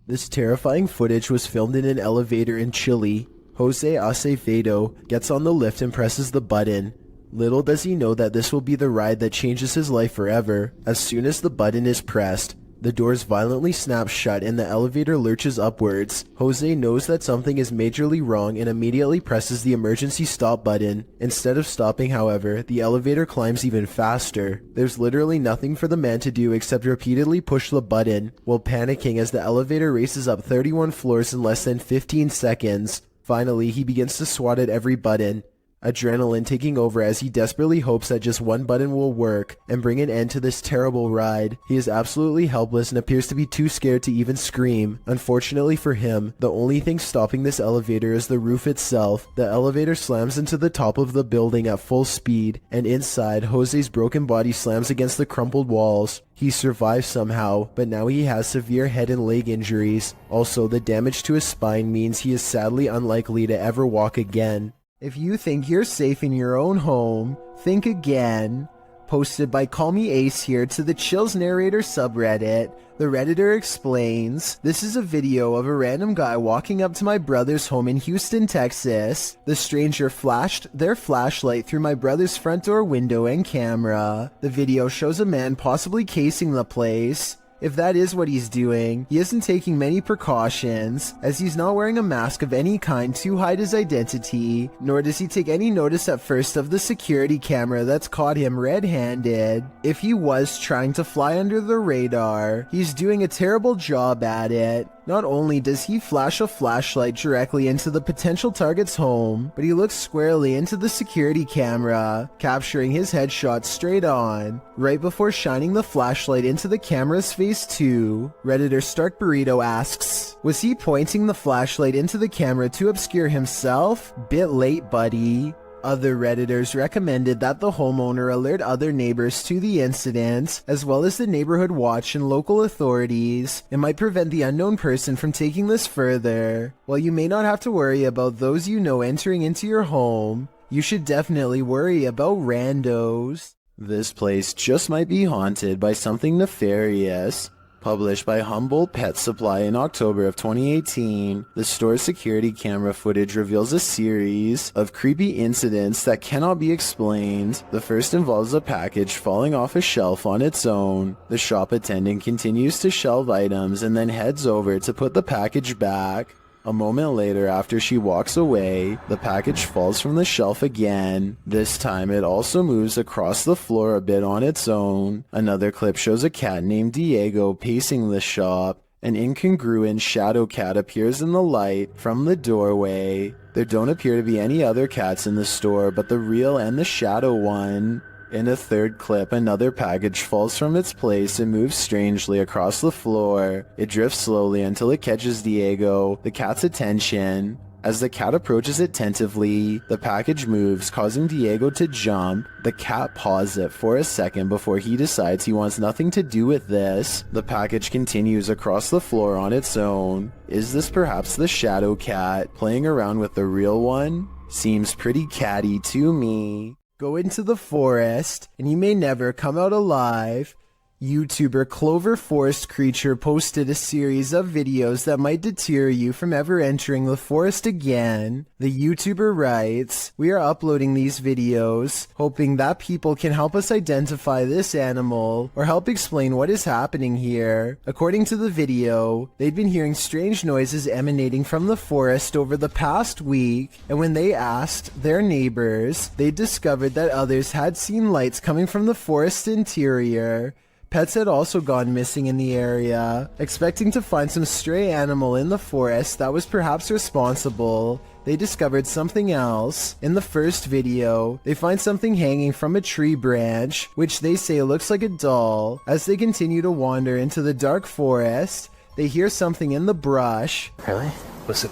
This terrifying footage was filmed in an elevator in Chile. Jose Acevedo gets on the lift and presses the button. Little does he know that this will be the ride that changes his life forever. As soon as the button is pressed, the doors violently snap shut and the elevator lurches upwards. Jose knows that something is majorly wrong and immediately presses the emergency stop button. Instead of stopping, however, the elevator climbs even faster. There's literally nothing for the man to do except repeatedly push the button, while panicking as the elevator races up 31 floors in less than 15 seconds. Finally, he begins to swat at every button, adrenaline taking over as he desperately hopes that just one button will work and bring an end to this terrible ride. He is absolutely helpless and appears to be too scared to even scream. Unfortunately for him, the only thing stopping this elevator is the roof itself. The elevator slams into the top of the building at full speed, and inside, Jose's broken body slams against the crumpled walls. He survives somehow, but now he has severe head and leg injuries. Also, the damage to his spine means he is sadly unlikely to ever walk again. If you think you're safe in your own home, think again. Posted by Call Me Ace here to the Chills Narrator subreddit. The Redditor explains, this is a video of a random guy walking up to my brother's home in Houston, Texas. The stranger flashed their flashlight through my brother's front door window and camera. The video shows a man possibly casing the place. If that is what he's doing, he isn't taking many precautions, as he's not wearing a mask of any kind to hide his identity, nor does he take any notice at first of the security camera that's caught him red-handed. If he was trying to fly under the radar, he's doing a terrible job at it. Not only does he flash a flashlight directly into the potential target's home, but he looks squarely into the security camera, capturing his headshot straight on, right before shining the flashlight into the camera's face too. Redditor Stark Burrito asks, was he pointing the flashlight into the camera to obscure himself? Bit late, buddy. Other Redditors recommended that the homeowner alert other neighbors to the incident, as well as the neighborhood watch and local authorities. It might prevent the unknown person from taking this further. While you may not have to worry about those you know entering into your home, you should definitely worry about randos. This place just might be haunted by something nefarious. Published by Humboldt Pet Supply in October of 2018, the store's security camera footage reveals a series of creepy incidents that cannot be explained. The first involves a package falling off a shelf on its own. The shop attendant continues to shelve items and then heads over to put the package back. A moment later, after she walks away, the package falls from the shelf again. This time, it also moves across the floor a bit on its own. Another clip shows a cat named Diego pacing the shop. An incongruent shadow cat appears in the light from the doorway. There don't appear to be any other cats in the store but the real and the shadow one. In a third clip, another package falls from its place and moves strangely across the floor. It drifts slowly until it catches Diego, the cat's attention. As the cat approaches it tentatively, the package moves, causing Diego to jump. The cat paws it for a second before he decides he wants nothing to do with this. The package continues across the floor on its own. Is this perhaps the shadow cat playing around with the real one? Seems pretty catty to me. Go into the forest, and you may never come out alive. YouTuber Clover Forest Creature posted a series of videos that might deter you from ever entering the forest again. The YouTuber writes, we are uploading these videos, hoping that people can help us identify this animal, or help explain what is happening here. According to the video, they'd been hearing strange noises emanating from the forest over the past week, and when they asked their neighbors, they discovered that others had seen lights coming from the forest interior. Pets had also gone missing in the area. Expecting to find some stray animal in the forest that was perhaps responsible, they discovered something else. In the first video, they find something hanging from a tree branch, which they say looks like a doll. As they continue to wander into the dark forest, they hear something in the brush. Really? Listen.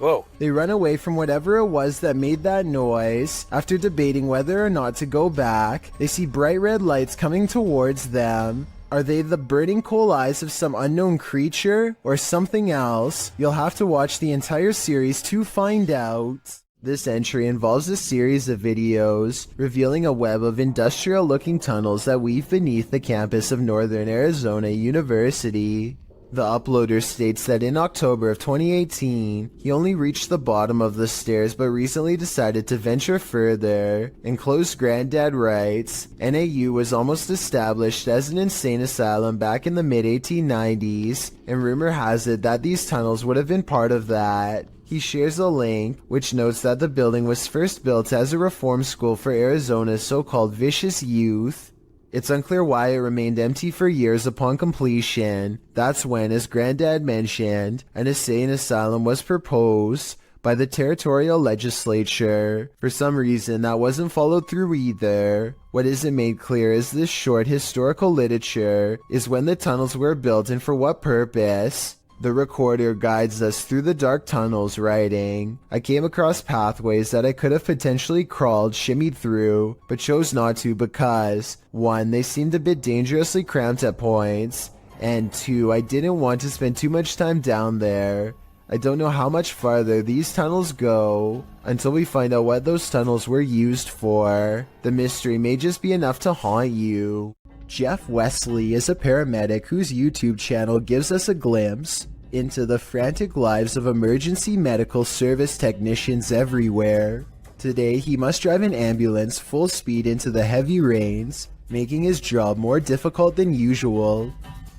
Whoa. They run away from whatever it was that made that noise. After debating whether or not to go back, they see bright red lights coming towards them. Are they the burning coal eyes of some unknown creature or something else? You'll have to watch the entire series to find out. This entry involves a series of videos revealing a web of industrial-looking tunnels that weave beneath the campus of Northern Arizona University. The uploader states that in October of 2018, he only reached the bottom of the stairs but recently decided to venture further. And close Granddad writes, NAU was almost established as an insane asylum back in the mid-1890s, and rumor has it that these tunnels would have been part of that. He shares a link, which notes that the building was first built as a reform school for Arizona's so-called vicious youth. It's unclear why it remained empty for years upon completion. That's when, as Granddad mentioned, an insane asylum was proposed by the territorial legislature. For some reason, that wasn't followed through either. What isn't made clear is this short historical literature is when the tunnels were built and for what purpose. The recorder guides us through the dark tunnels, writing, I came across pathways that I could have potentially crawled, shimmied through, but chose not to because, 1, they seemed a bit dangerously cramped at points, and 2, I didn't want to spend too much time down there. I don't know how much farther these tunnels go until we find out what those tunnels were used for. The mystery may just be enough to haunt you. Jeff Wesley is a paramedic whose YouTube channel gives us a glimpse into the frantic lives of emergency medical service technicians everywhere. Today, he must drive an ambulance full speed into the heavy rains, making his job more difficult than usual.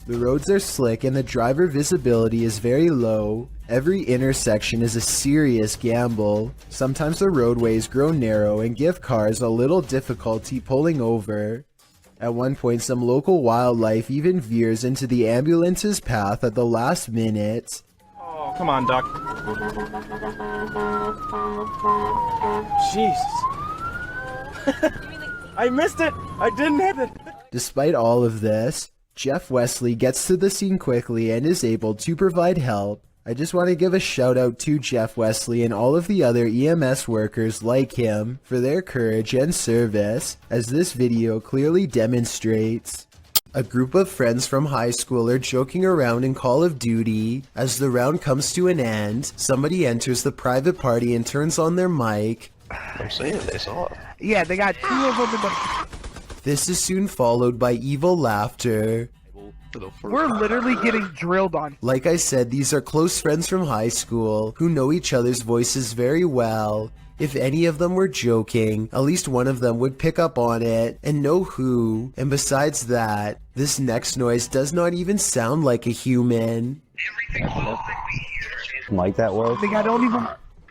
The roads are slick and the driver visibility is very low. Every intersection is a serious gamble. Sometimes the roadways grow narrow and give cars a little difficulty pulling over. At one point, some local wildlife even veers into the ambulance's path at the last minute. Oh, come on, Doc. Jesus. I missed it. I didn't hit it. Despite all of this, Jeff Wesley gets to the scene quickly and is able to provide help. I just want to give a shout out to Jeff Wesley and all of the other EMS workers like him for their courage and service, as this video clearly demonstrates. A group of friends from high school are joking around in Call of Duty. As the round comes to an end, somebody enters the private party and turns on their mic. I'm saying they saw it. Yeah, they got 2 of them in the... This is soon followed by evil laughter. We're literally getting drilled on. Like I said, these are close friends from high school who know each other's voices very well. If any of them were joking, at least one of them would pick up on it and know who. And besides that, this next noise does not even sound like a human. Like that word? I think I don't even...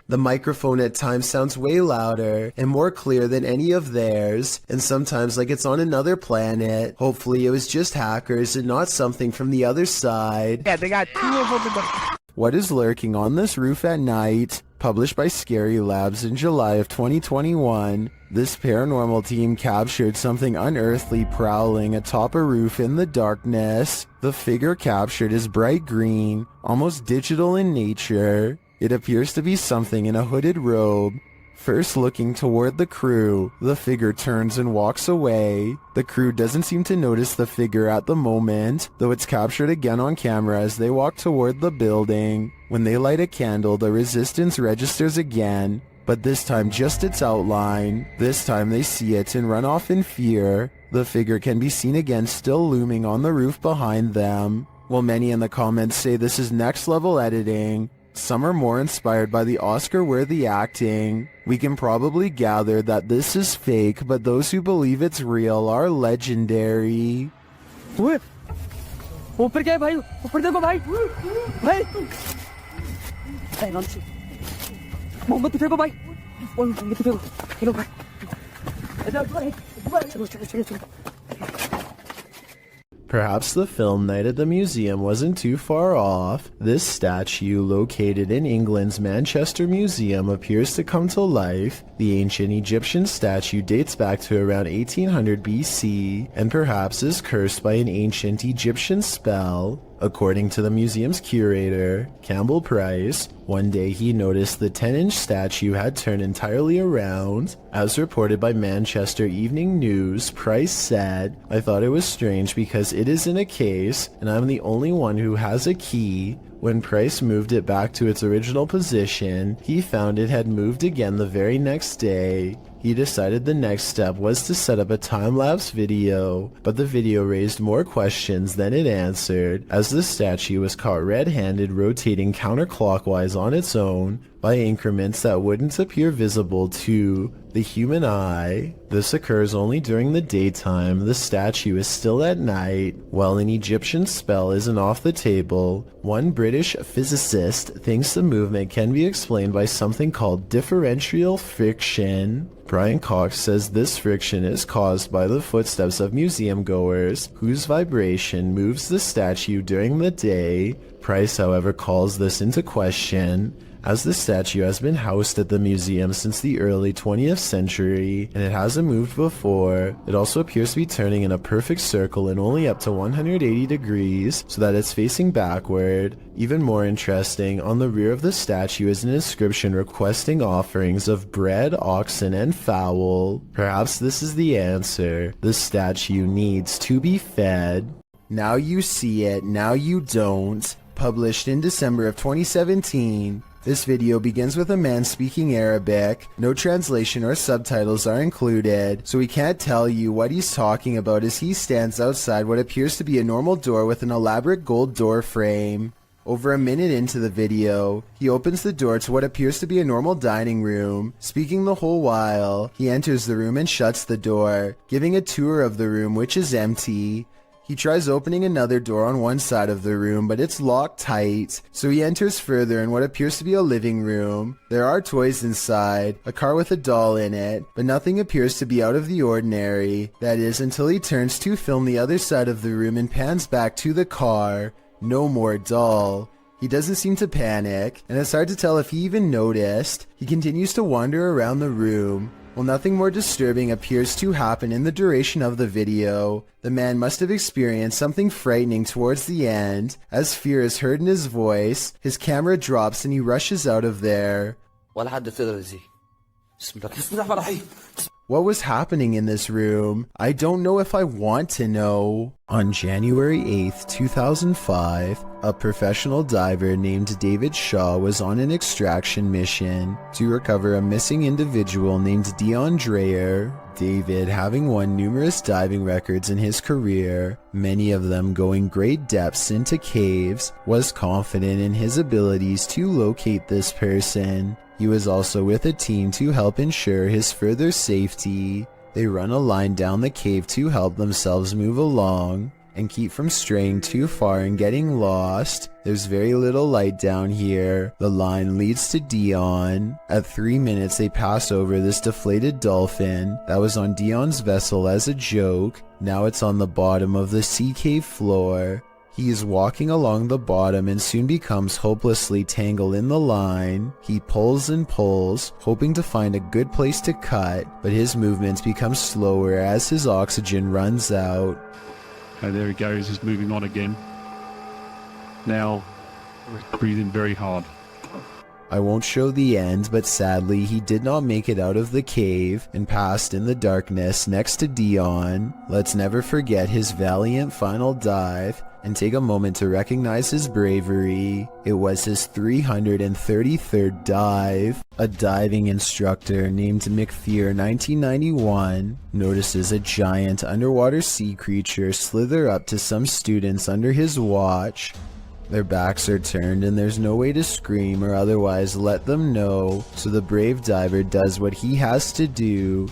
The microphone at times sounds way louder and more clear than any of theirs, and sometimes like it's on another planet. Hopefully it was just hackers and not something from the other side. Yeah, they got 2 of them in the... What is lurking on this roof at night? Published by Scary Labs in July of 2021, this paranormal team captured something unearthly prowling atop a roof in the darkness. The figure captured is bright green, almost digital in nature. It appears to be something in a hooded robe. First looking toward the crew, the figure turns and walks away. The crew doesn't seem to notice the figure at the moment, though it's captured again on camera as they walk toward the building. When they light a candle, the resistance registers again, but this time just its outline. This time they see it and run off in fear. The figure can be seen again still looming on the roof behind them. While many in the comments say this is next level editing, some are more inspired by the Oscar-worthy acting. We can probably gather that this is fake, but those who believe it's real are legendary. ऊपर क्या है भाई ऊपर देखो भाई भाई मोमबत्ती फेंको भाई मोमबत्ती फेंको चलो भाई चलो चलो चलो चलो Perhaps the film night at the museum wasn't too far off. This statue, located in England's Manchester Museum, appears to come to life. The ancient Egyptian statue dates back to around 1800 BC and perhaps is cursed by an ancient Egyptian spell. According to the museum's curator, Campbell Price, one day he noticed the 10-inch statue had turned entirely around. As reported by Manchester Evening News, Price said, "I thought it was strange because it is in a case and I'm the only one who has a key. When Price moved it back to its original position, he found it had moved again the very next day. He decided the next step was to set up a time-lapse video, but the video raised more questions than it answered, as the statue was caught red-handed rotating counterclockwise on its own by increments that wouldn't appear visible to the human eye. This occurs only during the daytime. The statue is still at night. While an Egyptian spell isn't off the table, one British physicist thinks the movement can be explained by something called differential friction. Brian Cox says this friction is caused by the footsteps of museum goers, whose vibration moves the statue during the day. Price, however, calls this into question, as the statue has been housed at the museum since the early 20th century, and it hasn't moved before. It also appears to be turning in a perfect circle and only up to 180 degrees, so that it's facing backward. Even more interesting, on the rear of the statue is an inscription requesting offerings of bread, oxen, and fowl. Perhaps this is the answer. The statue needs to be fed. Now you see it, now you don't. Published in December of 2017. This video begins with a man speaking Arabic. No translation or subtitles are included, so we can't tell you what he's talking about as he stands outside what appears to be a normal door with an elaborate gold door frame. Over a minute into the video, he opens the door to what appears to be a normal dining room. Speaking the whole while, he enters the room and shuts the door, giving a tour of the room, which is empty. He tries opening another door on one side of the room, but it's locked tight, so he enters further in what appears to be a living room. There are toys inside, a car with a doll in it, but nothing appears to be out of the ordinary. That is, until he turns to film the other side of the room and pans back to the car. No more doll. He doesn't seem to panic, and it's hard to tell if he even noticed. He continues to wander around the room. While nothing more disturbing appears to happen in the duration of the video, the man must have experienced something frightening towards the end. As fear is heard in his voice, his camera drops and he rushes out of there. What was happening in this room? I don't know if I want to know. On January 8th, 2005, a professional diver named David Shaw was on an extraction mission to recover a missing individual named Dion Dreyer. David, having won numerous diving records in his career, many of them going great depths into caves, was confident in his abilities to locate this person. He was also with a team to help ensure his further safety. They run a line down the cave to help themselves move along and keep from straying too far and getting lost. There's very little light down here. The line leads to Dion. At 3 minutes they pass over this deflated dolphin that was on Dion's vessel as a joke. Now it's on the bottom of the sea cave floor. He is walking along the bottom and soon becomes hopelessly tangled in the line. He pulls and pulls, hoping to find a good place to cut, but his movements become slower as his oxygen runs out. Okay, there he goes, he's moving on again. Now, breathing very hard. I won't show the end, but sadly he did not make it out of the cave and passed in the darkness next to Dion. Let's never forget his valiant final dive and take a moment to recognize his bravery. It was his 333rd dive. A diving instructor named Macleod 1991 notices a giant underwater sea creature slither up to some students under his watch. Their backs are turned and there's no way to scream or otherwise let them know, so the brave diver does what he has to do.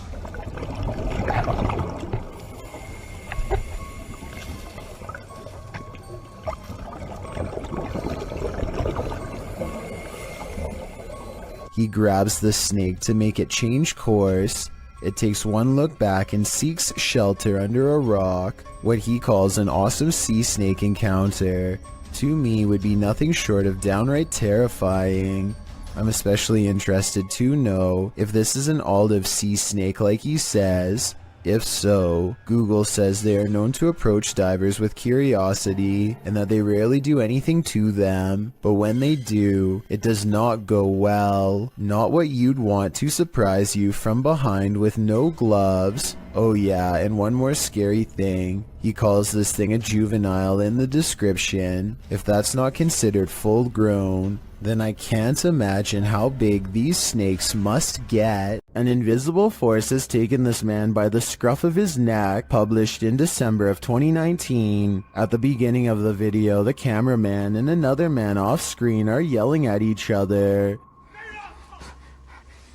He grabs the snake to make it change course. It takes one look back and seeks shelter under a rock. What he calls an awesome sea snake encounter, to me, would be nothing short of downright terrifying. I'm especially interested to know if this is an olive sea snake like he says. If so, Google says they are known to approach divers with curiosity and that they rarely do anything to them, but when they do, it does not go well. Not what you'd want to surprise you from behind with no gloves. Oh yeah, and one more scary thing. He calls this thing a juvenile in the description. If that's not considered full grown, then I can't imagine how big these snakes must get. An invisible force has taken this man by the scruff of his neck, published in December of 2019. At the beginning of the video, the cameraman and another man off screen are yelling at each other.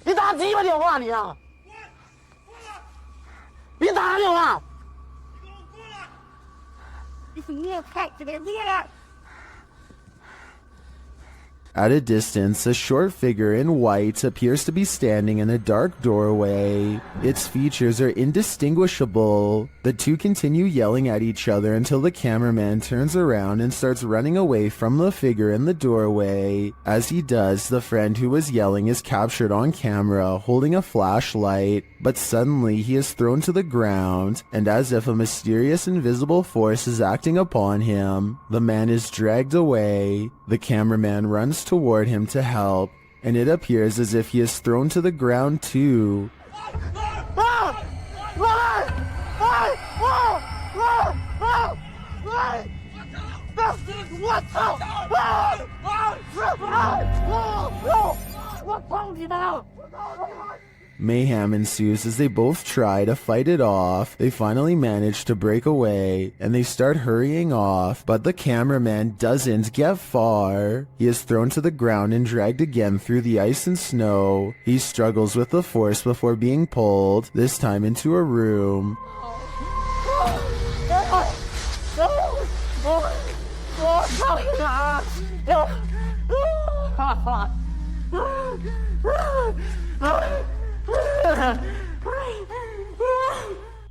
你打鸡巴电话你啊！别打电话！你是你也看这个你也。 At a distance, a short figure in white appears to be standing in a dark doorway. Its features are indistinguishable. The two continue yelling at each other until the cameraman turns around and starts running away from the figure in the doorway. As he does, the friend who was yelling is captured on camera holding a flashlight, but suddenly he is thrown to the ground, and as if a mysterious invisible force is acting upon him, the man is dragged away. The cameraman runs toward him to help, and it appears as if he is thrown to the ground too. Mayhem ensues as they both try to fight it off. They finally manage to break away and they start hurrying off, but the cameraman doesn't get far. He is thrown to the ground and dragged again through the ice and snow. He struggles with the force before being pulled, this time into a room.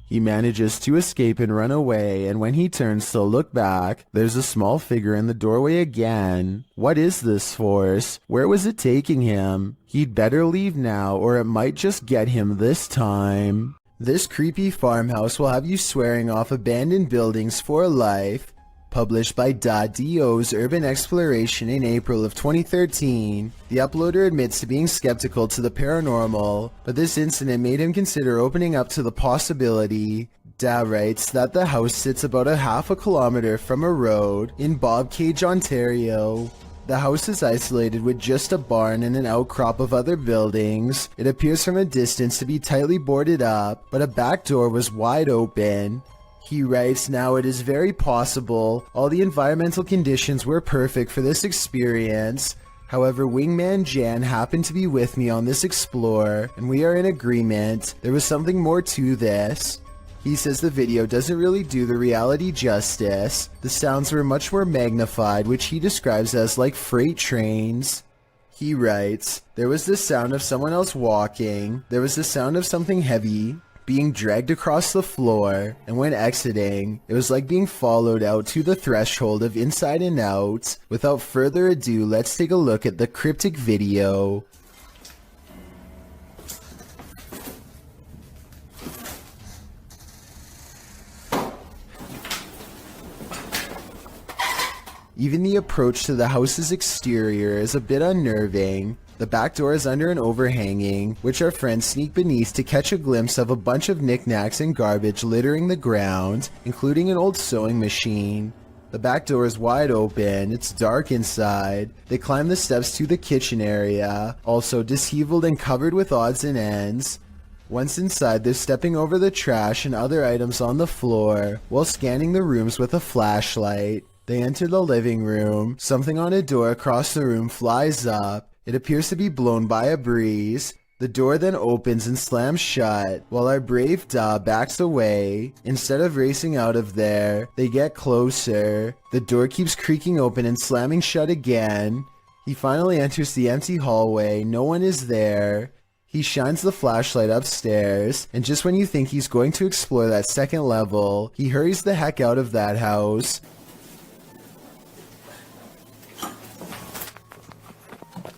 He manages to escape and run away, and when he turns to look back, there's a small figure in the doorway again. What is this force? Where was it taking him? He'd better leave now, or it might just get him this time. This creepy farmhouse will have you swearing off abandoned buildings for life. Published by .do's Urban Exploration in April of 2013, the uploader admits to being skeptical to the paranormal, but this incident made him consider opening up to the possibility. Da writes that the house sits about a half a kilometer from a road in Bobcage, Ontario. The house is isolated with just a barn and an outcrop of other buildings. It appears from a distance to be tightly boarded up, but a back door was wide open. He writes, now it is very possible all the environmental conditions were perfect for this experience. However, Wingman Jan happened to be with me on this explore, and we are in agreement. There was something more to this. He says the video doesn't really do the reality justice. The sounds were much more magnified, which he describes as like freight trains. He writes, there was the sound of someone else walking. There was the sound of something heavy being dragged across the floor, and when exiting, it was like being followed out to the threshold of Inside and Out. Without further ado, let's take a look at the cryptic video. Even the approach to the house's exterior is a bit unnerving. The back door is under an overhanging, which our friends sneak beneath to catch a glimpse of a bunch of knickknacks and garbage littering the ground, including an old sewing machine. The back door is wide open, it's dark inside. They climb the steps to the kitchen area, also disheveled and covered with odds and ends. Once inside, they're stepping over the trash and other items on the floor, while scanning the rooms with a flashlight. They enter the living room. Something on a door across the room flies up. It appears to be blown by a breeze. The door then opens and slams shut, while our brave Da backs away. Instead of racing out of there, they get closer. The door keeps creaking open and slamming shut again. He finally enters the empty hallway. No one is there. He shines the flashlight upstairs, and just when you think he's going to explore that second level, he hurries the heck out of that house.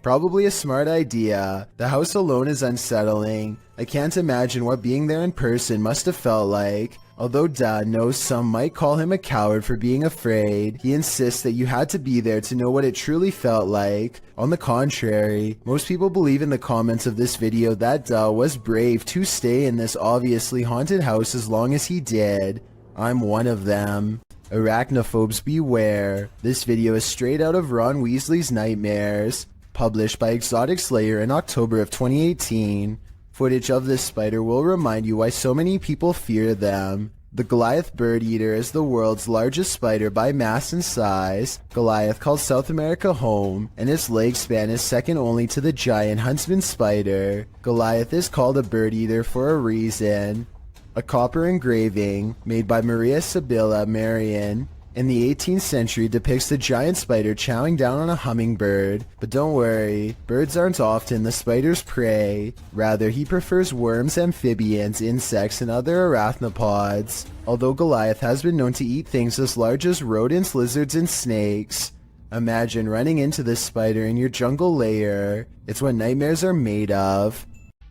Probably a smart idea. The house alone is unsettling. I can't imagine what being there in person must have felt like. Although Dad knows some might call him a coward for being afraid, he insists that you had to be there to know what it truly felt like. On the contrary, most people believe in the comments of this video that Da was brave to stay in this obviously haunted house as long as he did. I'm one of them. Arachnophobes beware. This video is straight out of Ron Weasley's Nightmares, published by Exotic Slayer in October of 2018. Footage of this spider will remind you why so many people fear them. The Goliath bird eater is the world's largest spider by mass and size. Goliath calls South America home, and its leg span is second only to the giant huntsman spider. Goliath is called a bird eater for a reason. A copper engraving, made by Maria Sibylla Marian, in the 18th century depicts the giant spider chowing down on a hummingbird. But don't worry, birds aren't often the spider's prey. Rather, he prefers worms, amphibians, insects, and other arachnopods. Although Goliath has been known to eat things as large as rodents, lizards, and snakes. Imagine running into this spider in your jungle lair. It's what nightmares are made of.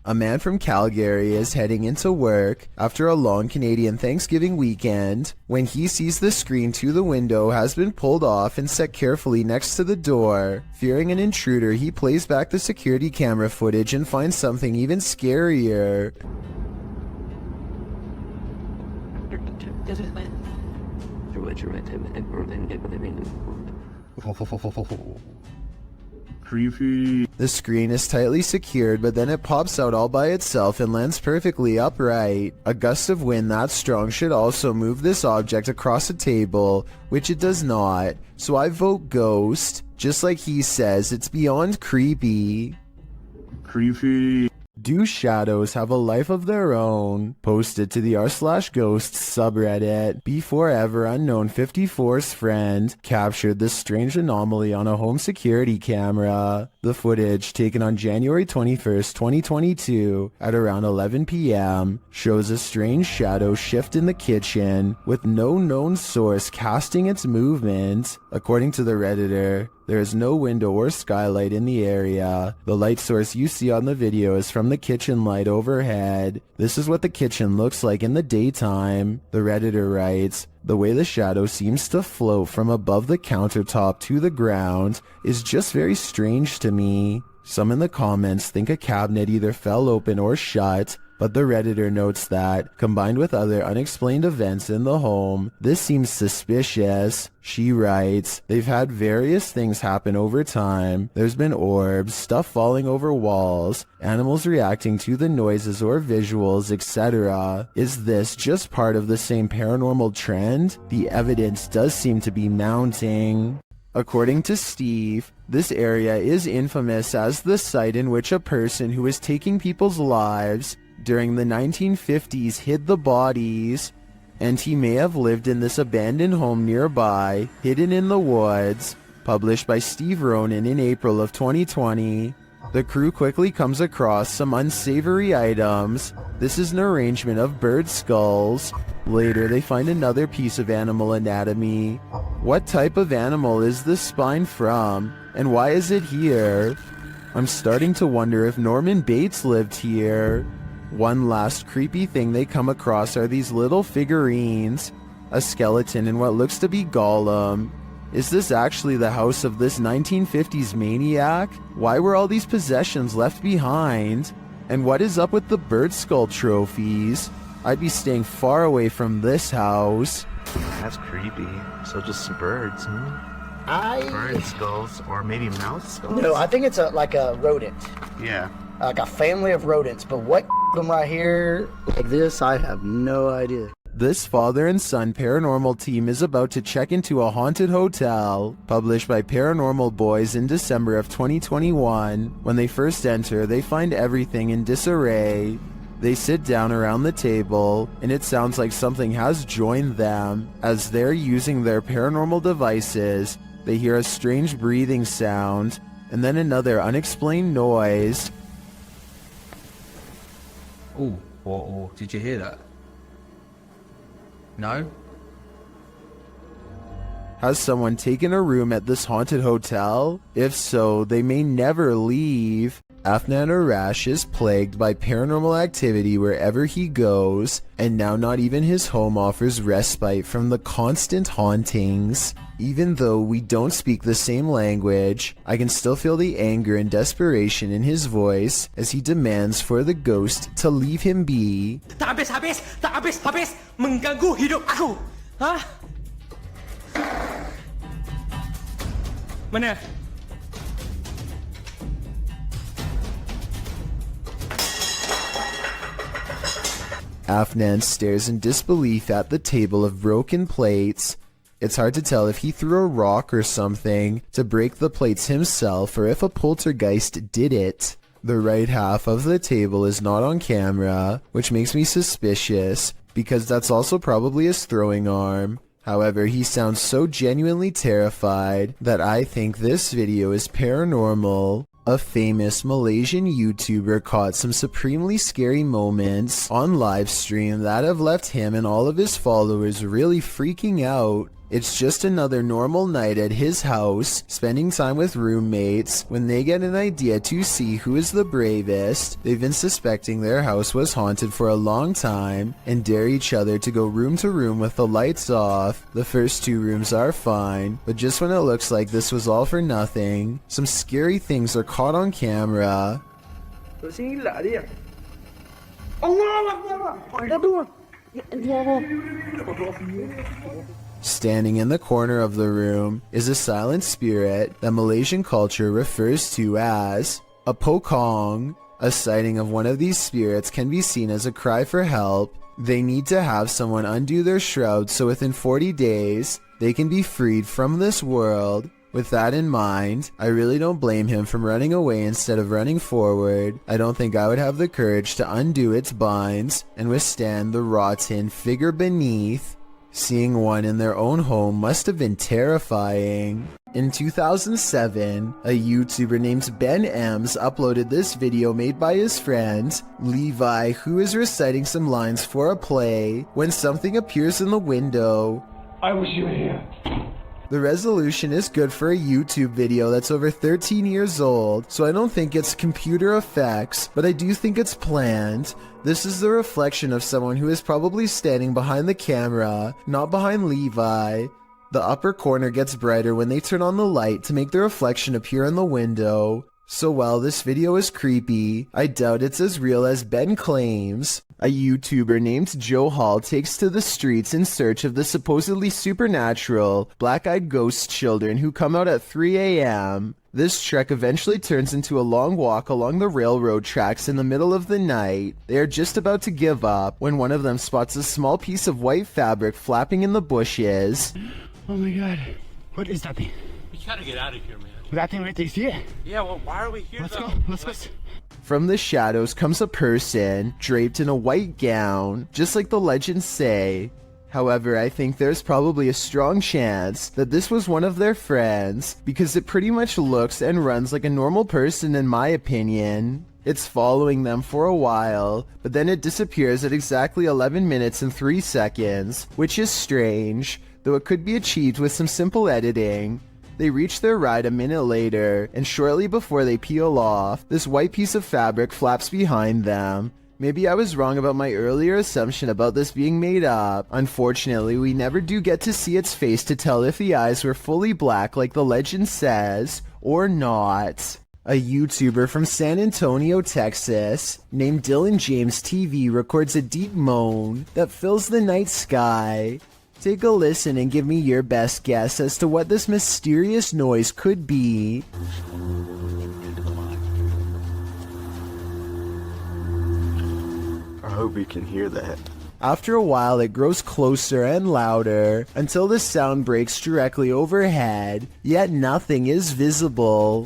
A man from Calgary is heading into work after a long Canadian Thanksgiving weekend when he sees the screen to the window has been pulled off and set carefully next to the door. Fearing an intruder, he plays back the security camera footage and finds something even scarier. Creepy. The screen is tightly secured, but then it pops out all by itself and lands perfectly upright. A gust of wind that strong should also move this object across a table, which it does not. So I vote ghost. Just like he says, it's beyond creepy. Creepy. Do shadows have a life of their own? Posted to the r/ghosts subreddit. Before ever unknown 54's friend captured this strange anomaly on a home security camera. The footage, taken on January 21st, 2022 at around 11 p.m. shows a strange shadow shift in the kitchen with no known source casting its movement. According to the Redditor, there is no window or skylight in the area. The light source you see on the video is from the kitchen light overhead. This is what the kitchen looks like in the daytime. The Redditor writes, "The way the shadow seems to float from above the countertop to the ground is just very strange to me." Some in the comments think a cabinet either fell open or shut, but the Redditor notes that, combined with other unexplained events in the home, this seems suspicious. She writes, "They've had various things happen over time. There's been orbs, stuff falling over walls, animals reacting to the noises or visuals, etc. Is this just part of the same paranormal trend? The evidence does seem to be mounting." According to Steve, this area is infamous as the site in which a person who was taking people's lives during the 1950s hid the bodies, and he may have lived in this abandoned home nearby, hidden in the woods. Published by Steve Ronan in April of 2020. The crew quickly comes across some unsavory items. This is an arrangement of bird skulls. Later, they find another piece of animal anatomy. What type of animal is this spine from, and why is it here? I'm starting to wonder if Norman Bates lived here. One last creepy thing they come across are these little figurines. A skeleton and what looks to be Gollum. Is this actually the house of this 1950s maniac? Why were all these possessions left behind? And what is up with the bird skull trophies? I'd be staying far away from this house. That's creepy. So just some birds, huh? Bird skulls, or maybe mouse skulls? No, I think it's like a rodent. Yeah. Like a family of rodents. But what them right here like this, I have no idea. This father and son paranormal team is about to check into a haunted hotel. Published by Paranormal Boys in December of 2021. When they first enter, they find everything in disarray. They sit down around the table, and it sounds like something has joined them. As they're using their paranormal devices, they hear a strange breathing sound, and then another unexplained noise. Oh, did you hear that? No? Has someone taken a room at this haunted hotel? If so, they may never leave. Afnan Arash is plagued by paranormal activity wherever he goes, and now not even his home offers respite from the constant hauntings. Even though we don't speak the same language, I can still feel the anger and desperation in his voice as he demands for the ghost to leave him be. Tak habis, mengganggu hidup aku. Hah? Mana? Afnan stares in disbelief at the table of broken plates. It's hard to tell if he threw a rock or something to break the plates himself or if a poltergeist did it. The right half of the table is not on camera, which makes me suspicious because that's also probably his throwing arm. However, he sounds so genuinely terrified that I think this video is paranormal. A famous Malaysian YouTuber caught some supremely scary moments on livestream that have left him and all of his followers really freaking out. It's just another normal night at his house, spending time with roommates, when they get an idea to see who is the bravest. They've been suspecting their house was haunted for a long time, and dare each other to go room to room with the lights off. The first 2 rooms are fine, but just when it looks like this was all for nothing, some scary things are caught on camera. Standing in the corner of the room is a silent spirit that Malaysian culture refers to as a pokong. A sighting of one of these spirits can be seen as a cry for help. They need to have someone undo their shroud so within 40 days they can be freed from this world. With that in mind, I really don't blame him from running away instead of running forward. I don't think I would have the courage to undo its binds and withstand the rotten figure beneath. Seeing one in their own home must have been terrifying. In 2007, a YouTuber named Ben Ems uploaded this video made by his friend, Levi, who is reciting some lines for a play when something appears in the window. I wish you were here. The resolution is good for a YouTube video that's over 13 years old, so I don't think it's computer effects, but I do think it's planned. This is the reflection of someone who is probably standing behind the camera, not behind Levi. The upper corner gets brighter when they turn on the light to make the reflection appear in the window. So while this video is creepy, I doubt it's as real as Ben claims. A YouTuber named Joe Hall takes to the streets in search of the supposedly supernatural, black-eyed ghost children who come out at 3 a.m. This trek eventually turns into a long walk along the railroad tracks in the middle of the night. They are just about to give up when one of them spots a small piece of white fabric flapping in the bushes. Oh my god. What is that thing? We gotta get out of here, man. That thing right there, you see it? Yeah, well, why are we here? Let's go. Let's go. From the shadows comes a person, draped in a white gown, just like the legends say. However, I think there's probably a strong chance that this was one of their friends, because it pretty much looks and runs like a normal person in my opinion. It's following them for a while, but then it disappears at exactly 11 minutes and 3 seconds, which is strange, though it could be achieved with some simple editing. They reach their ride a minute later, and shortly before they peel off, this white piece of fabric flaps behind them. Maybe I was wrong about my earlier assumption about this being made up. Unfortunately, we never do get to see its face to tell if the eyes were fully black like the legend says, or not. A YouTuber from San Antonio, Texas, named Dylan James TV records a deep moan that fills the night sky. Take a listen and give me your best guess as to what this mysterious noise could be. I hope you can hear that. After a while, it grows closer and louder until the sound breaks directly overhead, yet nothing is visible.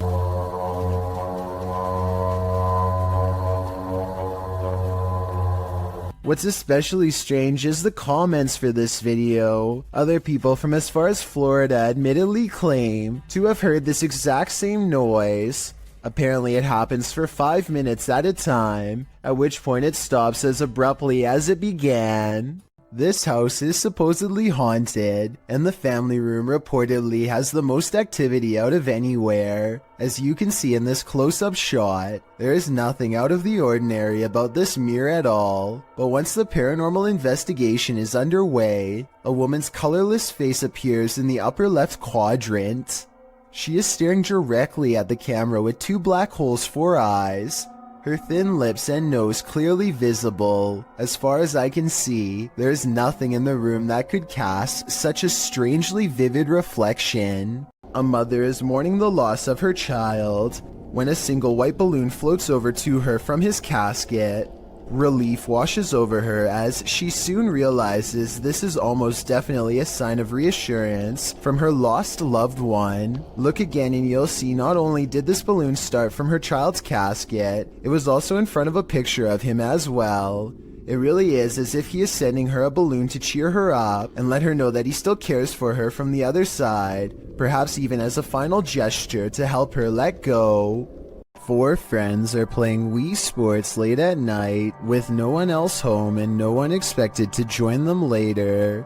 What's especially strange is the comments for this video. Other people from as far as Florida admittedly claim to have heard this exact same noise. Apparently it happens for 5 minutes at a time, at which point it stops as abruptly as it began. This house is supposedly haunted, and the family room reportedly has the most activity out of anywhere. As you can see in this close-up shot, there is nothing out of the ordinary about this mirror at all. But once the paranormal investigation is underway, a woman's colorless face appears in the upper left quadrant. She is staring directly at the camera with two black holes for eyes. Her thin lips and nose clearly visible. As far as I can see, there is nothing in the room that could cast such a strangely vivid reflection. A mother is mourning the loss of her child when a single white balloon floats over to her from his casket. Relief washes over her as she soon realizes this is almost definitely a sign of reassurance from her lost loved one. Look again and you'll see not only did this balloon start from her child's casket, it was also in front of a picture of him as well. It really is as if he is sending her a balloon to cheer her up and let her know that he still cares for her from the other side, perhaps even as a final gesture to help her let go. Four friends are playing Wii Sports late at night with no one else home and no one expected to join them later.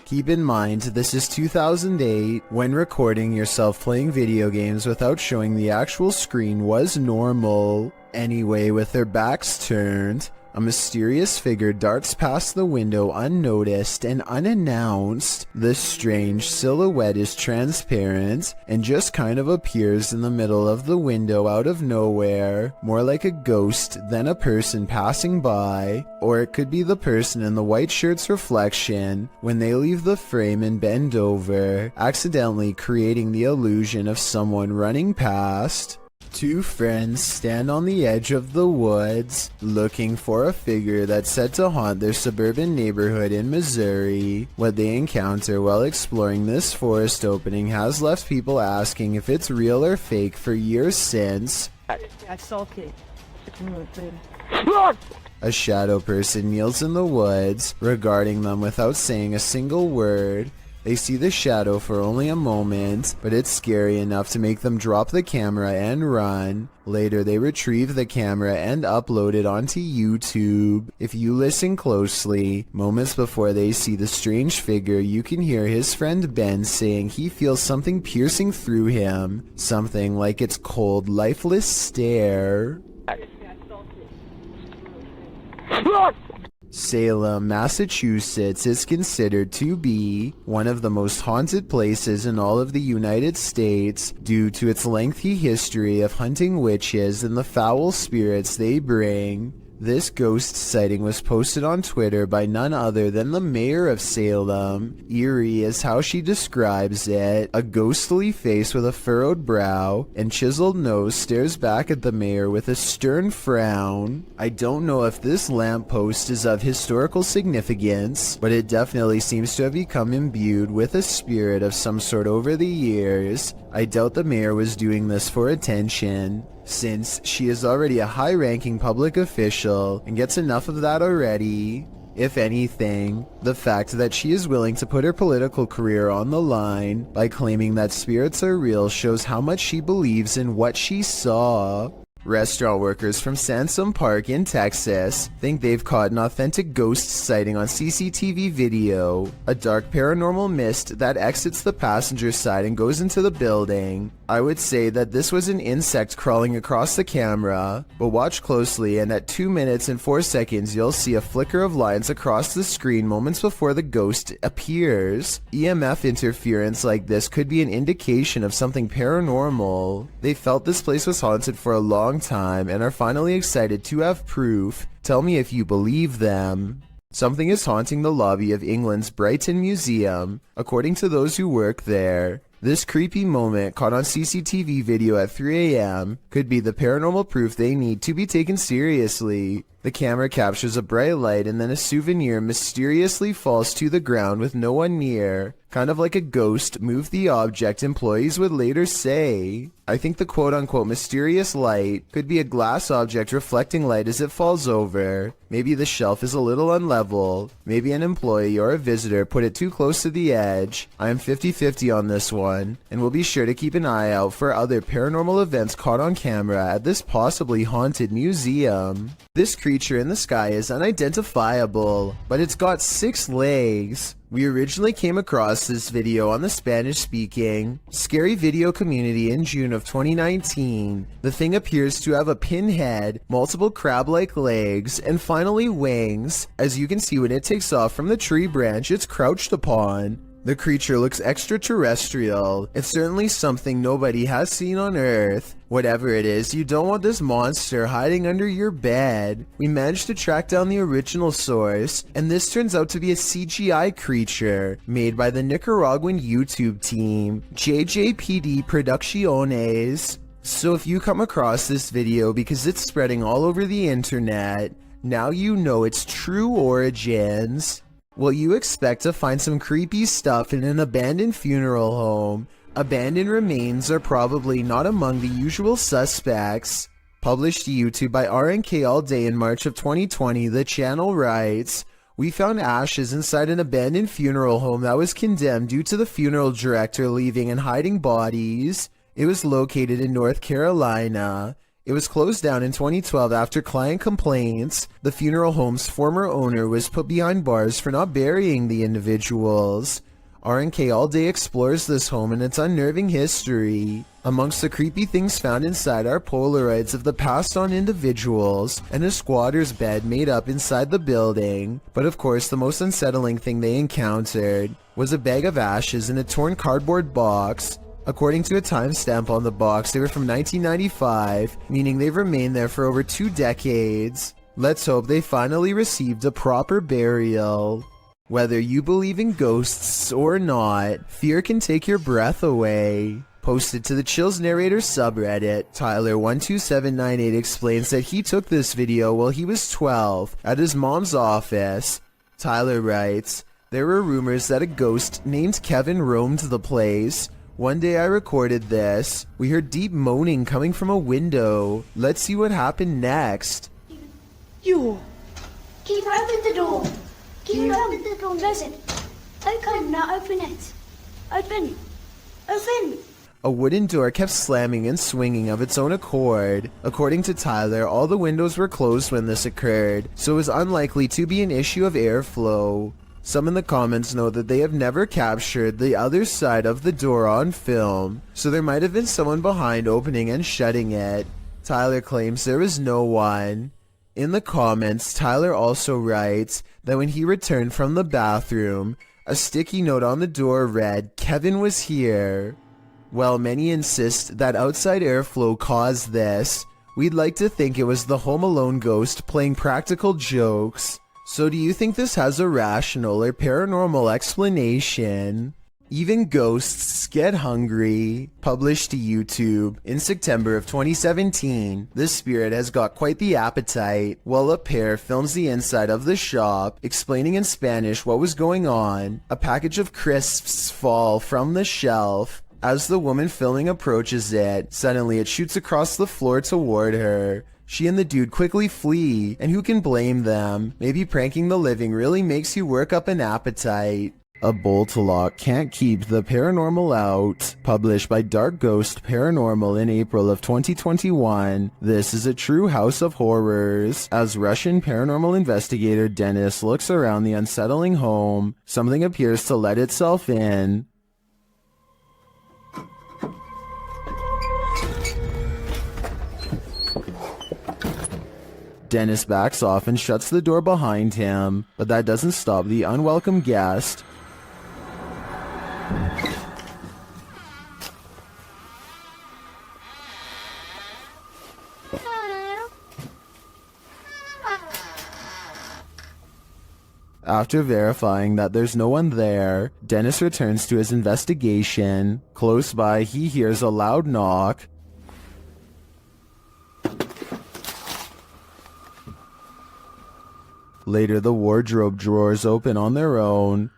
Keep in mind, this is 2008, when recording yourself playing video games without showing the actual screen was normal. Anyway, with their backs turned, a mysterious figure darts past the window unnoticed and unannounced. This strange silhouette is transparent and just kind of appears in the middle of the window out of nowhere, more like a ghost than a person passing by. Or it could be the person in the white shirt's reflection when they leave the frame and bend over, accidentally creating the illusion of someone running past. Two friends stand on the edge of the woods, looking for a figure that's said to haunt their suburban neighborhood in Missouri. What they encounter while exploring this forest opening has left people asking if it's real or fake for years since. A shadow person kneels in the woods, regarding them without saying a single word. They see the shadow for only a moment, but it's scary enough to make them drop the camera and run. Later, they retrieve the camera and upload it onto YouTube. If you listen closely, moments before they see the strange figure, you can hear his friend Ben saying he feels something piercing through him, something like its cold, lifeless stare. Salem, Massachusetts is considered to be one of the most haunted places in all of the United States due to its lengthy history of hunting witches and the foul spirits they bring. This ghost sighting was posted on Twitter by none other than the mayor of Salem. Eerie is how she describes it. A ghostly face with a furrowed brow and chiseled nose stares back at the mayor with a stern frown. I don't know if this lamppost is of historical significance, but it definitely seems to have become imbued with a spirit of some sort over the years. I doubt the mayor was doing this for attention, since she is already a high-ranking public official and gets enough of that already. If anything, the fact that she is willing to put her political career on the line by claiming that spirits are real shows how much she believes in what she saw. Restaurant workers from Sansom Park in Texas think they've caught an authentic ghost sighting on CCTV video. A dark paranormal mist that exits the passenger side and goes into the building. I would say that this was an insect crawling across the camera, but watch closely and at 2 minutes and 4 seconds you'll see a flicker of lines across the screen moments before the ghost appears. EMF interference like this could be an indication of something paranormal. They felt this place was haunted for a long time and are finally excited to have proof. Tell me if you believe them. Something is haunting the lobby of England's Brighton Museum, according to those who work there. This creepy moment caught on CCTV video at 3 a.m. could be the paranormal proof they need to be taken seriously. The camera captures a bright light and then a souvenir mysteriously falls to the ground with no one near. Kind of like a ghost moved the object, employees would later say. I think the quote-unquote mysterious light could be a glass object reflecting light as it falls over. Maybe the shelf is a little unlevel. Maybe an employee or a visitor put it too close to the edge. I am 50-50 on this one, and we'll be sure to keep an eye out for other paranormal events caught on camera at this possibly haunted museum. This creepy creature in the sky is unidentifiable, but it's got 6 legs. We originally came across this video on the Spanish-speaking scary video community in June of 2019. The thing appears to have a pinhead, multiple crab-like legs, and finally wings. As you can see, when it takes off from the tree branch it's crouched upon. The creature looks extraterrestrial. It's certainly something nobody has seen on Earth. Whatever it is, you don't want this monster hiding under your bed. We managed to track down the original source, and this turns out to be a CGI creature made by the Nicaraguan YouTube team, JJPD Producciones. So if you come across this video because it's spreading all over the internet, now you know its true origins. Well, you expect to find some creepy stuff in an abandoned funeral home. Abandoned remains are probably not among the usual suspects. Published to YouTube by RNK All Day in March of 2020, the channel writes, "We found ashes inside an abandoned funeral home that was condemned due to the funeral director leaving and hiding bodies. It was located in North Carolina. It was closed down in 2012 after client complaints. The funeral home's former owner was put behind bars for not burying the individuals." RNK All Day explores this home and its unnerving history. Amongst the creepy things found inside are Polaroids of the passed on individuals and a squatter's bed made up inside the building. But of course, the most unsettling thing they encountered was a bag of ashes in a torn cardboard box. According to a timestamp on the box, they were from 1995, meaning they've remained there for over 2 decades. Let's hope they finally received a proper burial. Whether you believe in ghosts or not, fear can take your breath away. Posted to the Chills Narrator subreddit, Tyler12798 explains that he took this video while he was 12 at his mom's office. Tyler writes, "There were rumors that a ghost named Kevin roamed the place. One day I recorded this. We heard deep moaning coming from a window. Let's see what happened next." You. Keep open the door. Keep open the door. Listen. Okay, now open it. Open. Open. A wooden door kept slamming and swinging of its own accord. According to Tyler, all the windows were closed when this occurred, so it was unlikely to be an issue of airflow. Some in the comments note that they have never captured the other side of the door on film, so there might have been someone behind opening and shutting it. Tyler claims there was no one. In the comments, Tyler also writes that when he returned from the bathroom, a sticky note on the door read, "Kevin was here." While many insist that outside airflow caused this, we'd like to think it was the Home Alone ghost playing practical jokes. So do you think this has a rational or paranormal explanation? Even ghosts get hungry. Published to YouTube in September of 2017, this spirit has got quite the appetite. While a pair films the inside of the shop, explaining in Spanish what was going on, a package of crisps fall from the shelf. As the woman filming approaches it, suddenly it shoots across the floor toward her. She and the dude quickly flee, and who can blame them? Maybe pranking the living really makes you work up an appetite. A bolt lock can't keep the paranormal out. Published by Dark Ghost Paranormal in April of 2021. This is a true house of horrors. As Russian paranormal investigator Dennis looks around the unsettling home, something appears to let itself in. Dennis backs off and shuts the door behind him, but that doesn't stop the unwelcome guest. After verifying that there's no one there, Dennis returns to his investigation. Close by, he hears a loud knock. Later, the wardrobe drawers open on their own.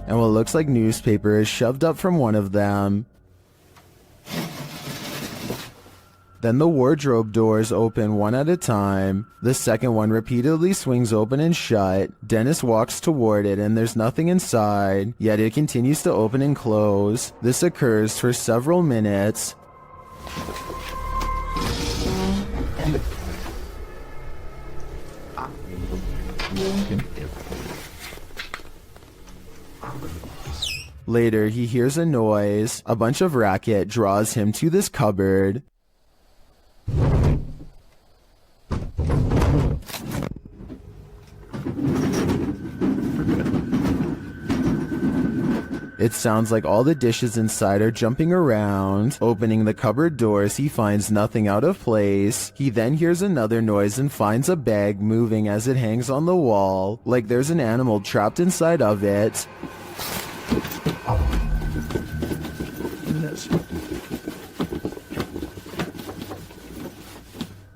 And what looks like newspaper is shoved up from one of them. Then the wardrobe doors open one at a time. The second one repeatedly swings open and shut. Dennis walks toward it and there's nothing inside, yet it continues to open and close. This occurs for several minutes. Later, he hears a noise. A bunch of racket draws him to this cupboard. It sounds like all the dishes inside are jumping around. Opening the cupboard doors, he finds nothing out of place. He then hears another noise and finds a bag moving as it hangs on the wall, like there's an animal trapped inside of it.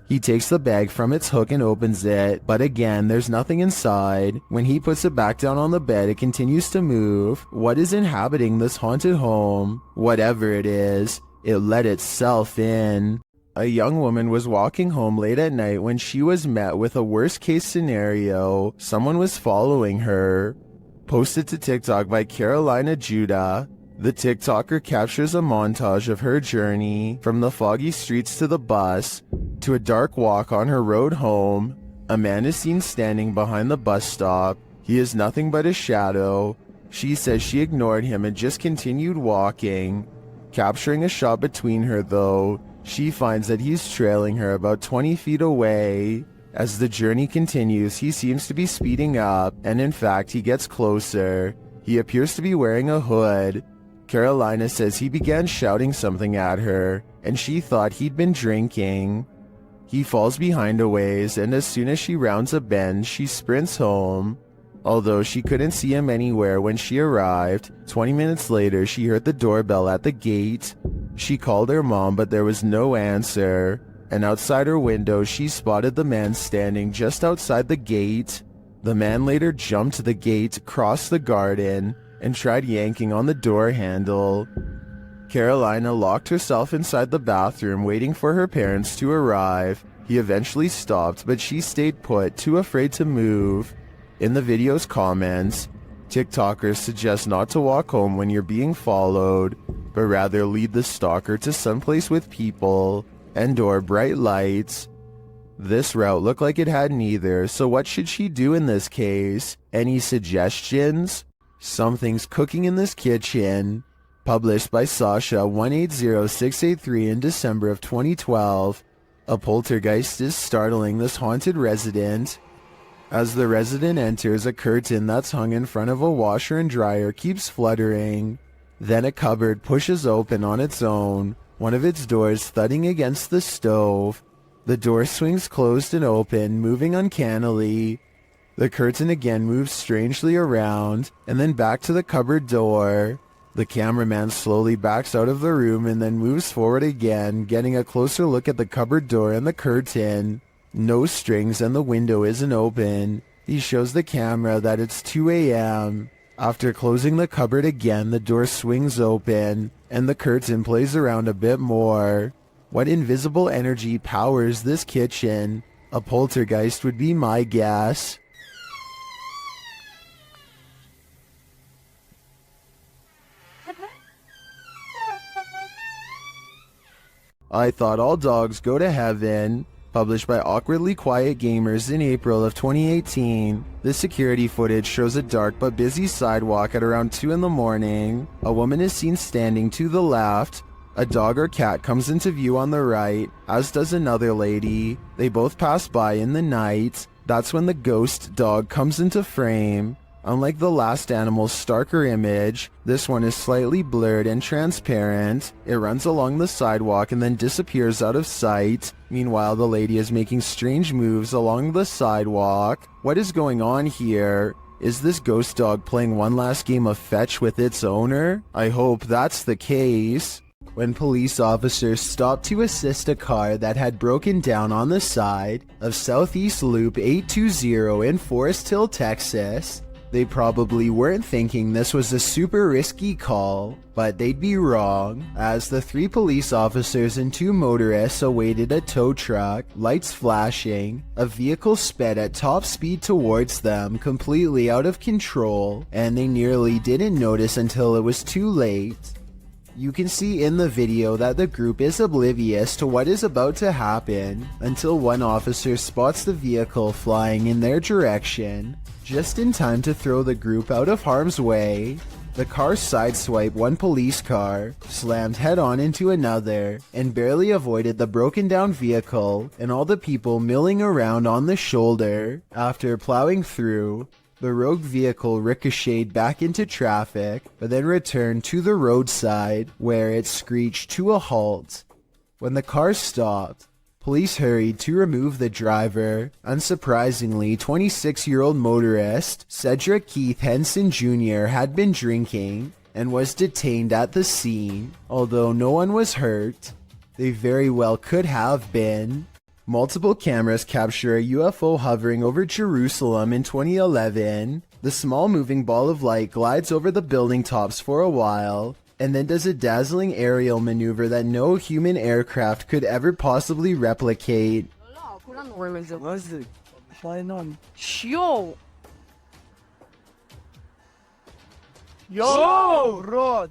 He takes the bag from its hook and opens it, but again, there's nothing inside. When he puts it back down on the bed, it continues to move. What is inhabiting this haunted home? Whatever it is, it let itself in. A young woman was walking home late at night when she was met with a worst-case scenario. Someone was following her. Posted to TikTok by Carolina Judah. The TikToker captures a montage of her journey from the foggy streets to the bus to a dark walk on her road home. A man is seen standing behind the bus stop. He is nothing but a shadow. She says she ignored him and just continued walking. Capturing a shot between her though, she finds that he's trailing her about 20 feet away. As the journey continues, he seems to be speeding up, and in fact, he gets closer. He appears to be wearing a hood. Carolina says he began shouting something at her, and she thought he'd been drinking. He falls behind a ways, and as soon as she rounds a bend, she sprints home. Although she couldn't see him anywhere when she arrived, 20 minutes later she heard the doorbell at the gate. She called her mom, but there was no answer, and outside her window she spotted the man standing just outside the gate. The man later jumped the gate, crossed the garden, and tried yanking on the door handle. Carolina locked herself inside the bathroom waiting for her parents to arrive. He eventually stopped, but she stayed put, too afraid to move. In the video's comments, TikTokers suggest not to walk home when you're being followed, but rather lead the stalker to someplace with people and/or bright lights. This route looked like it had neither, so what should she do in this case? Any suggestions? Something's cooking in this kitchen. Published by Sasha 180683 in December of 2012. A poltergeist is startling this haunted resident. As the resident enters, a curtain that's hung in front of a washer and dryer keeps fluttering. Then a cupboard pushes open on its own, one of its doors thudding against the stove. The door swings closed and open, moving uncannily. The curtain again moves strangely around, and then back to the cupboard door. The cameraman slowly backs out of the room and then moves forward again, getting a closer look at the cupboard door and the curtain. No strings and the window isn't open. He shows the camera that it's 2 a.m. After closing the cupboard again, the door swings open, and the curtain plays around a bit more. What invisible energy powers this kitchen? A poltergeist would be my guess. I Thought All Dogs Go to Heaven, published by Awkwardly Quiet Gamers in April of 2018. This security footage shows a dark but busy sidewalk at around 2 in the morning. A woman is seen standing to the left. A dog or cat comes into view on the right, as does another lady. They both pass by in the night. That's when the ghost dog comes into frame. Unlike the last animal's starker image, this one is slightly blurred and transparent. It runs along the sidewalk and then disappears out of sight. Meanwhile, the lady is making strange moves along the sidewalk. What is going on here? Is this ghost dog playing one last game of fetch with its owner? I hope that's the case. When police officers stopped to assist a car that had broken down on the side of Southeast Loop 820 in Forest Hill, Texas, they probably weren't thinking this was a super risky call, but they'd be wrong, as the 3 police officers and 2 motorists awaited a tow truck, lights flashing. A vehicle sped at top speed towards them, completely out of control, and they nearly didn't notice until it was too late. You can see in the video that the group is oblivious to what is about to happen until one officer spots the vehicle flying in their direction, just in time to throw the group out of harm's way. The car sideswiped one police car, slammed head-on into another, and barely avoided the broken down vehicle and all the people milling around on the shoulder. After plowing through, the rogue vehicle ricocheted back into traffic, but then returned to the roadside, where it screeched to a halt. When the car stopped, police hurried to remove the driver. Unsurprisingly, 26-year-old motorist Cedric Keith Henson Jr. had been drinking and was detained at the scene. Although no one was hurt, they very well could have been. Multiple cameras capture a UFO hovering over Jerusalem in 2011. The small moving ball of light glides over the building tops for a while, and then does a dazzling aerial maneuver that no human aircraft could ever possibly replicate. What's it flying on? Yo! Yo, Rod!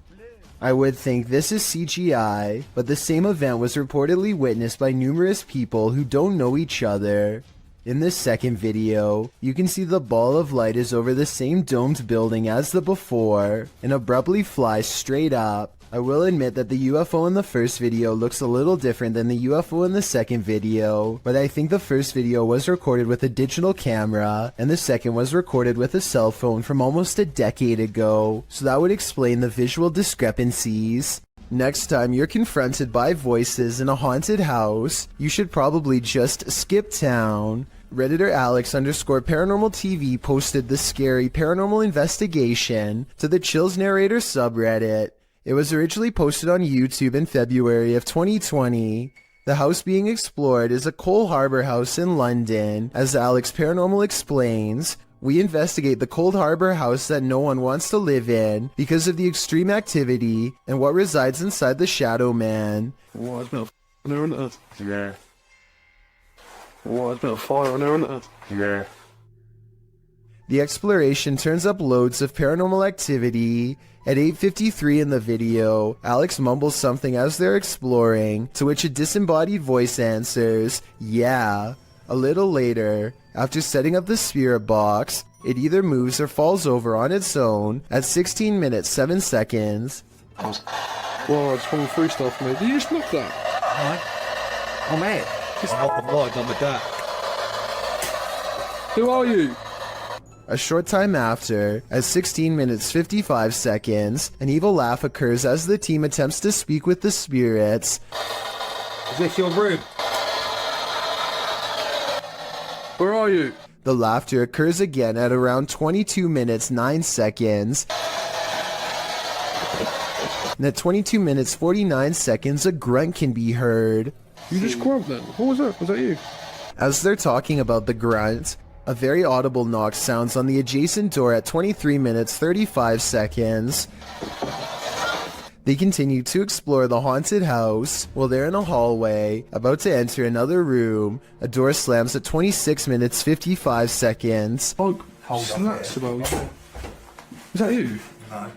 I would think this is CGI, but the same event was reportedly witnessed by numerous people who don't know each other. In this second video, you can see the ball of light is over the same domed building as the before, and abruptly flies straight up. I will admit that the UFO in the first video looks a little different than the UFO in the second video, but I think the first video was recorded with a digital camera, and the second was recorded with a cell phone from almost a decade ago, so that would explain the visual discrepancies. Next time you're confronted by voices in a haunted house, you should probably just skip town. Redditor Alex_paranormal TV posted the scary paranormal investigation to the Chills Narrator subreddit. It was originally posted on YouTube in February of 2020. The house being explored is a Cole Harbour house in London. As Alex Paranormal explains, we investigate the Cold Harbor house that no one wants to live in because of the extreme activity and what resides inside the Shadow Man. Oh, it's been a there, isn't it? Yeah. Oh, it's been a fire on there, isn't it? Yeah. The exploration turns up loads of paranormal activity. At 8:53 in the video, Alex mumbles something as they're exploring, to which a disembodied voice answers, "Yeah." A little later, after setting up the spirit box, it either moves or falls over on its own at 16 minutes 7 seconds. Well, I just want to free stuff, mate. Did you just knock that? Oh, mate. Just help the Lord on the deck. Who are you? A short time after, at 16 minutes 55 seconds, an evil laugh occurs as the team attempts to speak with the spirits. Is this your room? Where are you? The laughter occurs again at around 22 minutes 9 seconds. And at 22 minutes 49 seconds, a grunt can be heard. You just grunt then? What was that? Was that you? As they're talking about the grunt, a very audible knock sounds on the adjacent door at 23 minutes 35 seconds. They continue to explore the haunted house. While they're in a hallway, about to enter another room, a door slams at 26 minutes 55 seconds. Oh, that's about... Is that you? No.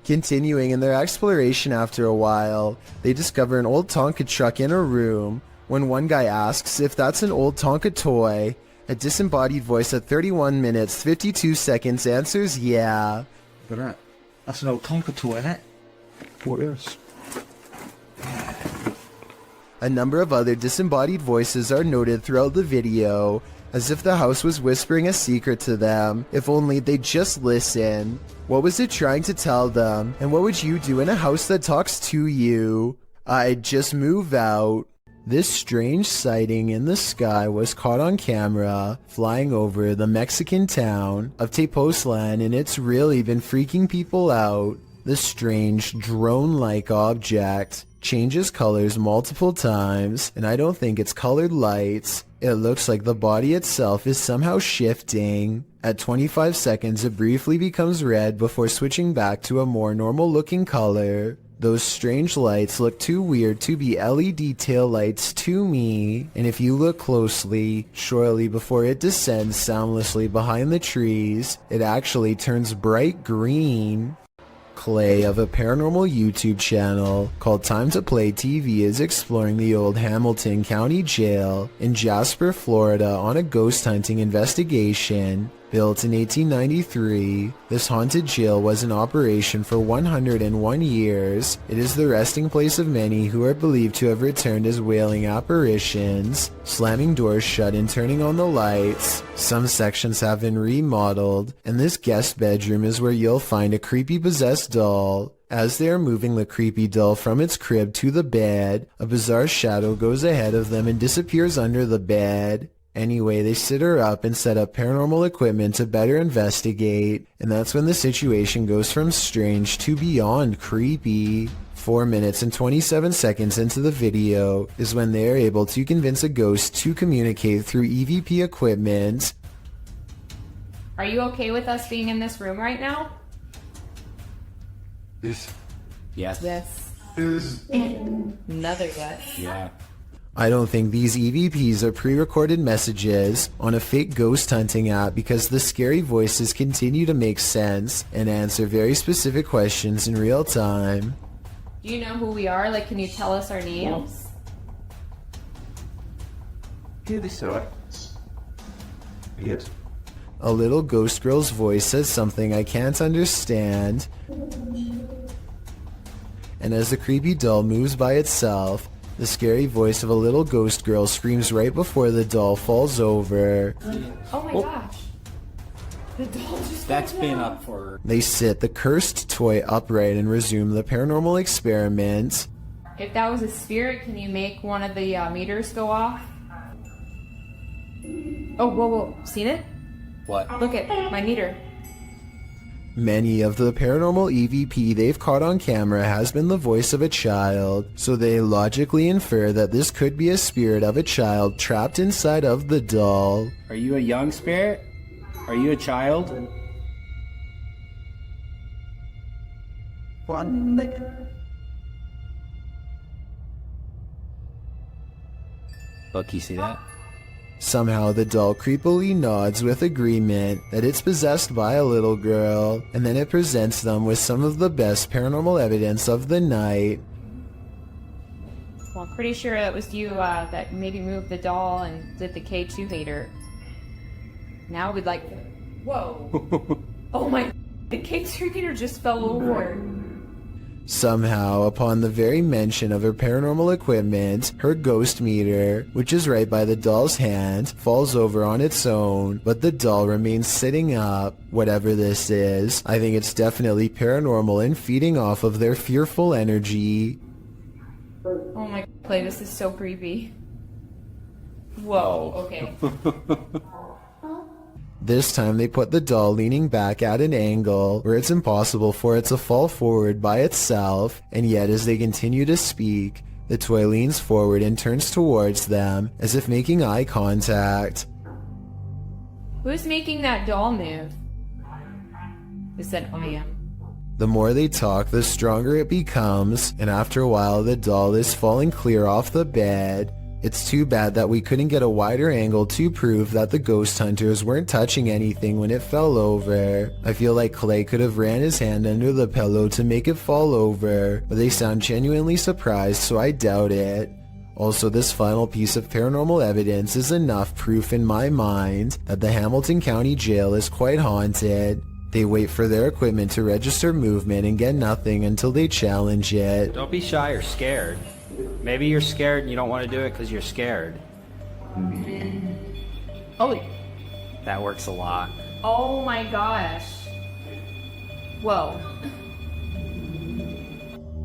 Continuing in their exploration after a while, they discover an old Tonka truck in a room. When one guy asks if that's an old Tonka toy, a disembodied voice at 31 minutes 52 seconds answers yeah. Look at that. That's an old Tonka toy, isn't it? What, yes. A number of other disembodied voices are noted throughout the video, as if the house was whispering a secret to them, if only they'd just listen. What was it trying to tell them, and what would you do in a house that talks to you? I'd just move out. This strange sighting in the sky was caught on camera, flying over the Mexican town of Tepoztlan, and it's really been freaking people out. The strange, drone-like object changes colors multiple times, and I don't think it's colored lights. It looks like the body itself is somehow shifting. At 25 seconds, it briefly becomes red before switching back to a more normal-looking color. Those strange lights look too weird to be LED tail lights to me, and if you look closely, shortly before it descends soundlessly behind the trees, it actually turns bright green. Clay of a paranormal YouTube channel called Time to Play TV is exploring the old Hamilton County Jail in Jasper, Florida on a ghost hunting investigation. Built in 1893, this haunted jail was in operation for 101 years. It is the resting place of many who are believed to have returned as wailing apparitions, slamming doors shut and turning on the lights. Some sections have been remodeled, and this guest bedroom is where you'll find a creepy possessed doll. As they are moving the creepy doll from its crib to the bed, a bizarre shadow goes ahead of them and disappears under the bed. Anyway, they sit her up and set up paranormal equipment to better investigate, and that's when the situation goes from strange to beyond creepy. 4 minutes and 27 seconds into the video is when they are able to convince a ghost to communicate through EVP equipment. Are you okay with us being in this room right now? Yes. Yes. Yes. Another yes. Yeah. I don't think these EVPs are pre-recorded messages on a fake ghost hunting app because the scary voices continue to make sense and answer very specific questions in real time. Do you know who we are? Like, can you tell us our names? Yes. A little ghost girl's voice says something I can't understand. And as the creepy doll moves by itself, the scary voice of a little ghost girl screams right before the doll falls over. Oh my gosh. The doll just That's been up for... They sit the cursed toy upright and resume the paranormal experiment. If that was a spirit, can you make one of the meters go off? Oh, whoa. Seen it? What? Look at my meter. Many of the paranormal EVP they've caught on camera has been the voice of a child, so they logically infer that this could be a spirit of a child trapped inside of the doll. Are you a young spirit? Are you a child? Look, you see that? Somehow the doll creepily nods with agreement that it's possessed by a little girl, and then it presents them with some of the best paranormal evidence of the night. Well, I'm pretty sure that was you that maybe moved the doll and did the K2 hater. Now we'd like... Whoa. Oh my... The K2 hater just fell over. Somehow, upon the very mention of her paranormal equipment, her ghost meter, which is right by the doll's hand, falls over on its own, but the doll remains sitting up. Whatever this is, I think it's definitely paranormal and feeding off of their fearful energy. Oh my... Clay, this is so creepy. Whoa, okay. This time they put the doll leaning back at an angle where it's impossible for it to fall forward by itself, and yet as they continue to speak, the toy leans forward and turns towards them as if making eye contact. Who's making that doll move? Who said, I am? The more they talk, the stronger it becomes, and after a while the doll is falling clear off the bed. It's too bad that we couldn't get a wider angle to prove that the ghost hunters weren't touching anything when it fell over. I feel like Clay could have ran his hand under the pillow to make it fall over, but they sound genuinely surprised, so I doubt it. Also, this final piece of paranormal evidence is enough proof in my mind that the Hamilton County Jail is quite haunted. They wait for their equipment to register movement and get nothing until they challenge it. Don't be shy or scared. Maybe you're scared and you don't want to do it because you're scared. Oh, That works a lot. oh my gosh. Whoa.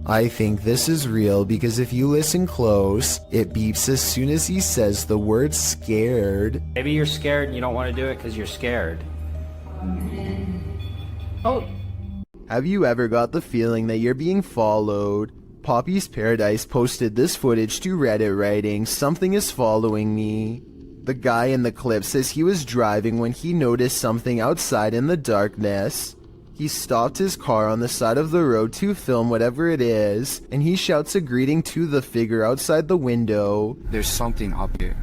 I think this is real because if you listen close, it beeps as soon as he says the word scared. Maybe you're scared and you don't want to do it because you're scared. Oh, Have you ever got the feeling that you're being followed? Poppy's Paradise posted this footage to Reddit writing, "Something is following me." The guy in the clip says he was driving when he noticed something outside in the darkness. He stopped his car on the side of the road to film whatever it is, and he shouts a greeting to the figure outside the window. There's something up here.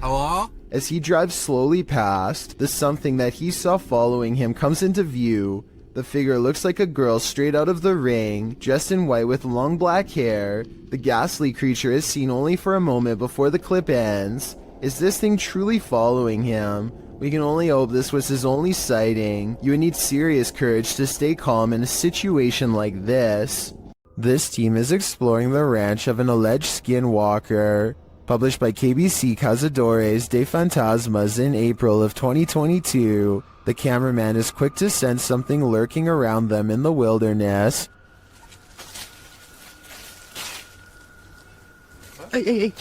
Hello? As he drives slowly past, the something that he saw following him comes into view. The figure looks like a girl straight out of The Ring, dressed in white with long black hair. The ghastly creature is seen only for a moment before the clip ends. Is this thing truly following him? We can only hope this was his only sighting. You would need serious courage to stay calm in a situation like this. This team is exploring the ranch of an alleged skinwalker. Published by KBC Cazadores de Fantasmas in April of 2022, the cameraman is quick to sense something lurking around them in the wilderness. Ei, ei, ei!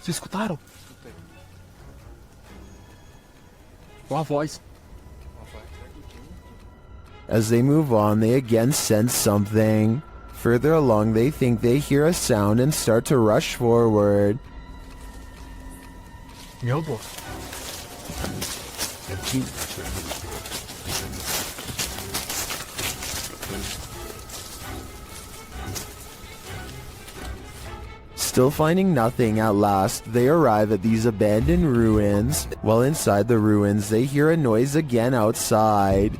Vocês escutaram? Uma voz. As they move on, they again sense something. Further along, they think they hear a sound and start to rush forward. 여보. Still finding nothing, at last, they arrive at these abandoned ruins. While inside the ruins, they hear a noise again outside.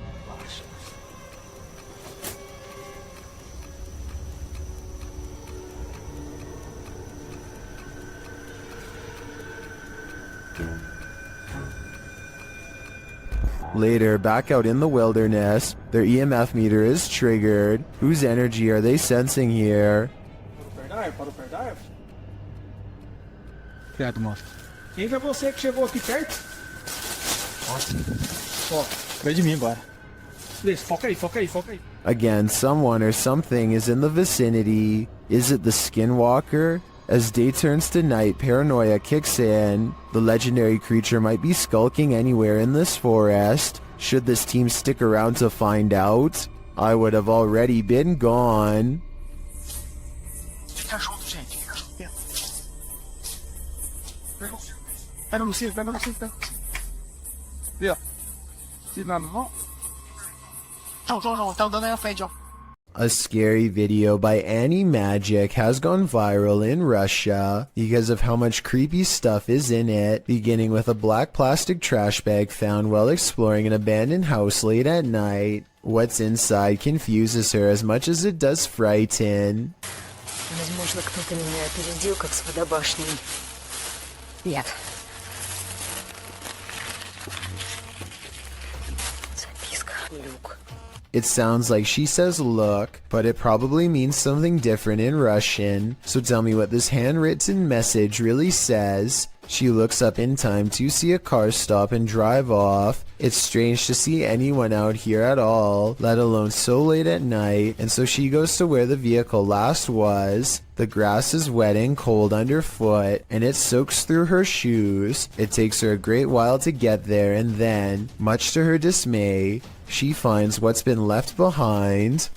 Later, back out in the wilderness, their EMF meter is triggered. Whose energy are they sensing here? Criado, mostra. Quem foi você que chegou aqui perto? Ó, vem de mim agora. Beleza, foca aí, foca aí, foca aí. Again, someone or something is in the vicinity. Is it the skinwalker? As day turns to night, paranoia kicks in. The legendary creature might be skulking anywhere in this forest. Should this team stick around to find out? I would have already been gone. Fica junto, gente. Pega no cinto, pega no cinto, pega. Vê, ó. Se nada não. Não, tá andando aí na frente, ó. A scary video by Annie Magic has gone viral in Russia because of how much creepy stuff is in it, beginning with a black plastic trash bag found while exploring an abandoned house late at night. What's inside confuses her as much as it does frighten. Возможно, кто-то меня опередил, как с водобашней. Нет. Записка. Люк. It sounds like she says look, but it probably means something different in Russian, so tell me what this handwritten message really says. She looks up in time to see a car stop and drive off. It's strange to see anyone out here at all, let alone so late at night, and so she goes to where the vehicle last was. The grass is wet and cold underfoot, and it soaks through her shoes. It takes her a great while to get there, and then, much to her dismay, she finds what's been left behind.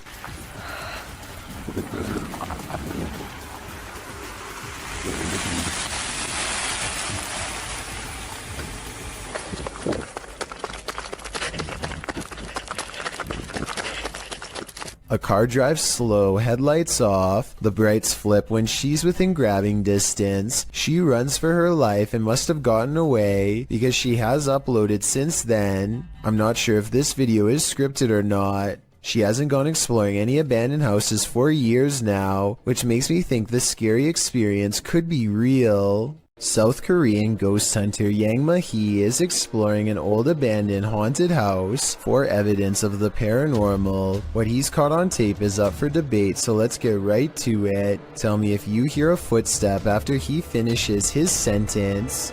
A car drives slow, headlights off. The brights flip when she's within grabbing distance. She runs for her life and must have gotten away because she has uploaded since then. I'm not sure if this video is scripted or not. She hasn't gone exploring any abandoned houses for years now, which makes me think this scary experience could be real. South Korean ghost hunter Yang Ma-hee is exploring an old abandoned haunted house for evidence of the paranormal. What he's caught on tape is up for debate, so let's get right to it. Tell me if you hear a footstep after he finishes his sentence.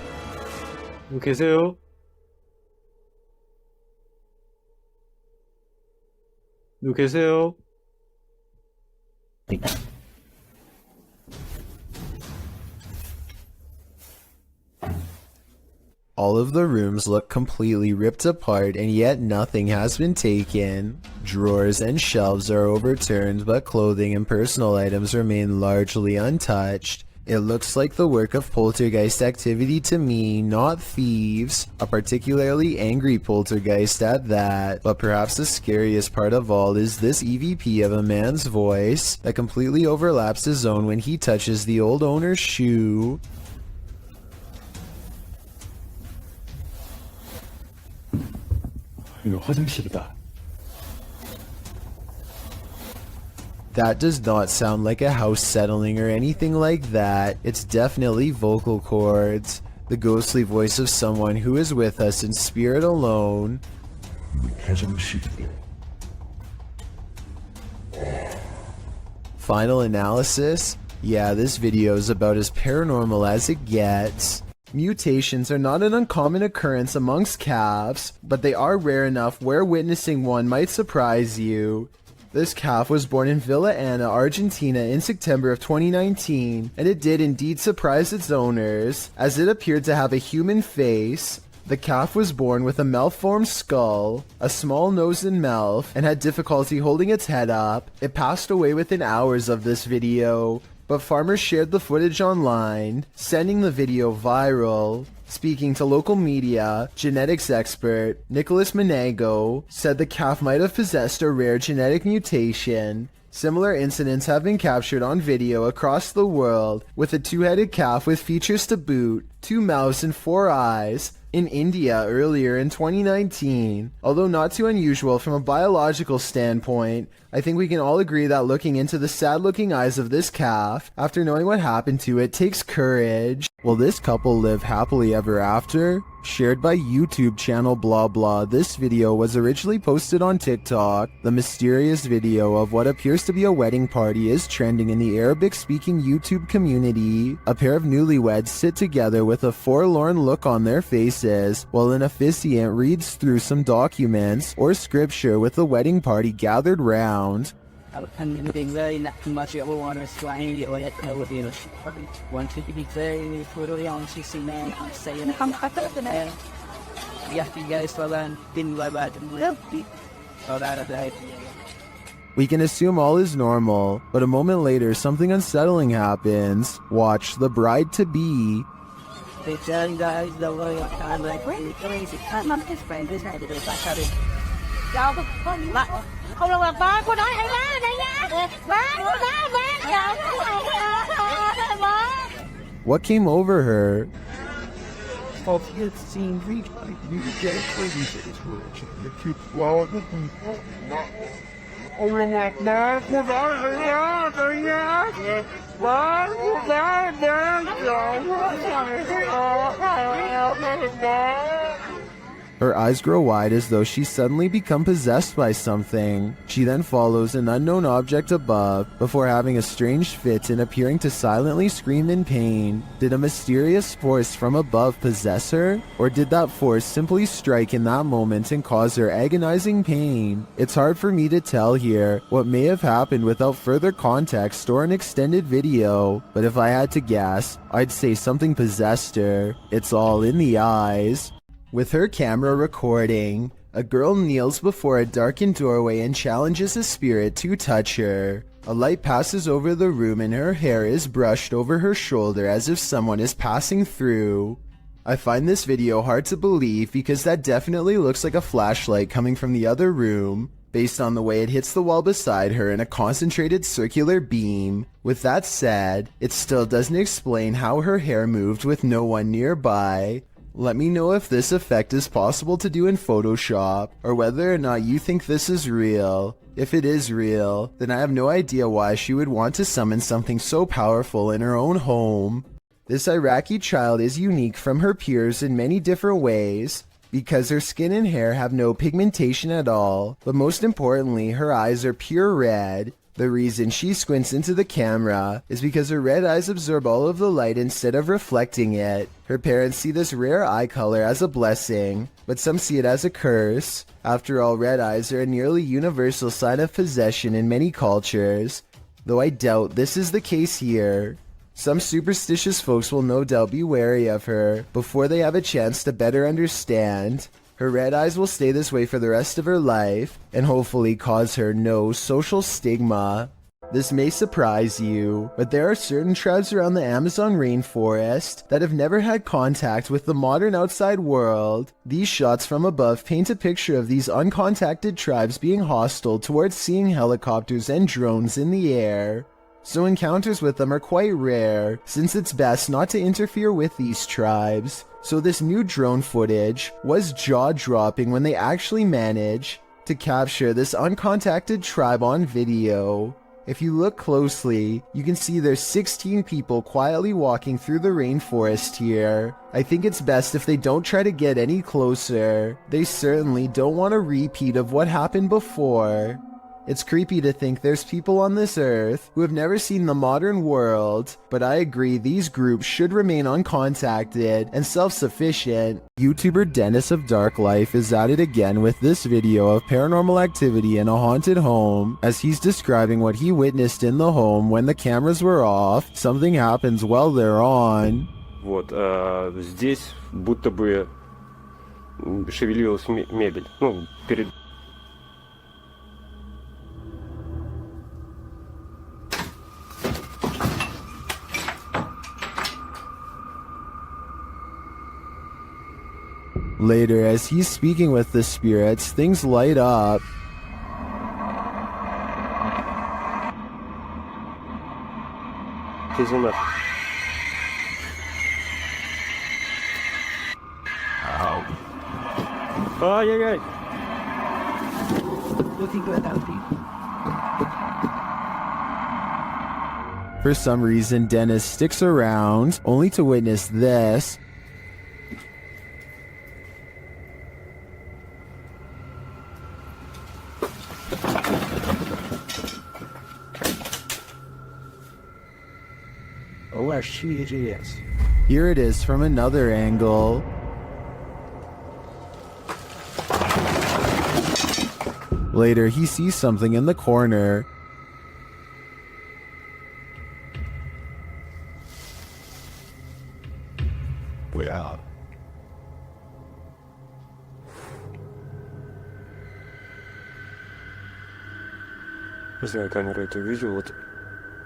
누구 계세요? 누구 계세요? All of the rooms look completely ripped apart and yet nothing has been taken. Drawers and shelves are overturned, but clothing and personal items remain largely untouched. It looks like the work of poltergeist activity to me, not thieves. A particularly angry poltergeist at that. But perhaps the scariest part of all is this EVP of a man's voice that completely overlaps his own when he touches the old owner's shoe. 이거 화장실이다. That does not sound like a house settling or anything like that. It's definitely vocal cords. The ghostly voice of someone who is with us in spirit alone. Final analysis? Yeah, this video is about as paranormal as it gets. Mutations are not an uncommon occurrence amongst calves, but they are rare enough where witnessing one might surprise you. This calf was born in Villa Ana, Argentina in September of 2019, and it did indeed surprise its owners, as it appeared to have a human face. The calf was born with a malformed skull, a small nose and mouth, and had difficulty holding its head up. It passed away within hours of this video, but farmers shared the footage online, sending the video viral. Speaking to local media, genetics expert Nicholas Menego said the calf might have possessed a rare genetic mutation. Similar incidents have been captured on video across the world, with a two-headed calf with features to boot, 2 mouths and 4 eyes, in India earlier in 2019. Although not too unusual from a biological standpoint, I think we can all agree that looking into the sad-looking eyes of this calf, after knowing what happened to it, takes courage. Will this couple live happily ever after? Shared by YouTube channel blah blah, this video was originally posted on TikTok. The mysterious video of what appears to be a wedding party is trending in the Arabic-speaking YouTube community. A pair of newlyweds sit together with a forlorn look on their faces, while an officiant reads through some documents or scripture with the wedding party gathered round. Anything very not too much ever want to explain it or that want to be very brutally honest, you see, man, I'm saying I'm man. Yes, you guys for that didn't lie about it. So that We can assume all is normal, but a moment later something unsettling happens. Watch the bride-to-be. They tell you guys the way I'm like crazy. I'm not his friend, this had to do it. I got it. Không được ba của nó hay má đây nha. Má của nó má. What came over her? Of his scene reached like you get crazy situation. The cute flower the people. Her eyes grow wide as though she's suddenly become possessed by something. She then follows an unknown object above, before having a strange fit and appearing to silently scream in pain. Did a mysterious force from above possess her? Or did that force simply strike in that moment and cause her agonizing pain? It's hard for me to tell here what may have happened without further context or an extended video, but if I had to guess, I'd say something possessed her. It's all in the eyes. With her camera recording, a girl kneels before a darkened doorway and challenges a spirit to touch her. A light passes over the room and her hair is brushed over her shoulder as if someone is passing through. I find this video hard to believe because that definitely looks like a flashlight coming from the other room, based on the way it hits the wall beside her in a concentrated circular beam. With that said, it still doesn't explain how her hair moved with no one nearby. Let me know if this effect is possible to do in Photoshop, or whether or not you think this is real. If it is real, then I have no idea why she would want to summon something so powerful in her own home. This Iraqi child is unique from her peers in many different ways, because her skin and hair have no pigmentation at all, but most importantly, her eyes are pure red. The reason she squints into the camera is because her red eyes absorb all of the light instead of reflecting it. Her parents see this rare eye color as a blessing, but some see it as a curse. After all, red eyes are a nearly universal sign of possession in many cultures, though I doubt this is the case here. Some superstitious folks will no doubt be wary of her before they have a chance to better understand. Her red eyes will stay this way for the rest of her life, and hopefully cause her no social stigma. This may surprise you, but there are certain tribes around the Amazon rainforest that have never had contact with the modern outside world. These shots from above paint a picture of these uncontacted tribes being hostile towards seeing helicopters and drones in the air. So encounters with them are quite rare, since it's best not to interfere with these tribes. So this new drone footage was jaw-dropping when they actually managed to capture this uncontacted tribe on video. If you look closely, you can see there's 16 people quietly walking through the rainforest here. I think it's best if they don't try to get any closer. They certainly don't want a repeat of what happened before. It's creepy to think there's people on this earth who have never seen the modern world, but I agree these groups should remain uncontacted and self-sufficient. YouTuber Dennis of Dark Life is at it again with this video of paranormal activity in a haunted home, as he's describing what he witnessed in the home when the cameras were off. Something happens while they're on. Вот, здесь будто бы шевелилась мебель. Ну, перед... Later, as he's speaking with the spirits, things light up. Тишина. Ай-яй-яй. For some reason, Dennis sticks around, only to witness this. Oh, she is. Here it is from another angle. Later, he sees something in the corner. Way out. Не знаю, камера это видео. Вот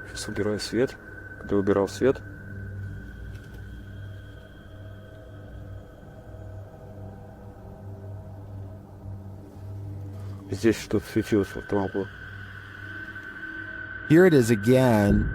сейчас убираю свет. Когда убирал свет, здесь что-то светилось в толпу. Here it is again.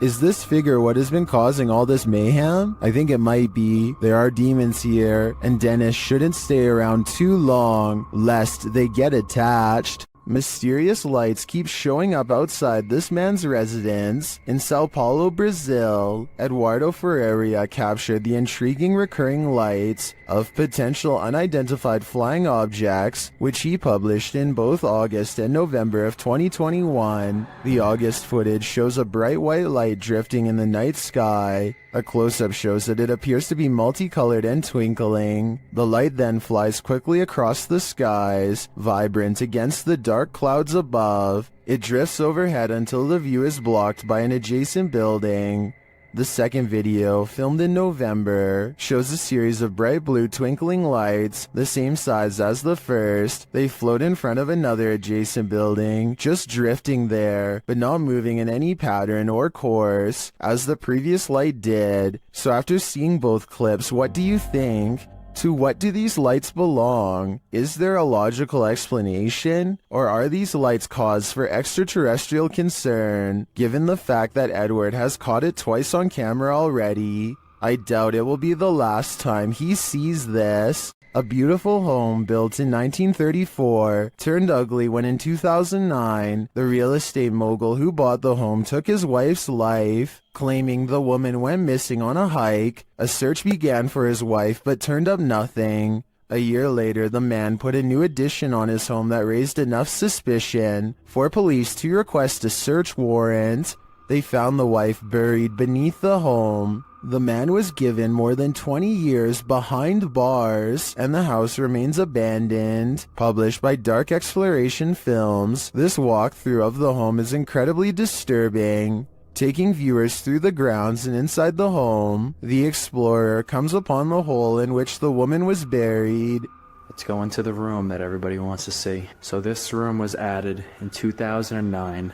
Is this figure what has been causing all this mayhem? I think it might be. There are demons here, and Dennis shouldn't stay around too long, lest they get attached. Mysterious lights keep showing up outside this man's residence in Sao Paulo, Brazil. Eduardo Ferreira captured the intriguing recurring lights of potential unidentified flying objects, which he published in both August and November of 2021. The August footage shows a bright white light drifting in the night sky. A close-up shows that it appears to be multicolored and twinkling. The light then flies quickly across the skies, vibrant against the dark clouds above. It drifts overhead until the view is blocked by an adjacent building. The second video, filmed in November, shows a series of bright blue twinkling lights, the same size as the first. They float in front of another adjacent building, just drifting there, but not moving in any pattern or course, as the previous light did. So after seeing both clips, what do you think? To what do these lights belong? Is there a logical explanation? Or are these lights cause for extraterrestrial concern, given the fact that Edward has caught it twice on camera already? I doubt it will be the last time he sees this. A beautiful home built in 1934 turned ugly when in 2009, the real estate mogul who bought the home took his wife's life, claiming the woman went missing on a hike. A search began for his wife but turned up nothing. A year later, the man put a new addition on his home that raised enough suspicion for police to request a search warrant. They found the wife buried beneath the home. The man was given more than 20 years behind bars, and the house remains abandoned. Published by Dark Exploration Films, this walkthrough of the home is incredibly disturbing. Taking viewers through the grounds and inside the home, the explorer comes upon the hole in which the woman was buried. Let's go into the room that everybody wants to see. So this room was added in 2009.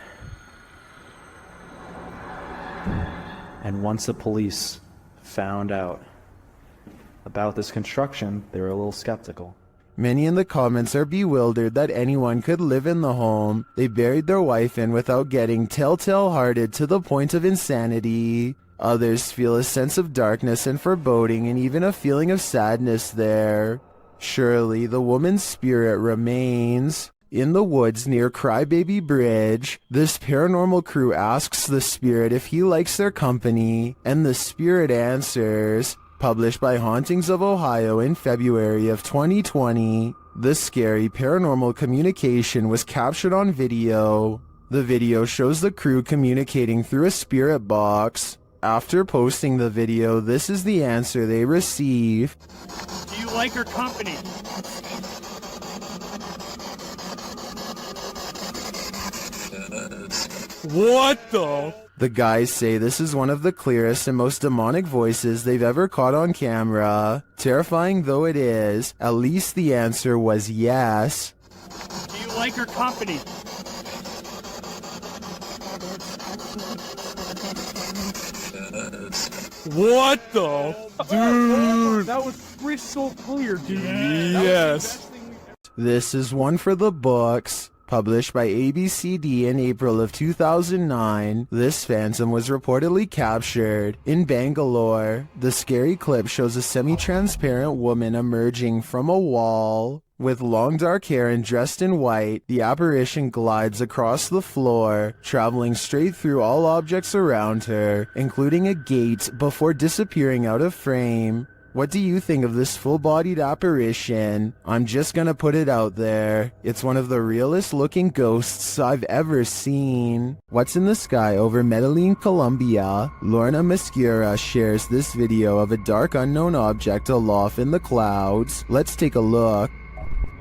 And once the police found out about this construction, they were a little skeptical. Many in the comments are bewildered that anyone could live in the home they buried their wife in without getting telltale-hearted to the point of insanity. Others feel a sense of darkness and foreboding and even a feeling of sadness there. Surely the woman's spirit remains. In the woods near Crybaby Bridge, this paranormal crew asks the spirit if he likes their company, and the spirit answers. Published by Hauntings of Ohio in February of 2020, this scary paranormal communication was captured on video. The video shows the crew communicating through a spirit box. After posting the video, this is the answer they receive. Do you like her company? What the? The guys say this is one of the clearest and most demonic voices they've ever caught on camera. Terrifying though it is, at least the answer was yes. Do you like her company? What the? Dude. That was crystal clear, dude. Yes. This is one for the books. Published by ABCD in April of 2009, this phantom was reportedly captured in Bangalore. The scary clip shows a semi-transparent woman emerging from a wall. With long dark hair and dressed in white, the apparition glides across the floor, traveling straight through all objects around her, including a gate, before disappearing out of frame. What do you think of this full-bodied apparition? I'm just gonna put it out there. It's one of the realest looking ghosts I've ever seen. What's in the sky over Medellin, Colombia? Lorna Mascura shares this video of a dark unknown object aloft in the clouds. Let's take a look.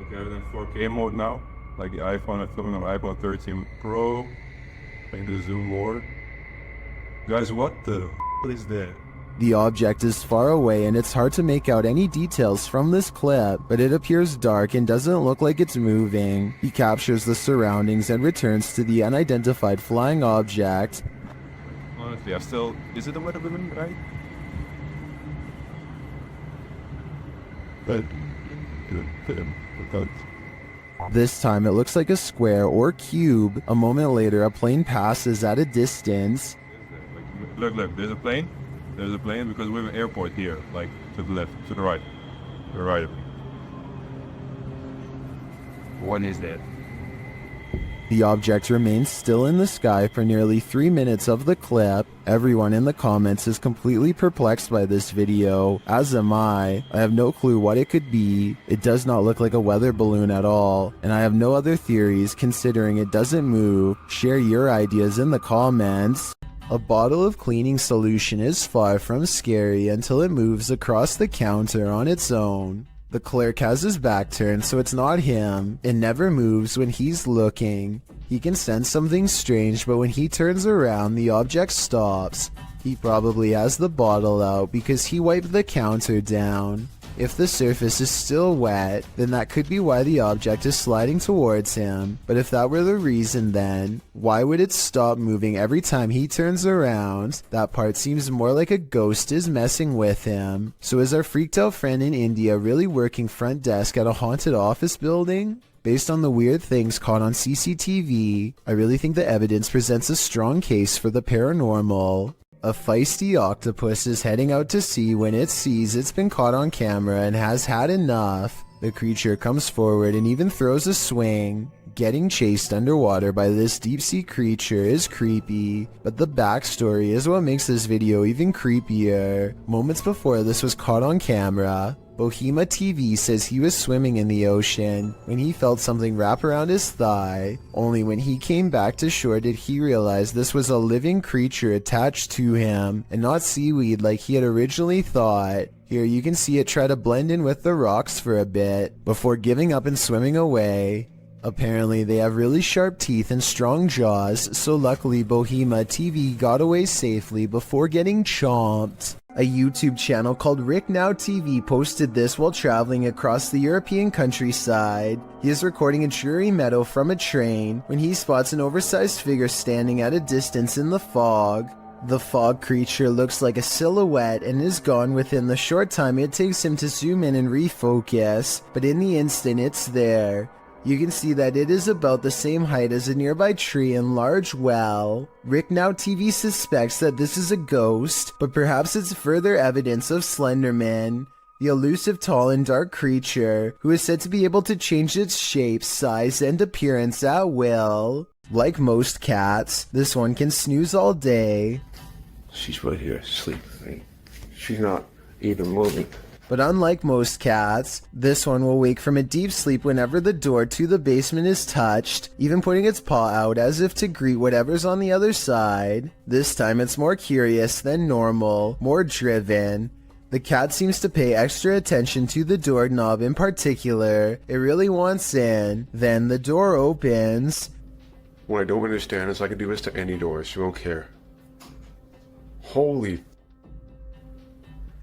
Okay, we're in 4K mode now. Like the iPhone, I'm filming on iPhone 13 Pro. Playing the zoom more. Guys, what the is that? The object is far away and it's hard to make out any details from this clip, but it appears dark and doesn't look like it's moving. He captures the surroundings and returns to the unidentified flying object. Honestly, I still... Is it a Weather Woman, right? But... This time it looks like a square or cube. A moment later, a plane passes at a distance. Look, there's a plane. There's a plane because we're in an airport here, like to the left, to the right. To the right. What is that? The object remains still in the sky for nearly 3 minutes of the clip. Everyone in the comments is completely perplexed by this video, as am I. I have no clue what it could be. It does not look like a weather balloon at all, and I have no other theories considering it doesn't move. Share your ideas in the comments. A bottle of cleaning solution is far from scary until it moves across the counter on its own. The clerk has his back turned, so it's not him. It never moves when he's looking. He can sense something strange, but when he turns around, the object stops. He probably has the bottle out because he wiped the counter down. If the surface is still wet, then that could be why the object is sliding towards him. But if that were the reason, then why would it stop moving every time he turns around? That part seems more like a ghost is messing with him. So is our freaked out friend in India really working front desk at a haunted office building? Based on the weird things caught on CCTV, I really think the evidence presents a strong case for the paranormal. A feisty octopus is heading out to sea when it sees it's been caught on camera and has had enough. The creature comes forward and even throws a swing. Getting chased underwater by this deep-sea creature is creepy, but the backstory is what makes this video even creepier. Moments before this was caught on camera, Bohema TV says he was swimming in the ocean when he felt something wrap around his thigh. Only when he came back to shore did he realize this was a living creature attached to him and not seaweed like he had originally thought. Here you can see it try to blend in with the rocks for a bit before giving up and swimming away. Apparently they have really sharp teeth and strong jaws, so luckily Bohema TV got away safely before getting chomped. A YouTube channel called Rick Now TV posted this while traveling across the European countryside. He is recording a dreary meadow from a train when he spots an oversized figure standing at a distance in the fog. The fog creature looks like a silhouette and is gone within the short time it takes him to zoom in and refocus, but in the instant it's there. You can see that it is about the same height as a nearby tree and large well. Rick Now TV suspects that this is a ghost, but perhaps it's further evidence of Slenderman. the elusive, tall, and dark creature who is said to be able to change its shape, size, and appearance at will. Like most cats, this one can snooze all day. She's right here, sleeping. She's not even moving. But unlike most cats, this one will wake from a deep sleep whenever the door to the basement is touched, even putting its paw out as if to greet whatever's on the other side. This time it's more curious than normal, more driven. The cat seems to pay extra attention to the doorknob in particular. It really wants in. Then the door opens. What I don't understand is I can do this to any door. She won't care. Holy...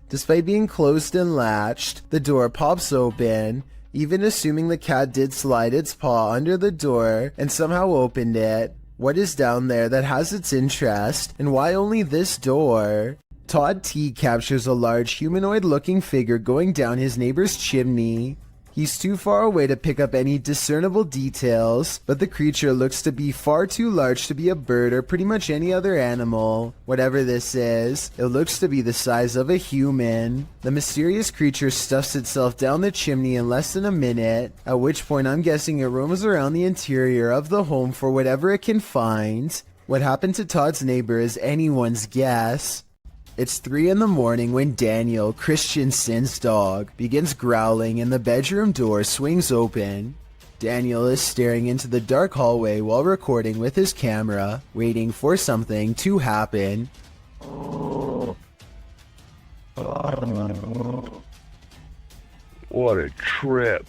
Despite being closed and latched, the door pops open, even assuming the cat did slide its paw under the door and somehow opened it. What is down there that has its interest, and why only this door? Todd T captures a large humanoid-looking figure going down his neighbor's chimney. He's too far away to pick up any discernible details, but the creature looks to be far too large to be a bird or pretty much any other animal. Whatever this is, it looks to be the size of a human. The mysterious creature stuffs itself down the chimney in less than a minute, at which point I'm guessing it roams around the interior of the home for whatever it can find. What happened to Todd's neighbor is anyone's guess. It's 3 in the morning when Daniel, Christensen's dog, begins growling and the bedroom door swings open. Daniel is staring into the dark hallway while recording with his camera, waiting for something to happen. What a trip.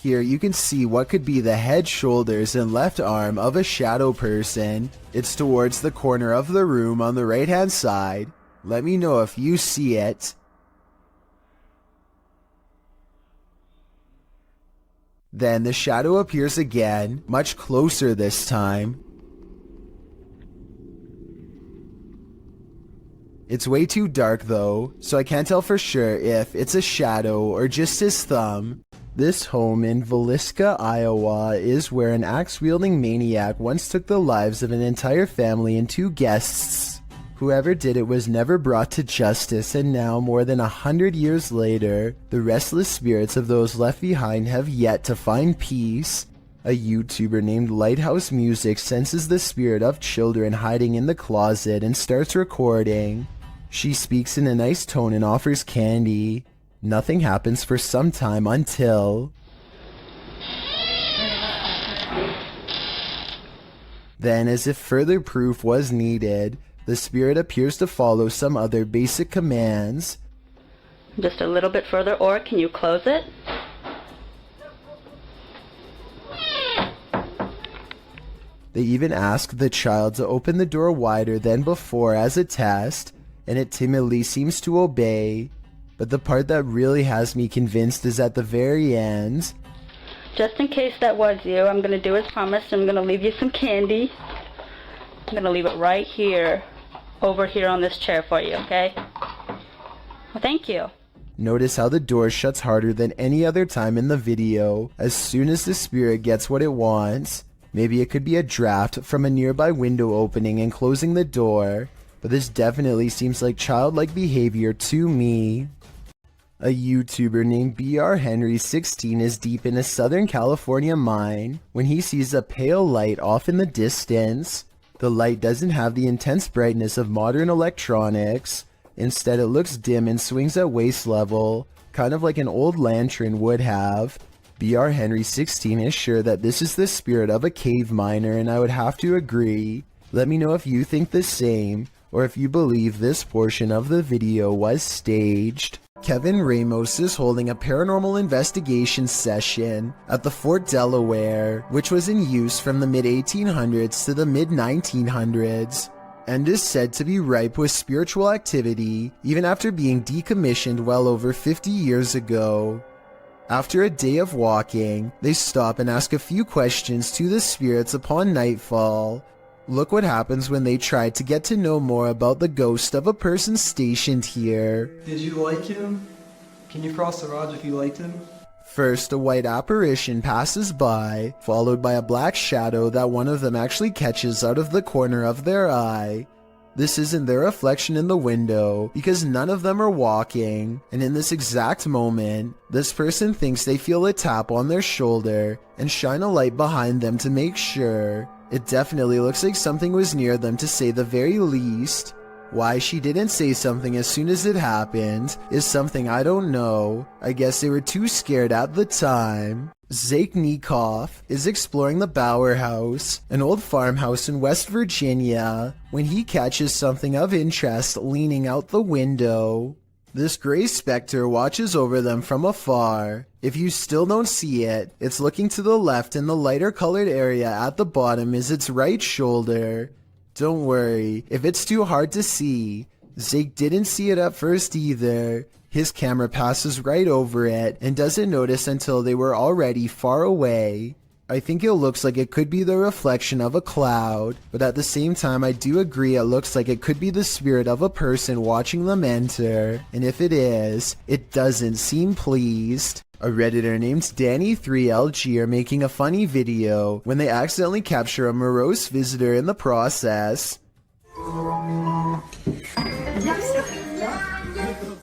Here you can see what could be the head, shoulders, and left arm of a shadow person. It's towards the corner of the room on the right hand side. Let me know if you see it. Then the shadow appears again, much closer this time. It's way too dark though, so I can't tell for sure if it's a shadow or just his thumb. This home in Villisca, Iowa is where an axe-wielding maniac once took the lives of an entire family and 2 guests. Whoever did it was never brought to justice, and now, more than 100 years later, the restless spirits of those left behind have yet to find peace. A YouTuber named Lighthouse Music senses the spirit of children hiding in the closet and starts recording. She speaks in a nice tone and offers candy. Nothing happens for some time until... Then, as if further proof was needed, the spirit appears to follow some other basic commands. Just a little bit further, or can you close it? They even ask the child to open the door wider than before as a test, and it timidly seems to obey. But the part that really has me convinced is at the very end. Just in case that was you, I'm going to do as promised. I'm going to leave you some candy. I'm going to leave it right here, over here on this chair for you, okay? Well, thank you. Notice how the door shuts harder than any other time in the video as soon as the spirit gets what it wants. Maybe it could be a draft from a nearby window opening and closing the door, but this definitely seems like childlike behavior to me. A YouTuber named BR Henry16 is deep in a Southern California mine when he sees a pale light off in the distance. The light doesn't have the intense brightness of modern electronics. Instead, it looks dim and swings at waist level, kind of like an old lantern would have. BR Henry16 is sure that this is the spirit of a cave miner, and I would have to agree. Let me know if you think the same, or if you believe this portion of the video was staged. Kevin Ramos is holding a paranormal investigation session at the Fort Delaware, which was in use from the mid-1800s to the mid-1900s, and is said to be ripe with spiritual activity even after being decommissioned well over 50 years ago. After a day of walking, they stop and ask a few questions to the spirits upon nightfall. Look what happens when they try to get to know more about the ghost of a person stationed here. Did you like him? Can you cross the rods if you liked him? First, a white apparition passes by, followed by a black shadow that one of them actually catches out of the corner of their eye. This isn't their reflection in the window because none of them are walking, and in this exact moment, this person thinks they feel a tap on their shoulder and shine a light behind them to make sure. It definitely looks like something was near them to say the very least. Why she didn't say something as soon as it happened is something I don't know. I guess they were too scared at the time. Zayknikov is exploring the Bower House, an old farmhouse in West Virginia, when he catches something of interest leaning out the window. This gray specter watches over them from afar. If you still don't see it, it's looking to the left and the lighter colored area at the bottom is its right shoulder. Don't worry, if it's too hard to see, Zake didn't see it at first either. His camera passes right over it and doesn't notice until they were already far away. I think it looks like it could be the reflection of a cloud, but at the same time I do agree it looks like it could be the spirit of a person watching them enter, and if it is, it doesn't seem pleased. A Redditor named Danny3LG are making a funny video when they accidentally capture a morose visitor in the process.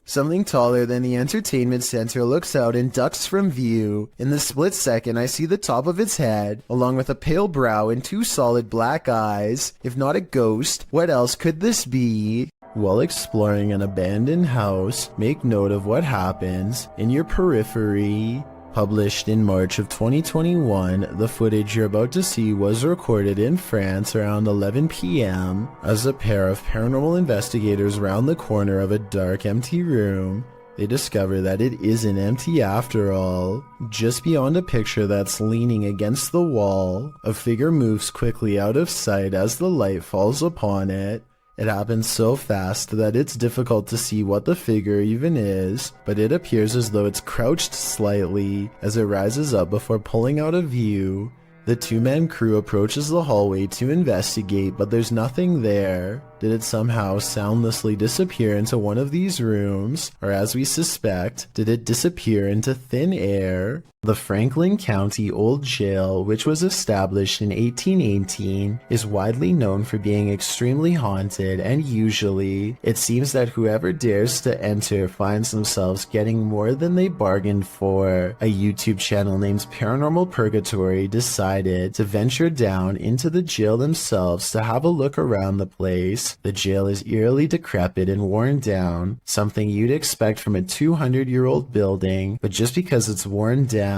Something taller than the entertainment center looks out and ducks from view. In the split second, I see the top of its head, along with a pale brow and two solid black eyes. If not a ghost, what else could this be? While exploring an abandoned house, make note of what happens in your periphery. Published in March of 2021, the footage you're about to see was recorded in France around 11 p.m. as a pair of paranormal investigators round the corner of a dark, empty room. They discover that it isn't empty after all. Just beyond a picture that's leaning against the wall, a figure moves quickly out of sight as the light falls upon it. It happens so fast that it's difficult to see what the figure even is, but it appears as though it's crouched slightly as it rises up before pulling out of view. The two-man crew approaches the hallway to investigate, but there's nothing there. Did it somehow soundlessly disappear into one of these rooms? Or as we suspect, did it disappear into thin air? The Franklin County Old Jail, which was established in 1818, is widely known for being extremely haunted, and usually, it seems that whoever dares to enter finds themselves getting more than they bargained for. A YouTube channel named Paranormal Purgatory decided to venture down into the jail themselves to have a look around the place. The jail is eerily decrepit and worn down, something you'd expect from a 200-year-old building, but just because it's worn down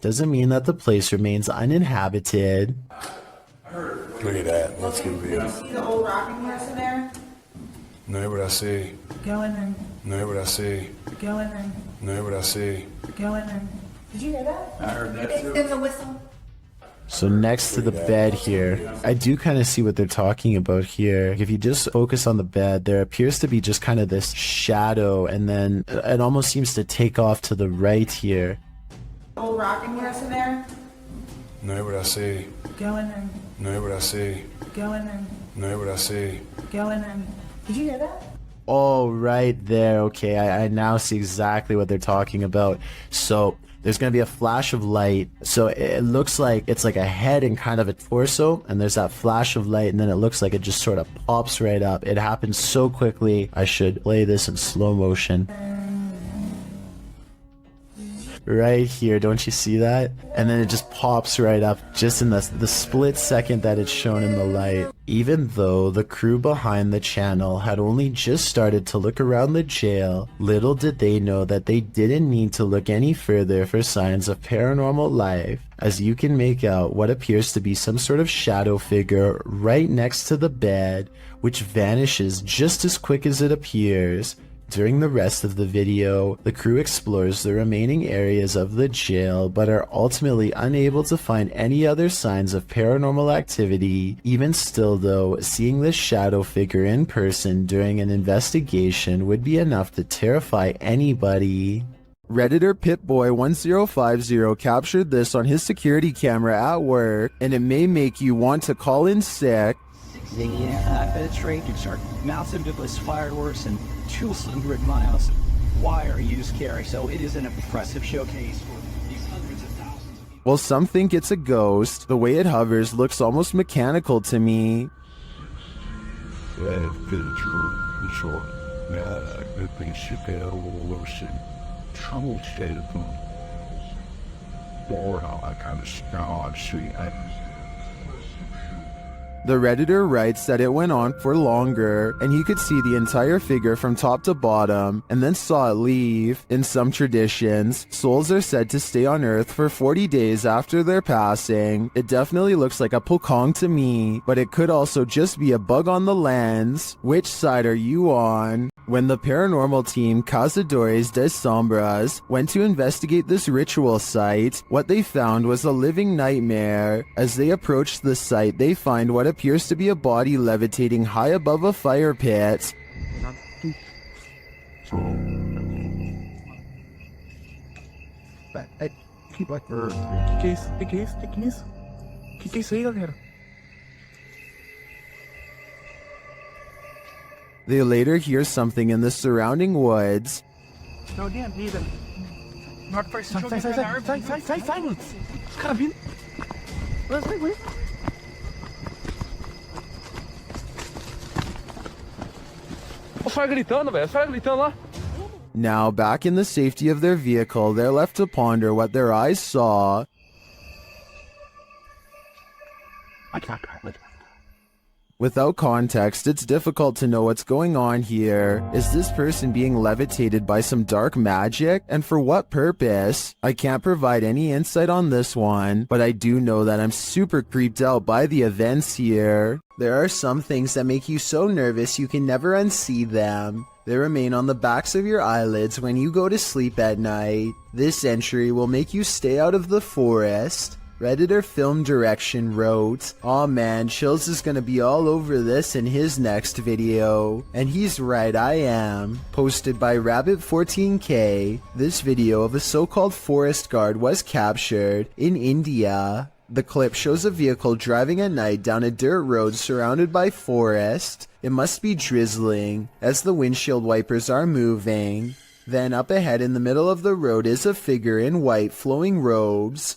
doesn't mean that the place remains uninhabited. Look at that. Let's get real. See the old rocking horse in there? No, what I see. Go in there. No, what I see. Go in there. No, what I see. Go in there. Did you hear that? I heard that too. There's a whistle. So next to the bed here, I do kind of see what they're talking about here. If you just focus on the bed, there appears to be just kind of this shadow, and then it almost seems to take off to the right here. Old rocking horse in there? No, what I see. Go in there. No, what I see. Go in there. No, what I see. Go in there. Did you hear that? Oh, right there. Okay, I now see exactly what they're talking about. So there's going to be a flash of light. So it looks like it's like a head and kind of a torso, and there's that flash of light, and then it looks like it just sort of pops right up. It happens so quickly. I should play this in slow motion. Right here, don't you see that? And then it just pops right up just in the split second that it's shown in the light. Even though the crew behind the channel had only just started to look around the jail, little did they know that they didn't need to look any further for signs of paranormal life, as you can make out what appears to be some sort of shadow figure right next to the bed, which vanishes just as quick as it appears. During the rest of the video, the crew explores the remaining areas of the jail, but are ultimately unable to find any other signs of paranormal activity. Even still though, seeing this shadow figure in person during an investigation would be enough to terrify anybody. Redditor Pitboy1050 captured this on his security camera at work, and it may make you want to call in sick. The penetrators are massive device fireworks and 200 miles. Wire used carry, so it is an impressive showcase for these hundreds of thousands of people. Well, some think it's a ghost. The way it hovers looks almost mechanical to me. The Redditor writes that it went on for longer, and he could see the entire figure from top to bottom, and then saw it leave. In some traditions, souls are said to stay on Earth for 40 days after their passing. It definitely looks like a pokong to me, but it could also just be a bug on the lens. Which side are you on? When the paranormal team Cazadores de Sombras went to investigate this ritual site, what they found was a living nightmare. As they approached the site, they find what appears to be a body levitating high above a fire pit. Que isso aí, galera? They later hear something in the surrounding woods. Não, nem a vida. Norte para sai, sai, mano. Os caras vindo. Vai. Os caras gritando, velho. Os caras gritando lá. Now, back in the safety of their vehicle, they're left to ponder what their eyes saw. Without context, it's difficult to know what's going on here. Is this person being levitated by some dark magic? And for what purpose? I can't provide any insight on this one, but I do know that I'm super creeped out by the events here. There are some things that make you so nervous you can never unsee them. They remain on the backs of your eyelids when you go to sleep at night. This entry will make you stay out of the forest. Redditor Film Direction wrote, "Aw man, Chills is gonna be all over this in his next video." And he's right, I am. Posted by Rabbit14K, this video of a so-called forest guard was captured in India. The clip shows a vehicle driving at night down a dirt road surrounded by forest. It must be drizzling, as the windshield wipers are moving. Then up ahead in the middle of the road is a figure in white flowing robes.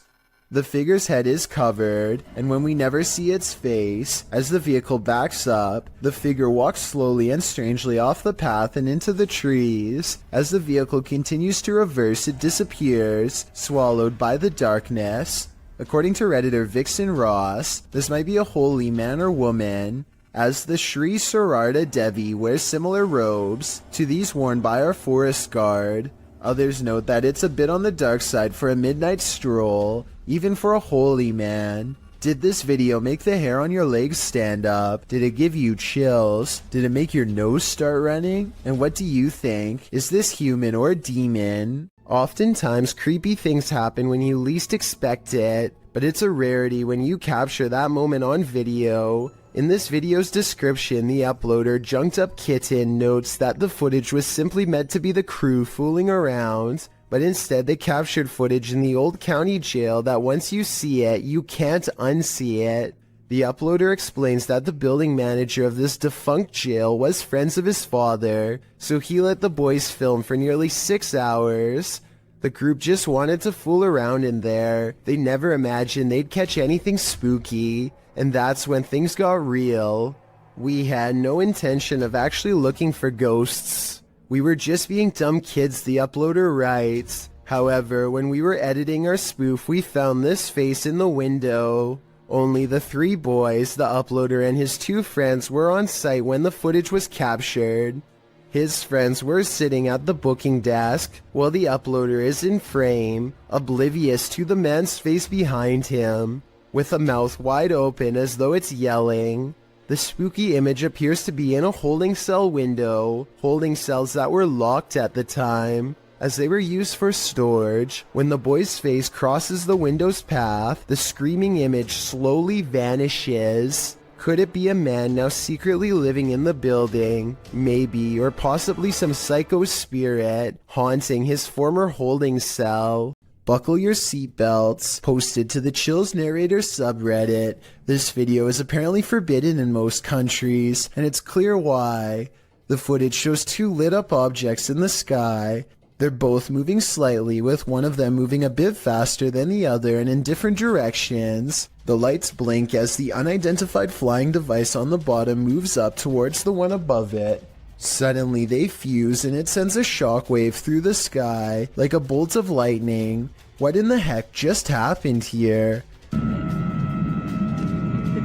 The figure's head is covered, and when we never see its face, as the vehicle backs up, the figure walks slowly and strangely off the path and into the trees. As the vehicle continues to reverse, it disappears, swallowed by the darkness. According to Redditor Vixen Ross, this might be a holy man or woman, as the Sri Sararda Devi wears similar robes to these worn by our forest guard. Others note that it's a bit on the dark side for a midnight stroll, even for a holy man. Did this video make the hair on your legs stand up? Did it give you chills? Did it make your nose start running? And what do you think? Is this human or demon? Oftentimes, creepy things happen when you least expect it, but it's a rarity when you capture that moment on video. In this video's description, the uploader Junked Up Kitten notes that the footage was simply meant to be the crew fooling around, but instead they captured footage in the old county jail that once you see it, you can't unsee it. The uploader explains that the building manager of this defunct jail was friends of his father, so he let the boys film for nearly 6 hours. The group just wanted to fool around in there. They never imagined they'd catch anything spooky. And that's when things got real. We had no intention of actually looking for ghosts. We were just being dumb kids, the uploader writes. However, when we were editing our spoof, we found this face in the window. Only the 3 boys, the uploader and his 2 friends were on site when the footage was captured. His friends were sitting at the booking desk, while the uploader is in frame, oblivious to the man's face behind him, with a mouth wide open as though it's yelling. The spooky image appears to be in a holding cell window, holding cells that were locked at the time, as they were used for storage. When the boy's face crosses the window's path, the screaming image slowly vanishes. Could it be a man now secretly living in the building? Maybe, or possibly some psycho spirit haunting his former holding cell. Buckle your seatbelts. Posted to the Chills Narrator subreddit. This video is apparently forbidden in most countries, and it's clear why. The footage shows 2 lit up objects in the sky. They're both moving slightly, with one of them moving a bit faster than the other and in different directions. The lights blink as the unidentified flying device on the bottom moves up towards the one above it. Suddenly they fuse and it sends a shockwave through the sky like a bolt of lightning. What in the heck just happened here? The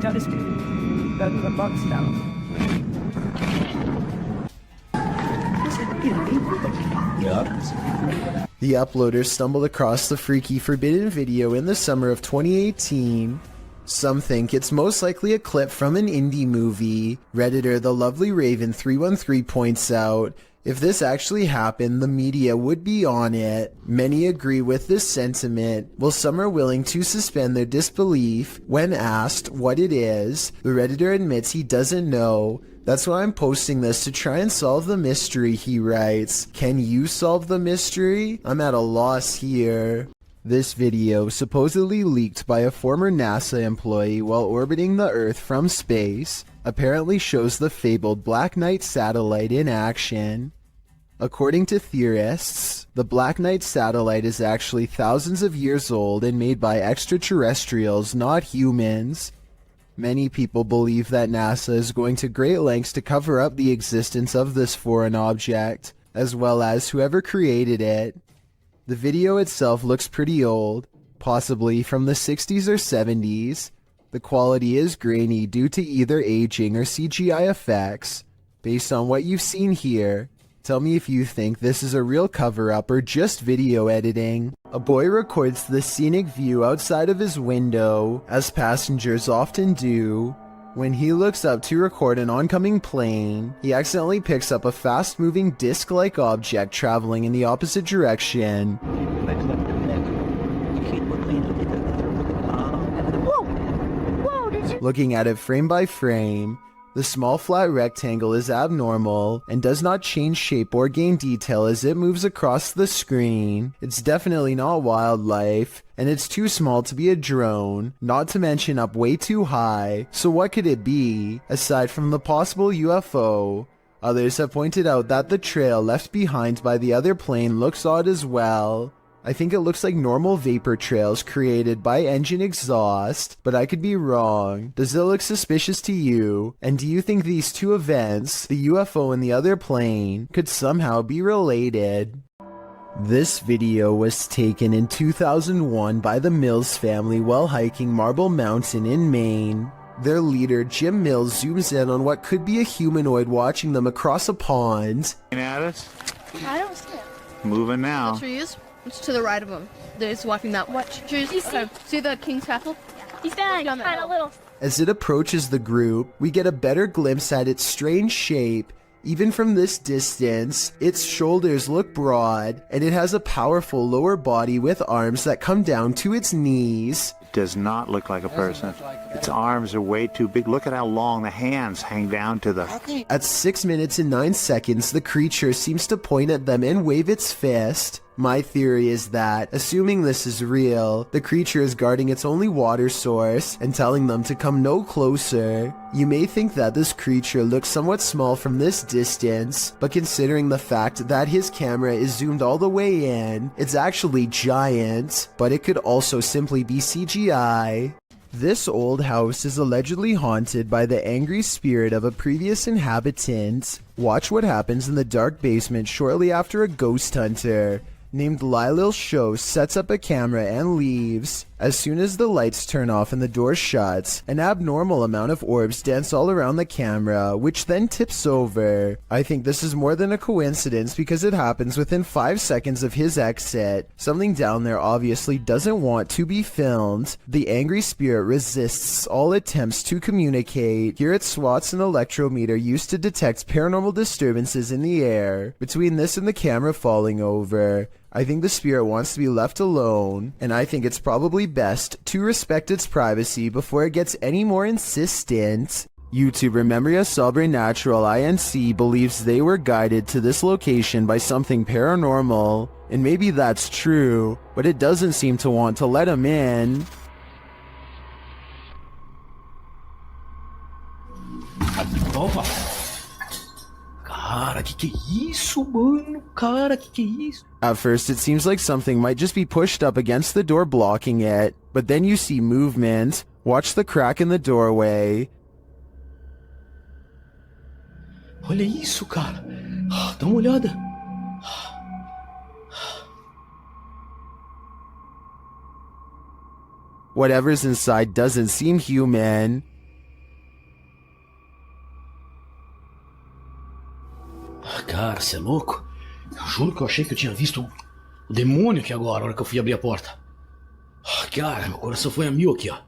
telescope. That's the box down. The uploader stumbled across the freaky forbidden video in the summer of 2018. Some think it's most likely a clip from an indie movie. Redditor The Lovely Raven 313 points out, if this actually happened, the media would be on it. Many agree with this sentiment, while some are willing to suspend their disbelief. When asked what it is, the Redditor admits he doesn't know. That's why I'm posting this, to try and solve the mystery, he writes. Can you solve the mystery? I'm at a loss here. This video, supposedly leaked by a former NASA employee while orbiting the Earth from space, apparently shows the fabled Black Knight satellite in action. According to theorists, the Black Knight satellite is actually thousands of years old and made by extraterrestrials, not humans. Many people believe that NASA is going to great lengths to cover up the existence of this foreign object, as well as whoever created it. The video itself looks pretty old, possibly from the 60s or 70s. The quality is grainy due to either aging or CGI effects. Based on what you've seen here, tell me if you think this is a real cover-up or just video editing. A boy records the scenic view outside of his window, as passengers often do. When he looks up to record an oncoming plane, he accidentally picks up a fast-moving disc-like object traveling in the opposite direction. Looking at it frame by frame, the small flat rectangle is abnormal and does not change shape or gain detail as it moves across the screen. It's definitely not wildlife, and it's too small to be a drone, not to mention up way too high. So what could it be, aside from the possible UFO? Others have pointed out that the trail left behind by the other plane looks odd as well. I think it looks like normal vapor trails created by engine exhaust, but I could be wrong. Does it look suspicious to you? And do you think these two events, the UFO and the other plane, could somehow be related? This video was taken in 2001 by the Mills family while hiking Marble Mountain in Maine. Their leader, Jim Mills, zooms in on what could be a humanoid watching them across a pond. At us? I don't see it. Moving now. The trees? It's to the right of him. There's walking that way. Trees. See the King's Castle? He's kind of little. As it approaches the group, we get a better glimpse at its strange shape. Even from this distance, its shoulders look broad, and it has a powerful lower body with arms that come down to its knees. Does not look like a person. Its arms are way too big. Look at how long the hands hang down to the... At 6 minutes and 9 seconds, the creature seems to point at them and wave its fist. My theory is that, assuming this is real, the creature is guarding its only water source and telling them to come no closer. You may think that this creature looks somewhat small from this distance, but considering the fact that his camera is zoomed all the way in, it's actually giant, but it could also simply be CGI. This old house is allegedly haunted by the angry spirit of a previous inhabitant. Watch what happens in the dark basement shortly after a ghost hunter named Lylil Show sets up a camera and leaves. As soon as the lights turn off and the door shuts, an abnormal amount of orbs dance all around the camera, which then tips over. I think this is more than a coincidence because it happens within 5 seconds of his exit. Something down there obviously doesn't want to be filmed. The angry spirit resists all attempts to communicate. Here it swats an electrometer used to detect paranormal disturbances in the air. Between this and the camera falling over, I think the spirit wants to be left alone, and I think it's probably best to respect its privacy before it gets any more insistent. YouTuber Memoria Sobrenatural INC believes they were guided to this location by something paranormal, and maybe that's true, but it doesn't seem to want to let him in. Oh my God. Cara, que é isso, mano? Cara, que é isso? At first, it seems like something might just be pushed up against the door blocking it, but then you see movement. Watch the crack in the doorway. Olha isso, cara. Dá uma olhada. Whatever's inside doesn't seem human. Cara, você é louco? Eu juro que eu achei que eu tinha visto o demônio aqui agora, na hora que eu fui abrir a porta. Cara, meu coração foi a mil aqui, ó.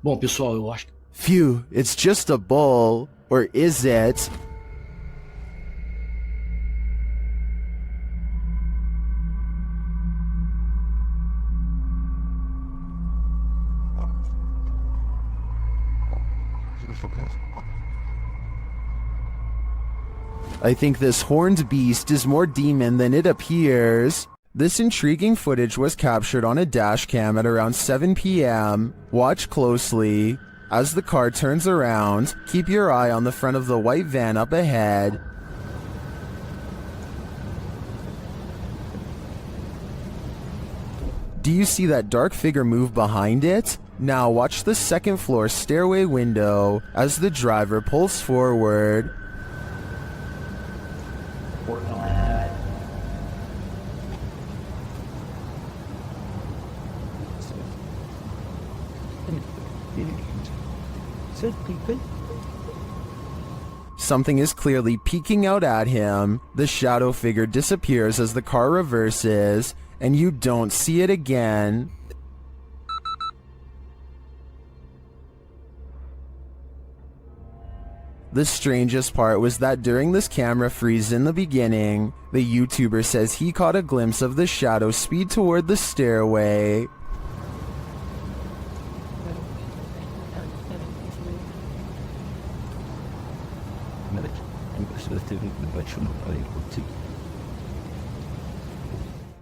Bom, pessoal, eu acho que... Phew, it's just a bull. Or is it? I think this horned beast is more demon than it appears. This intriguing footage was captured on a dash cam at around 7 p.m. Watch closely. As the car turns around, keep your eye on the front of the white van up ahead. Do you see that dark figure move behind it? Now watch the second floor stairway window as the driver pulls forward. Something is clearly peeking out at him. The shadow figure disappears as the car reverses, and you don't see it again. The strangest part was that during this camera freeze in the beginning, the YouTuber says he caught a glimpse of the shadow speed toward the stairway.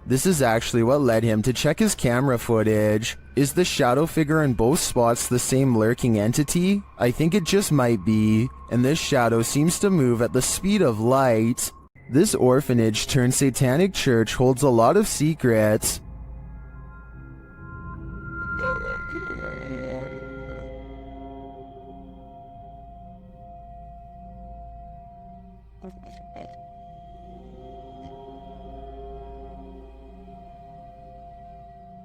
This is actually what led him to check his camera footage. Is the shadow figure in both spots the same lurking entity? I think it just might be, and this shadow seems to move at the speed of light. This orphanage turned satanic church holds a lot of secrets.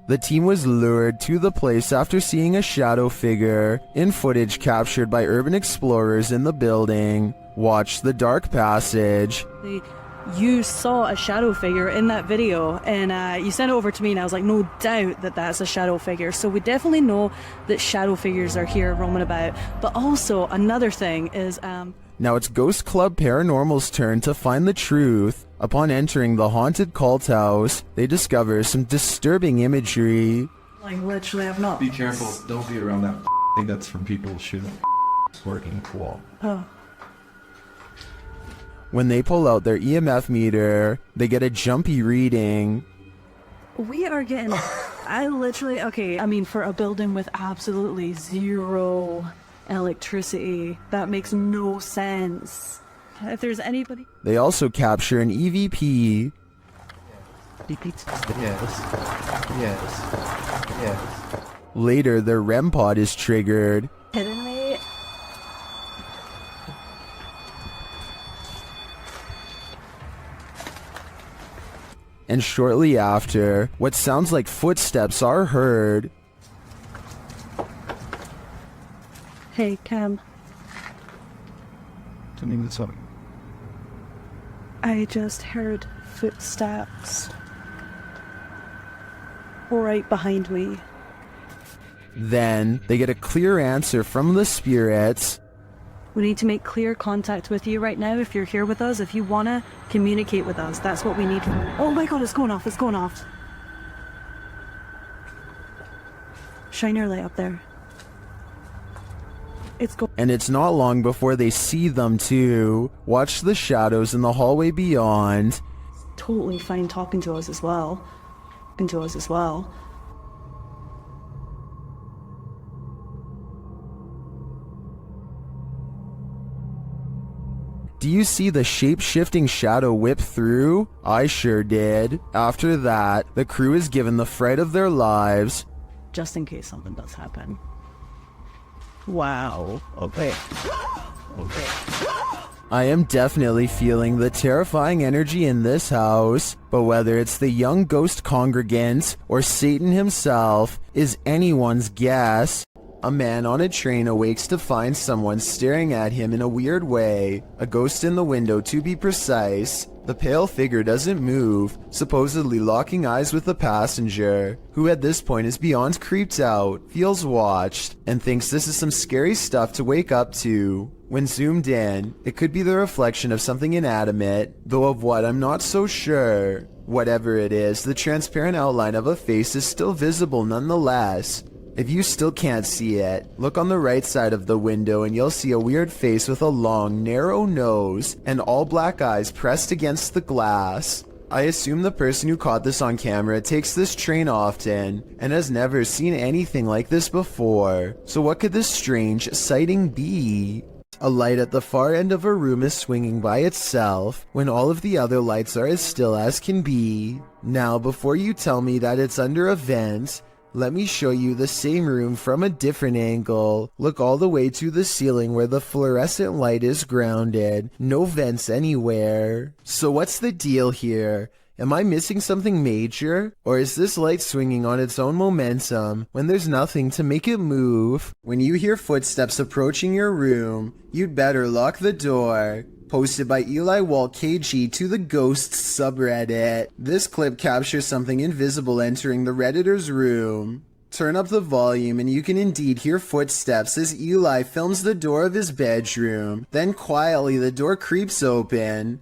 The team was lured to the place after seeing a shadow figure in footage captured by urban explorers in the building. Watch the dark passage. You saw a shadow figure in that video, and you sent it over to me, and I was like, no doubt that that's a shadow figure. So we definitely know that shadow figures are here roaming about. But also, another thing is... Now it's Ghost Club Paranormal's turn to find the truth. Upon entering the haunted cult house, they discover some disturbing imagery. Like, literally, I've not... Be careful, don't be around that thing that's from people shooting working cool. Oh. When they pull out their EMF meter, they get a jumpy reading. We are getting... I literally... Okay, I mean, for a building with absolutely zero electricity, that makes no sense. If there's anybody... They also capture an EVP. Yes. Later, their REM pod is triggered. Kidding me? And shortly after, what sounds like footsteps are heard. Hey, Cam. Turning this up. I just heard footsteps right behind me. Then, they get a clear answer from the spirits. We need to make clear contact with you right now if you're here with us. If you want to communicate with us, that's what we need. Oh my god, it's going off, it's going off. Shine your light up there. And it's not long before they see them too. Watch the shadows in the hallway beyond. Totally fine talking to us as well. Do you see the shape-shifting shadow whip through? I sure did. After that, the crew is given the fright of their lives. Just in case something does happen. Wow. Okay. Okay. I am definitely feeling the terrifying energy in this house, but whether it's the young ghost congregants or Satan himself is anyone's guess. A man on a train awakes to find someone staring at him in a weird way, a ghost in the window to be precise. The pale figure doesn't move, supposedly locking eyes with the passenger, who at this point is beyond creeped out, feels watched, and thinks this is some scary stuff to wake up to. When zoomed in, it could be the reflection of something inanimate, though of what I'm not so sure. Whatever it is, the transparent outline of a face is still visible nonetheless. If you still can't see it, look on the right side of the window and you'll see a weird face with a long, narrow nose and all black eyes pressed against the glass. I assume the person who caught this on camera takes this train often and has never seen anything like this before. So what could this strange sighting be? A light at the far end of a room is swinging by itself when all of the other lights are as still as can be. Now, before you tell me that it's under a vent, let me show you the same room from a different angle. Look all the way to the ceiling where the fluorescent light is grounded. No vents anywhere. So what's the deal here? Am I missing something major? Or is this light swinging on its own momentum when there's nothing to make it move? When you hear footsteps approaching your room, you'd better lock the door. Posted by Eli Walt KG to the Ghosts subreddit. This clip captures something invisible entering the Redditor's room. Turn up the volume and you can indeed hear footsteps as Eli films the door of his bedroom. Then quietly the door creeps open.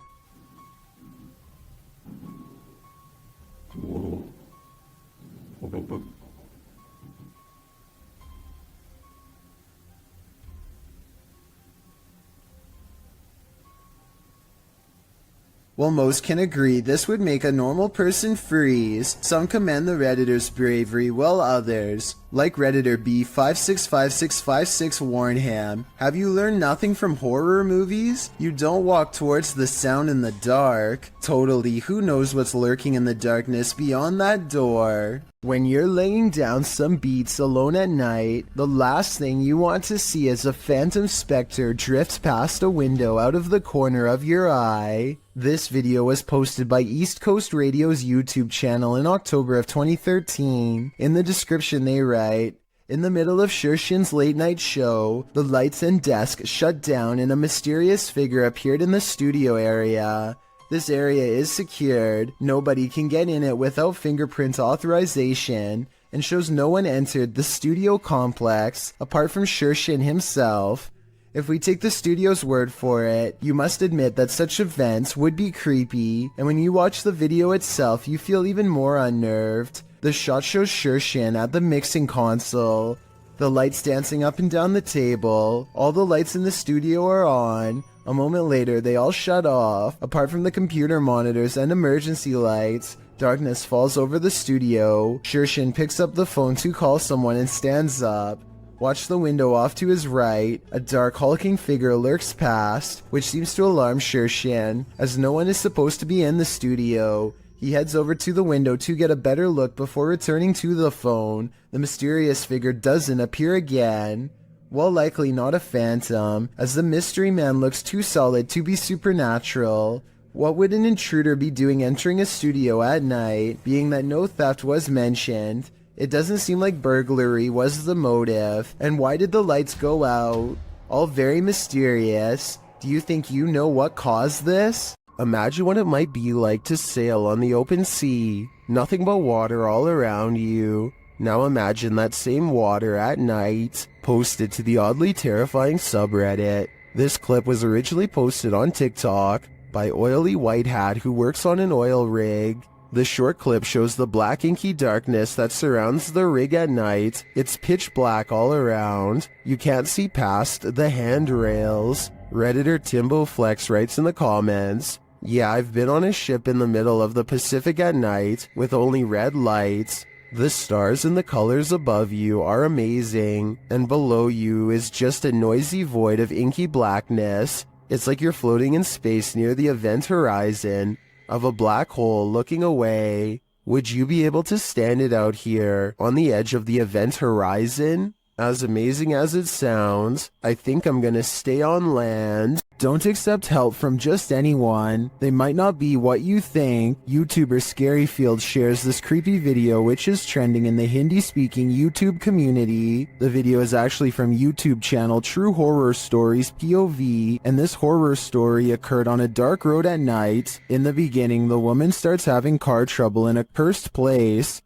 While most can agree this would make a normal person freeze, some commend the Redditor's bravery while others, like Redditor B565656 Warnham, have you learned nothing from horror movies? You don't walk towards the sound in the dark. Totally, who knows what's lurking in the darkness beyond that door? When you're laying down some beats alone at night, the last thing you want to see is a phantom specter drift past a window out of the corner of your eye. This video was posted by East Coast Radio's YouTube channel in October of 2013. In the description they write, "In the middle of Shershin's late night show, the lights and desk shut down and a mysterious figure appeared in the studio area. This area is secured, nobody can get in it without fingerprint authorization, and shows no one entered the studio complex apart from Shershin himself. If we take the studio's word for it, you must admit that such events would be creepy, and when you watch the video itself you feel even more unnerved. The shot shows Shershin at the mixing console, the lights dancing up and down the table, all the lights in the studio are on. A moment later they all shut off, apart from the computer monitors and emergency lights. Darkness falls over the studio. Shershin picks up the phone to call someone and stands up. Watch the window off to his right. A dark hulking figure lurks past, which seems to alarm Shershin, as no one is supposed to be in the studio. He heads over to the window to get a better look before returning to the phone. The mysterious figure doesn't appear again. While likely not a phantom, as the mystery man looks too solid to be supernatural. What would an intruder be doing entering a studio at night, being that no theft was mentioned? It doesn't seem like burglary was the motive, and why did the lights go out? All very mysterious. Do you think you know what caused this? Imagine what it might be like to sail on the open sea. Nothing but water all around you. Now imagine that same water at night, posted to the oddly terrifying subreddit. This clip was originally posted on TikTok by Oily White Hat who works on an oil rig. The short clip shows the black inky darkness that surrounds the rig at night. It's pitch black all around. You can't see past the handrails. Redditor Timbo Flex writes in the comments, "Yeah, I've been on a ship in the middle of the Pacific at night with only red lights. The stars and the colors above you are amazing, and below you is just a noisy void of inky blackness. It's like you're floating in space near the event horizon of a black hole looking away. Would you be able to stand it out here on the edge of the event horizon? As amazing as it sounds, I think I'm gonna stay on land. Don't accept help from just anyone. They might not be what you think. YouTuber Scaryfield shares this creepy video which is trending in the Hindi-speaking YouTube community. The video is actually from YouTube channel True Horror Stories POV, and this horror story occurred on a dark road at night. In the beginning, the woman starts having car trouble in a cursed place.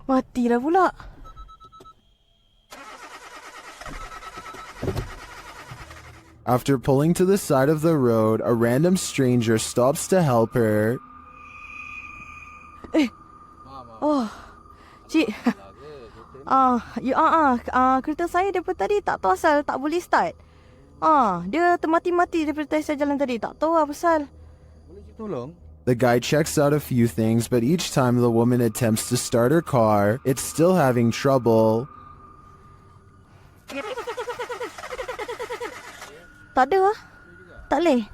Mati dah pula. After pulling to the side of the road, a random stranger stops to help her. Oh, cik. Kereta saya daripada tadi tak tahu asal tak boleh start. Dia termati-mati daripada saya jalan tadi. Tak tahu apa pasal. Boleh tolong? The guy checks out a few things, but each time the woman attempts to start her car, it's still having trouble. Tak ada. Tak boleh.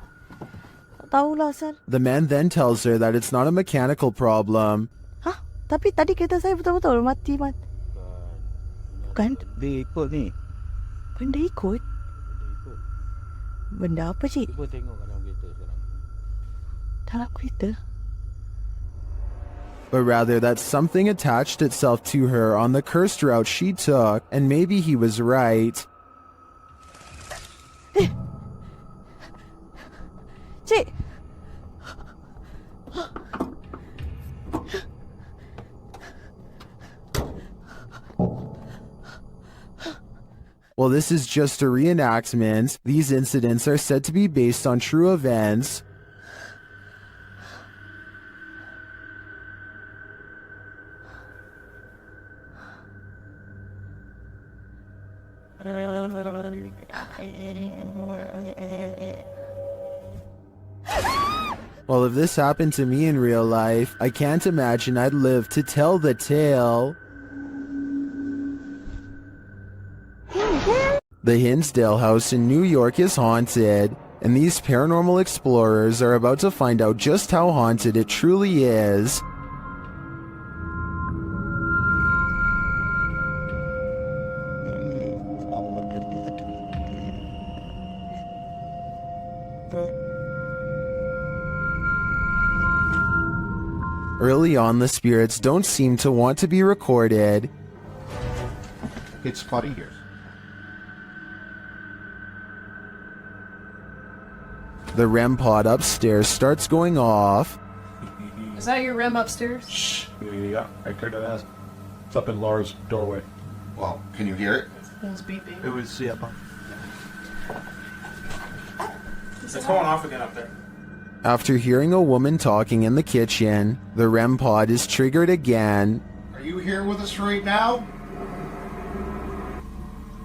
Tak tahulah asal. The man then tells her that it's not a mechanical problem. Tapi tadi kereta saya betul-betul mati. Bukan? Dia ikut ni. Benda ikut? Benda apa, cik? Cuba tengok dalam kereta sekarang. Dalam kereta? But rather that something attached itself to her on the cursed route she took, and maybe he was right. Cik! While this is just a reenactment, these incidents are said to be based on true events. Well, if this happened to me in real life, I can't imagine I'd live to tell the tale. The Hinsdale house in New York is haunted, and these paranormal explorers are about to find out just how haunted it truly is. Early on, the spirits don't seem to want to be recorded. It's spotty here. The REM pod upstairs starts going off. Is that your REM upstairs? Shh. Yeah, I could have asked. It's up in Laura's doorway. Well, can you hear it? Phone's beeping. It was, yeah. It's going off again up there. After hearing a woman talking in the kitchen, the REM pod is triggered again. Are you here with us right now?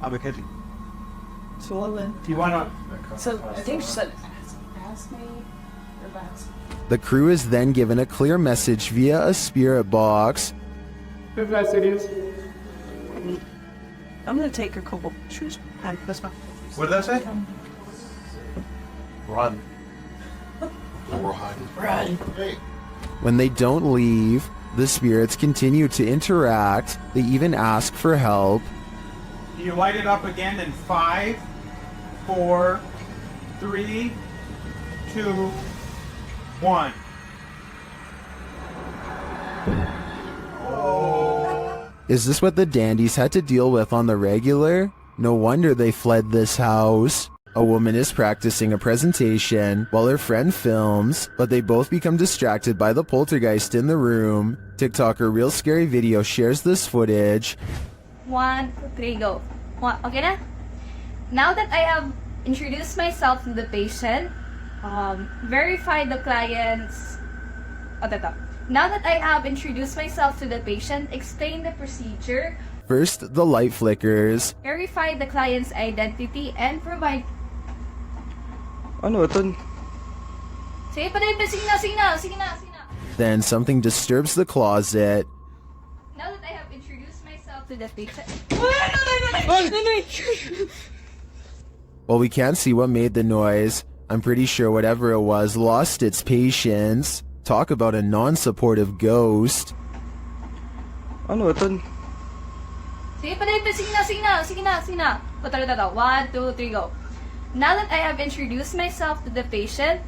I'm a kid. Swollen. Do you want to? So I think she said, ask me or ask me. The crew is then given a clear message via a spirit box. Good messages. I'm gonna take her couple shoes. That's fine. What did that say? Run. Run. When they don't leave, the spirits continue to interact. They even ask for help. You light it up again in 5, 4, 3, 2, 1. Is this what the dandies had to deal with on the regular? No wonder they fled this house. A woman is practicing a presentation while her friend films, but they both become distracted by the poltergeist in the room. TikToker Real Scary Video shares this footage. 1, 3, go. Okay na? Now that I have introduced myself to the patient, verified the client's... Now that I have introduced myself to the patient, explain the procedure. First, the light flickers. Verify the client's identity and provide... Ano ito? Sige pa rin, sige na. Then something disturbs the closet. to the patient. While we can't see what made the noise, I'm pretty sure whatever it was lost its patience. Talk about a non-supportive ghost. Ano ito? Sige pa dito, sige na. Ito. 1, 2, 3, go. Now that I have introduced myself to the patient,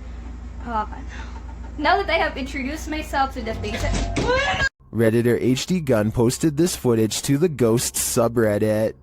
Redditor HD Gun posted this footage to the Ghost subreddit.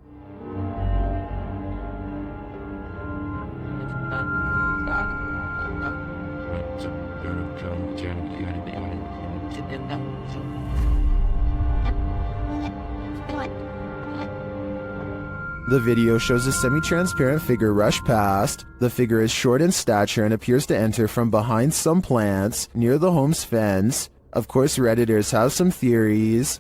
The video shows a semi-transparent figure rush past. The figure is short in stature and appears to enter from behind some plants near the home's fence. Of course, Redditors have some theories.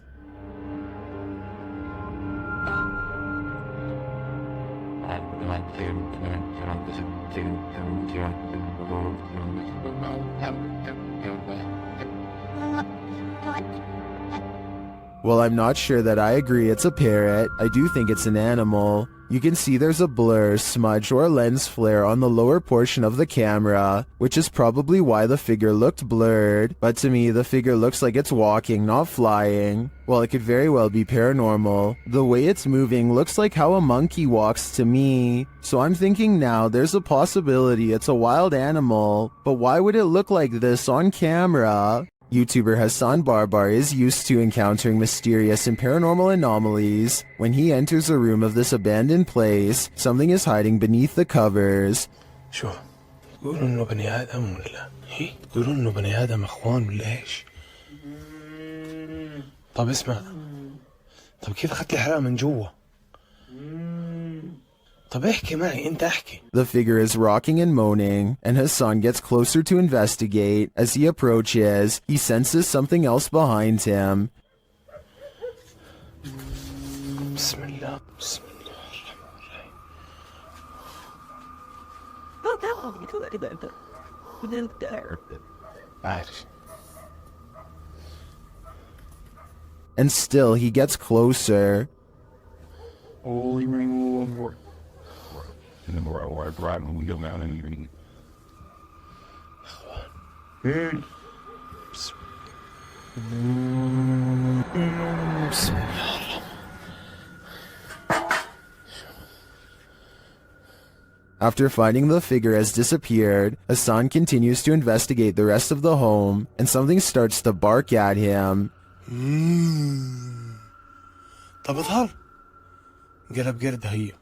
Well, I'm not sure that I agree it's a parrot. I do think it's an animal. You can see there's a blur, smudge, or lens flare on the lower portion of the camera, which is probably why the figure looked blurred, but to me the figure looks like it's walking, not flying. Well, it could very well be paranormal. The way it's moving looks like how a monkey walks to me, so I'm thinking now there's a possibility it's a wild animal, but why would it look like this on camera? YouTuber Hassan Barbar is used to encountering mysterious and paranormal anomalies. When he enters a room of this abandoned place, something is hiding beneath the covers. شو تقولوا انه بني ادم ولا هي تقولوا انه بني ادم اخوان ولا ايش؟ طب اسمع، طب كيف اخذت الحرام من جوا؟ طب احكي معي، انت احكي. The figure is rocking and moaning, and Hassan gets closer to investigate. As he approaches, he senses something else behind him. بسم الله بسم الله الرحمن الرحيم. عارف. And still he gets closer. Holy ring, Lord. And then we're right when we go down and you After finding the figure has disappeared, Hassan continues to investigate the rest of the home, and something starts to bark at him. طب اظهر قلب قرد هي.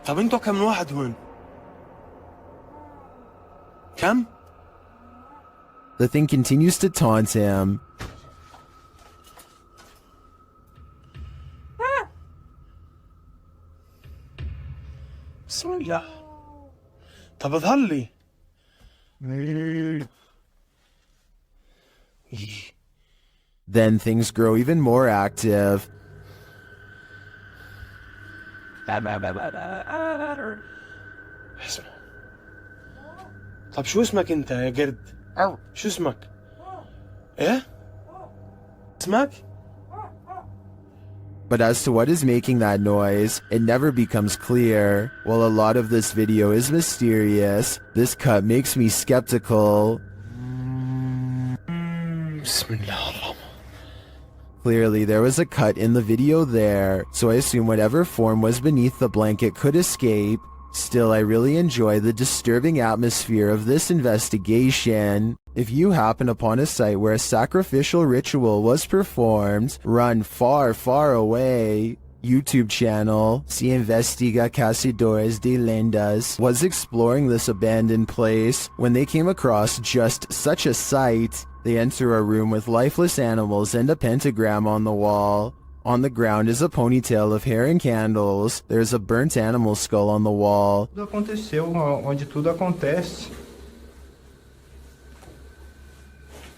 طب انتوا كم واحد هون؟ كم؟ The thing continues to taunt him. بسم الله. طب اظهر لي. Then things grow even more active. اسمع. طب شو اسمك انت يا قرد؟ شو اسمك؟ ايه؟ اسمك؟ But as to what is making that noise, it never becomes clear. While a lot of this video is mysterious, this cut makes me skeptical. Clearly, there was a cut in the video there, so I assume whatever form was beneath the blanket could escape. Still, I really enjoy the disturbing atmosphere of this investigation. If you happen upon a site where a sacrificial ritual was performed, run far, far away. YouTube channel, Si Investiga Cazadores de Lendas, was exploring this abandoned place when they came across just such a sight. They enter a room with lifeless animals and a pentagram on the wall. On the ground is a ponytail of hair and candles. There's a burnt animal skull on the wall. Tudo aconteceu onde tudo acontece.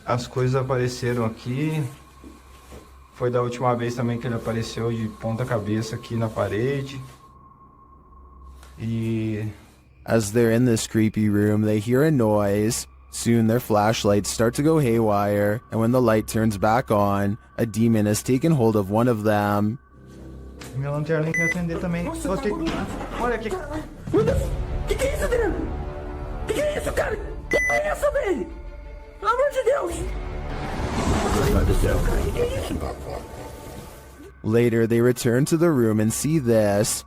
As coisas apareceram aqui. Foi da última vez também que ele apareceu de ponta cabeça aqui na parede. E as they're in this creepy room, they hear a noise. Soon their flashlights start to go haywire, and when the light turns back on, a demon has taken hold of one of them. Minha lanterna tem que acender também. Olha aqui. Que é isso, Adriano? Que é isso, cara? Que é essa, velho? Pelo amor de Deus! Que é isso? Later, they return to the room and see this.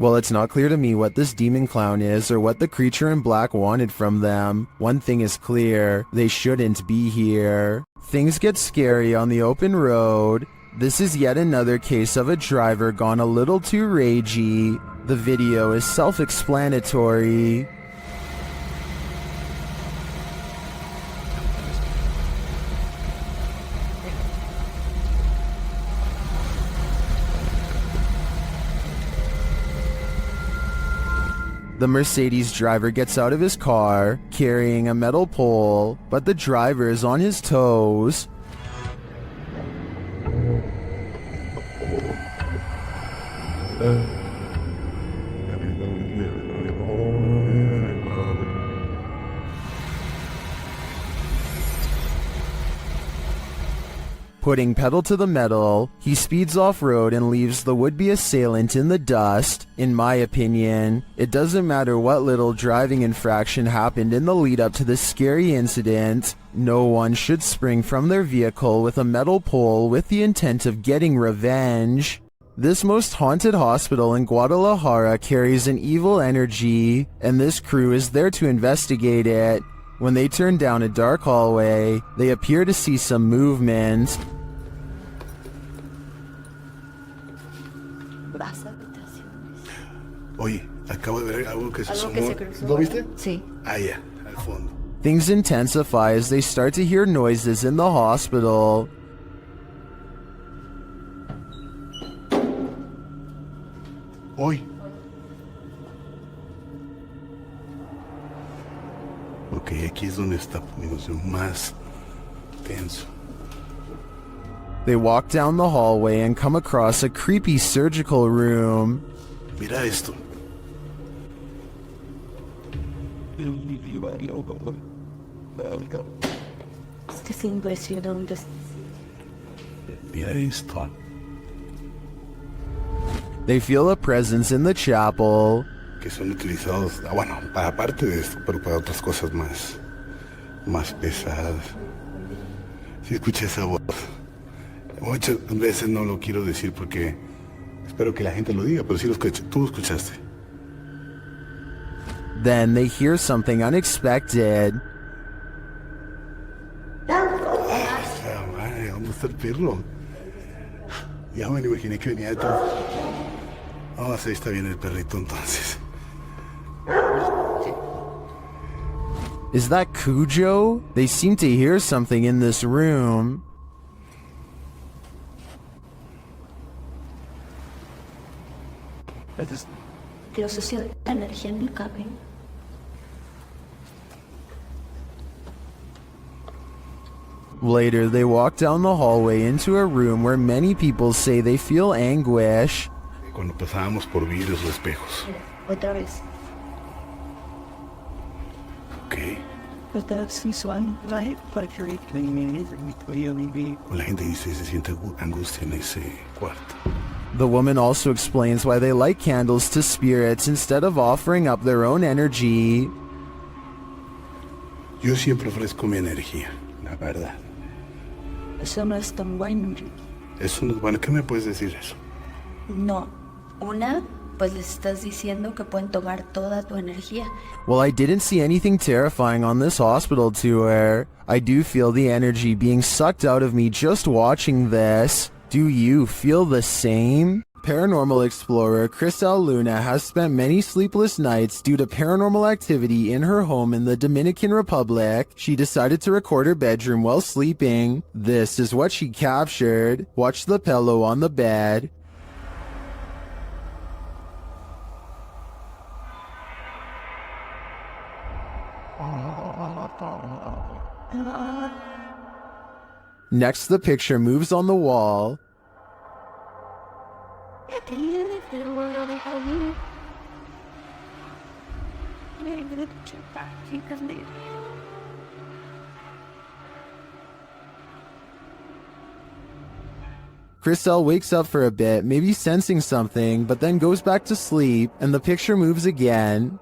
Well, it's not clear to me what this demon clown is or what the creature in black wanted from them. One thing is clear, they shouldn't be here. Things get scary on the open road. This is yet another case of a driver gone a little too ragey. The video is self-explanatory. The Mercedes driver gets out of his car, carrying a metal pole, but the driver is on his toes. Putting pedal to the metal, he speeds off-road and leaves the would-be assailant in the dust. In my opinion, it doesn't matter what little driving infraction happened in the lead-up to this scary incident. No one should spring from their vehicle with a metal pole with the intent of getting revenge. This most haunted hospital in Guadalajara carries an evil energy, and this crew is there to investigate it. When they turn down a dark hallway, they appear to see some movement. Oye, acabo de ver algo que se asomó. ¿Lo viste? Sí. Ah, ya, al fondo. Things intensify as they start to hear noises in the hospital. Hoy. Ok, aquí es donde está poniéndose más tenso. They walk down the hallway and come across a creepy surgical room. Mira esto. Es que se impresionó. Mira esto. They feel a presence in the chapel. Que son utilizados, bueno, para parte de esto, pero para otras cosas más pesadas. Si escuché esa voz, muchas veces no lo quiero decir porque espero que la gente lo diga, pero sí lo escuché, tú lo escuchaste. Then they hear something unexpected. Madre, ¿dónde está el perro? Ya me lo imaginé que venía detrás. Vamos a ver, está bien el perrito entonces. Is that Cujo? They seem to hear something in this room. Quiero asociar energía en mi cabello. Later, they walk down the hallway into a room where many people say they feel anguish. Cuando pasábamos por vidrios o espejos. Otra vez. Ok. Otra vez visual, right? La gente dice se siente angustia en ese cuarto. The woman also explains why they light candles to spirits instead of offering up their own energy. Yo siempre ofrezco mi energía, la verdad. Eso no es tan bueno. Eso no es bueno. ¿Qué me puedes decir eso? No. Una, pues les estás diciendo que pueden tomar toda tu energía. Well, I didn't see anything terrifying on this hospital tour. I do feel the energy being sucked out of me just watching this. Do you feel the same? Paranormal explorer Cristal Luna has spent many sleepless nights due to paranormal activity in her home in the Dominican Republic. She decided to record her bedroom while sleeping. This is what she captured. Watch the pillow on the bed. Next, the picture moves on the wall. Chriselle wakes up for a bit, maybe sensing something, but then goes back to sleep, and the picture moves again.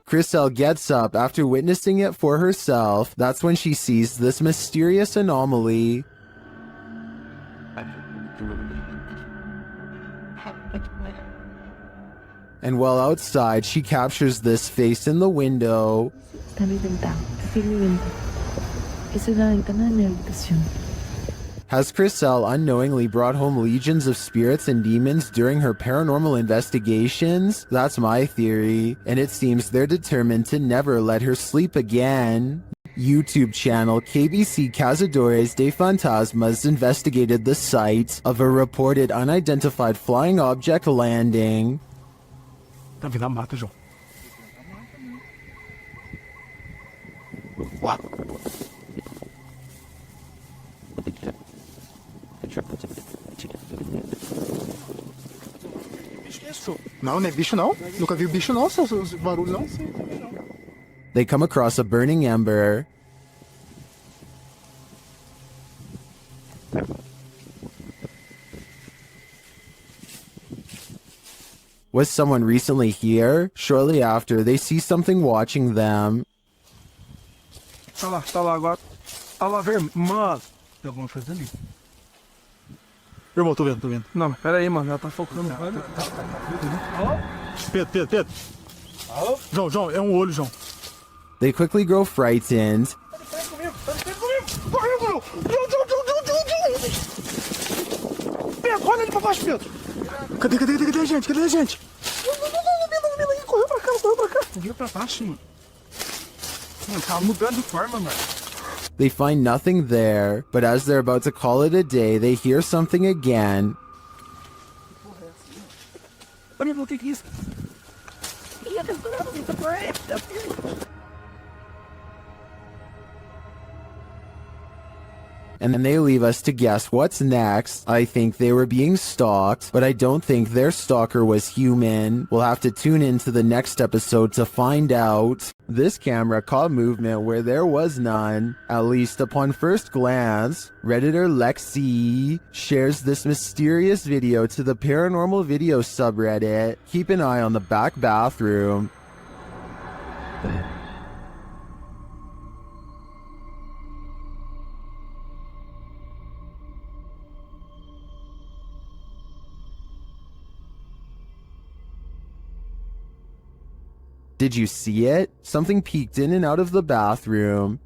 Chriselle gets up after witnessing it for herself. That's when she sees this mysterious anomaly. And while outside, she captures this face in the window. Has Chriselle unknowingly brought home legions of spirits and demons during her paranormal investigations? That's my theory, and it seems they're determined to never let her sleep again. YouTube channel KBC Cazadores de Fantasmas investigated the site of a reported unidentified flying object landing. Tá vindo a mata, João. Uau. Não, não é bicho não. Nunca vi bicho não, seus barulhos não. They come across a burning ember. Was someone recently here? Shortly after, they see something watching them. Tá lá agora. Tá lá, velho. Mano. Tem alguma coisa ali. Irmão, tô vendo. Não, mas pera aí, mano. Ela tá focando. Pedro. João, é olho, João. They quickly grow frightened. Pedro, olha ali pra baixo, Pedro. Cadê a gente? Correu pra cá. Correu pra baixo, mano. Mano, tá mudando de forma, mano. They find nothing there, but as they're about to call it a day, they hear something again. Olha o que é isso? And then they leave us to guess what's next. I think they were being stalked, but I don't think their stalker was human. We'll have to tune into the next episode to find out. This camera caught movement where there was none, at least upon first glance. Redditor Lexi shares this mysterious video to the paranormal video subreddit. Keep an eye on the back bathroom. Did you see it? Something peeked in and out of the bathroom.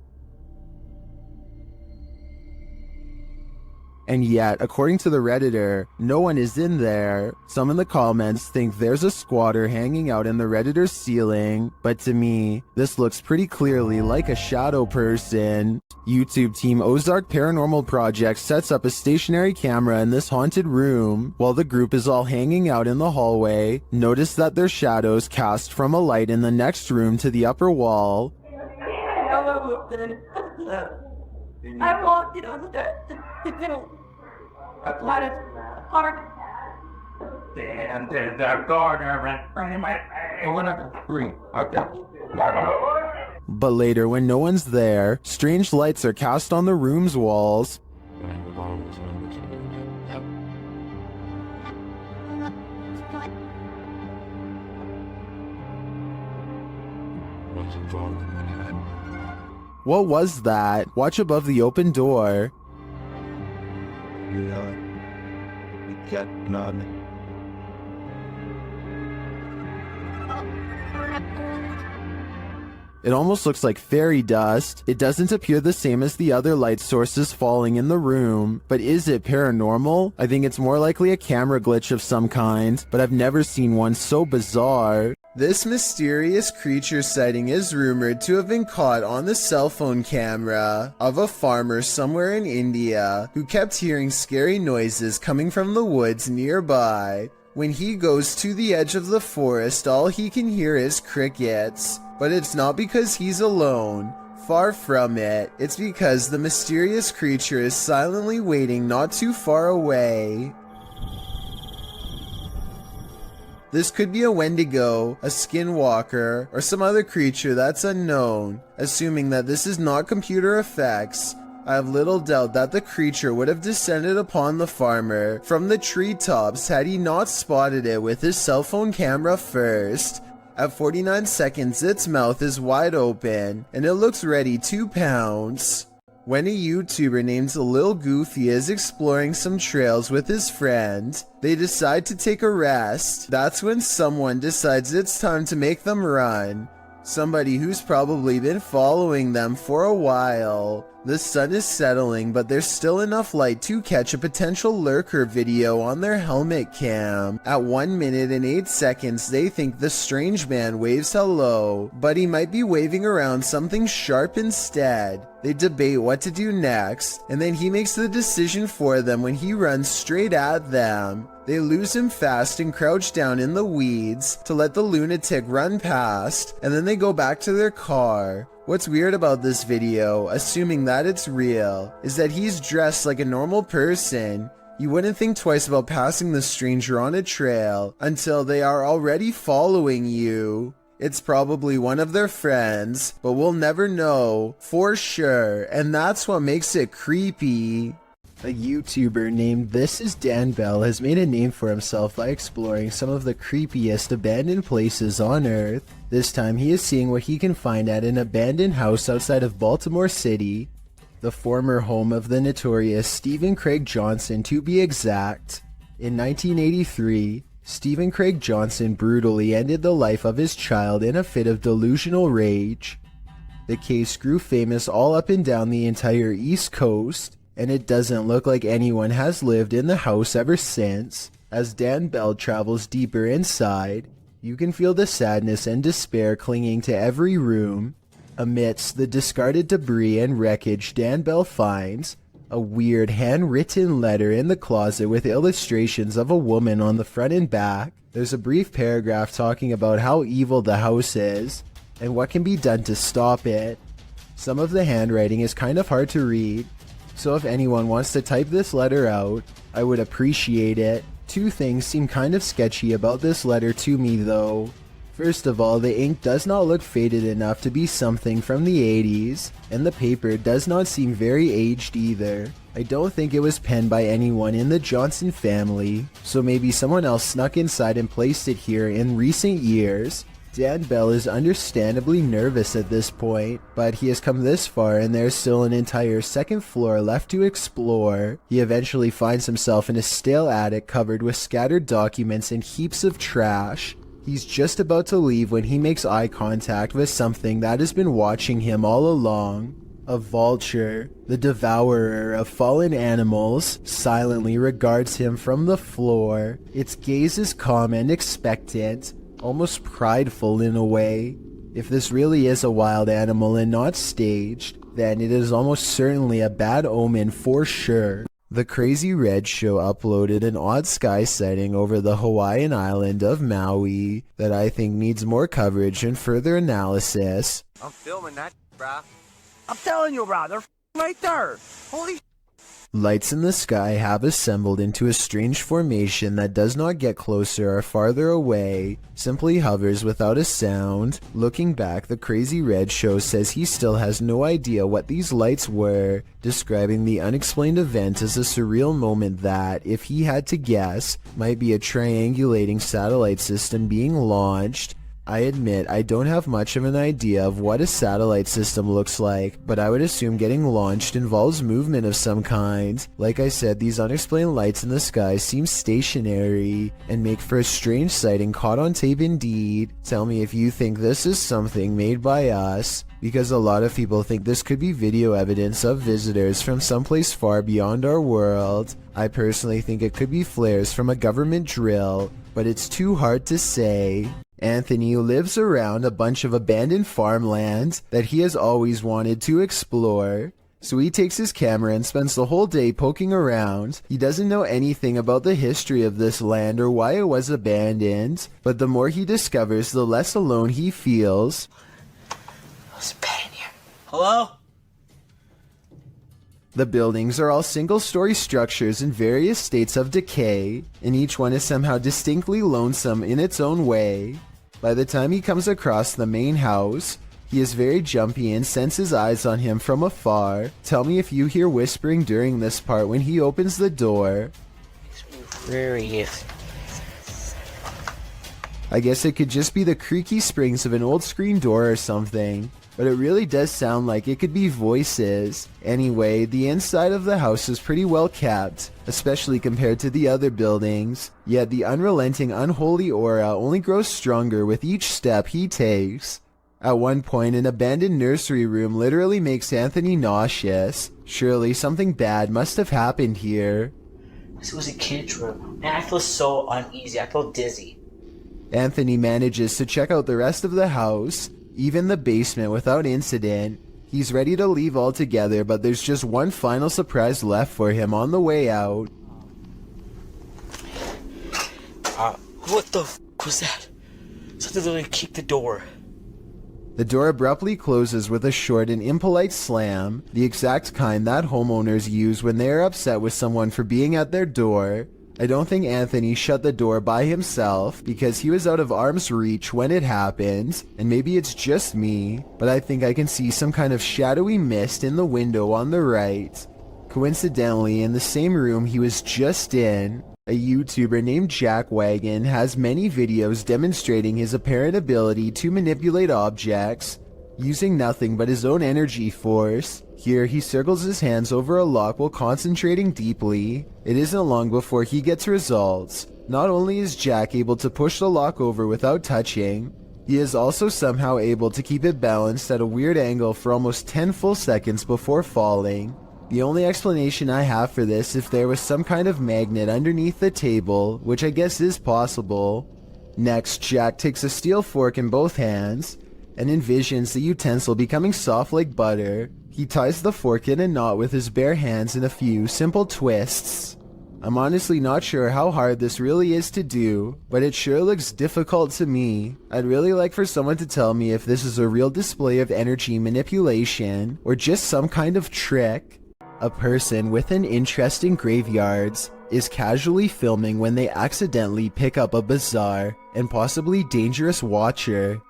And yet, according to the Redditor, no one is in there. Some in the comments think there's a squatter hanging out in the Redditor's ceiling, but to me, this looks pretty clearly like a shadow person. YouTube team Ozark Paranormal Project sets up a stationary camera in this haunted room. While the group is all hanging out in the hallway, notice that their shadows cast from a light in the next room to the upper wall. I walked it on the And the gardener ran in my green. But later, when no one's there, strange lights are cast on the room's walls. What was that? Watch above the open door. It almost looks like fairy dust. It doesn't appear the same as the other light sources falling in the room. But is it paranormal? I think it's more likely a camera glitch of some kind, but I've never seen one so bizarre. This mysterious creature sighting is rumored to have been caught on the cell phone camera of a farmer somewhere in India who kept hearing scary noises coming from the woods nearby. When he goes to the edge of the forest, all he can hear is crickets. But it's not because he's alone. Far from it. It's because the mysterious creature is silently waiting not too far away. This could be a Wendigo, a skinwalker, or some other creature that's unknown. Assuming that this is not computer effects, I have little doubt that the creature would have descended upon the farmer from the treetops had he not spotted it with his cell phone camera first. At 49 seconds, its mouth is wide open, and it looks ready to pounce. When a YouTuber named Lil Goofy is exploring some trails with his friend, they decide to take a rest. That's when someone decides it's time to make them run. Somebody who's probably been following them for a while. The sun is settling, but there's still enough light to catch a potential lurker video on their helmet cam. At 1 minute and 8 seconds, they think the strange man waves hello, but he might be waving around something sharp instead. They debate what to do next, and then he makes the decision for them when he runs straight at them. They lose him fast and crouch down in the weeds to let the lunatic run past, and then they go back to their car. What's weird about this video, assuming that it's real, is that he's dressed like a normal person. You wouldn't think twice about passing the stranger on a trail until they are already following you. It's probably one of their friends, but we'll never know for sure, and that's what makes it creepy. A YouTuber named This Is Dan Bell has made a name for himself by exploring some of the creepiest abandoned places on Earth. This time he is seeing what he can find at an abandoned house outside of Baltimore City, the former home of the notorious Stephen Craig Johnson to be exact. In 1983, Stephen Craig Johnson brutally ended the life of his child in a fit of delusional rage. The case grew famous all up and down the entire East Coast, and it doesn't look like anyone has lived in the house ever since. As Dan Bell travels deeper inside, you can feel the sadness and despair clinging to every room. Amidst the discarded debris and wreckage, Dan Bell finds a weird handwritten letter in the closet with illustrations of a woman on the front and back. There's a brief paragraph talking about how evil the house is and what can be done to stop it. Some of the handwriting is kind of hard to read, so if anyone wants to type this letter out, I would appreciate it. Two things seem kind of sketchy about this letter to me though. First of all, the ink does not look faded enough to be something from the 80s, and the paper does not seem very aged either. I don't think it was penned by anyone in the Johnson family, so maybe someone else snuck inside and placed it here in recent years. Dan Bell is understandably nervous at this point, but he has come this far and there's still an entire second floor left to explore. He eventually finds himself in a stale attic covered with scattered documents and heaps of trash. He's just about to leave when he makes eye contact with something that has been watching him all along. A vulture, the devourer of fallen animals, silently regards him from the floor. Its gaze is calm and expectant, almost prideful in a way. If this really is a wild animal and not staged, then it is almost certainly a bad omen for sure. The Crazy Red Show uploaded an odd sky sighting over the Hawaiian island of Maui that I think needs more coverage and further analysis. I'm filming that, bruh. I'm telling you, bruh, they're right there. Holy Lights in the sky have assembled into a strange formation that does not get closer or farther away, simply hovers without a sound. Looking back, the Crazy Red Show says he still has no idea what these lights were, describing the unexplained event as a surreal moment that, if he had to guess, might be a triangulating satellite system being launched. I admit I don't have much of an idea of what a satellite system looks like, but I would assume getting launched involves movement of some kind. Like I said, these unexplained lights in the sky seem stationary and make for a strange sighting caught on tape indeed. Tell me if you think this is something made by us, because a lot of people think this could be video evidence of visitors from someplace far beyond our world. I personally think it could be flares from a government drill, but it's too hard to say. Anthony lives around a bunch of abandoned farmland that he has always wanted to explore. So he takes his camera and spends the whole day poking around. He doesn't know anything about the history of this land or why it was abandoned, but the more he discovers, the less alone he feels. There's a bed in here. Hello? The buildings are all single-story structures in various states of decay, and each one is somehow distinctly lonesome in its own way. By the time he comes across the main house, he is very jumpy and senses eyes on him from afar. Tell me if you hear whispering during this part when he opens the door. Where he is. I guess it could just be the creaky springs of an old screen door or something, but it really does sound like it could be voices. Anyway, the inside of the house is pretty well kept, especially compared to the other buildings, yet the unrelenting unholy aura only grows stronger with each step he takes. At one point, an abandoned nursery room literally makes Anthony nauseous. Surely something bad must have happened here. This was a kid's room, and I feel so uneasy. I feel dizzy. Anthony manages to check out the rest of the house, even the basement, without incident. He's ready to leave altogether, but there's just one final surprise left for him on the way out. What the f was that? Something literally kicked the door. The door abruptly closes with a short and impolite slam, the exact kind that homeowners use when they are upset with someone for being at their door. I don't think Anthony shut the door by himself because he was out of arm's reach when it happened, and maybe it's just me, but I think I can see some kind of shadowy mist in the window on the right. Coincidentally, in the same room he was just in, a YouTuber named Jack Wagon has many videos demonstrating his apparent ability to manipulate objects, using nothing but his own energy force. Here he circles his hands over a lock while concentrating deeply. It isn't long before he gets results. Not only is Jack able to push the lock over without touching, he is also somehow able to keep it balanced at a weird angle for almost 10 full seconds before falling. The only explanation I have for this is if there was some kind of magnet underneath the table, which I guess is possible. Next, Jack takes a steel fork in both hands and envisions the utensil becoming soft like butter. He ties the fork in a knot with his bare hands in a few simple twists. I'm honestly not sure how hard this really is to do, but it sure looks difficult to me. I'd really like for someone to tell me if this is a real display of energy manipulation or just some kind of trick. A person with an interest in graveyards is casually filming when they accidentally pick up a bizarre and possibly dangerous watcher.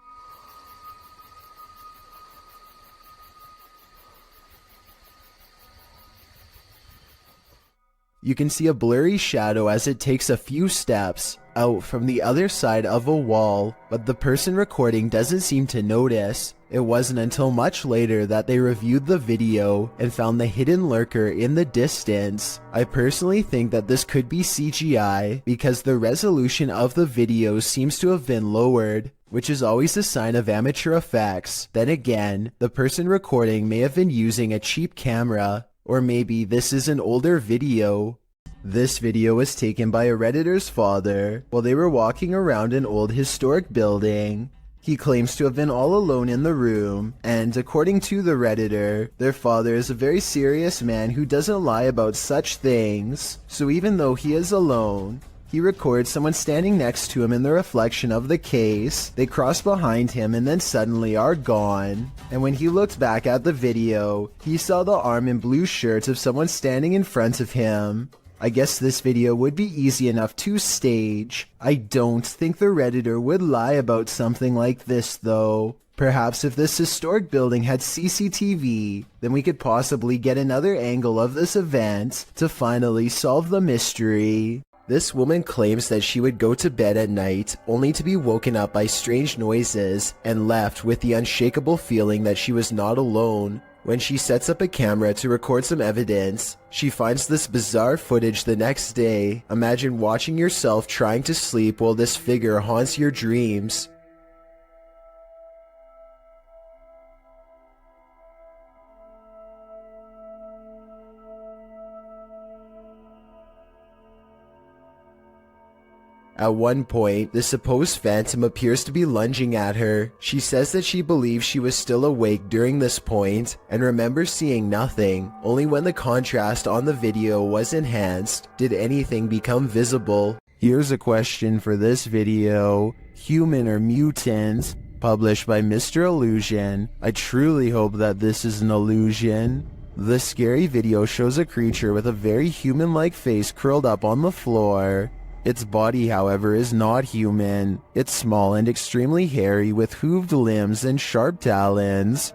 You can see a blurry shadow as it takes a few steps out from the other side of a wall, but the person recording doesn't seem to notice. It wasn't until much later that they reviewed the video and found the hidden lurker in the distance. I personally think that this could be CGI because the resolution of the video seems to have been lowered, which is always a sign of amateur effects. Then again, the person recording may have been using a cheap camera, or maybe this is an older video. This video was taken by a Redditor's father while they were walking around an old historic building. He claims to have been all alone in the room, and according to the Redditor, their father is a very serious man who doesn't lie about such things. So even though he is alone, he records someone standing next to him in the reflection of the case. They cross behind him and then suddenly are gone. And when he looked back at the video, he saw the arm and blue shirt of someone standing in front of him. I guess this video would be easy enough to stage. I don't think the Redditor would lie about something like this though. Perhaps if this historic building had CCTV, then we could possibly get another angle of this event to finally solve the mystery. This woman claims that she would go to bed at night only to be woken up by strange noises and left with the unshakable feeling that she was not alone. When she sets up a camera to record some evidence, she finds this bizarre footage the next day. Imagine watching yourself trying to sleep while this figure haunts your dreams. At one point, the supposed phantom appears to be lunging at her. She says that she believes she was still awake during this point and remembers seeing nothing. Only when the contrast on the video was enhanced did anything become visible. Here's a question for this video. Human or mutant? Published by Mr. Illusion. I truly hope that this is an illusion. The scary video shows a creature with a very human-like face curled up on the floor. Its body, however, is not human. It's small and extremely hairy with hooved limbs and sharp talons.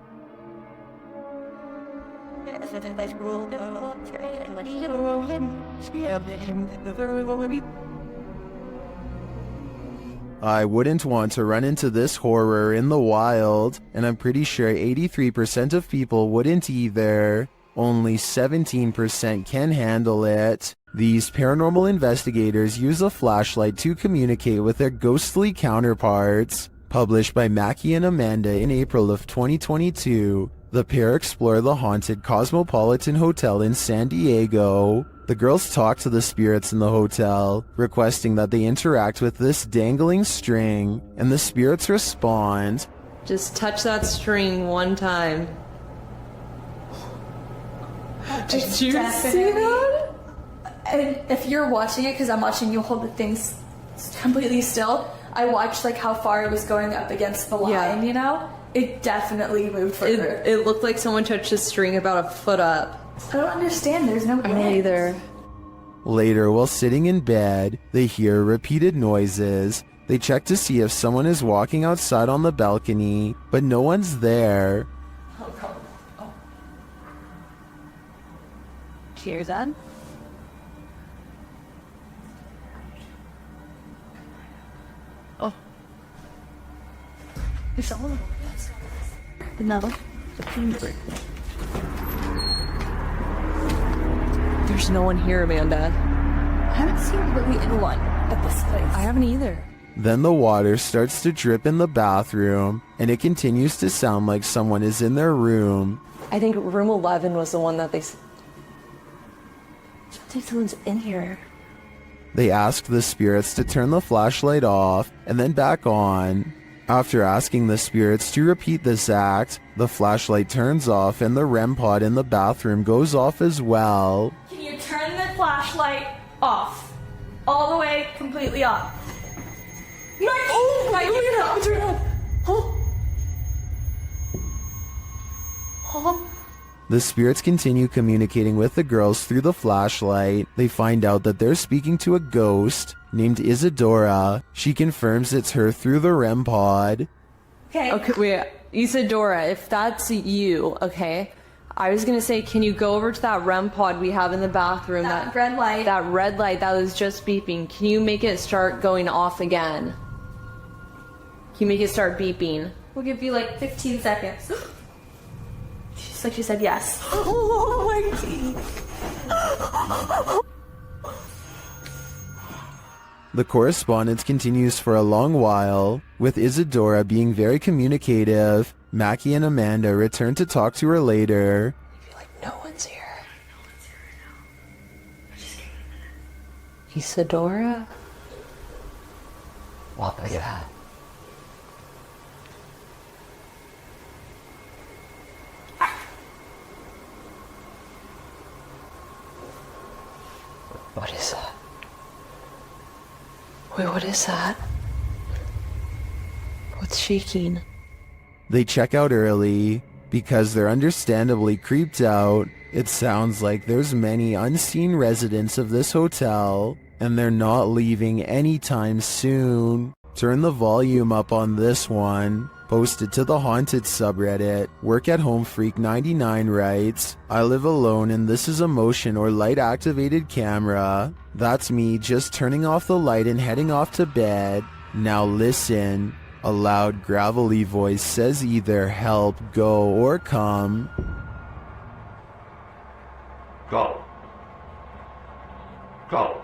I wouldn't want to run into this horror in the wild, and I'm pretty sure 83% of people wouldn't either. Only 17% can handle it. These paranormal investigators use a flashlight to communicate with their ghostly counterparts. Published by Mackie and Amanda in April of 2022, the pair explore the haunted Cosmopolitan Hotel in San Diego. The girls talk to the spirits in the hotel, requesting that they interact with this dangling string, and the spirits respond. Just touch that string one time. Did you see that? And if you're watching it, because I'm watching you hold the things completely still, I watched like how far it was going up against the line, you know? It definitely moved further. It looked like someone touched a string about a foot up. I don't understand, there's no wind. Me either. Later, while sitting in bed, they hear repeated noises. They check to see if someone is walking outside on the balcony, but no one's there. Cheers, Ed. Oh. There's someone. Another. There's no one here, Amanda. I haven't seen really anyone at this place. I haven't either. Then the water starts to drip in the bathroom, and it continues to sound like someone is in their room. I think room 11 was the one that they... I think someone's in here. They ask the spirits to turn the flashlight off and then back on. After asking the spirits to repeat this act, the flashlight turns off and the REM pod in the bathroom goes off as well. Can you turn the flashlight off? All the way, completely off. The spirits continue communicating with the girls through the flashlight. They find out that they're speaking to a ghost named Isadora. She confirms it's her through the REM pod. Okay, wait. Isadora, if that's you, okay? I was gonna say, can you go over to that REM pod we have in the bathroom? That red light. That red light that was just beeping. Can you make it start going off again? Can you make it start beeping? We'll give you like 15 seconds. She's like, she said yes. Oh my God. The correspondence continues for a long while, with Isadora being very communicative. Mackie and Amanda return to talk to her later. I feel like no one's here. Isadora? What was that? What is that? Wait, what is that? What's shaking? They check out early because they're understandably creeped out. It sounds like there's many unseen residents of this hotel, and they're not leaving anytime soon. Turn the volume up on this one. Posted to the Haunted subreddit. Work at Home Freak 99 writes, I live alone and this is a motion or light activated camera. That's me just turning off the light and heading off to bed. Now listen. A loud gravelly voice says either help, go, or come. Go. Go.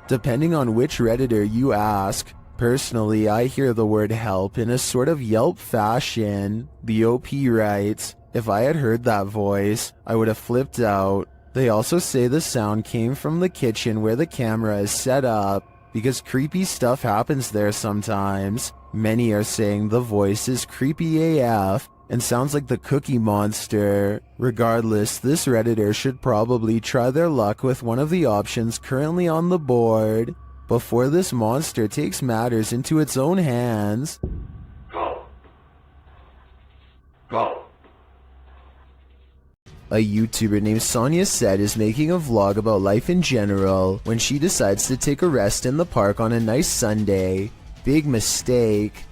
Depending on which Redditor you ask, personally I hear the word help in a sort of Yelp fashion. The OP writes, if I had heard that voice, I would have flipped out. They also say the sound came from the kitchen where the camera is set up, because creepy stuff happens there sometimes. Many are saying the voice is creepy AF and sounds like the Cookie Monster. Regardless, this Redditor should probably try their luck with one of the options currently on the board before this monster takes matters into its own hands. A YouTuber named Sonia Said is making a vlog about life in general when she decides to take a rest in the park on a nice Sunday. Big mistake.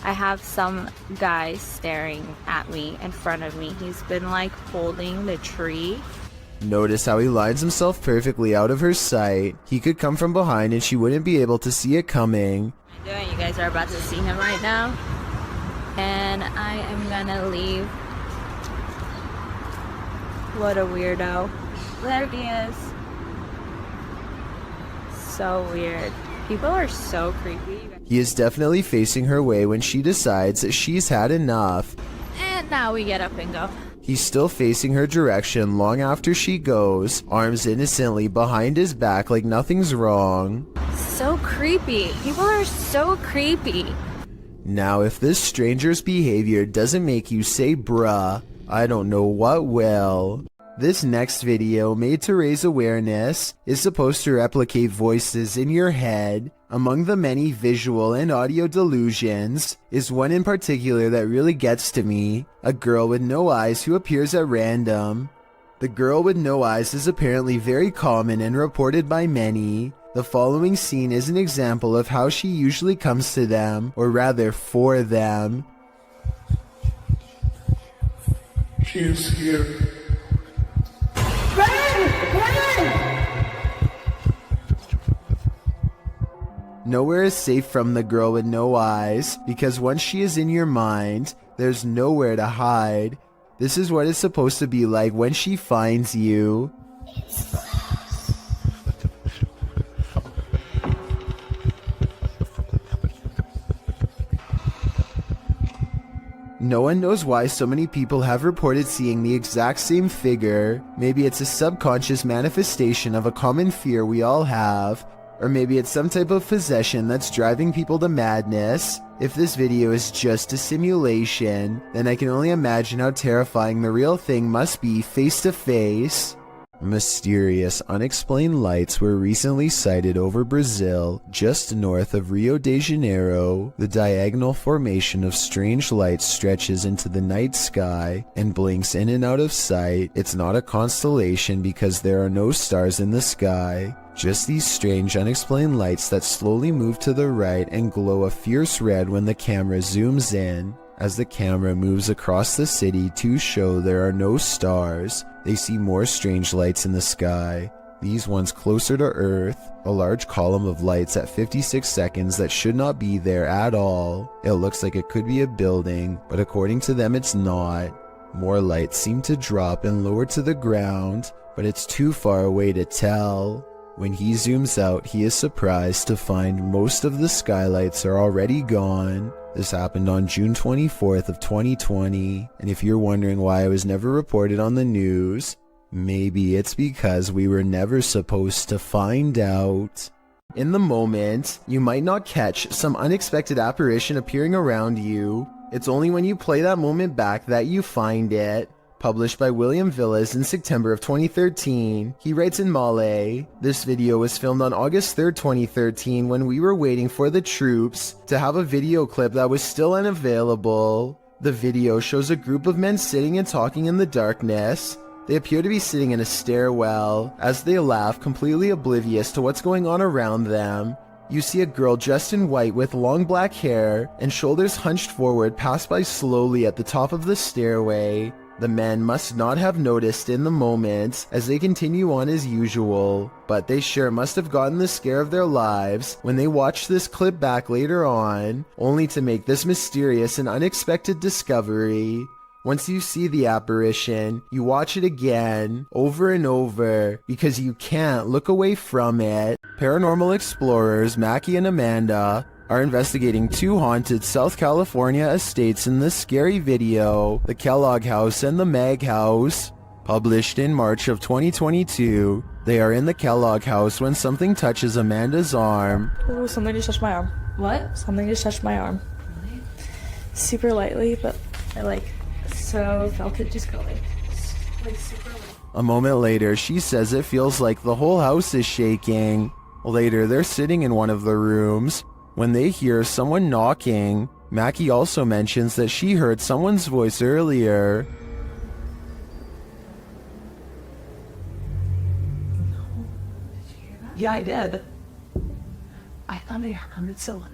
I have some guy staring at me in front of me. He's been like holding the tree. Notice how he lines himself perfectly out of her sight. He could come from behind and she wouldn't be able to see it coming. You guys are about to see him right now. And I am gonna leave. What a weirdo. There he is. So weird. People are so creepy. He is definitely facing her way when she decides that she's had enough. And now we get up and go. He's still facing her direction long after she goes, arms innocently behind his back like nothing's wrong. So creepy. People are so creepy. Now if this stranger's behavior doesn't make you say bruh, I don't know what will. This next video, made to raise awareness, is supposed to replicate voices in your head. Among the many visual and audio delusions is one in particular that really gets to me. A girl with no eyes who appears at random. The girl with no eyes is apparently very common and reported by many. The following scene is an example of how she usually comes to them, or rather for them. She is here. Nowhere is safe from the girl with no eyes, because once she is in your mind, there's nowhere to hide. This is what it's supposed to be like when she finds you. No one knows why so many people have reported seeing the exact same figure. Maybe it's a subconscious manifestation of a common fear we all have. Or maybe it's some type of possession that's driving people to madness. If this video is just a simulation, then I can only imagine how terrifying the real thing must be face to face. Mysterious, unexplained lights were recently sighted over Brazil, just north of Rio de Janeiro. The diagonal formation of strange lights stretches into the night sky and blinks in and out of sight. It's not a constellation because there are no stars in the sky. Just these strange, unexplained lights that slowly move to the right and glow a fierce red when the camera zooms in. As the camera moves across the city to show there are no stars, they see more strange lights in the sky. These ones closer to Earth, a large column of lights at 56 seconds that should not be there at all. It looks like it could be a building, but according to them it's not. More lights seem to drop and lower to the ground, but it's too far away to tell. When he zooms out, he is surprised to find most of the skylights are already gone. This happened on June 24th of 2020, and if you're wondering why I was never reported on the news, maybe it's because we were never supposed to find out. In the moment, you might not catch some unexpected apparition appearing around you. It's only when you play that moment back that you find it. Published by William Villas in September of 2013. He writes in Malay, "This video was filmed on August 3rd, 2013 when we were waiting for the troops to have a video clip that was still unavailable. The video shows a group of men sitting and talking in the darkness. They appear to be sitting in a stairwell. As they laugh, completely oblivious to what's going on around them. You see a girl dressed in white with long black hair and shoulders hunched forward pass by slowly at the top of the stairway. The men must not have noticed in the moment as they continue on as usual, but they sure must have gotten the scare of their lives when they watched this clip back later on, only to make this mysterious and unexpected discovery. Once you see the apparition, you watch it again, over and over, because you can't look away from it." Paranormal explorers Mackie and Amanda are investigating two haunted South California estates in this scary video, the Kellogg House and the Mag House. Published in March of 2022, they are in the Kellogg house when something touches Amanda's arm. Oh, something just touched my arm. What? Something just touched my arm. Really? Super lightly, but I felt it just go like super light. A moment later, she says it feels like the whole house is shaking. Later, they're sitting in one of the rooms when they hear someone knocking. Mackie also mentions that she heard someone's voice earlier. Yeah, I did. I thought I heard someone.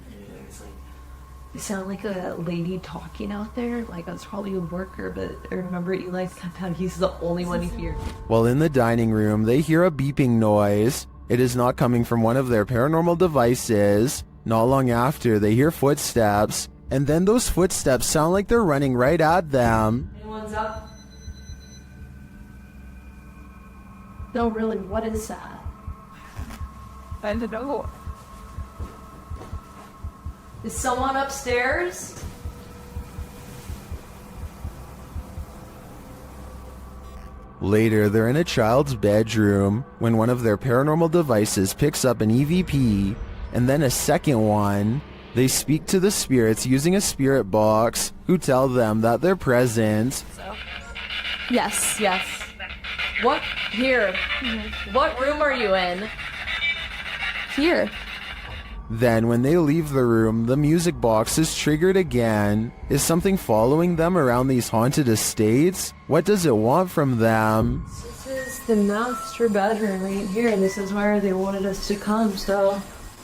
It sounded like a lady talking out there. Like I was probably a worker, but I remember Eli said that he's the only one here. While in the dining room, they hear a beeping noise. It is not coming from one of their paranormal devices. Not long after, they hear footsteps, and then those footsteps sound like they're running right at them. Anyone's up? No, really, what is that? I don't know. Is someone upstairs? Later, they're in a child's bedroom when one of their paranormal devices picks up an EVP, and then a second one. They speak to the spirits using a spirit box, who tell them that they're present. Yes. What? Here. What room are you in? Here. Then, when they leave the room, the music box is triggered again. Is something following them around these haunted estates? What does it want from them? This is the master bedroom right here. This is where they wanted us to come, so...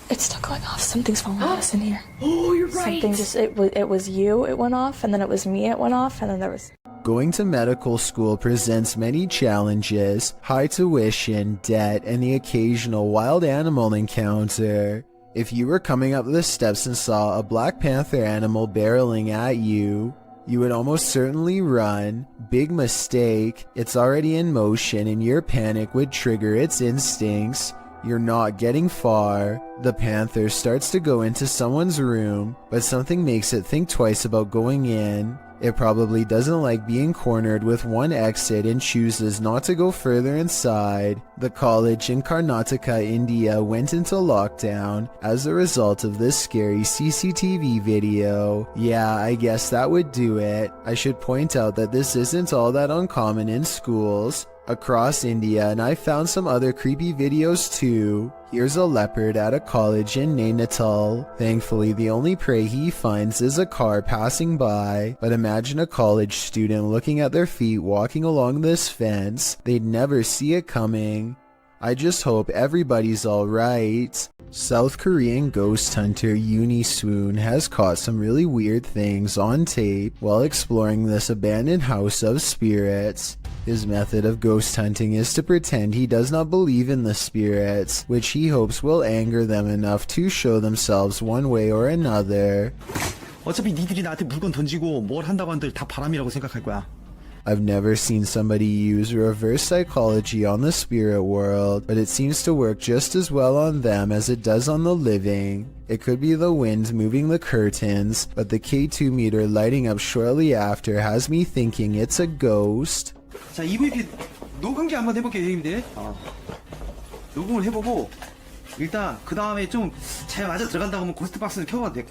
It's still going off. Something's following us in here. Oh, you're right. Something just, it was you, it went off, and then it was me, it went off, and then there was... Going to medical school presents many challenges, high tuition, debt, and the occasional wild animal encounter. If you were coming up the steps and saw a Black Panther animal barreling at you, you would almost certainly run. Big mistake. It's already in motion and your panic would trigger its instincts. You're not getting far. The panther starts to go into someone's room, but something makes it think twice about going in. It probably doesn't like being cornered with one exit and chooses not to go further inside. The college in Karnataka, India went into lockdown as a result of this scary CCTV video. Yeah, I guess that would do it. I should point out that this isn't all that uncommon in schools across India, and I found some other creepy videos too. Here's a leopard at a college in Nainital. Thankfully, the only prey he finds is a car passing by, but imagine a college student looking at their feet walking along this fence. They'd never see it coming. I just hope everybody's alright. South Korean ghost hunter Uni Swoon has caught some really weird things on tape while exploring this abandoned house of spirits. His method of ghost hunting is to pretend he does not believe in the spirits, which he hopes will anger them enough to show themselves one way or another. 어차피 니들이 나한테 물건 던지고 뭘 한다고 한들 다 바람이라고 생각할 거야. I've never seen somebody use reverse psychology on the spirit world, but it seems to work just as well on them as it does on the living. It could be the wind moving the curtains, but the K2 meter lighting up shortly after has me thinking it's a ghost. 자, EVP 녹음기 한번 해볼게요, 형님들. 녹음을 해보고 일단 그 다음에 좀 잘 맞아 들어간다고 하면 고스트박스는 켜봐도 돼.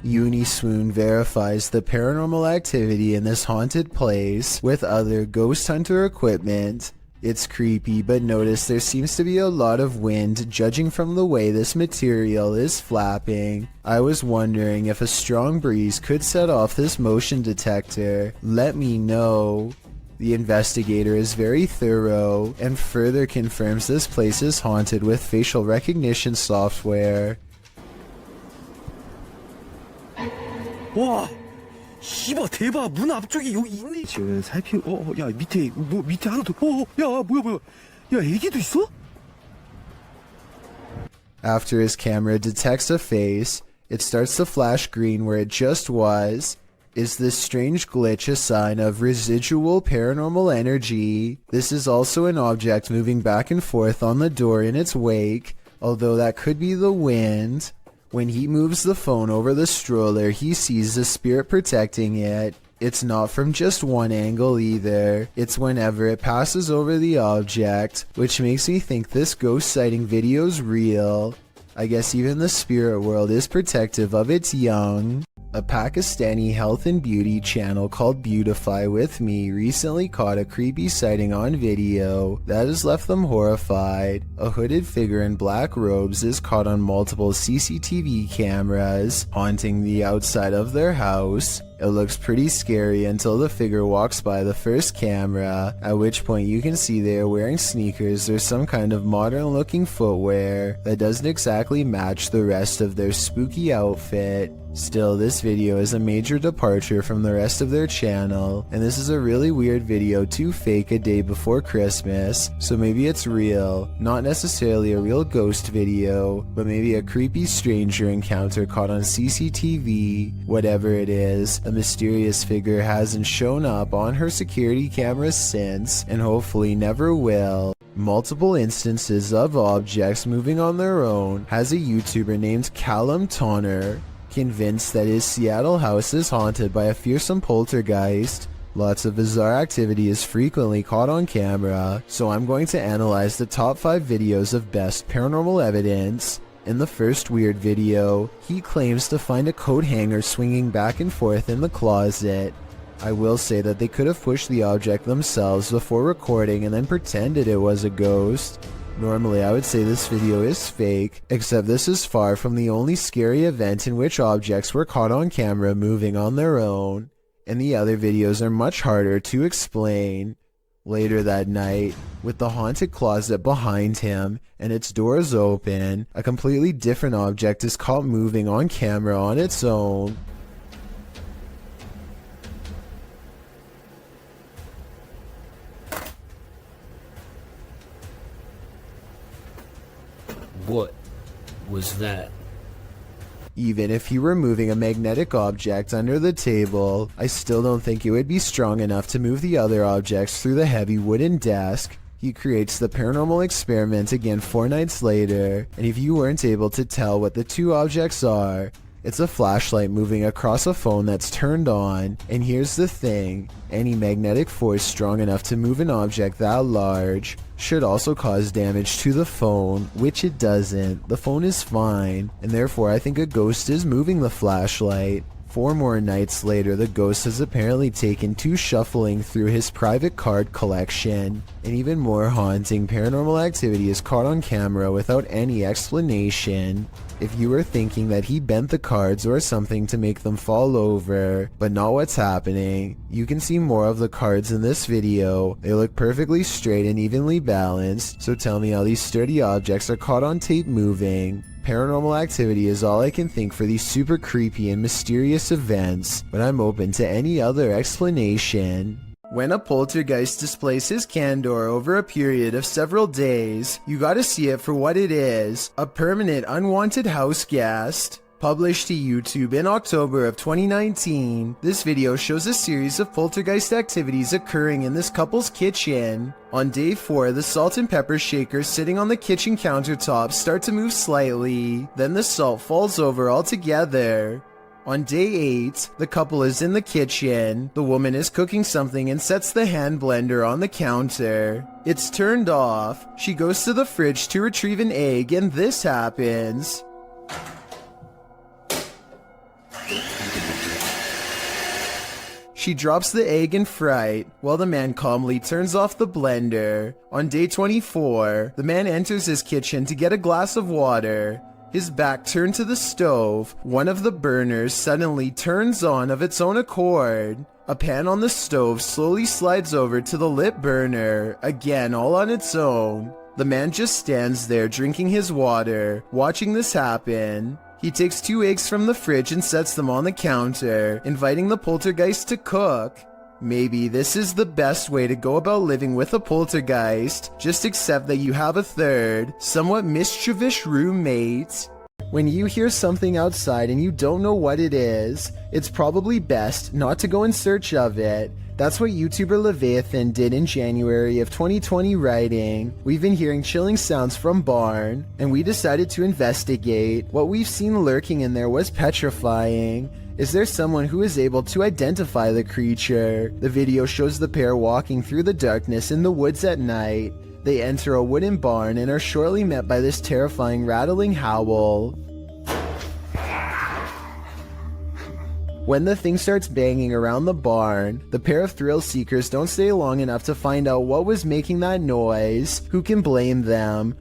Uni Swoon verifies the paranormal activity in this haunted place with other ghost hunter equipment. It's creepy, but notice there seems to be a lot of wind judging from the way this material is flapping. I was wondering if a strong breeze could set off this motion detector. Let me know. The investigator is very thorough and further confirms this place is haunted with facial recognition software. 와, 씨발 대박. 문 앞쪽에 여기 있네. 지금 야 밑에 밑에 하나 더. 야 뭐야. 야 애기도 있어? After his camera detects a face, it starts to flash green where it just was. Is this strange glitch a sign of residual paranormal energy? This is also an object moving back and forth on the door in its wake, although that could be the wind. When he moves the phone over the stroller, he sees the spirit protecting it. It's not from just one angle either. It's whenever it passes over the object, which makes me think this ghost sighting video's real. I guess even the spirit world is protective of its young. A Pakistani health and beauty channel called Beautify With Me recently caught a creepy sighting on video that has left them horrified. A hooded figure in black robes is caught on multiple CCTV cameras, haunting the outside of their house. It looks pretty scary until the figure walks by the first camera, at which point you can see they are wearing sneakers or some kind of modern looking footwear that doesn't exactly match the rest of their spooky outfit. Still, this video is a major departure from the rest of their channel, and this is a really weird video to fake a day before Christmas, so maybe it's real. Not necessarily a real ghost video, but maybe a creepy stranger encounter caught on CCTV. Whatever it is, a mysterious figure hasn't shown up on her security cameras since, and hopefully never will. Multiple instances of objects moving on their own has a YouTuber named Callum Tonner, convinced that his Seattle house is haunted by a fearsome poltergeist. Lots of bizarre activity is frequently caught on camera, so I'm going to analyze the top 5 videos of best paranormal evidence. In the first weird video, he claims to find a coat hanger swinging back and forth in the closet. I will say that they could have pushed the object themselves before recording and then pretended it was a ghost. Normally I would say this video is fake, except this is far from the only scary event in which objects were caught on camera moving on their own, and the other videos are much harder to explain. Later that night, with the haunted closet behind him and its doors open, a completely different object is caught moving on camera on its own. What was that? Even if he were moving a magnetic object under the table, I still don't think it would be strong enough to move the other objects through the heavy wooden desk. He creates the paranormal experiment again 4 nights later, and if you weren't able to tell what the 2 objects are, it's a flashlight moving across a phone that's turned on. And here's the thing, any magnetic force strong enough to move an object that large should also cause damage to the phone, which it doesn't. The phone is fine, and therefore I think a ghost is moving the flashlight. 4 more nights later, the ghost has apparently taken to shuffling through his private card collection. And even more haunting paranormal activity is caught on camera without any explanation. If you were thinking that he bent the cards or something to make them fall over, but not what's happening, you can see more of the cards in this video. They look perfectly straight and evenly balanced, so tell me how these sturdy objects are caught on tape moving. Paranormal activity is all I can think for these super creepy and mysterious events, but I'm open to any other explanation. When a poltergeist displays his candor over a period of several days, you gotta see it for what it is, a permanent unwanted house guest. Published to YouTube in October of 2019, this video shows a series of poltergeist activities occurring in this couple's kitchen. On day 4, the salt and pepper shakers sitting on the kitchen countertop start to move slightly, then the salt falls over altogether. On day 8, the couple is in the kitchen. The woman is cooking something and sets the hand blender on the counter. It's turned off. She goes to the fridge to retrieve an egg, and this happens. She drops the egg in fright, while the man calmly turns off the blender. On day 24, the man enters his kitchen to get a glass of water. His back turned to the stove. One of the burners suddenly turns on of its own accord. A pan on the stove slowly slides over to the lit burner, again all on its own. The man just stands there drinking his water, watching this happen. He takes 2 eggs from the fridge and sets them on the counter, inviting the poltergeist to cook. Maybe this is the best way to go about living with a poltergeist. Just accept that you have a third, somewhat mischievous roommate. When you hear something outside and you don't know what it is, it's probably best not to go in search of it. That's what YouTuber Leviathan did in January of 2020, writing, "We've been hearing chilling sounds from barn, and we decided to investigate. What we've seen lurking in there was petrifying. Is there someone who is able to identify the creature?" The video shows the pair walking through the darkness in the woods at night. They enter a wooden barn and are shortly met by this terrifying rattling howl. When the thing starts banging around the barn, the pair of thrill seekers don't stay long enough to find out what was making that noise. Who can blame them?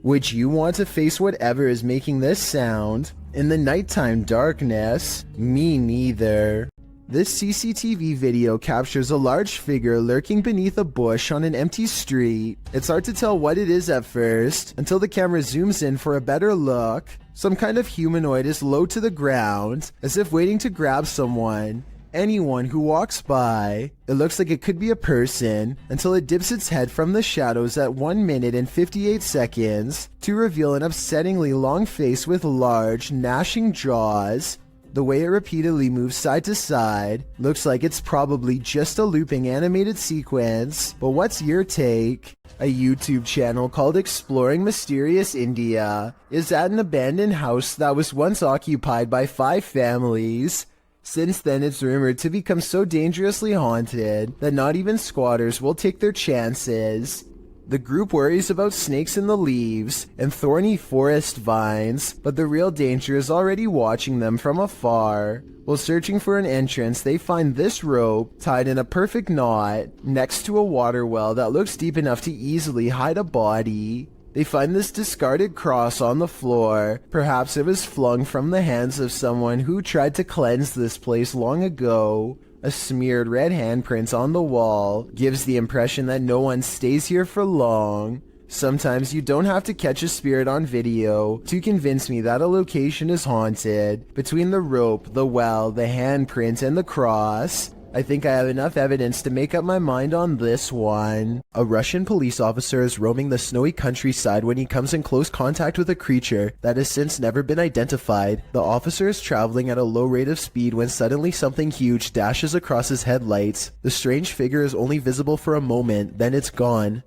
Would you want to face whatever is making this sound? In the nighttime darkness? Me neither. This CCTV video captures a large figure lurking beneath a bush on an empty street. It's hard to tell what it is at first, until the camera zooms in for a better look. Some kind of humanoid is low to the ground, as if waiting to grab someone. Anyone who walks by. It looks like it could be a person, until it dips its head from the shadows at 1 minute and 58 seconds, to reveal an upsettingly long face with large, gnashing jaws. The way it repeatedly moves side to side looks like it's probably just a looping animated sequence, but what's your take? A YouTube channel called Exploring Mysterious India is at an abandoned house that was once occupied by 5 families. Since then, it's rumored to become so dangerously haunted that not even squatters will take their chances. The group worries about snakes in the leaves and thorny forest vines, but the real danger is already watching them from afar. While searching for an entrance, they find this rope tied in a perfect knot next to a water well that looks deep enough to easily hide a body. They find this discarded cross on the floor. Perhaps it was flung from the hands of someone who tried to cleanse this place long ago. A smeared red handprint on the wall gives the impression that no one stays here for long. Sometimes you don't have to catch a spirit on video to convince me that a location is haunted. Between the rope, the well, the handprint, and the cross, I think I have enough evidence to make up my mind on this one. A Russian police officer is roaming the snowy countryside when he comes in close contact with a creature that has since never been identified. The officer is traveling at a low rate of speed when suddenly something huge dashes across his headlights. The strange figure is only visible for a moment, then it's gone.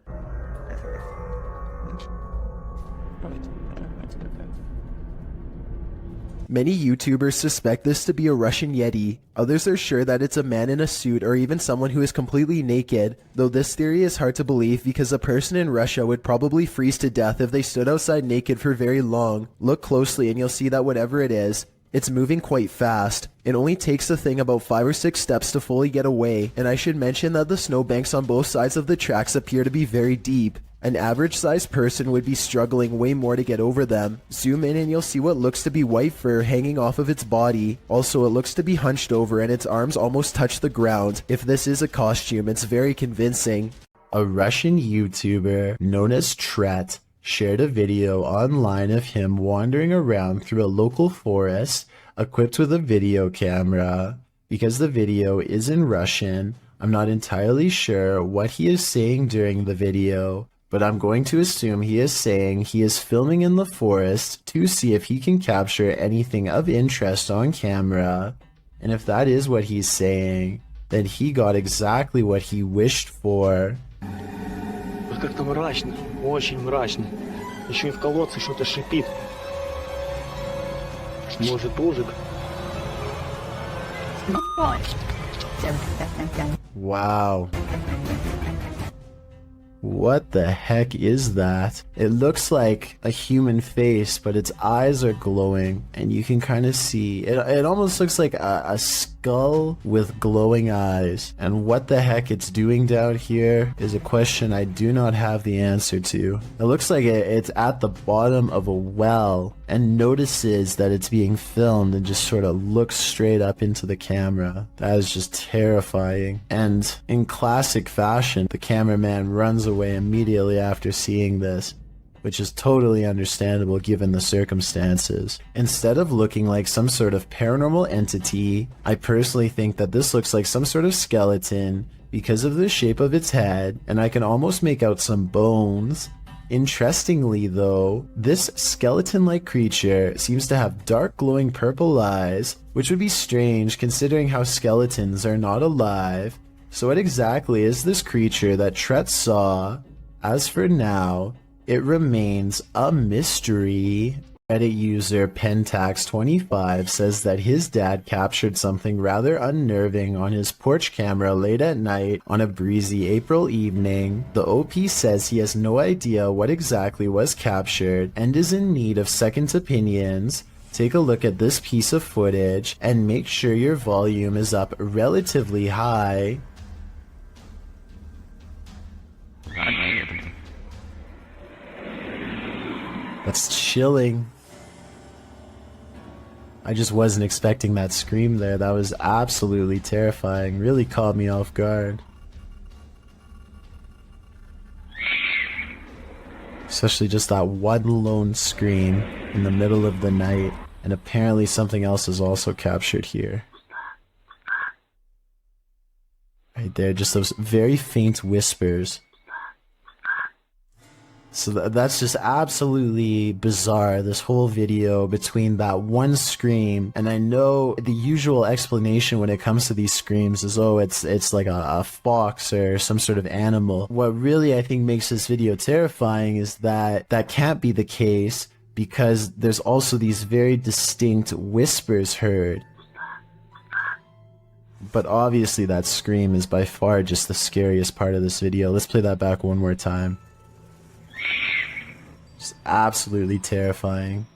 Many YouTubers suspect this to be a Russian Yeti. Others are sure that it's a man in a suit or even someone who is completely naked, though this theory is hard to believe because a person in Russia would probably freeze to death if they stood outside naked for very long. Look closely and you'll see that whatever it is, it's moving quite fast. It only takes the thing about 5 or 6 steps to fully get away, and I should mention that the snowbanks on both sides of the tracks appear to be very deep. An average-sized person would be struggling way more to get over them. Zoom in and you'll see what looks to be white fur hanging off of its body. Also, it looks to be hunched over and its arms almost touch the ground. If this is a costume, it's very convincing. A Russian YouTuber known as Tret shared a video online of him wandering around through a local forest equipped with a video camera. Because the video is in Russian, I'm not entirely sure what he is saying during the video, but I'm going to assume he is saying he is filming in the forest to see if he can capture anything of interest on camera. And if that is what he's saying, then he got exactly what he wished for. Как-то мрачно, очень мрачно. Еще и в колодце что-то шипит. Может, ужик? Wow. What the heck is that? It looks like a human face, but its eyes are glowing, and you can kind of see it almost looks like a skull with glowing eyes. And what the heck it's doing down here is a question I do not have the answer to. It looks like it's at the bottom of a well and notices that it's being filmed and just sort of looks straight up into the camera. That is just terrifying. And in classic fashion, the cameraman runs away immediately after seeing this, which is totally understandable given the circumstances. Instead of looking like some sort of paranormal entity, I personally think that this looks like some sort of skeleton, because of the shape of its head, and I can almost make out some bones. Interestingly though, this skeleton-like creature seems to have dark glowing purple eyes, which would be strange considering how skeletons are not alive. So what exactly is this creature that Tret saw? As for now, it remains a mystery. Reddit user Pentax25 says that his dad captured something rather unnerving on his porch camera late at night on a breezy April evening. The OP says he has no idea what exactly was captured and is in need of second opinions. Take a look at this piece of footage and make sure your volume is up relatively high. That's chilling. I just wasn't expecting that scream there. That was absolutely terrifying. Really caught me off guard. Especially just that one lone scream in the middle of the night. And apparently something else is also captured here. Right there, just those very faint whispers. So that's just absolutely bizarre, this whole video between that one scream, and I know the usual explanation when it comes to these screams is, oh, it's like a fox or some sort of animal. What really I think makes this video terrifying is that that can't be the case, because there's also these very distinct whispers heard. But obviously that scream is by far just the scariest part of this video. Let's play that back one more time. It's absolutely terrifying.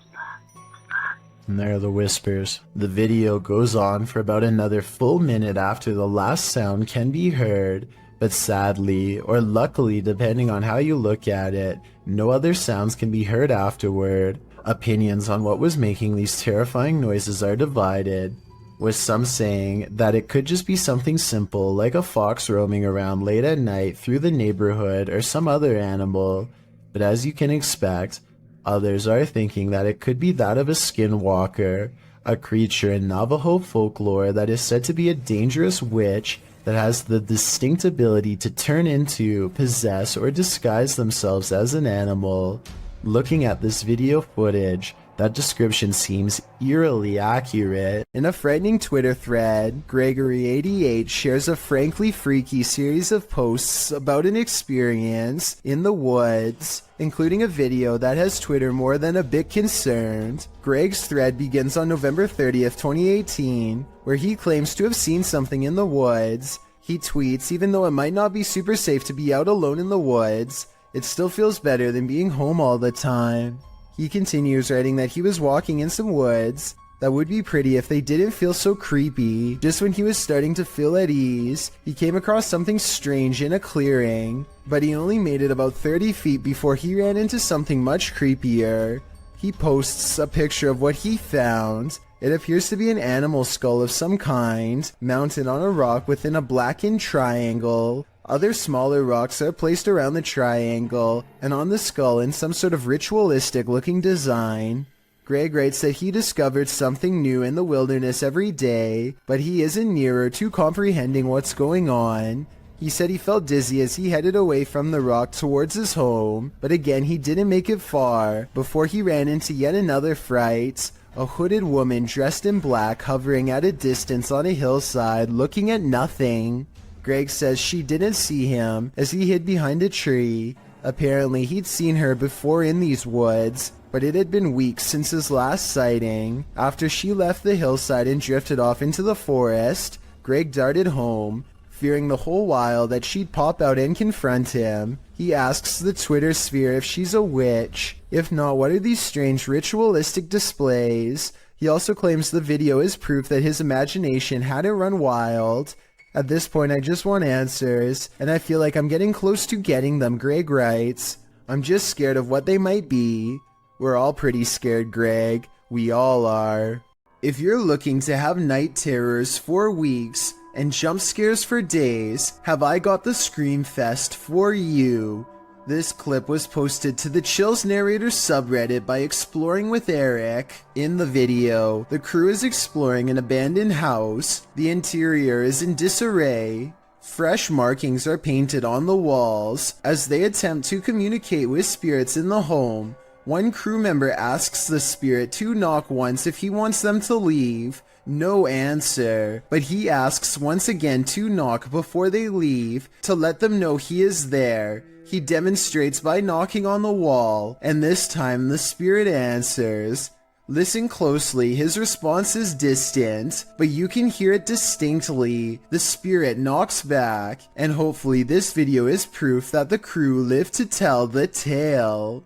And there are the whispers. The video goes on for about another full minute after the last sound can be heard, but sadly, or luckily depending on how you look at it, no other sounds can be heard afterward. Opinions on what was making these terrifying noises are divided, with some saying that it could just be something simple like a fox roaming around late at night through the neighborhood or some other animal. But as you can expect, others are thinking that it could be that of a skinwalker, a creature in Navajo folklore that is said to be a dangerous witch that has the distinct ability to turn into, possess, or disguise themselves as an animal. Looking at this video footage, that description seems eerily accurate. In a frightening Twitter thread, Gregory88 shares a frankly freaky series of posts about an experience in the woods, including a video that has Twitter more than a bit concerned. Greg's thread begins on November 30th, 2018, where he claims to have seen something in the woods. He tweets, even though it might not be super safe to be out alone in the woods, it still feels better than being home all the time. He continues writing that he was walking in some woods that would be pretty if they didn't feel so creepy. Just when he was starting to feel at ease, he came across something strange in a clearing, but he only made it about 30 feet before he ran into something much creepier. He posts a picture of what he found. It appears to be an animal skull of some kind, mounted on a rock within a blackened triangle. Other smaller rocks are placed around the triangle, and on the skull in some sort of ritualistic looking design. Greg writes that he discovered something new in the wilderness every day, but he isn't nearer to comprehending what's going on. He said he felt dizzy as he headed away from the rock towards his home, but again he didn't make it far before he ran into yet another fright. A hooded woman dressed in black hovering at a distance on a hillside looking at nothing. Greg says she didn't see him as he hid behind a tree. Apparently he'd seen her before in these woods, but it had been weeks since his last sighting. After she left the hillside and drifted off into the forest, Greg darted home, fearing the whole while that she'd pop out and confront him. He asks the Twitter sphere if she's a witch. If not, what are these strange ritualistic displays? He also claims the video is proof that his imagination hadn't run wild. At this point, I just want answers, and I feel like I'm getting close to getting them, Greg writes. I'm just scared of what they might be. We're all pretty scared, Greg. We all are. If you're looking to have night terrors for weeks and jump scares for days, have I got the Scream Fest for you. This clip was posted to the Chills Narrator subreddit by Exploring with Eric. In the video, the crew is exploring an abandoned house. The interior is in disarray. Fresh markings are painted on the walls as they attempt to communicate with spirits in the home. One crew member asks the spirit to knock once if he wants them to leave. No answer, but he asks once again to knock before they leave to let them know he is there. He demonstrates by knocking on the wall, and this time the spirit answers. Listen closely, his response is distant, but you can hear it distinctly. The spirit knocks back, and hopefully this video is proof that the crew lived to tell the tale.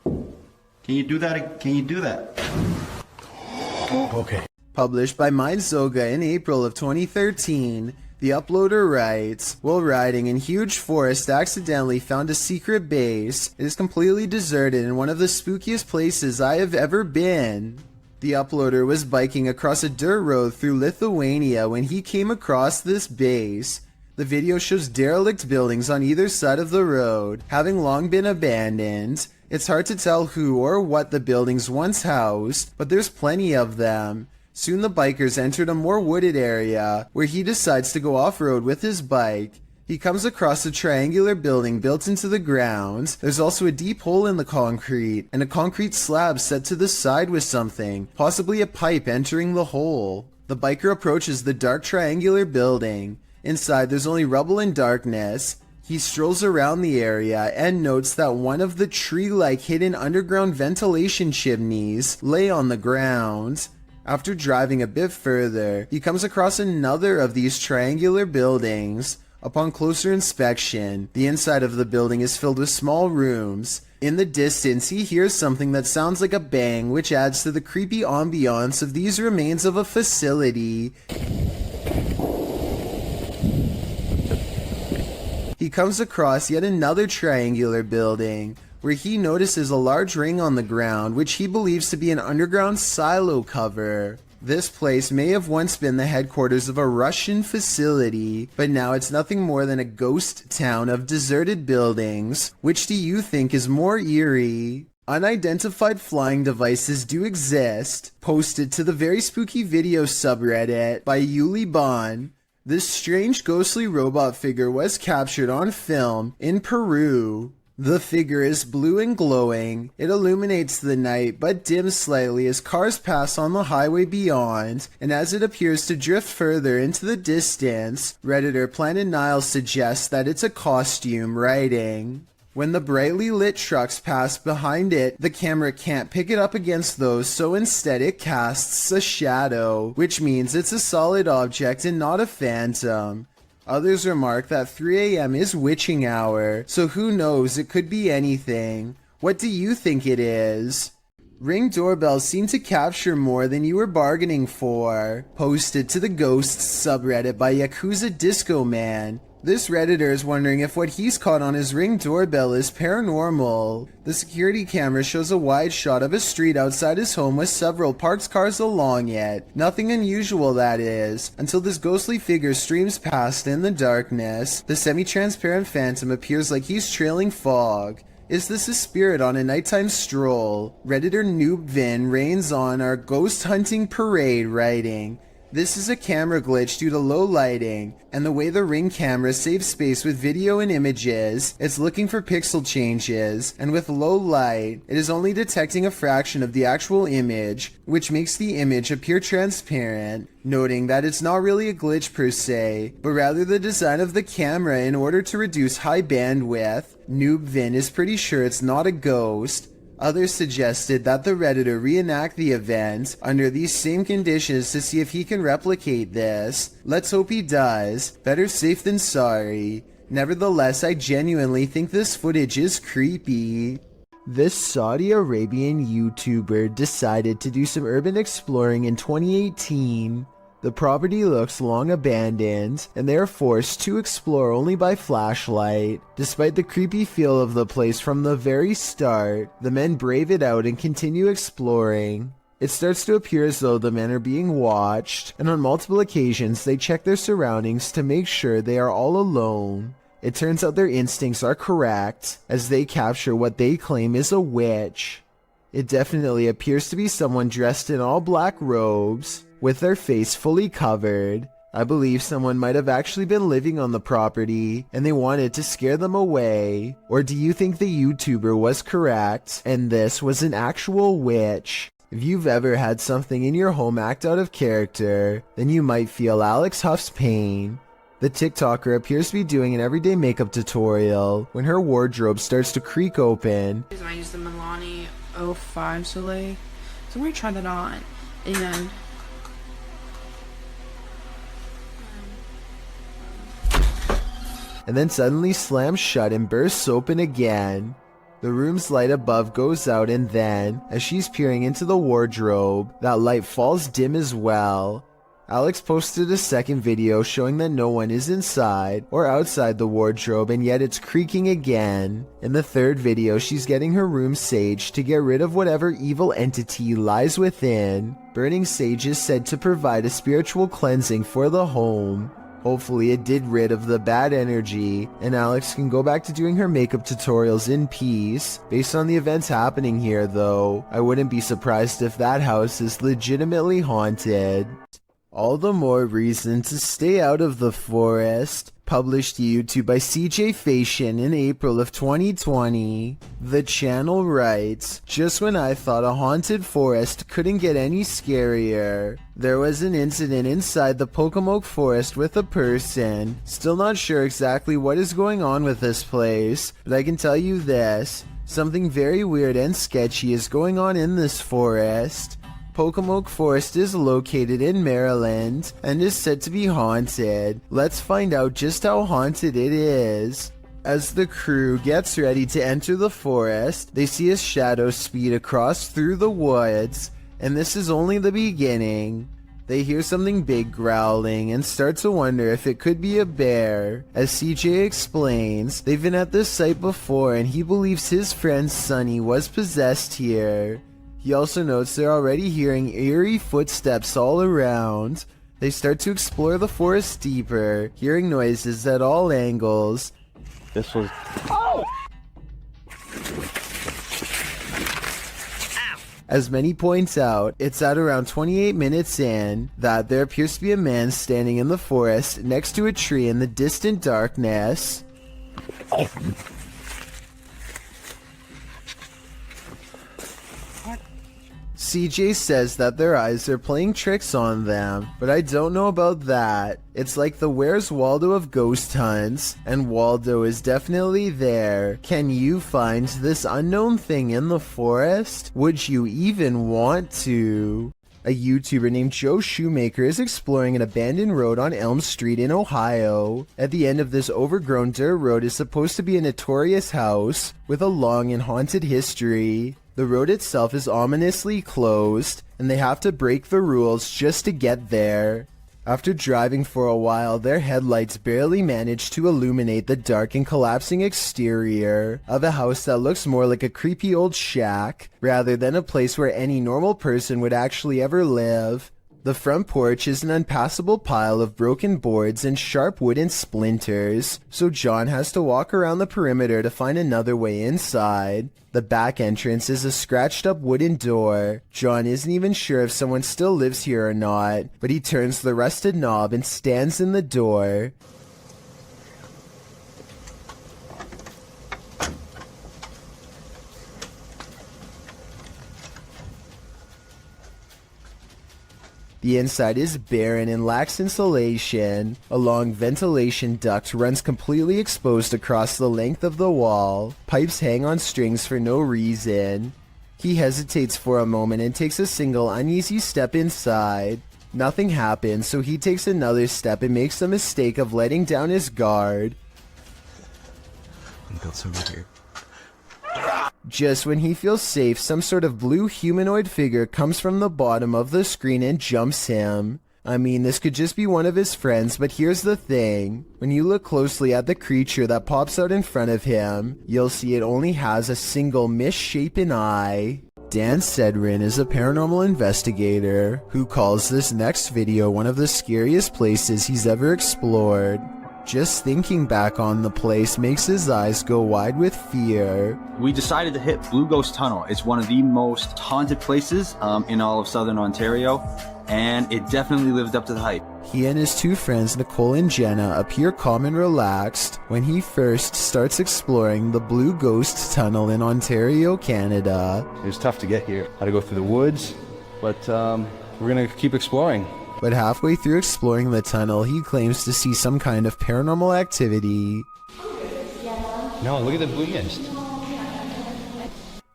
Can you do that? Can you do that? Okay. Published by Mindzoga in April of 2013, the uploader writes, while riding in huge forest accidentally found a secret base. It is completely deserted in one of the spookiest places I have ever been. The uploader was biking across a dirt road through Lithuania when he came across this base. The video shows derelict buildings on either side of the road, having long been abandoned. It's hard to tell who or what the buildings once housed, but there's plenty of them. Soon the bikers entered a more wooded area, where he decides to go off-road with his bike. He comes across a triangular building built into the ground. There's also a deep hole in the concrete, and a concrete slab set to the side with something, possibly a pipe entering the hole. The biker approaches the dark triangular building. Inside there's only rubble and darkness. He strolls around the area and notes that one of the tree-like hidden underground ventilation chimneys lay on the ground. After driving a bit further, he comes across another of these triangular buildings. Upon closer inspection, the inside of the building is filled with small rooms. In the distance, he hears something that sounds like a bang, which adds to the creepy ambiance of these remains of a facility. He comes across yet another triangular building, where he notices a large ring on the ground, which he believes to be an underground silo cover. This place may have once been the headquarters of a Russian facility, but now it's nothing more than a ghost town of deserted buildings. Which do you think is more eerie? Unidentified flying devices do exist, posted to the Very Spooky Video subreddit by Yuli Bon. This strange ghostly robot figure was captured on film in Peru. The figure is blue and glowing. It illuminates the night but dims slightly as cars pass on the highway beyond, and as it appears to drift further into the distance, Redditor Planet Nile suggests that it's a costume, writing, when the brightly lit trucks pass behind it, the camera can't pick it up against those, so instead it casts a shadow, which means it's a solid object and not a phantom. Others remark that 3 a.m. is witching hour, so who knows, it could be anything. What do you think it is? Ring doorbells seem to capture more than you were bargaining for. Posted to the Ghosts subreddit by Yakuza Disco Man. This Redditor is wondering if what he's caught on his Ring doorbell is paranormal. The security camera shows a wide shot of a street outside his home with several parked cars along it. Nothing unusual, that is, until this ghostly figure streams past in the darkness. The semi-transparent phantom appears like he's trailing fog. Is this a spirit on a nighttime stroll? Redditor Noobvin reigns on our ghost hunting parade, writing, this is a camera glitch due to low lighting, and the way the Ring camera saves space with video and images, it's looking for pixel changes, and with low light, it is only detecting a fraction of the actual image, which makes the image appear transparent, noting that it's not really a glitch per se, but rather the design of the camera in order to reduce high bandwidth. Noobvin is pretty sure it's not a ghost. Others suggested that the Redditor reenact the event under these same conditions to see if he can replicate this. Let's hope he does. Better safe than sorry. Nevertheless, I genuinely think this footage is creepy. This Saudi Arabian YouTuber decided to do some urban exploring in 2018. The property looks long abandoned, and they are forced to explore only by flashlight. Despite the creepy feel of the place from the very start, the men brave it out and continue exploring. It starts to appear as though the men are being watched, and on multiple occasions they check their surroundings to make sure they are all alone. It turns out their instincts are correct, as they capture what they claim is a witch. It definitely appears to be someone dressed in all black robes, with their face fully covered. I believe someone might have actually been living on the property and they wanted to scare them away. Or do you think the YouTuber was correct and this was an actual witch? If you've ever had something in your home act out of character, then you might feel Alex Huff's pain. The TikToker appears to be doing an everyday makeup tutorial when her wardrobe starts to creak open. I use the Milani 05 Soleil. So I'm going to try that on. And then suddenly slams shut and bursts open again. The room's light above goes out, and then, as she's peering into the wardrobe, that light falls dim as well. Alex posted a second video showing that no one is inside or outside the wardrobe, and yet it's creaking again. In the third video, she's getting her room saged to get rid of whatever evil entity lies within. Burning sage is said to provide a spiritual cleansing for the home. Hopefully it did rid of the bad energy, and Alex can go back to doing her makeup tutorials in peace. Based on the events happening here though, I wouldn't be surprised if that house is legitimately haunted. All the more reason to stay out of the forest. Published to YouTube by CJ Fashion in April of 2020. The channel writes, just when I thought a haunted forest couldn't get any scarier, there was an incident inside the Pocomoke forest with a person. Still not sure exactly what is going on with this place, but I can tell you this. Something very weird and sketchy is going on in this forest. Pocomoke Forest is located in Maryland and is said to be haunted. Let's find out just how haunted it is. As the crew gets ready to enter the forest, they see a shadow speed across through the woods, and this is only the beginning. They hear something big growling and start to wonder if it could be a bear. As CJ explains, they've been at this site before and he believes his friend Sunny was possessed here. He also notes they're already hearing eerie footsteps all around. They start to explore the forest deeper, hearing noises at all angles. This was... Oh! As many points out, it's at around 28 minutes in that there appears to be a man standing in the forest next to a tree in the distant darkness. Oh. CJ says that their eyes are playing tricks on them, but I don't know about that. It's like the Where's Waldo of ghost hunts, and Waldo is definitely there. Can you find this unknown thing in the forest? Would you even want to? A YouTuber named Joe Shoemaker is exploring an abandoned road on Elm Street in Ohio. At the end of this overgrown dirt road is supposed to be a notorious house with a long and haunted history. The road itself is ominously closed, and they have to break the rules just to get there. After driving for a while, their headlights barely manage to illuminate the dark and collapsing exterior of a house that looks more like a creepy old shack, rather than a place where any normal person would actually ever live. The front porch is an unpassable pile of broken boards and sharp wooden splinters, so John has to walk around the perimeter to find another way inside. The back entrance is a scratched up wooden door. John isn't even sure if someone still lives here or not, but he turns the rusted knob and stands in the door. The inside is barren and lacks insulation. A long ventilation duct runs completely exposed across the length of the wall. Pipes hang on strings for no reason. He hesitates for a moment and takes a single uneasy step inside. Nothing happens, so he takes another step and makes the mistake of letting down his guard. That's over here. Just when he feels safe, some sort of blue humanoid figure comes from the bottom of the screen and jumps him. I mean, this could just be one of his friends, but here's the thing. When you look closely at the creature that pops out in front of him, you'll see it only has a single misshapen eye. Dan Sedrin is a paranormal investigator who calls this next video one of the scariest places he's ever explored. Just thinking back on the place makes his eyes go wide with fear. We decided to hit Blue Ghost Tunnel. It's one of the most haunted places in all of Southern Ontario, and it definitely lived up to the hype. He and his two friends Nicole and Jenna appear calm and relaxed when he first starts exploring the Blue Ghost Tunnel in Ontario, Canada. It was tough to get here. Had to go through the woods, but we're gonna keep exploring. But halfway through exploring the tunnel, he claims to see some kind of paranormal activity. No, look at the blue mist.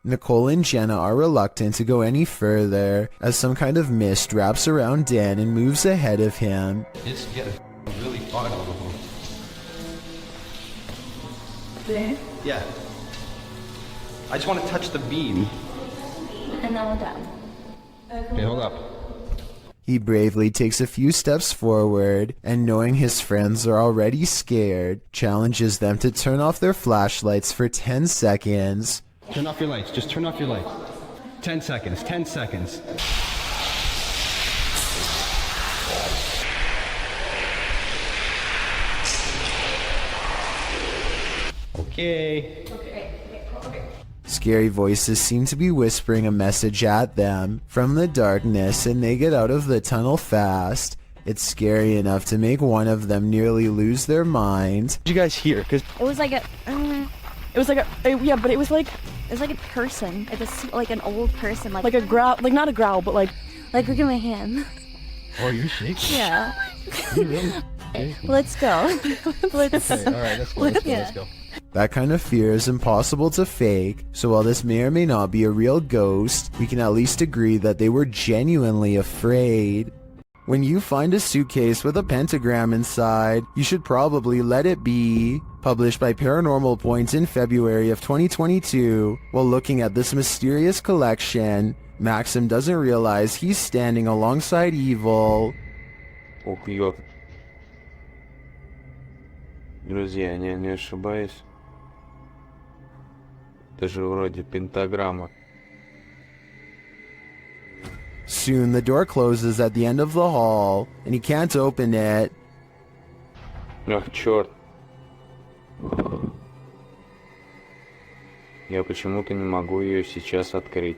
Nicole and Jenna are reluctant to go any further as some kind of mist wraps around Dan and moves ahead of him. It's getting really far over There? Yeah. I just want to touch the beam. And now down. Okay, hold up. He bravely takes a few steps forward and, knowing his friends are already scared, challenges them to turn off their flashlights for 10 seconds. Turn off your lights. Just turn off your lights. 10 seconds. 10 seconds. Okay. Scary voices seem to be whispering a message at them from the darkness, and they get out of the tunnel fast. It's scary enough to make one of them nearly lose their mind. What did you guys hear? It was like a... yeah, but it was like a person. Like an old person. Like a growl. Like not a growl, but like look at my hand. Oh, you're shaking. Yeah. You really? Let's go. Let's. Okay, all right, let's go. That kind of fear is impossible to fake, so while this may or may not be a real ghost, we can at least agree that they were genuinely afraid. When you find a suitcase with a pentagram inside, you should probably let it be. Published by Paranormal Point in February of 2022, while looking at this mysterious collection, Maxim doesn't realize he's standing alongside evil. Ох, ёп. Друзья, не ошибаюсь. Это же вроде пентаграмма. Soon the door closes at the end of the hall, and he can't open it. Ах, черт. Я почему-то не могу ее сейчас открыть.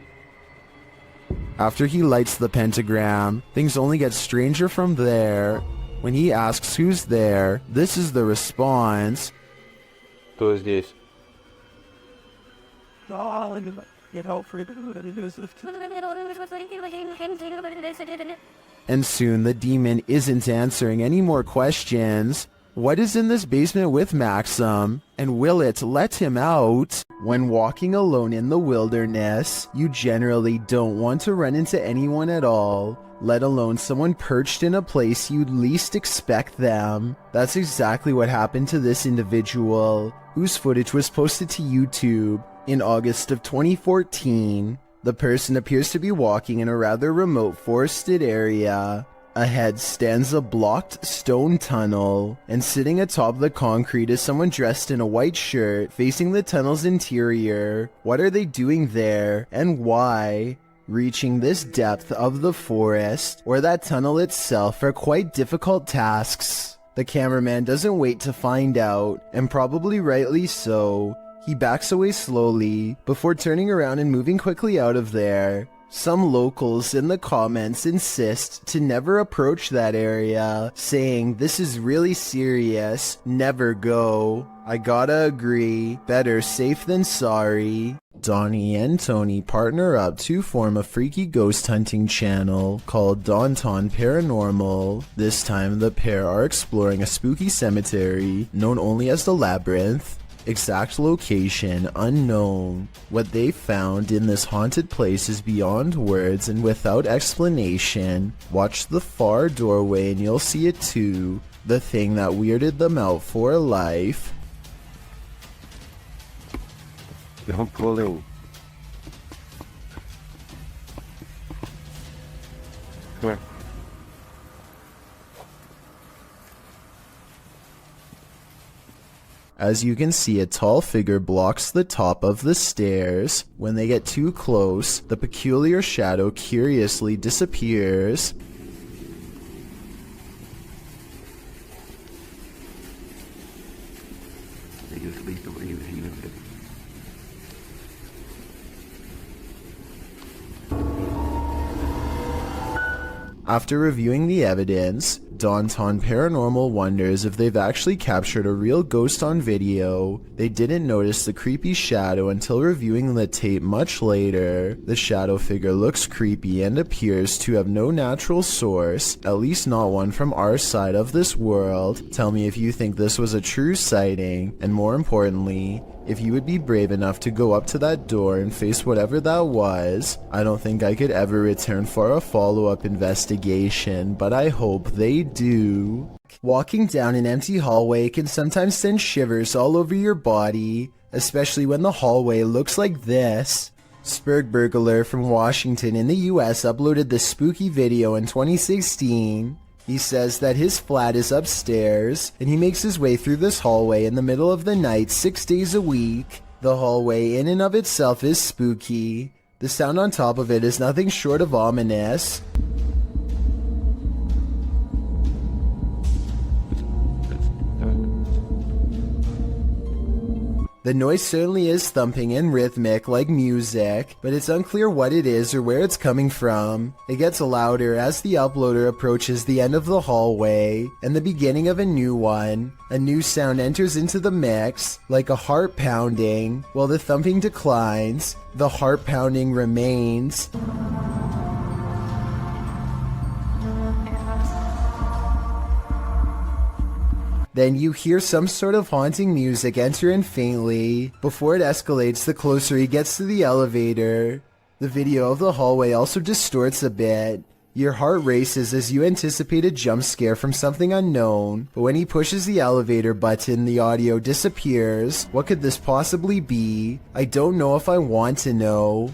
After he lights the pentagram, things only get stranger from there. When he asks who's there, this is the response. Кто здесь? And soon the demon isn't answering any more questions. What is in this basement with Maxim? And will it let him out? When walking alone in the wilderness, you generally don't want to run into anyone at all, let alone someone perched in a place you'd least expect them. That's exactly what happened to this individual, whose footage was posted to YouTube in August of 2014. The person appears to be walking in a rather remote forested area. Ahead stands a blocked stone tunnel, and sitting atop the concrete is someone dressed in a white shirt facing the tunnel's interior. What are they doing there, and why? Reaching this depth of the forest, or that tunnel itself, are quite difficult tasks. The cameraman doesn't wait to find out, and probably rightly so. He backs away slowly, before turning around and moving quickly out of there. Some locals in the comments insist to never approach that area, saying this is really serious, never go. I gotta agree, better safe than sorry. Donnie and Tony partner up to form a freaky ghost hunting channel called Daunton Paranormal. This time the pair are exploring a spooky cemetery known only as the Labyrinth. Exact location unknown. What they found in this haunted place is beyond words and without explanation. Watch the far doorway and you'll see it too. The thing that weirded them out for life. Don't pull it. Come here. As you can see, a tall figure blocks the top of the stairs. When they get too close, the peculiar shadow curiously disappears. After reviewing the evidence, Daunton Paranormal wonders if they've actually captured a real ghost on video. They didn't notice the creepy shadow until reviewing the tape much later. The shadow figure looks creepy and appears to have no natural source, at least not one from our side of this world. Tell me if you think this was a true sighting, and more importantly, if you would be brave enough to go up to that door and face whatever that was. I don't think I could ever return for a follow-up investigation, but I hope they do. Walking down an empty hallway can sometimes send shivers all over your body, especially when the hallway looks like this. Spurgburglar from Washington in the US uploaded this spooky video in 2016. He says that his flat is upstairs, and he makes his way through this hallway in the middle of the night 6 days a week. The hallway in and of itself is spooky. The sound on top of it is nothing short of ominous. The noise certainly is thumping and rhythmic like music, but it's unclear what it is or where it's coming from. It gets louder as the uploader approaches the end of the hallway and the beginning of a new one. A new sound enters into the mix, like a heart pounding. While the thumping declines, the heart pounding remains. Then you hear some sort of haunting music enter in faintly, before it escalates the closer he gets to the elevator. The video of the hallway also distorts a bit. Your heart races as you anticipate a jump scare from something unknown, but when he pushes the elevator button, the audio disappears. What could this possibly be? I don't know if I want to know.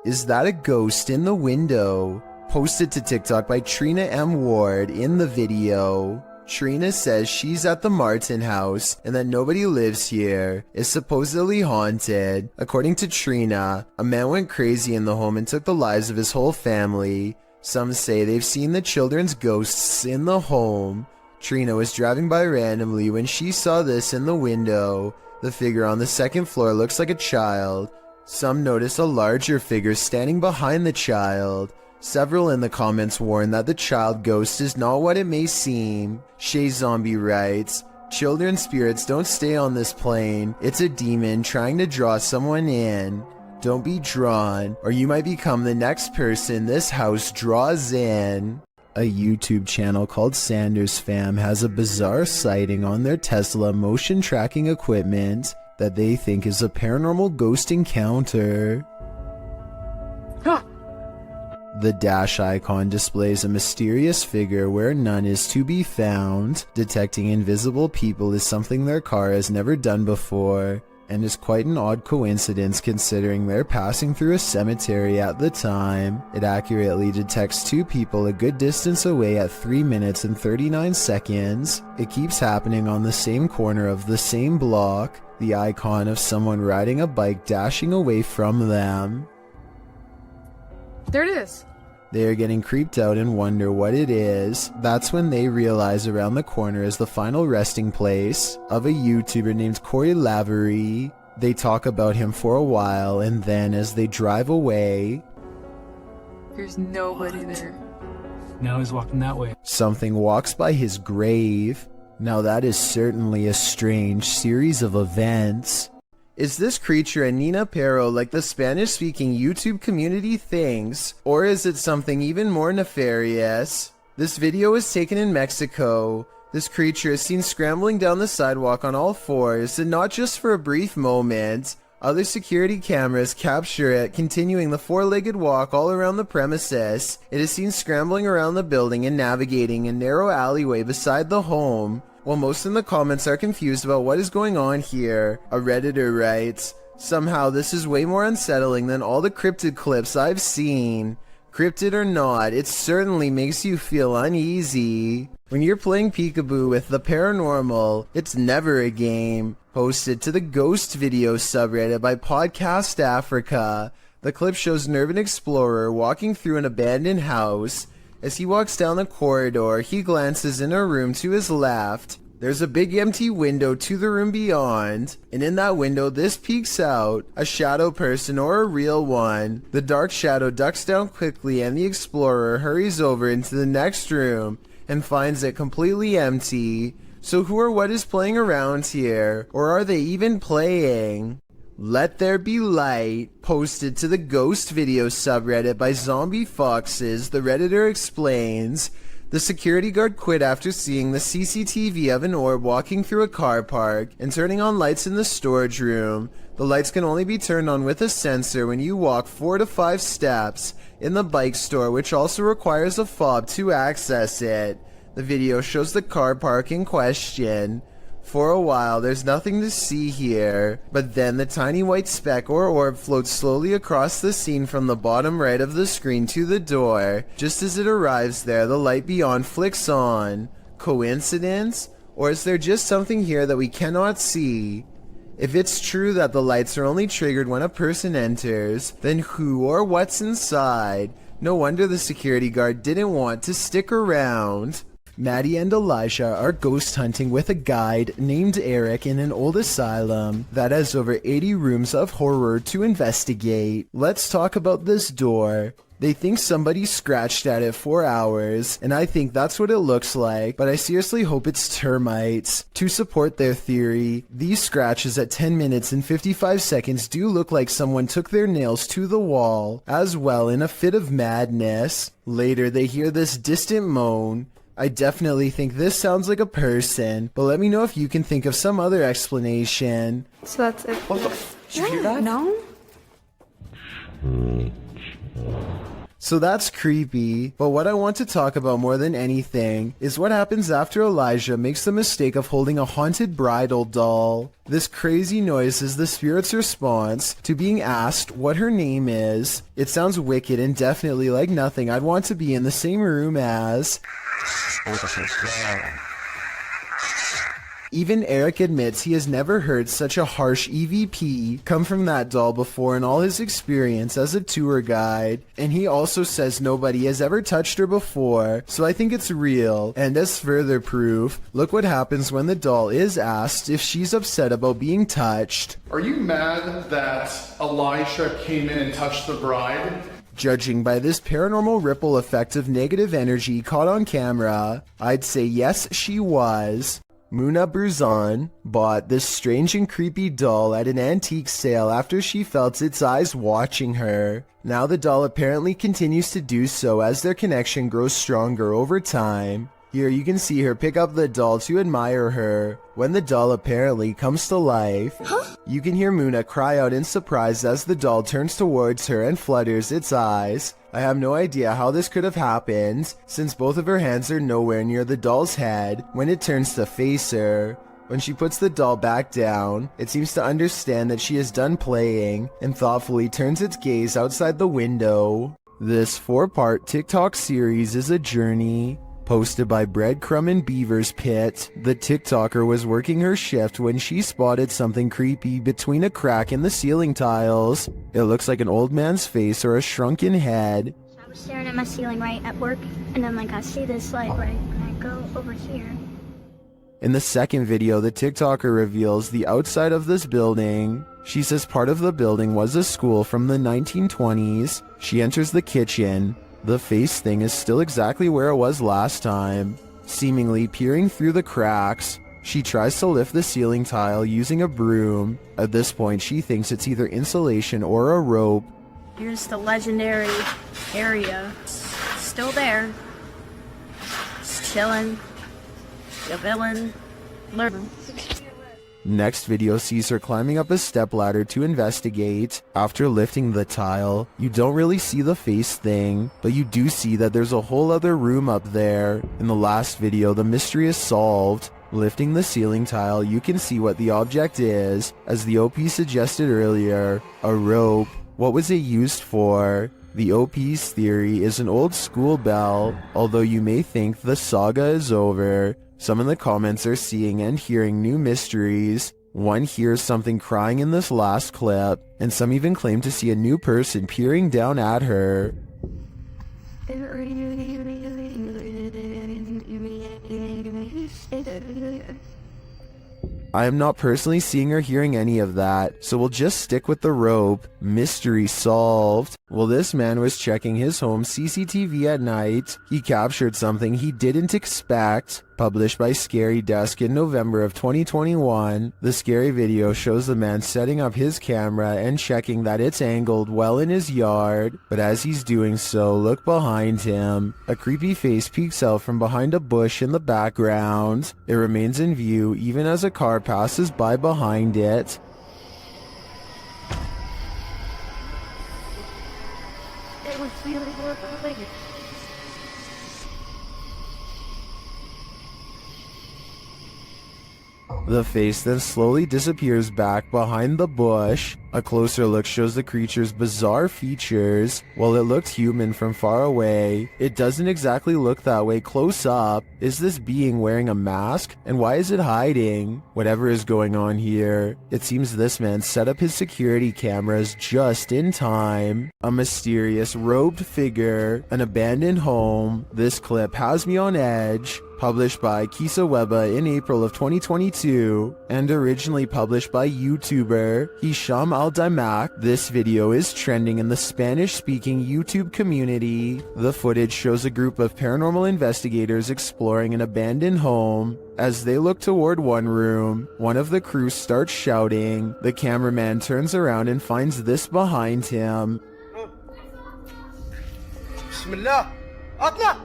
Is that a ghost in the window? Posted to TikTok by Trina M. Ward in the video. Trina says she's at the Martin house and that nobody lives here. It's supposedly haunted. According to Trina, a man went crazy in the home and took the lives of his whole family. Some say they've seen the children's ghosts in the home. Trina was driving by randomly when she saw this in the window. The figure on the second floor looks like a child. Some notice a larger figure standing behind the child. Several in the comments warn that the child ghost is not what it may seem. Shay Zombie writes, "Children spirits don't stay on this plane. It's a demon trying to draw someone in. Don't be drawn, or you might become the next person this house draws in." A YouTube channel called Sanders Fam has a bizarre sighting on their Tesla motion tracking equipment that they think is a paranormal ghost encounter. The dash icon displays a mysterious figure where none is to be found. Detecting invisible people is something their car has never done before, and is quite an odd coincidence considering they're passing through a cemetery at the time. It accurately detects two people a good distance away at 3 minutes and 39 seconds. It keeps happening on the same corner of the same block. The icon of someone riding a bike dashing away from them. There it is. They are getting creeped out and wonder what it is. That's when they realize around the corner is the final resting place of a YouTuber named Corey Lavery. They talk about him for a while, and then as they drive away, There's nobody there. Now he's walking that way. something walks by his grave. Now that is certainly a strange series of events. Is this creature a Nina Pero like the Spanish-speaking YouTube community thinks, or is it something even more nefarious? This video is taken in Mexico. This creature is seen scrambling down the sidewalk on all fours, and not just for a brief moment. Other security cameras capture it continuing the four-legged walk all around the premises. It is seen scrambling around the building and navigating a narrow alleyway beside the home. While most in the comments are confused about what is going on here, a Redditor writes, "Somehow this is way more unsettling than all the cryptid clips I've seen. Cryptid or not, it certainly makes you feel uneasy. When you're playing peekaboo with the paranormal, it's never a game." Posted to the Ghost Video subreddit by Podcast Africa. The clip shows an urban explorer walking through an abandoned house. As he walks down the corridor, he glances in a room to his left. There's a big empty window to the room beyond, and in that window this peeks out a shadow person or a real one. The dark shadow ducks down quickly and the explorer hurries over into the next room and finds it completely empty. So who or what is playing around here? Or are they even playing? Let There Be Light, posted to the Ghost Video subreddit by Zombie Foxes, the Redditor explains, the security guard quit after seeing the CCTV of an orb walking through a car park and turning on lights in the storage room. The lights can only be turned on with a sensor when you walk 4 to 5 steps in the bike store, which also requires a fob to access it. The video shows the car park in question. For a while, there's nothing to see here, but then the tiny white speck or orb floats slowly across the scene from the bottom right of the screen to the door. Just as it arrives there, the light beyond flicks on. Coincidence? Or is there just something here that we cannot see? If it's true that the lights are only triggered when a person enters, then who or what's inside? No wonder the security guard didn't want to stick around. Maddie and Elijah are ghost hunting with a guide named Eric in an old asylum that has over 80 rooms of horror to investigate. Let's talk about this door. They think somebody scratched at it for hours, and I think that's what it looks like, but I seriously hope it's termites. To support their theory, these scratches at 10 minutes and 55 seconds do look like someone took their nails to the wall, as well in a fit of madness. Later they hear this distant moan. I definitely think this sounds like a person, but let me know if you can think of some other explanation. So that's it. Did you hear that? No. So that's creepy, but what I want to talk about more than anything is what happens after Elijah makes the mistake of holding a haunted bridal doll. This crazy noise is the spirit's response to being asked what her name is. It sounds wicked and definitely like nothing I'd want to be in the same room as. Even Eric admits he has never heard such a harsh EVP come from that doll before in all his experience as a tour guide, and he also says nobody has ever touched her before, so I think it's real. And as further proof, look what happens when the doll is asked if she's upset about being touched. Are you mad that Elisha came in and touched the bride? Judging by this paranormal ripple effect of negative energy caught on camera, I'd say yes, she was. Muna Bruzan bought this strange and creepy doll at an antique sale after she felt its eyes watching her. Now the doll apparently continues to do so as their connection grows stronger over time. Here you can see her pick up the doll to admire her. When the doll apparently comes to life, you can hear Muna cry out in surprise as the doll turns towards her and flutters its eyes. I have no idea how this could have happened, since both of her hands are nowhere near the doll's head when it turns to face her. When she puts the doll back down, it seems to understand that she is done playing and thoughtfully turns its gaze outside the window. This 4-part TikTok series is a journey. Posted by Breadcrumb and Beaver's Pit, the TikToker was working her shift when she spotted something creepy between a crack in the ceiling tiles. It looks like an old man's face or a shrunken head. I was staring at my ceiling right at work, and then I see this light right, and I go over here. In the second video, the TikToker reveals the outside of this building. She says part of the building was a school from the 1920s. She enters the kitchen. The face thing is still exactly where it was last time. Seemingly peering through the cracks, she tries to lift the ceiling tile using a broom. At this point, she thinks it's either insulation or a rope. Here's the legendary area. Still there. Just chilling. The villain. Learn. Next video sees her climbing up a stepladder to investigate. After lifting the tile, you don't really see the face thing, but you do see that there's a whole other room up there. In the last video, the mystery is solved. Lifting the ceiling tile, you can see what the object is. As the OP suggested earlier, a rope. What was it used for? The OP's theory is an old school bell, although you may think the saga is over. Some in the comments are seeing and hearing new mysteries. One hears something crying in this last clip, and some even claim to see a new person peering down at her. I am not personally seeing or hearing any of that, so we'll just stick with the rope. Mystery solved. Well, this man was checking his home CCTV at night. He captured something he didn't expect. Published by Scary Desk in November of 2021, the scary video shows the man setting up his camera and checking that it's angled well in his yard. But as he's doing so, look behind him. A creepy face peeks out from behind a bush in the background. It remains in view even as a car passes by behind it. The face then slowly disappears back behind the bush. A closer look shows the creature's bizarre features. While it looked human from far away, it doesn't exactly look that way close up. Is this being wearing a mask? And why is it hiding? Whatever is going on here, it seems this man set up his security cameras just in time. A mysterious robed figure, an abandoned home. This clip has me on edge. Published by Kisa Weba in April of 2022, and originally published by YouTuber Hisham Al-Daimak. This video is trending in the Spanish-speaking YouTube community. The footage shows a group of paranormal investigators exploring an abandoned home. As they look toward one room, one of the crew starts shouting. The cameraman turns around and finds this behind him. Bismillah, atla!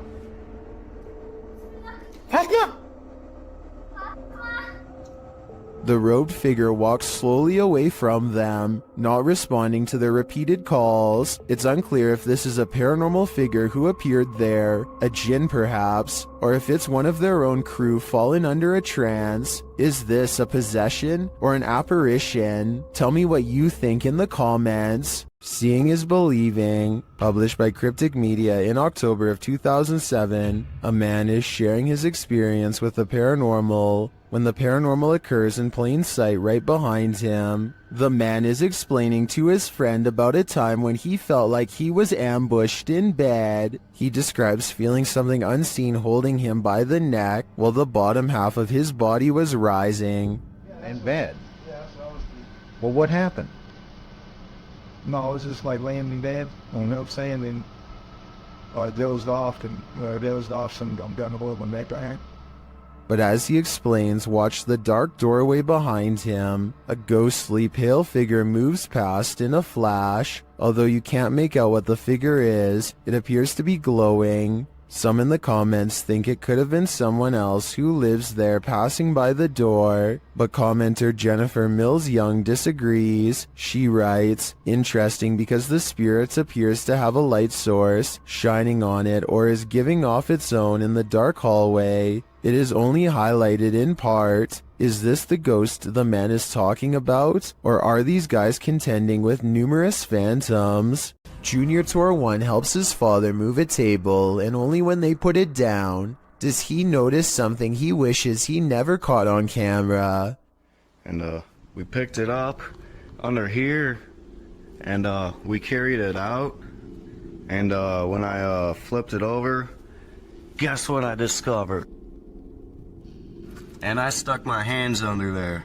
The robed figure walks slowly away from them, not responding to their repeated calls. It's unclear if this is a paranormal figure who appeared there, a jinn perhaps, or if it's one of their own crew fallen under a trance. Is this a possession or an apparition? Tell me what you think in the comments. Seeing is believing. Published by Cryptic Media in October of 2007, a man is sharing his experience with the paranormal when the paranormal occurs in plain sight right behind him. The man is explaining to his friend about a time when he felt like he was ambushed in bed. He describes feeling something unseen holding him by the neck while the bottom half of his body was rising. In bed? Well, what happened? No, I was just like laying in bed, you know what I'm saying, and I dozed off, and some gun of oil in my back. But as he explains, watch the dark doorway behind him. A ghostly pale figure moves past in a flash. Although you can't make out what the figure is, it appears to be glowing. Some in the comments think it could have been someone else who lives there passing by the door, but commenter Jennifer Mills Young disagrees. She writes, "Interesting because the spirit appears to have a light source shining on it or is giving off its own in the dark hallway. It is only highlighted in part. Is this the ghost the man is talking about? Or are these guys contending with numerous phantoms?" Junior Tor 1 helps his father move a table, and only when they put it down does he notice something he wishes he never caught on camera. And we picked it up under here, and we carried it out, and when I flipped it over, guess what I discovered? And I stuck my hands under there.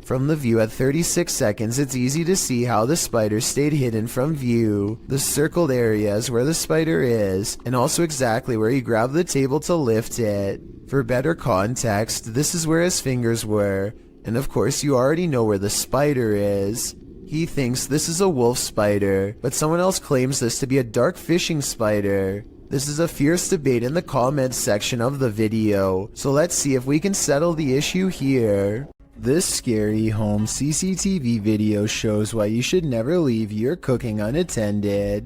From the view at 36 seconds, it's easy to see how the spider stayed hidden from view. The circled area is where the spider is, and also exactly where he grabbed the table to lift it. For better context, this is where his fingers were, and of course you already know where the spider is. He thinks this is a wolf spider, but someone else claims this to be a dark fishing spider. This is a fierce debate in the comments section of the video, so let's see if we can settle the issue here. This scary home CCTV video shows why you should never leave your cooking unattended.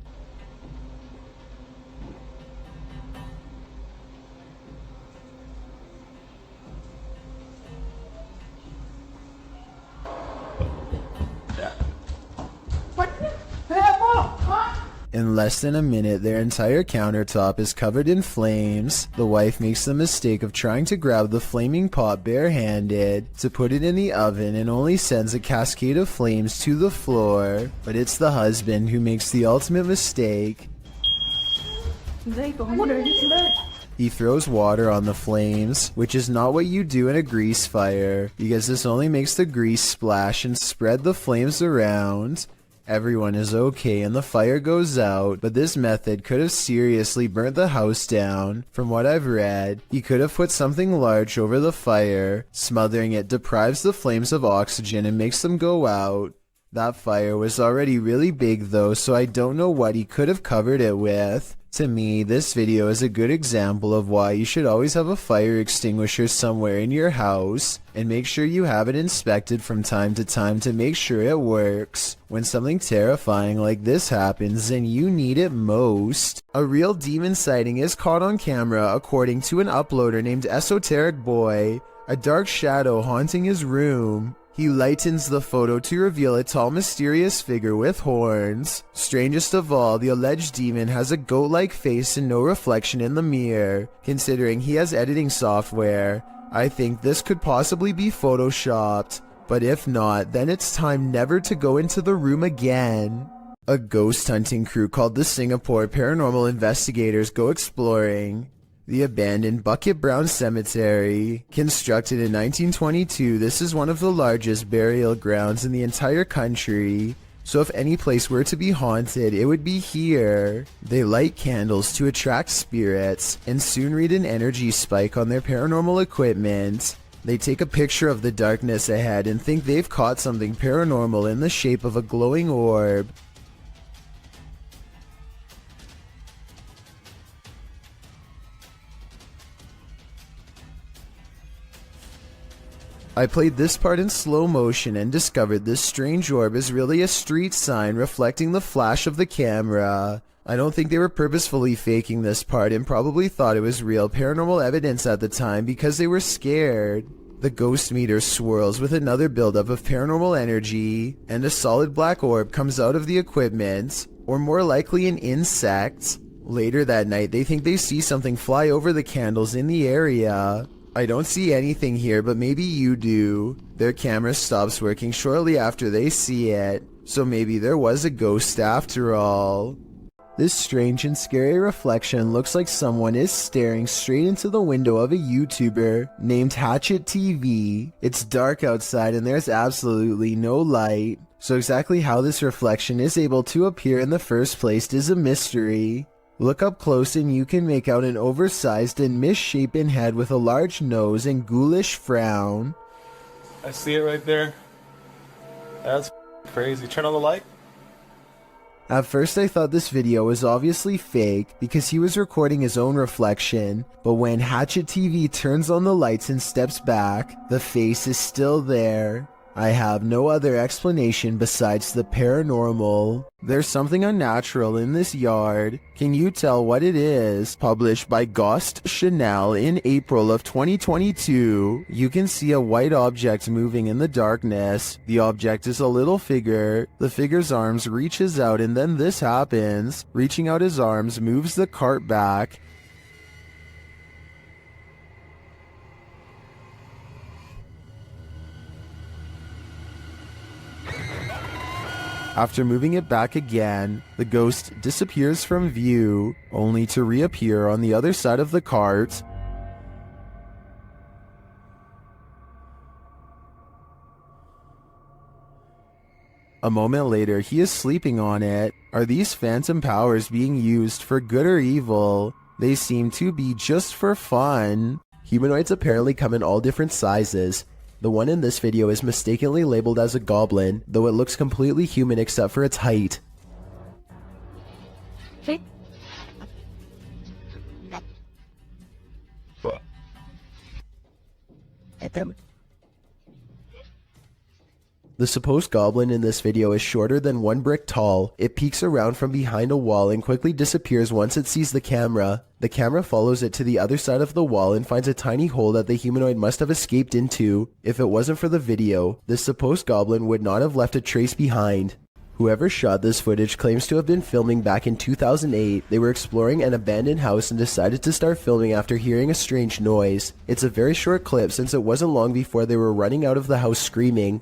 In less than a minute, their entire countertop is covered in flames. The wife makes the mistake of trying to grab the flaming pot barehanded to put it in the oven and only sends a cascade of flames to the floor. But it's the husband who makes the ultimate mistake. He throws water on the flames, which is not what you do in a grease fire, because this only makes the grease splash and spread the flames around. Everyone is okay and the fire goes out, but this method could have seriously burnt the house down. From what I've read, he could have put something large over the fire. Smothering it deprives the flames of oxygen and makes them go out. That fire was already really big though, so I don't know what he could have covered it with. To me, this video is a good example of why you should always have a fire extinguisher somewhere in your house, and make sure you have it inspected from time to time to make sure it works. When something terrifying like this happens and you need it most. A real demon sighting is caught on camera according to an uploader named Esoteric Boy, a dark shadow haunting his room. He lightens the photo to reveal a tall mysterious figure with horns. Strangest of all, the alleged demon has a goat-like face and no reflection in the mirror. Considering he has editing software, I think this could possibly be photoshopped. But if not, then it's time never to go into the room again. A ghost hunting crew called the Singapore Paranormal Investigators go exploring the abandoned Bucket Brown Cemetery. Constructed in 1922, this is one of the largest burial grounds in the entire country. So if any place were to be haunted, it would be here. They light candles to attract spirits, and soon read an energy spike on their paranormal equipment. They take a picture of the darkness ahead and think they've caught something paranormal in the shape of a glowing orb. I played this part in slow motion and discovered this strange orb is really a street sign reflecting the flash of the camera. I don't think they were purposefully faking this part and probably thought it was real paranormal evidence at the time because they were scared. The ghost meter swirls with another buildup of paranormal energy, and a solid black orb comes out of the equipment, or more likely an insect. Later that night, they think they see something fly over the candles in the area. I don't see anything here, but maybe you do. Their camera stops working shortly after they see it, so maybe there was a ghost after all. This strange and scary reflection looks like someone is staring straight into the window of a YouTuber named Hatchet TV. It's dark outside and there's absolutely no light, so exactly how this reflection is able to appear in the first place is a mystery. Look up close and you can make out an oversized and misshapen head with a large nose and ghoulish frown. I see it right there. That's crazy. Turn on the light. At first I thought this video was obviously fake because he was recording his own reflection, but when Hatchet TV turns on the lights and steps back, the face is still there. I have no other explanation besides the paranormal. There's something unnatural in this yard. Can you tell what it is? Published by Ghost Chanel in April of 2022. You can see a white object moving in the darkness. The object is a little figure. The figure's arms reaches out and then this happens. Reaching out his arms moves the cart back. After moving it back again, the ghost disappears from view, only to reappear on the other side of the cart. A moment later, he is sleeping on it. Are these phantom powers being used for good or evil? They seem to be just for fun. Humanoids apparently come in all different sizes. The one in this video is mistakenly labeled as a goblin, though it looks completely human except for its height. The supposed goblin in this video is shorter than 1 brick tall. It peeks around from behind a wall and quickly disappears once it sees the camera. The camera follows it to the other side of the wall and finds a tiny hole that the humanoid must have escaped into. If it wasn't for the video, this supposed goblin would not have left a trace behind. Whoever shot this footage claims to have been filming back in 2008. They were exploring an abandoned house and decided to start filming after hearing a strange noise. It's a very short clip since it wasn't long before they were running out of the house screaming.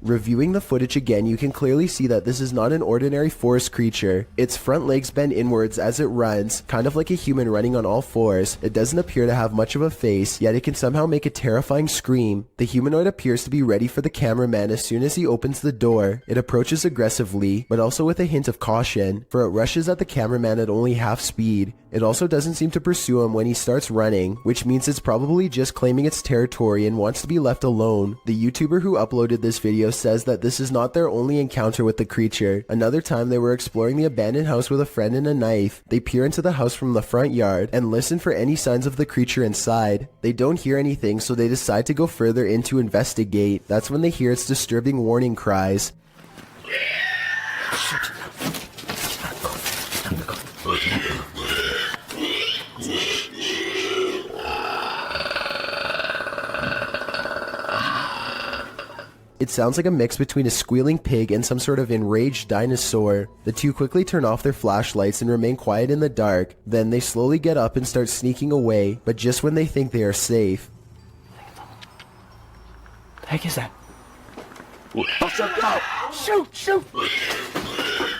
Reviewing the footage again, you can clearly see that this is not an ordinary forest creature. Its front legs bend inwards as it runs, kind of like a human running on all fours. It doesn't appear to have much of a face, yet it can somehow make a terrifying scream. The humanoid appears to be ready for the cameraman as soon as he opens the door. It approaches aggressively, but also with a hint of caution, for it rushes at the cameraman at only half speed. It also doesn't seem to pursue him when he starts running, which means it's probably just claiming its territory and wants to be left alone. The YouTuber who uploaded this video says that this is not their only encounter with the creature. Another time they were exploring the abandoned house with a friend and a knife. They peer into the house from the front yard and listen for any signs of the creature inside. They don't hear anything, so they decide to go further in to investigate. That's when they hear its disturbing warning cries. It sounds like a mix between a squealing pig and some sort of enraged dinosaur. The two quickly turn off their flashlights and remain quiet in the dark. Then they slowly get up and start sneaking away, but just when they think they are safe. The heck is that? Shoot! Shoot!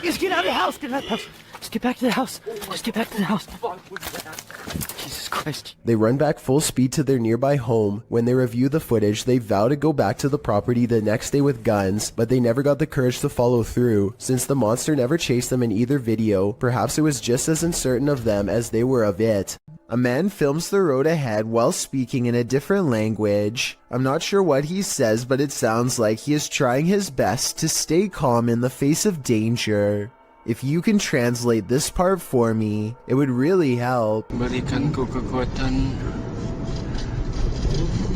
Just get out of the house! Get out of the house! Just get back to the house! Just get back to the house! Jesus Christ. They run back full speed to their nearby home. When they review the footage, they vow to go back to the property the next day with guns, but they never got the courage to follow through. Since the monster never chased them in either video, perhaps it was just as uncertain of them as they were of it. A man films the road ahead while speaking in a different language. I'm not sure what he says, but it sounds like he is trying his best to stay calm in the face of danger. If you can translate this part for me, it would really help. Berikan ku kekuatan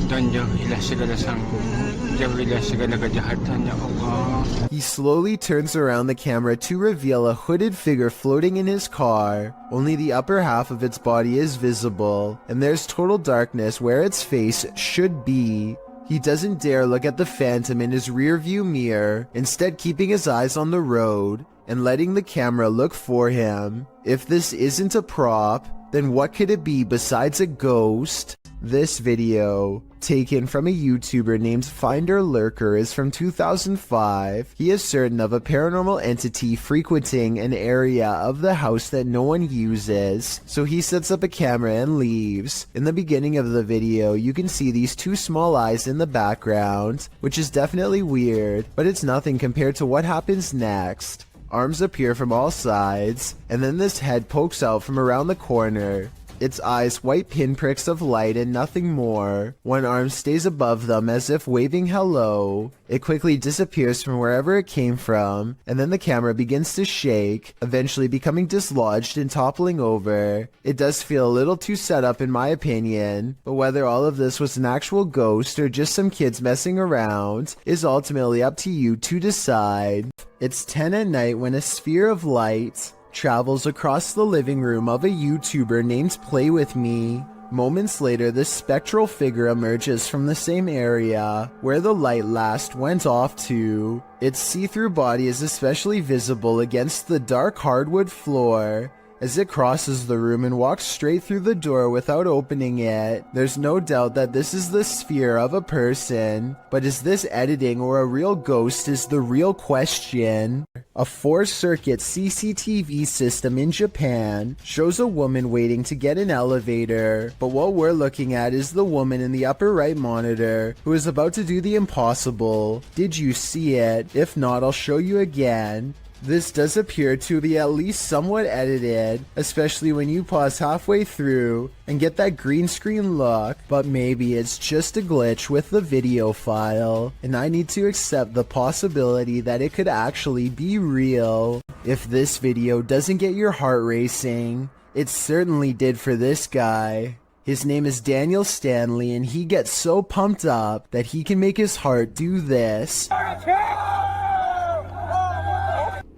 dan jauhilah segala jauhilah segala kejahatan ya Allah. He slowly turns around the camera to reveal a hooded figure floating in his car. Only the upper half of its body is visible, and there's total darkness where its face should be. He doesn't dare look at the phantom in his rearview mirror, instead keeping his eyes on the road and letting the camera look for him. If this isn't a prop, then what could it be besides a ghost? This video, taken from a YouTuber named Finder Lurker, is from 2005. He is certain of a paranormal entity frequenting an area of the house that no one uses, so he sets up a camera and leaves. In the beginning of the video, you can see these two small eyes in the background, which is definitely weird, but it's nothing compared to what happens next. Arms appear from all sides, and then this head pokes out from around the corner. Its eyes white pinpricks of light and nothing more. One arm stays above them as if waving hello. It quickly disappears from wherever it came from, and then the camera begins to shake, eventually becoming dislodged and toppling over. It does feel a little too set up in my opinion, but whether all of this was an actual ghost or just some kids messing around is ultimately up to you to decide. It's 10 at night when a sphere of light travels across the living room of a YouTuber named Play With Me. Moments later, this spectral figure emerges from the same area where the light last went off to. Its see-through body is especially visible against the dark hardwood floor. As it crosses the room and walks straight through the door without opening it, there's no doubt that this is the sphere of a person. But is this editing or a real ghost is the real question. A 4-circuit CCTV system in Japan shows a woman waiting to get an elevator, but what we're looking at is the woman in the upper right monitor who is about to do the impossible. Did you see it? If not, I'll show you again. This does appear to be at least somewhat edited, especially when you pause halfway through and get that green screen look, but maybe it's just a glitch with the video file, and I need to accept the possibility that it could actually be real. If this video doesn't get your heart racing, it certainly did for this guy. His name is Daniel Stanley, and he gets so pumped up that he can make his heart do this.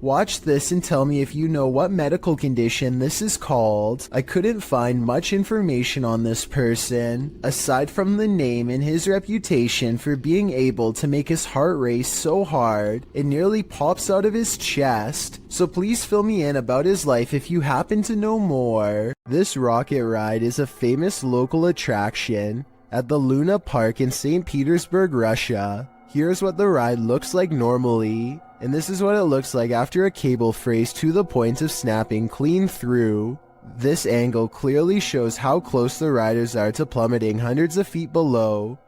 Watch this and tell me if you know what medical condition this is called. I couldn't find much information on this person, aside from the name and his reputation for being able to make his heart race so hard it nearly pops out of his chest. So please fill me in about his life if you happen to know more. This rocket ride is a famous local attraction at the Luna Park in St. Petersburg, Russia. Here's what the ride looks like normally, and this is what it looks like after a cable frays to the point of snapping clean through. This angle clearly shows how close the riders are to plummeting hundreds of feet below.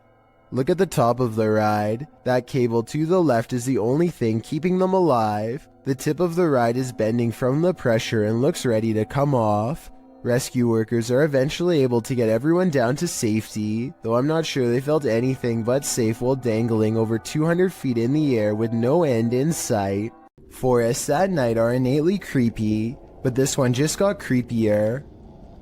Look at the top of the ride. That cable to the left is the only thing keeping them alive. The tip of the ride is bending from the pressure and looks ready to come off. Rescue workers are eventually able to get everyone down to safety, though I'm not sure they felt anything but safe while dangling over 200 feet in the air with no end in sight. Forests at night are innately creepy, but this one just got creepier.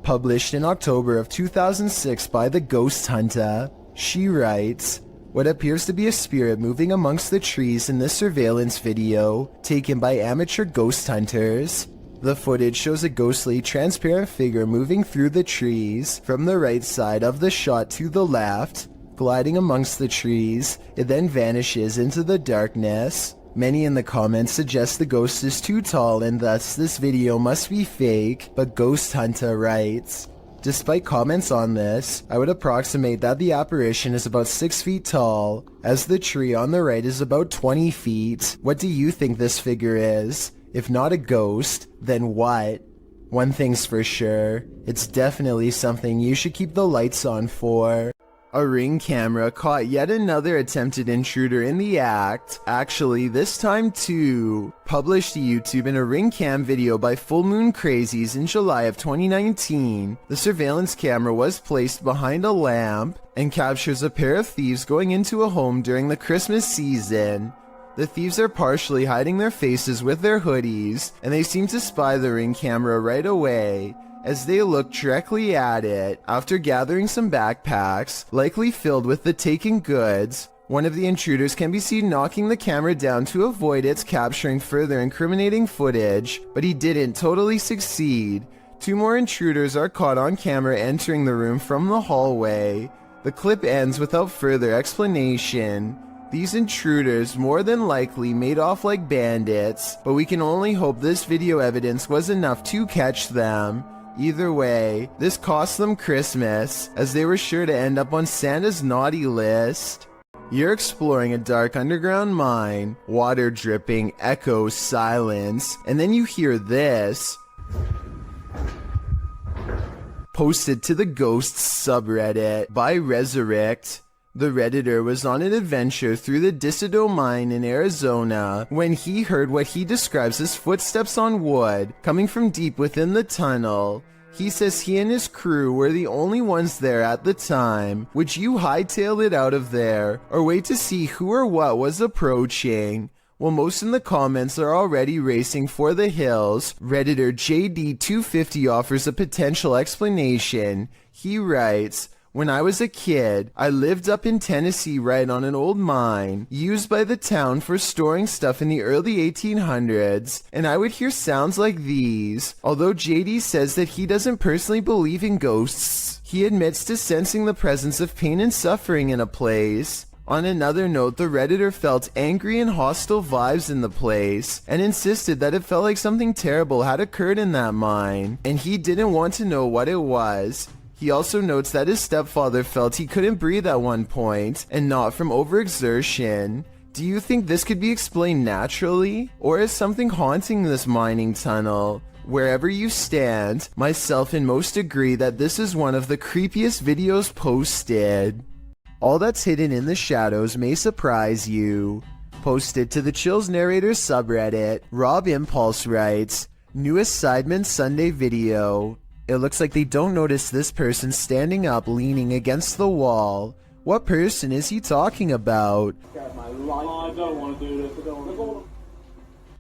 Published in October of 2006 by The Ghost Hunter, she writes, "What appears to be a spirit moving amongst the trees in this surveillance video, taken by amateur ghost hunters. The footage shows a ghostly, transparent figure moving through the trees from the right side of the shot to the left, gliding amongst the trees. It then vanishes into the darkness. Many in the comments suggest the ghost is too tall and thus this video must be fake, but Ghost Hunter writes, despite comments on this, I would approximate that the apparition is about 6 feet tall, as the tree on the right is about 20 feet. What do you think this figure is? If not a ghost, then what? One thing's for sure, it's definitely something you should keep the lights on for." A Ring camera caught yet another attempted intruder in the act, actually this time too. Published to YouTube in a Ring cam video by Full Moon Crazies in July of 2019, the surveillance camera was placed behind a lamp and captures a pair of thieves going into a home during the Christmas season. The thieves are partially hiding their faces with their hoodies, and they seem to spy the Ring camera right away, as they look directly at it. After gathering some backpacks, likely filled with the taken goods, one of the intruders can be seen knocking the camera down to avoid its capturing further incriminating footage, but he didn't totally succeed. 2 more intruders are caught on camera entering the room from the hallway. The clip ends without further explanation. These intruders more than likely made off like bandits, but we can only hope this video evidence was enough to catch them. Either way, this cost them Christmas, as they were sure to end up on Santa's naughty list. You're exploring a dark underground mine, water dripping, echoes, silence, and then you hear this. Posted to the Ghosts subreddit by Resurrect. The Redditor was on an adventure through the Disido mine in Arizona when he heard what he describes as footsteps on wood coming from deep within the tunnel. He says he and his crew were the only ones there at the time. Would you hightail it out of there or wait to see who or what was approaching? Well, most in the comments are already racing for the hills. Redditor JD250 offers a potential explanation. He writes, "When I was a kid, I lived up in Tennessee right on an old mine used by the town for storing stuff in the early 1800s, and I would hear sounds like these." Although JD says that he doesn't personally believe in ghosts, he admits to sensing the presence of pain and suffering in a place. On another note, the Redditor felt angry and hostile vibes in the place, and insisted that it felt like something terrible had occurred in that mine, and he didn't want to know what it was. He also notes that his stepfather felt he couldn't breathe at one point, and not from overexertion. Do you think this could be explained naturally, or is something haunting this mining tunnel? Wherever you stand, myself and most agree that this is one of the creepiest videos posted. All that's hidden in the shadows may surprise you. Posted to the Chills Narrator subreddit, Rob Impulse writes, "Newest Sidemen Sunday video. It looks like they don't notice this person standing up leaning against the wall. What person is he talking about?"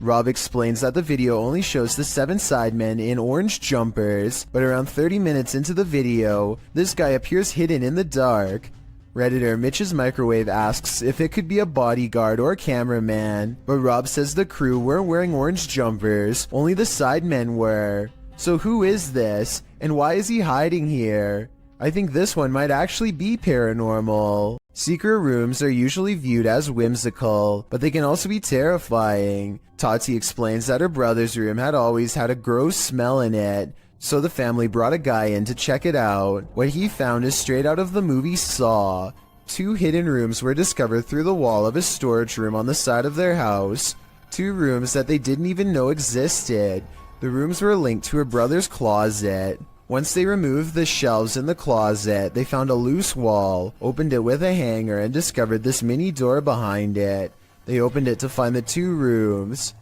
Rob explains that the video only shows the 7 sidemen in orange jumpers, but around 30 minutes into the video, this guy appears hidden in the dark. Redditor Mitch's Microwave asks if it could be a bodyguard or a cameraman, but Rob says the crew weren't wearing orange jumpers, only the sidemen were. So who is this, and why is he hiding here? I think this one might actually be paranormal. Secret rooms are usually viewed as whimsical, but they can also be terrifying. Tati explains that her brother's room had always had a gross smell in it, so the family brought a guy in to check it out. What he found is straight out of the movie Saw. 2 hidden rooms were discovered through the wall of a storage room on the side of their house. 2 rooms that they didn't even know existed. The rooms were linked to her brother's closet. Once they removed the shelves in the closet, they found a loose wall, opened it with a hanger, and discovered this mini door behind it. They opened it to find the 2 rooms.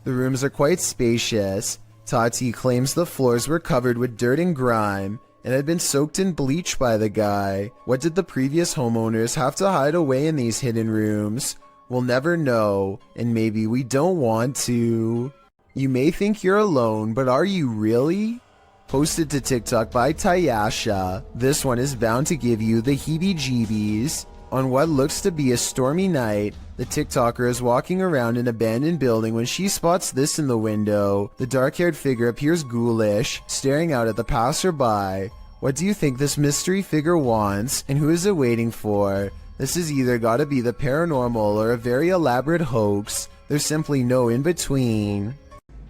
The rooms are quite spacious. Tati claims the floors were covered with dirt and grime and had been soaked in bleach by the guy. What did the previous homeowners have to hide away in these hidden rooms? We'll never know, and maybe we don't want to. You may think you're alone, but are you really? Posted to TikTok by Tayasha, this one is bound to give you the heebie-jeebies. On what looks to be a stormy night, the TikToker is walking around an abandoned building when she spots this in the window. The dark-haired figure appears ghoulish, staring out at the passerby. What do you think this mystery figure wants, and who is it waiting for? This has either gotta be the paranormal or a very elaborate hoax. There's simply no in-between.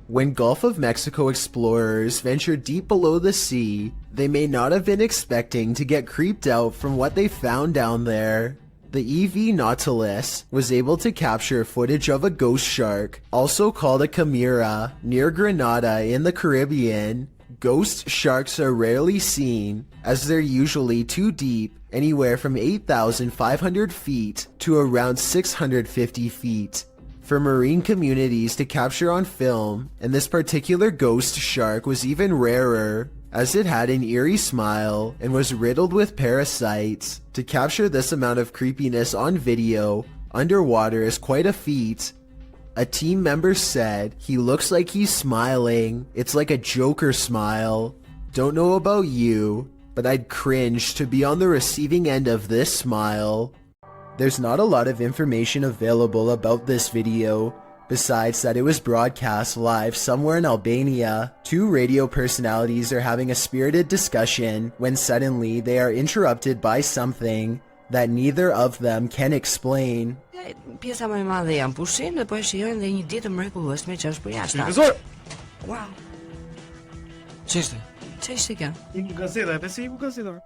When Gulf of Mexico explorers ventured deep below the sea, they may not have been expecting to get creeped out from what they found down there. The EV Nautilus was able to capture footage of a ghost shark, also called a chimera, near Grenada in the Caribbean. Ghost sharks are rarely seen, as they're usually too deep, anywhere from 8,500 feet to around 650 feet. For marine communities to capture on film, and this particular ghost shark was even rarer, as it had an eerie smile and was riddled with parasites. To capture this amount of creepiness on video, underwater is quite a feat. A team member said, "He looks like he's smiling. It's like a Joker smile." Don't know about you, but I'd cringe to be on the receiving end of this smile. There's not a lot of information available about this video, besides that it was broadcast live somewhere in Albania. 2 radio personalities are having a spirited discussion when suddenly they are interrupted by something that neither of them can explain. Pjesa më e madhe janë pushim dhe po e shijojnë dhe një ditë mrekullueshme që është për jashtë. Profesor! Wow. Ç'ishte?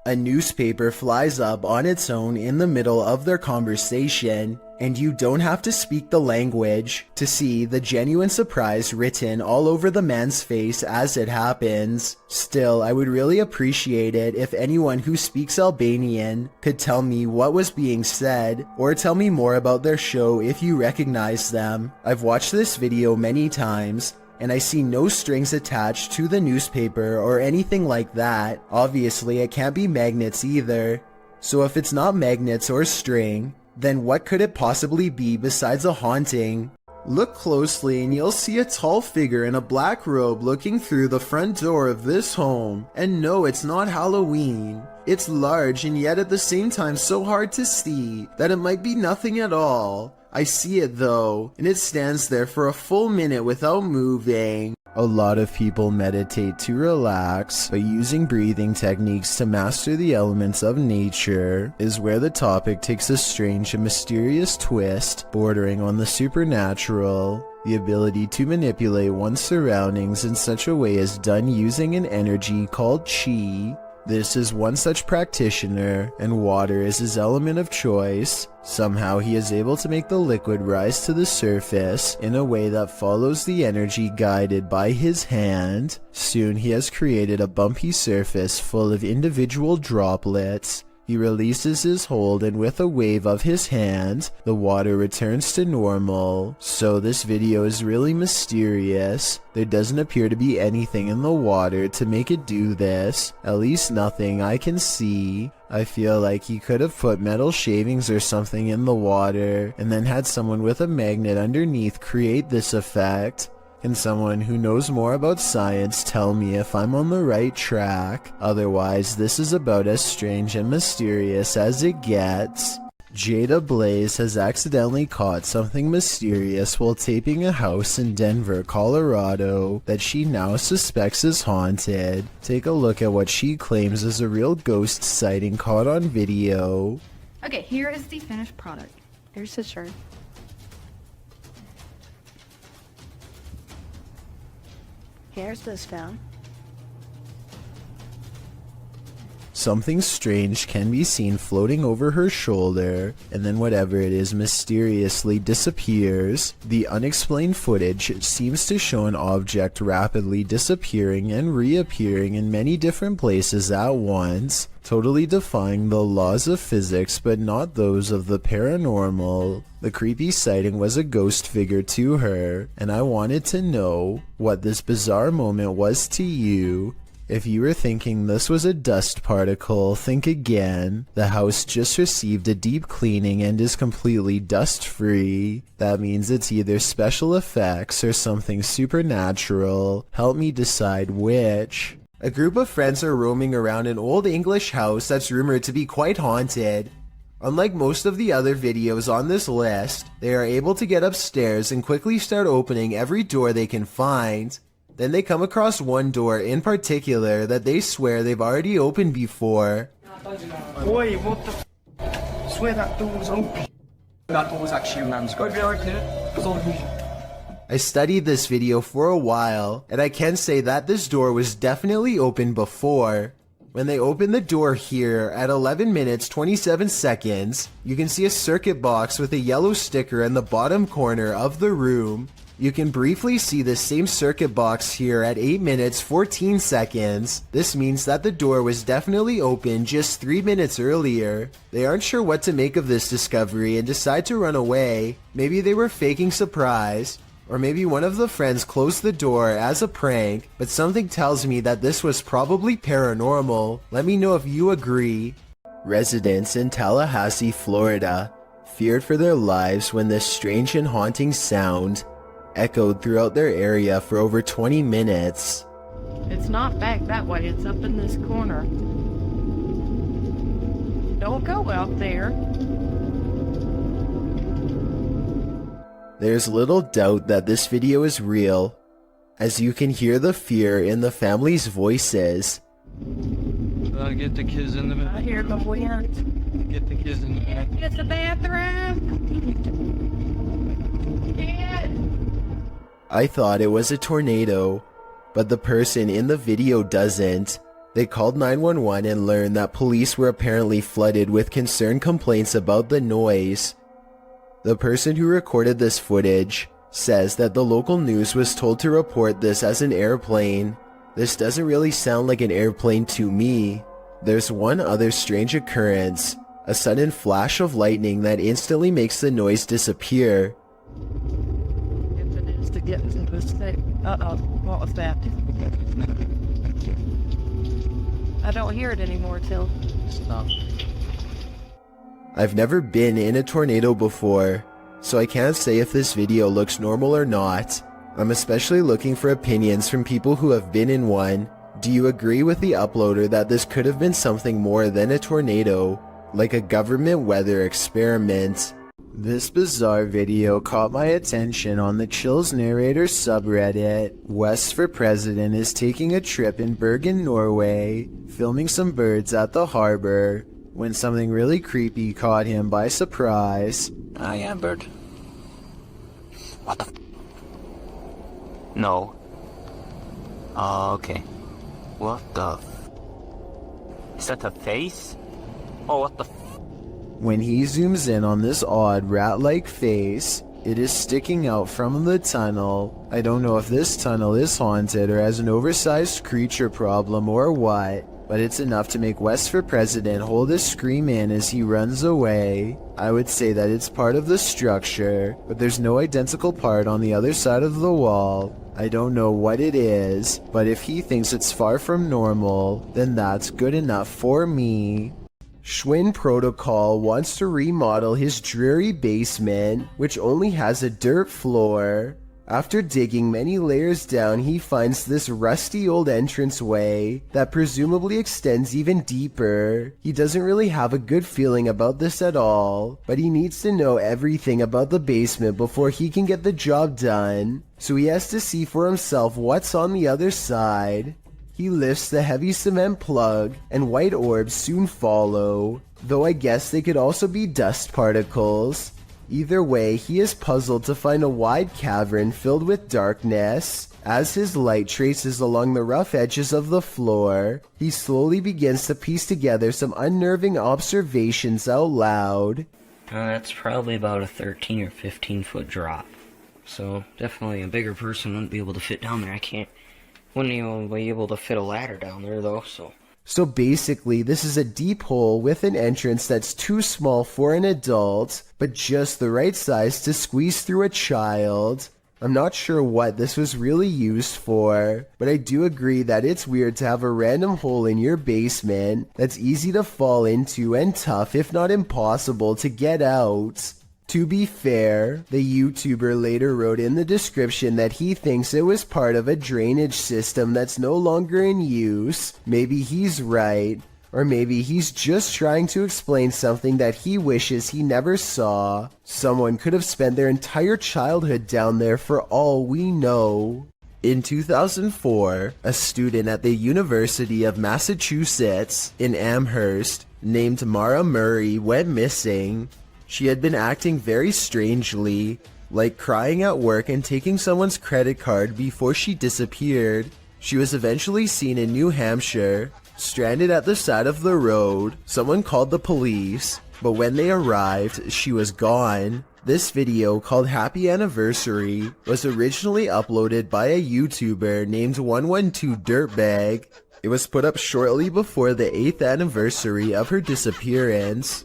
A newspaper flies up on its own in the middle of their conversation, and you don't have to speak the language to see the genuine surprise written all over the man's face as it happens. Still, I would really appreciate it if anyone who speaks Albanian could tell me what was being said, or tell me more about their show if you recognize them. I've watched this video many times, and I see no strings attached to the newspaper or anything like that. Obviously, it can't be magnets either. So if it's not magnets or string, then what could it possibly be besides a haunting? Look closely and you'll see a tall figure in a black robe looking through the front door of this home. And no, it's not Halloween. It's large and yet at the same time so hard to see that it might be nothing at all. I see it though, and it stands there for a full minute without moving. A lot of people meditate to relax, but using breathing techniques to master the elements of nature is where the topic takes a strange and mysterious twist, bordering on the supernatural. The ability to manipulate one's surroundings in such a way is done using an energy called chi. This is one such practitioner, and water is his element of choice. Somehow he is able to make the liquid rise to the surface in a way that follows the energy guided by his hand. Soon he has created a bumpy surface full of individual droplets. He releases his hold and with a wave of his hand, the water returns to normal. So this video is really mysterious. There doesn't appear to be anything in the water to make it do this. At least nothing I can see. I feel like he could have put metal shavings or something in the water and then had someone with a magnet underneath create this effect. Can someone who knows more about science tell me if I'm on the right track? Otherwise, this is about as strange and mysterious as it gets. Jada Blaze has accidentally caught something mysterious while taping a house in Denver, Colorado that she now suspects is haunted. Take a look at what she claims is a real ghost sighting caught on video. Okay, here is the finished product. Here's his shirt. Here's this phone. something strange can be seen floating over her shoulder, and then whatever it is mysteriously disappears. The unexplained footage seems to show an object rapidly disappearing and reappearing in many different places at once, totally defying the laws of physics but not those of the paranormal. The creepy sighting was a ghost figure to her, and I wanted to know what this bizarre moment was to you. If you were thinking this was a dust particle, think again. The house just received a deep cleaning and is completely dust-free. That means it's either special effects or something supernatural. Help me decide which. A group of friends are roaming around an old English house that's rumored to be quite haunted. Unlike most of the other videos on this list, they are able to get upstairs and quickly start opening every door they can find. Then they come across one door in particular that they swear they've already opened before. Oi, what the I swear that door was open. That door was actually a man's go. I studied this video for a while, and I can say that this door was definitely open before. When they open the door here at 11 minutes 27 seconds, you can see a circuit box with a yellow sticker in the bottom corner of the room. You can briefly see the same circuit box here at 8 minutes 14 seconds. This means that the door was definitely open just 3 minutes earlier. They aren't sure what to make of this discovery and decide to run away. Maybe they were faking surprise. Or maybe one of the friends closed the door as a prank, but something tells me that this was probably paranormal. Let me know if you agree. Residents in Tallahassee, Florida, feared for their lives when this strange and haunting sound echoed throughout their area for over 20 minutes. It's not back that way, it's up in this corner. Don't go out there. There's little doubt that this video is real, as you can hear the fear in the family's voices. Get the kids in the bathroom. I hear the wind. Get the kids in the bathroom. Get the bathroom. Get. I thought it was a tornado, but the person in the video doesn't. They called 911 and learned that police were apparently flooded with concerned complaints about the noise. The person who recorded this footage says that the local news was told to report this as an airplane. This doesn't really sound like an airplane to me. There's one other strange occurrence, a sudden flash of lightning that instantly makes the noise disappear. If it is to get into this thing. Uh-oh, what was that? I don't hear it anymore till. Stop. I've never been in a tornado before, so I can't say if this video looks normal or not. I'm especially looking for opinions from people who have been in one. Do you agree with the uploader that this could have been something more than a tornado, like a government weather experiment? This bizarre video caught my attention on the Chills Narrator subreddit. West for President is taking a trip in Bergen, Norway, filming some birds at the harbor, when something really creepy caught him by surprise. I am bird. What the No. Okay. What the Is that a face? Oh, what the When he zooms in on this odd rat-like face, it is sticking out from the tunnel. I don't know if this tunnel is haunted or has an oversized creature problem or what, but it's enough to make West for President hold his scream in as he runs away. I would say that it's part of the structure, but there's no identical part on the other side of the wall. I don't know what it is, but if he thinks it's far from normal, then that's good enough for me. Schwinn Protocol wants to remodel his dreary basement, which only has a dirt floor. After digging many layers down, he finds this rusty old entranceway that presumably extends even deeper. He doesn't really have a good feeling about this at all, but he needs to know everything about the basement before he can get the job done, so he has to see for himself what's on the other side. He lifts the heavy cement plug, and white orbs soon follow, though I guess they could also be dust particles. Either way, he is puzzled to find a wide cavern filled with darkness. As his light traces along the rough edges of the floor, he slowly begins to piece together some unnerving observations out loud. That's probably about a 13 or 15 foot drop. So definitely a bigger person wouldn't be able to fit down there. Wouldn't even be able to fit a ladder down there though, So basically, this is a deep hole with an entrance that's too small for an adult, but just the right size to squeeze through a child. I'm not sure what this was really used for, but I do agree that it's weird to have a random hole in your basement that's easy to fall into and tough, if not impossible, to get out. To be fair, the YouTuber later wrote in the description that he thinks it was part of a drainage system that's no longer in use. Maybe he's right, or maybe he's just trying to explain something that he wishes he never saw. Someone could have spent their entire childhood down there for all we know. In 2004, a student at the University of Massachusetts in Amherst named Mara Murray went missing. She had been acting very strangely, like crying at work and taking someone's credit card before she disappeared. She was eventually seen in New Hampshire, stranded at the side of the road. Someone called the police, but when they arrived, she was gone. This video, called Happy Anniversary, was originally uploaded by a YouTuber named 112 Dirtbag. It was put up shortly before the 8th anniversary of her disappearance.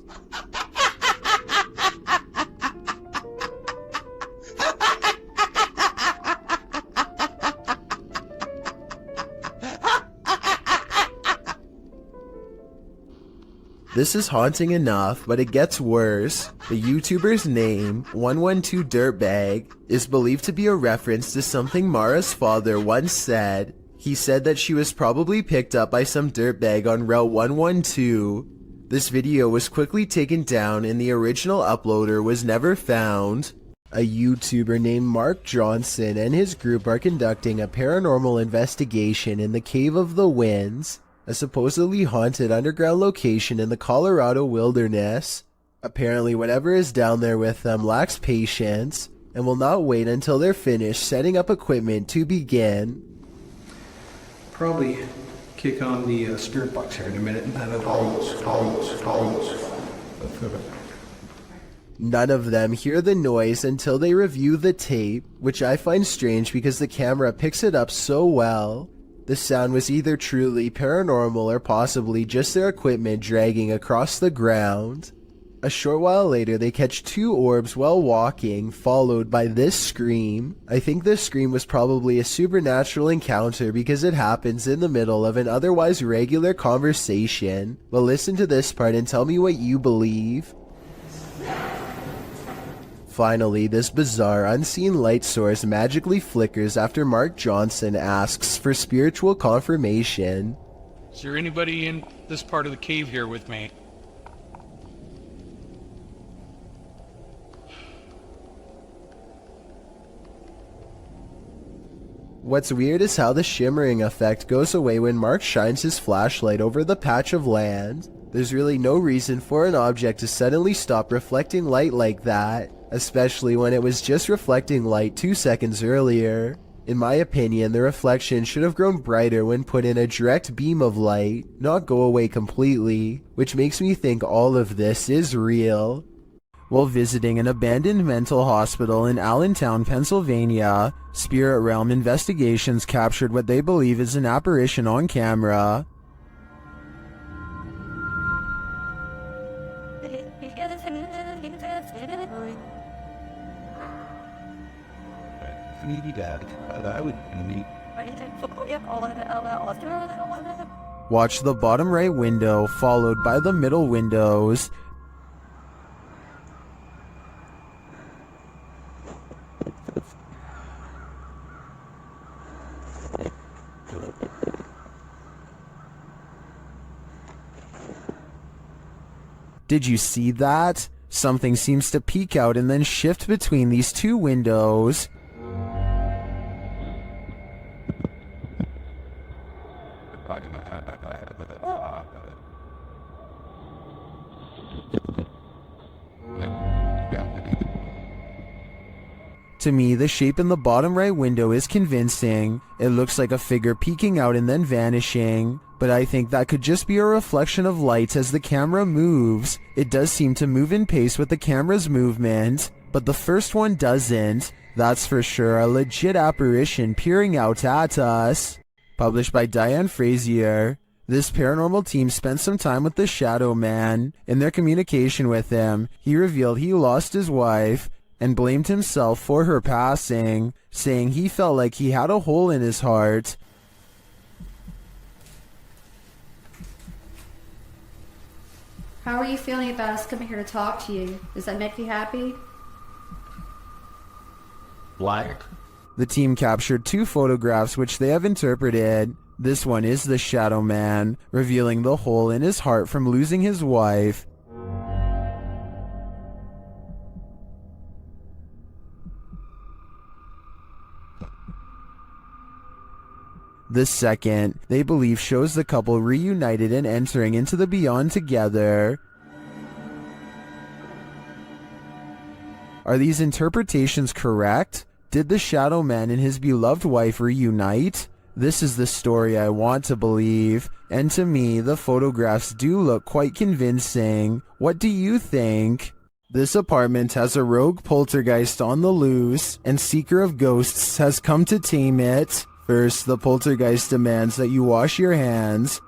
This is haunting enough, but it gets worse. The YouTuber's name, 112 Dirtbag, is believed to be a reference to something Mara's father once said. He said that she was probably picked up by some dirtbag on Route 112. This video was quickly taken down and the original uploader was never found. A YouTuber named Mark Johnson and his group are conducting a paranormal investigation in the Cave of the Winds, a supposedly haunted underground location in the Colorado wilderness. Apparently whatever is down there with them lacks patience and will not wait until they're finished setting up equipment to begin. Probably kick on the spirit box here in a minute and have it None of them hear the noise until they review the tape, which I find strange because the camera picks it up so well. The sound was either truly paranormal or possibly just their equipment dragging across the ground. A short while later, they catch two orbs while walking, followed by this scream. I think this scream was probably a supernatural encounter because it happens in the middle of an otherwise regular conversation. But listen to this part and tell me what you believe. Finally, this bizarre unseen light source magically flickers after Mark Johnson asks for spiritual confirmation. Is there anybody in this part of the cave here with me? What's weird is how the shimmering effect goes away when Mark shines his flashlight over the patch of land. There's really no reason for an object to suddenly stop reflecting light like that, especially when it was just reflecting light 2 seconds earlier. In my opinion, the reflection should have grown brighter when put in a direct beam of light, not go away completely, which makes me think all of this is real. While visiting an abandoned mental hospital in Allentown, Pennsylvania, Spirit Realm Investigations captured what they believe is an apparition on camera. Watch the bottom right window followed by the middle windows. Did you see that? Something seems to peek out and then shift between these two windows. To me, the shape in the bottom right window is convincing. It looks like a figure peeking out and then vanishing, but I think that could just be a reflection of light as the camera moves. It does seem to move in pace with the camera's movement, but the first one doesn't. That's for sure a legit apparition peering out at us. Published by Diane Frazier. This paranormal team spent some time with the Shadow Man. In their communication with him, he revealed he lost his wife and blamed himself for her passing, saying he felt like he had a hole in his heart. How are you feeling about us coming here to talk to you? Does that make you happy? Liar. The team captured 2 photographs which they have interpreted. This one is the Shadow Man, revealing the hole in his heart from losing his wife. The second, they believe, shows the couple reunited and entering into the beyond together. Are these interpretations correct? Did the Shadow Man and his beloved wife reunite? This is the story I want to believe, and to me, the photographs do look quite convincing. What do you think? This apartment has a rogue poltergeist on the loose, and Seeker of Ghosts has come to tame it. First, the poltergeist demands that you wash your hands.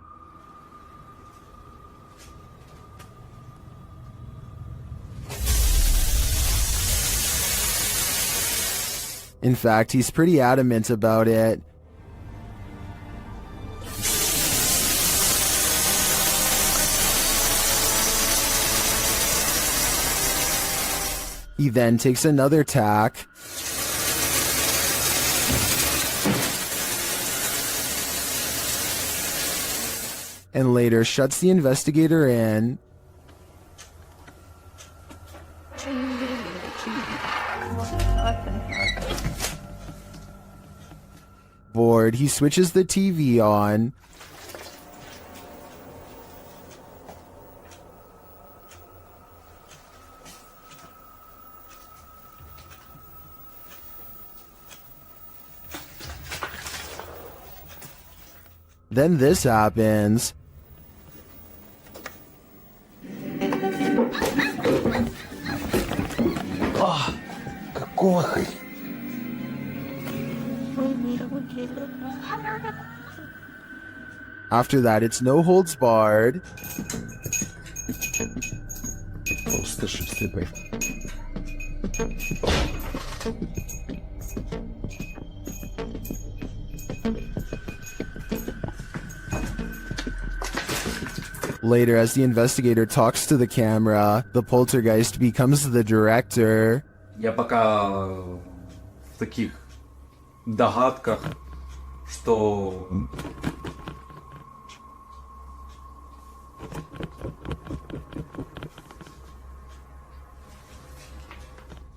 In fact, he's pretty adamant about it. He then takes another tack. And later shuts the investigator in. Bored, he switches the TV on. Then this happens. Какого? After that, it's no holds barred. Later, as the investigator talks to the camera, the poltergeist becomes the director. Я пока в таких догадках, что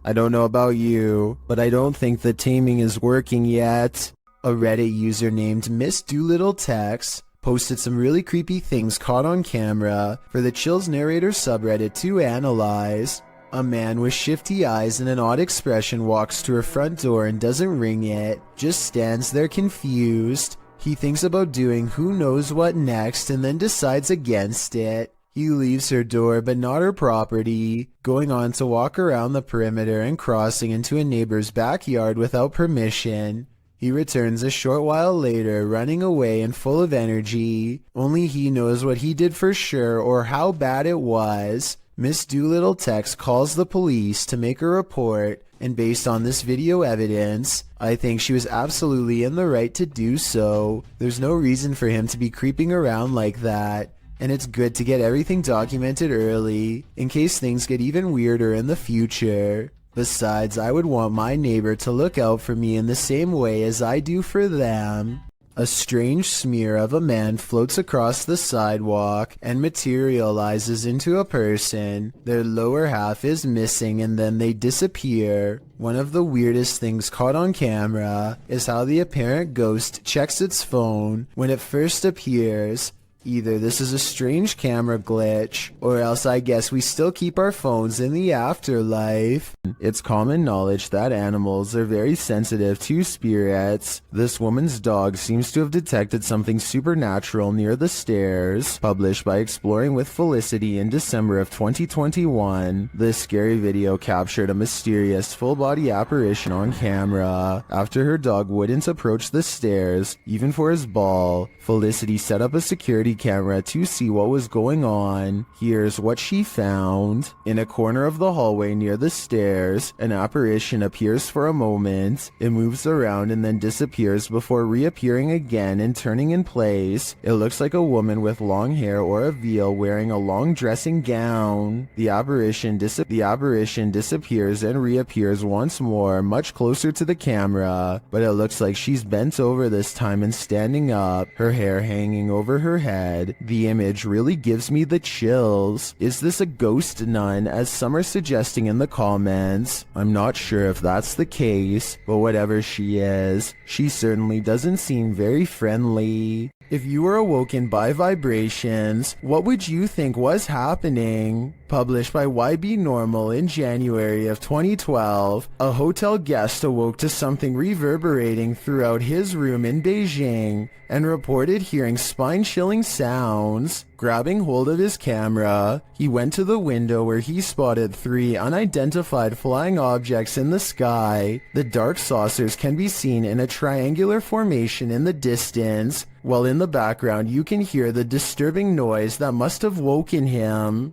I don't know about you, but I don't think the taming is working yet. A Reddit user named Miss Doolittle Tex posted some really creepy things caught on camera for the Chills Narrator subreddit to analyze. A man with shifty eyes and an odd expression walks to her front door and doesn't ring it, just stands there confused. He thinks about doing who knows what next and then decides against it. He leaves her door but not her property, going on to walk around the perimeter and crossing into a neighbor's backyard without permission. He returns a short while later, running away and full of energy. Only he knows what he did for sure or how bad it was. Miss Doolittle Tex calls the police to make a report, and based on this video evidence, I think she was absolutely in the right to do so. There's no reason for him to be creeping around like that, and it's good to get everything documented early, in case things get even weirder in the future. Besides, I would want my neighbor to look out for me in the same way as I do for them. A strange smear of a man floats across the sidewalk and materializes into a person. Their lower half is missing and then they disappear. One of the weirdest things caught on camera is how the apparent ghost checks its phone when it first appears. Either this is a strange camera glitch, or else I guess we still keep our phones in the afterlife. It's common knowledge that animals are very sensitive to spirits. This woman's dog seems to have detected something supernatural near the stairs. Published by Exploring with Felicity in December of 2021, this scary video captured a mysterious full-body apparition on camera. After her dog wouldn't approach the stairs, even for his ball, Felicity set up a security camera to see what was going on. Here's what she found. In a corner of the hallway near the stairs, an apparition appears for a moment. It moves around and then disappears before reappearing again and turning in place. It looks like a woman with long hair or a veil wearing a long dressing gown. The apparition disappears and reappears once more, much closer to the camera, but it looks like she's bent over this time and standing up, her hair hanging over her head. The image really gives me the chills. Is this a ghost nun, as some are suggesting in the comments? I'm not sure if that's the case, but whatever she is, she certainly doesn't seem very friendly. If you were awoken by vibrations, what would you think was happening? Published by YB Normal in January of 2012, a hotel guest awoke to something reverberating throughout his room in Beijing and reported hearing spine-chilling sounds. Grabbing hold of his camera, he went to the window where he spotted 3 unidentified flying objects in the sky. The dark saucers can be seen in a triangular formation in the distance, while in the background you can hear the disturbing noise that must have woken him.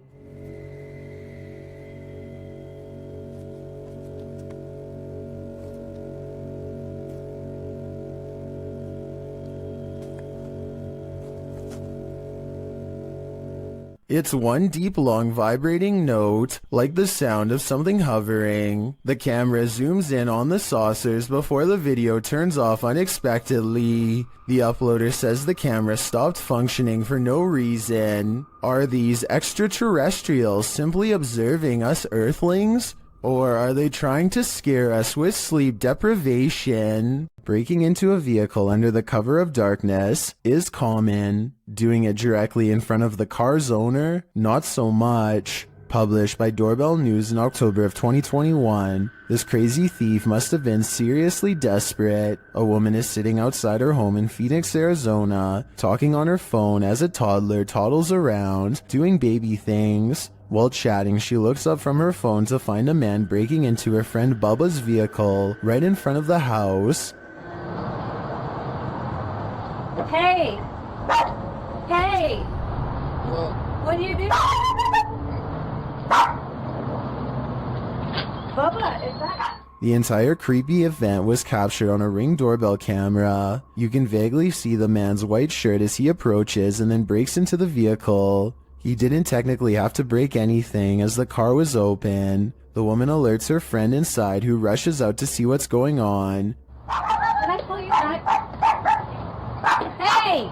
It's one deep, long, vibrating note, like the sound of something hovering. The camera zooms in on the saucers before the video turns off unexpectedly. The uploader says the camera stopped functioning for no reason. Are these extraterrestrials simply observing us Earthlings? Or are they trying to scare us with sleep deprivation? Breaking into a vehicle under the cover of darkness is common. Doing it directly in front of the car's owner, not so much. Published by Doorbell News in October of 2021, this crazy thief must have been seriously desperate. A woman is sitting outside her home in Phoenix, Arizona, talking on her phone as a toddler toddles around, doing baby things. While chatting, she looks up from her phone to find a man breaking into her friend Bubba's vehicle right in front of the house. Hey! Hey! What do you do? Bubba, is that... The entire creepy event was captured on a Ring doorbell camera. You can vaguely see the man's white shirt as he approaches and then breaks into the vehicle. He didn't technically have to break anything as the car was open. The woman alerts her friend inside, who rushes out to see what's going on. Can I pull you back? Hey!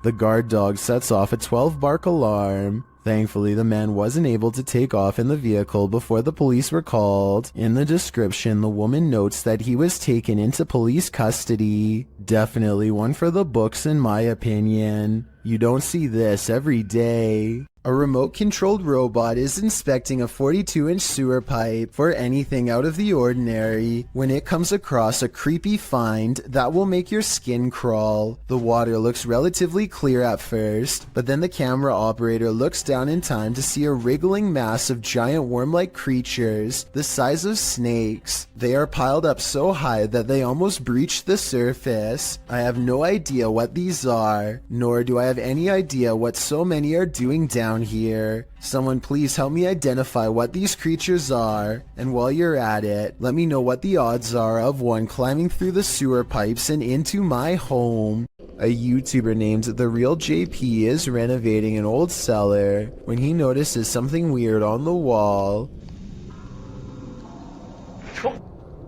The guard dog sets off a 12-bark alarm. Thankfully, the man wasn't able to take off in the vehicle before the police were called. In the description, the woman notes that he was taken into police custody. Definitely one for the books, in my opinion. You don't see this every day. A remote-controlled robot is inspecting a 42-inch sewer pipe for anything out of the ordinary when it comes across a creepy find that will make your skin crawl. The water looks relatively clear at first, but then the camera operator looks down in time to see a wriggling mass of giant worm-like creatures the size of snakes. They are piled up so high that they almost breach the surface. I have no idea what these are, nor do I have any idea what so many are doing down here. Someone please help me identify what these creatures are, and while you're at it, let me know what the odds are of one climbing through the sewer pipes and into my home. A YouTuber named The Real JP is renovating an old cellar when he notices something weird on the wall.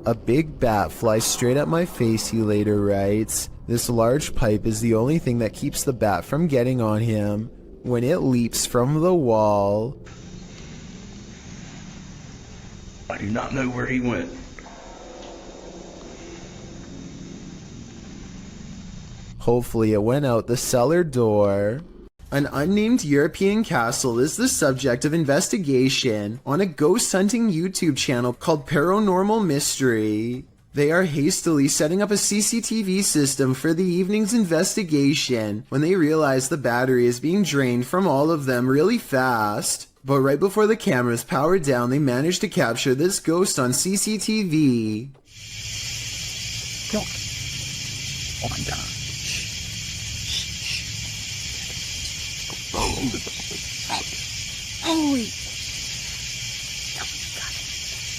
A big bat flies straight at my face, he later writes. This large pipe is the only thing that keeps the bat from getting on him when it leaps from the wall. I do not know where he went. Hopefully it went out the cellar door. An unnamed European castle is the subject of investigation on a ghost hunting YouTube channel called Paranormal Mystery. They are hastily setting up a CCTV system for the evening's investigation when they realize the battery is being drained from all of them really fast. But right before the cameras power down, they manage to capture this ghost on CCTV. Oh my god. Holy.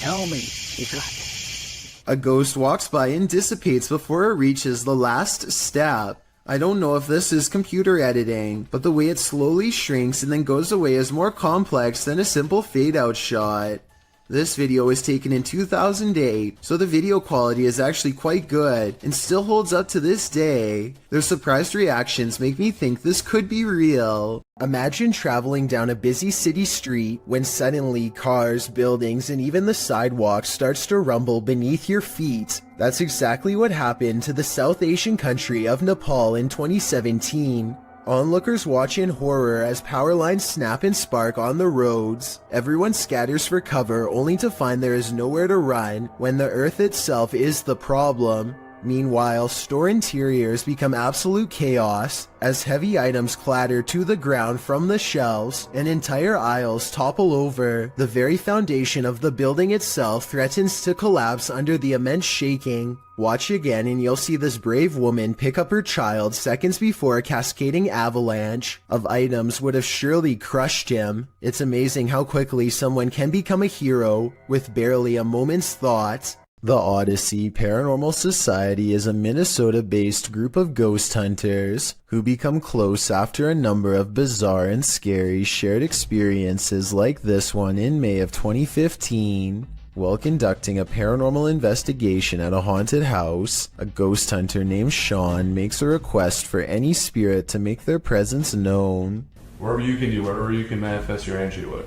Tell me you got it. A ghost walks by and dissipates before it reaches the last step. I don't know if this is computer editing, but the way it slowly shrinks and then goes away is more complex than a simple fade-out shot. This video was taken in 2008, so the video quality is actually quite good and still holds up to this day. Their surprised reactions make me think this could be real. Imagine traveling down a busy city street when suddenly cars, buildings, and even the sidewalk starts to rumble beneath your feet. That's exactly what happened to the South Asian country of Nepal in 2017. Onlookers watch in horror as power lines snap and spark on the roads. Everyone scatters for cover only to find there is nowhere to run when the earth itself is the problem. Meanwhile, store interiors become absolute chaos as heavy items clatter to the ground from the shelves and entire aisles topple over. The very foundation of the building itself threatens to collapse under the immense shaking. Watch again and you'll see this brave woman pick up her child seconds before a cascading avalanche of items would have surely crushed him. It's amazing how quickly someone can become a hero with barely a moment's thought. The Odyssey Paranormal Society is a Minnesota-based group of ghost hunters who become close after a number of bizarre and scary shared experiences like this one in May of 2015. While conducting a paranormal investigation at a haunted house, a ghost hunter named Sean makes a request for any spirit to make their presence known. Wherever you can do, wherever you can manifest your energy with.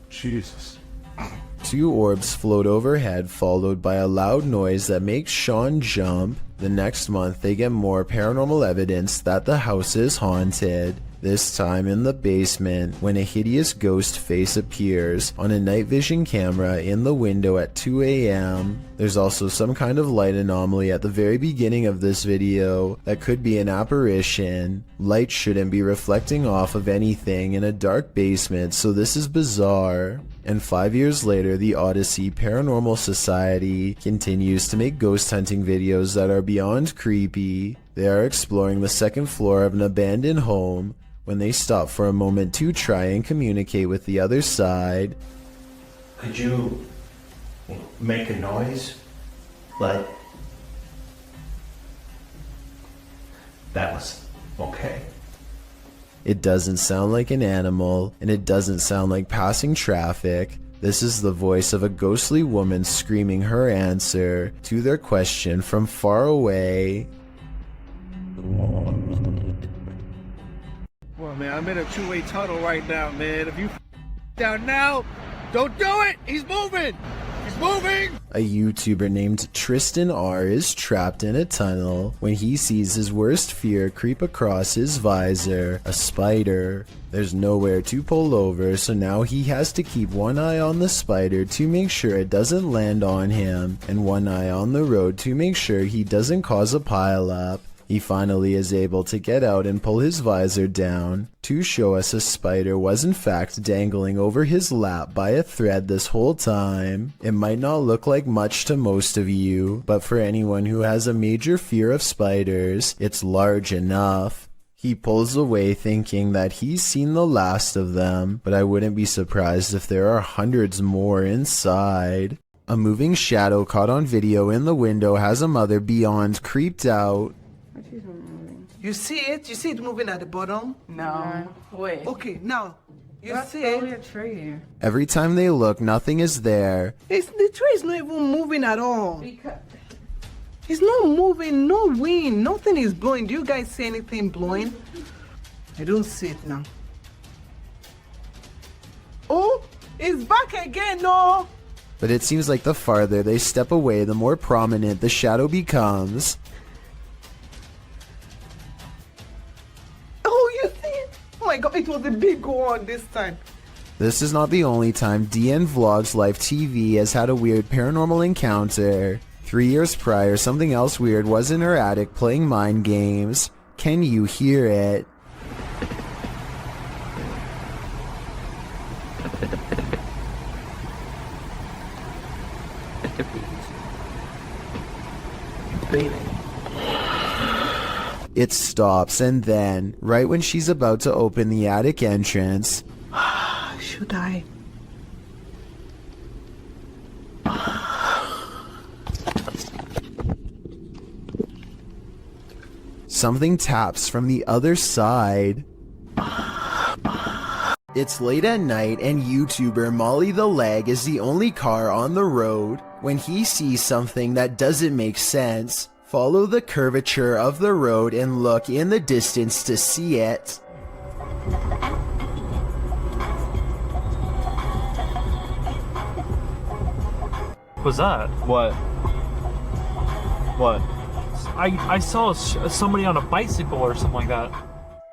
Jesus. Two orbs float overhead, followed by a loud noise that makes Sean jump. The next month, they get more paranormal evidence that the house is haunted. This time in the basement, when a hideous ghost face appears on a night vision camera in the window at 2 a.m. There's also some kind of light anomaly at the very beginning of this video that could be an apparition. Light shouldn't be reflecting off of anything in a dark basement, so this is bizarre. And 5 years later, the Odyssey Paranormal Society continues to make ghost hunting videos that are beyond creepy. They are exploring the second floor of an abandoned home when they stop for a moment to try and communicate with the other side. Could you make a noise? Like, that was okay. It doesn't sound like an animal, and it doesn't sound like passing traffic. This is the voice of a ghostly woman screaming her answer to their question from far away. Well, man, I'm in a two-way tunnel right now, man. If you down now, don't do it! He's moving! He's moving! A YouTuber named Tristan R is trapped in a tunnel when he sees his worst fear creep across his visor, a spider. There's nowhere to pull over, so now he has to keep one eye on the spider to make sure it doesn't land on him, and one eye on the road to make sure he doesn't cause a pileup. He finally is able to get out and pull his visor down to show us a spider was in fact dangling over his lap by a thread this whole time. It might not look like much to most of you, but for anyone who has a major fear of spiders, it's large enough. He pulls away thinking that he's seen the last of them, but I wouldn't be surprised if there are hundreds more inside. A moving shadow caught on video in the window has a mother beyond creeped out. You see it? You see it moving at the bottom? No. Wait. Okay, now. You see it? That's a tree. Every time they look, nothing is there. The tree is not even moving at all. It's not moving, no wind, nothing is blowing. Do you guys see anything blowing? I don't see it now. It's back again, no. But it seems like the farther they step away, the more prominent the shadow becomes. Oh, you see it? Oh my god, it was a big one this time. This is not the only time DN Vlogs Live TV has had a weird paranormal encounter. 3 years prior, something else weird was in her attic playing mind games. Can you hear it? It stops, and then, right when she's about to open the attic entrance, should I? something taps from the other side. It's late at night and YouTuber Molly the Leg is the only car on the road. When he sees something that doesn't make sense, follow the curvature of the road and look in the distance to see it. What's that? What? What? I saw somebody on a bicycle or something like that.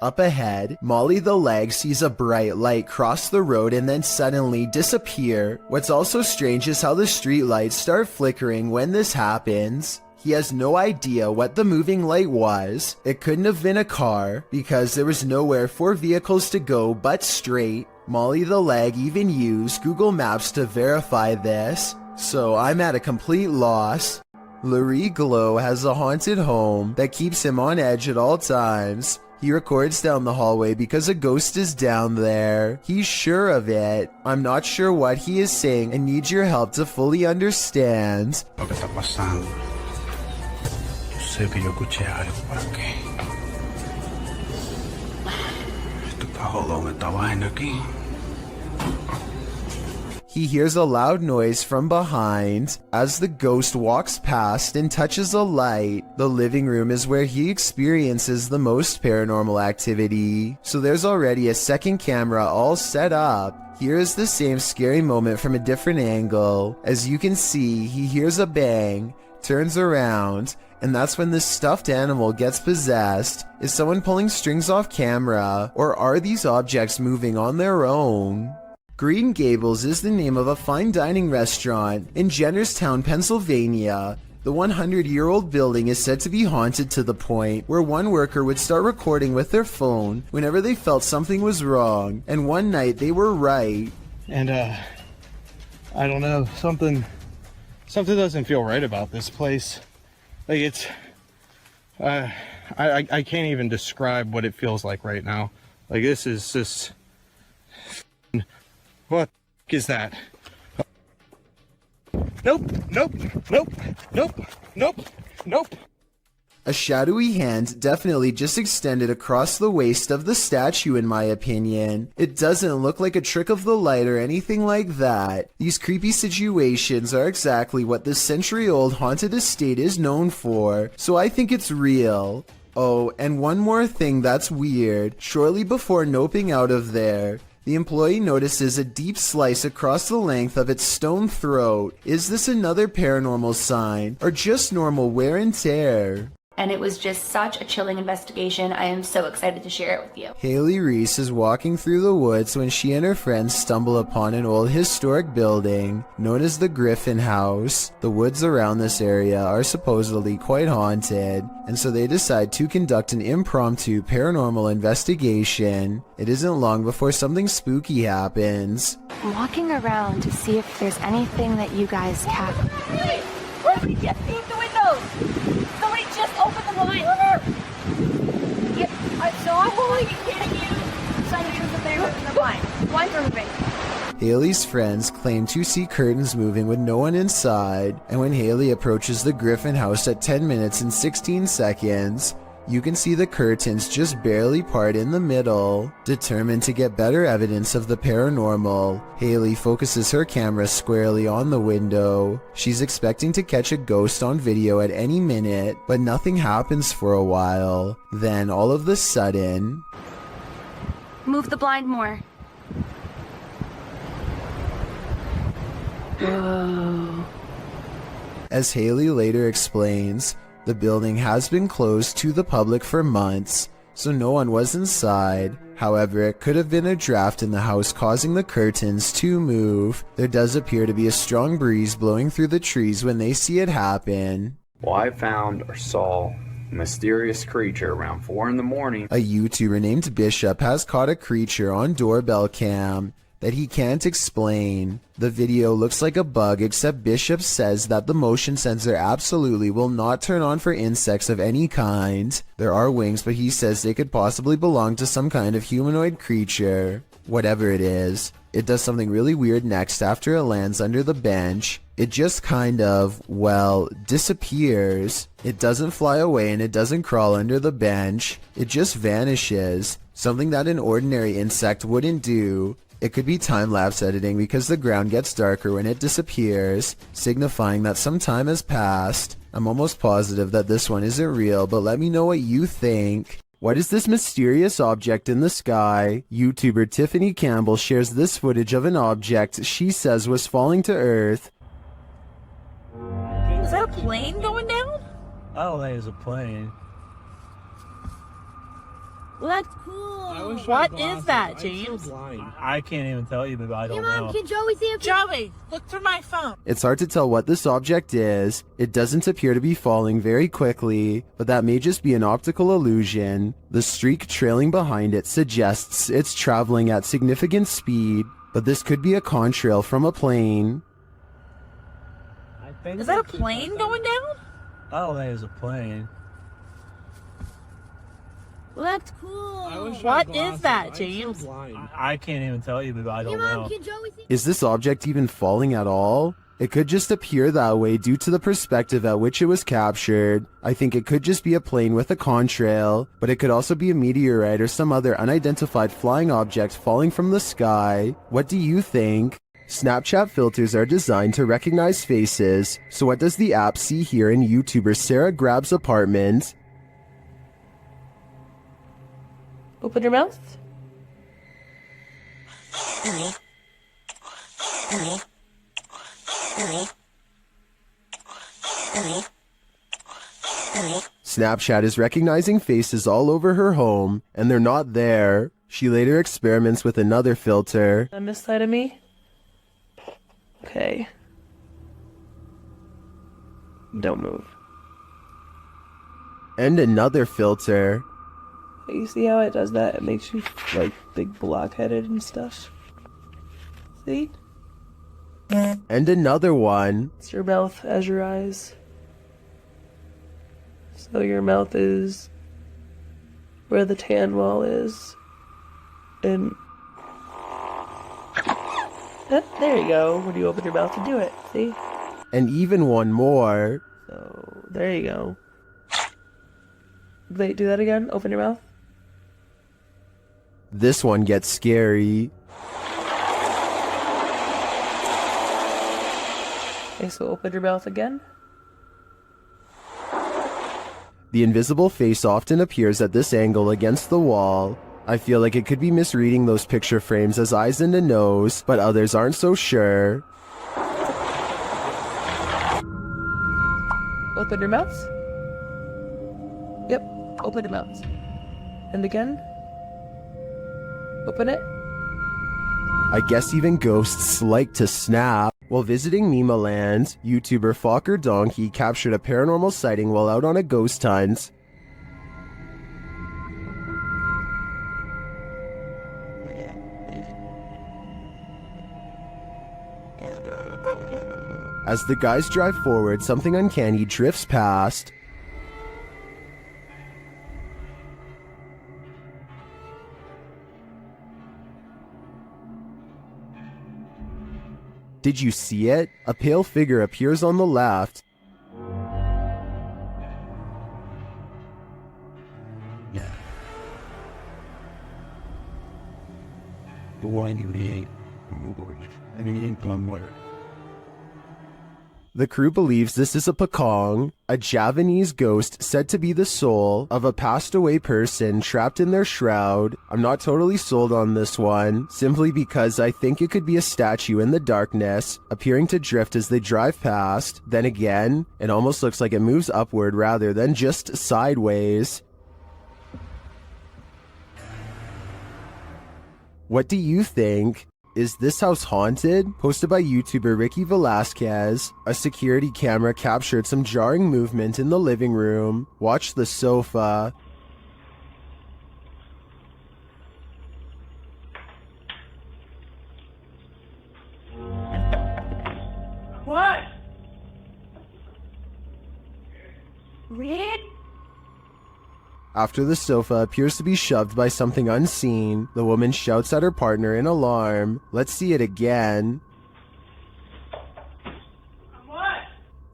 Up ahead, Molly the Leg sees a bright light cross the road and then suddenly disappear. What's also strange is how the street lights start flickering when this happens. He has no idea what the moving light was. It couldn't have been a car because there was nowhere for vehicles to go but straight. Molly the Leg even used Google Maps to verify this, so I'm at a complete loss. Larry Glow has a haunted home that keeps him on edge at all times. He records down the hallway because a ghost is down there. He's sure of it. I'm not sure what he is saying and need your help to fully understand. Lo que está pasando. Yo sé que yo escuché algo por aquí. Esto está jodón, esta vaina aquí. He hears a loud noise from behind as the ghost walks past and touches a light. The living room is where he experiences the most paranormal activity, so there's already a second camera all set up. Here is the same scary moment from a different angle. As you can see, he hears a bang, turns around, and that's when this stuffed animal gets possessed. Is someone pulling strings off camera, or are these objects moving on their own? Green Gables is the name of a fine dining restaurant in Jennerstown, Pennsylvania. The 100-year-old building is said to be haunted to the point where one worker would start recording with their phone whenever they felt something was wrong, and one night they were right. And I don't know, something doesn't feel right about this place. Like it's I can't even describe what it feels like right now. Like this is just, what is that? Nope. A shadowy hand definitely just extended across the waist of the statue in my opinion. It doesn't look like a trick of the light or anything like that. These creepy situations are exactly what this century-old haunted estate is known for, so I think it's real. Oh, and one more thing that's weird. Shortly before noping out of there, the employee notices a deep slice across the length of its stone throat. Is this another paranormal sign, or just normal wear and tear? And it was just such a chilling investigation. I am so excited to share it with you. Haley Reese is walking through the woods when she and her friends stumble upon an old historic building known as the Griffin House. The woods around this area are supposedly quite haunted, and so they decide to conduct an impromptu paranormal investigation. It isn't long before something spooky happens. I'm walking around to see if there's anything that you guys can. Hey, where did we get through the windows? Somebody just opened the blind. Yep, so I'm holding a kidding you. Somebody was there opening the blind. Blinds are moving. Haley's friends claim to see curtains moving with no one inside, and when Haley approaches the Griffin House at 10 minutes and 16 seconds, you can see the curtains just barely part in the middle. Determined to get better evidence of the paranormal, Haley focuses her camera squarely on the window. She's expecting to catch a ghost on video at any minute, but nothing happens for a while. Then all of a sudden... Move the blind more. As Haley later explains, the building has been closed to the public for months, so no one was inside. However, it could have been a draft in the house causing the curtains to move. There does appear to be a strong breeze blowing through the trees when they see it happen. Well, I found or saw a mysterious creature around 4 in the morning. A YouTuber named Bishop has caught a creature on doorbell cam that he can't explain. The video looks like a bug, except Bishop says that the motion sensor absolutely will not turn on for insects of any kind. There are wings, but he says they could possibly belong to some kind of humanoid creature. Whatever it is, it does something really weird next after it lands under the bench. It just kind of, well, disappears. It doesn't fly away and it doesn't crawl under the bench. It just vanishes. Something that an ordinary insect wouldn't do. It could be time-lapse editing because the ground gets darker when it disappears, signifying that some time has passed. I'm almost positive that this one isn't real, but let me know what you think. What is this mysterious object in the sky? YouTuber Tiffany Campbell shares this footage of an object she says was falling to Earth. Is that a plane going down? I don't think it's a plane. Well, that's cool. What is that, James? I can't even tell you, but I don't know. Can Joey see it? Joey, look through my phone. It's hard to tell what this object is. It doesn't appear to be falling very quickly, but that may just be an optical illusion. The streak trailing behind it suggests it's traveling at significant speed, but this could be a contrail from a plane. Is that a plane going down? I don't think it's a plane. Well, that's cool. What is that, James? I can't even tell you, but I don't know. Can Joey see? Is this object even falling at all? It could just appear that way due to the perspective at which it was captured. I think it could just be a plane with a contrail, but it could also be a meteorite or some other unidentified flying object falling from the sky. What do you think? Snapchat filters are designed to recognize faces, so what does the app see here in YouTuber Sarah Grab's apartment? Open your mouth. Snapchat is recognizing faces all over her home, and they're not there. She later experiments with another filter. On this side of me. Okay. Don't move. And another filter. You see how it does that? It makes you, like, big blockheaded and stuff. See? And another one. It's your mouth as your eyes. So your mouth is where the tan wall is. And... there you go. When you open your mouth to do it. See? And even one more. So, there you go. Wait, do that again. Open your mouth. This one gets scary. Okay, so open your mouth again. The invisible face often appears at this angle against the wall. I feel like it could be misreading those picture frames as eyes and a nose, but others aren't so sure. Open your mouth. Yep, open your mouth. And again. Open it. I guess even ghosts like to snap. While visiting Mimaland, YouTuber Fokker Donkey captured a paranormal sighting while out on a ghost hunt. As the guys drive forward, something uncanny drifts past. Did you see it? A pale figure appears on the left. The crew believes this is a pakong, a Javanese ghost said to be the soul of a passed away person trapped in their shroud. I'm not totally sold on this one, simply because I think it could be a statue in the darkness, appearing to drift as they drive past. Then again, it almost looks like it moves upward rather than just sideways. What do you think? Is this house haunted? Posted by YouTuber Ricky Velasquez. A security camera captured some jarring movement in the living room. Watch the sofa. What? Read? After the sofa appears to be shoved by something unseen, the woman shouts at her partner in alarm. Let's see it again.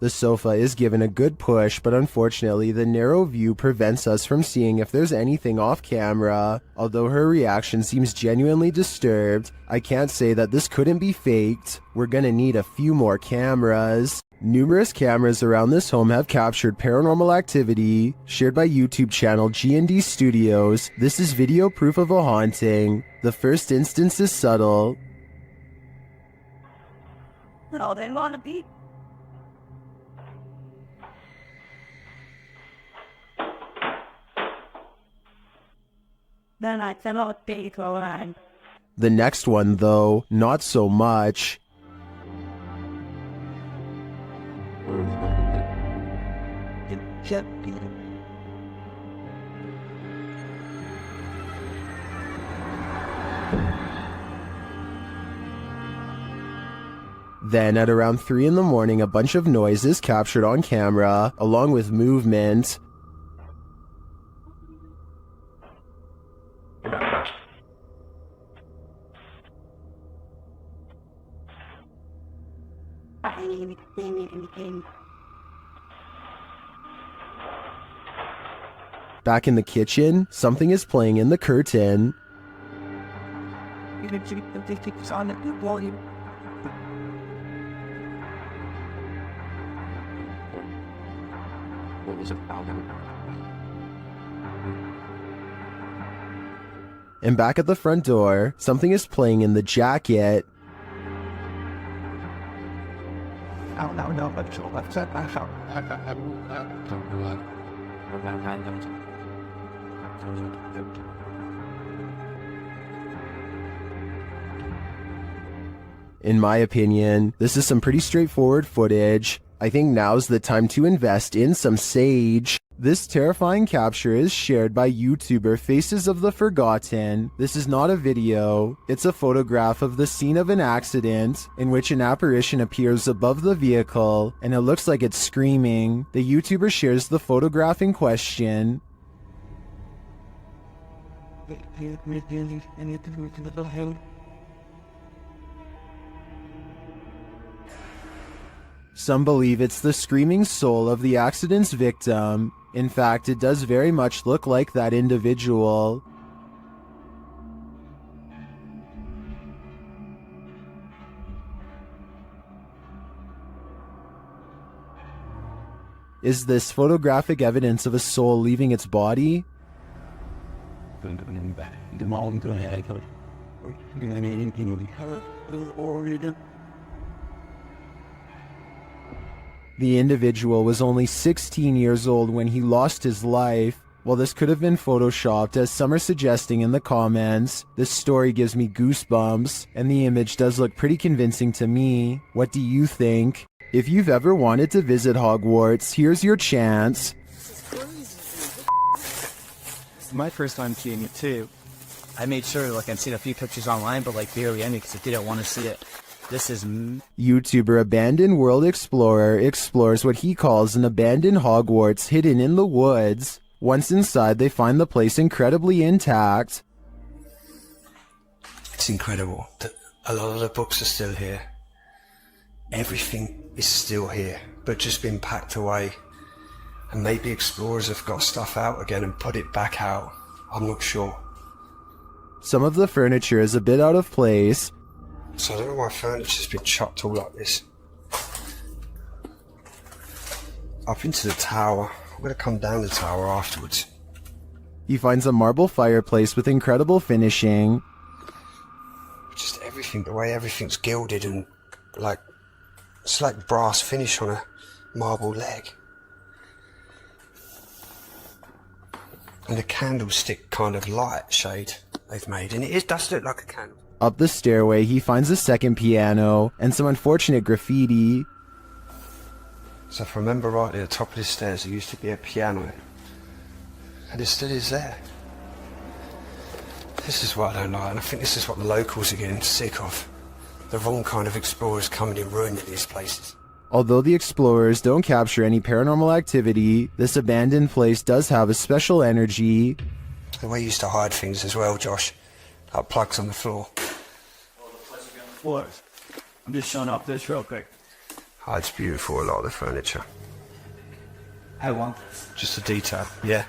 The sofa is given a good push, but unfortunately the narrow view prevents us from seeing if there's anything off camera. Although her reaction seems genuinely disturbed, I can't say that this couldn't be faked. We're gonna need a few more cameras. Numerous cameras around this home have captured paranormal activity, shared by YouTube channel G&D Studios. This is video proof of a haunting. The first instance is subtle. No, they want to be. Then I cannot be going. The next one, though, not so much. Then at around 3 in the morning, a bunch of noise is captured on camera, along with movement. Back in the kitchen, something is playing in the curtain. And back at the front door, something is playing in the jacket. In my opinion, this is some pretty straightforward footage. I think now's the time to invest in some sage. This terrifying capture is shared by YouTuber Faces of the Forgotten. This is not a video, it's a photograph of the scene of an accident in which an apparition appears above the vehicle and it looks like it's screaming. The YouTuber shares the photograph in question. Some believe it's the screaming soul of the accident's victim. In fact, it does very much look like that individual. Is this photographic evidence of a soul leaving its body? The individual was only 16 years old when he lost his life. While this could have been photoshopped, as some are suggesting in the comments, this story gives me goosebumps, and the image does look pretty convincing to me. What do you think? If you've ever wanted to visit Hogwarts, here's your chance. My first time seeing it too. I made sure I'd seen a few pictures online, but barely any because I didn't want to see it. This is YouTuber Abandoned World Explorer explores what he calls an abandoned Hogwarts hidden in the woods. Once inside, they find the place incredibly intact. It's incredible that a lot of the books are still here. Everything is still here, but just been packed away. And maybe explorers have got stuff out again and put it back out. I'm not sure. Some of the furniture is a bit out of place. So I don't know why furniture's been chucked all like this. up into the tower. I'm gonna come down the tower afterwards. He finds a marble fireplace with incredible finishing. Just everything, the way everything's gilded and like, it's like brass finish on a marble leg. And the candlestick kind of light shade they've made, and it does look like a candle. Up the stairway, he finds a second piano and some unfortunate graffiti. So if I remember rightly, at the top of the stairs there used to be a piano. And it still is there. This is what I don't like, and I think this is what the locals are getting sick of. The wrong kind of explorers coming and ruining these places. Although the explorers don't capture any paranormal activity, this abandoned place does have a special energy. The way you used to hide things as well, Josh. Like plugs on the floor. Floors. I'm just showing off this real quick. Oh, it's beautiful, a lot of the furniture. How long? Just a detail, yeah.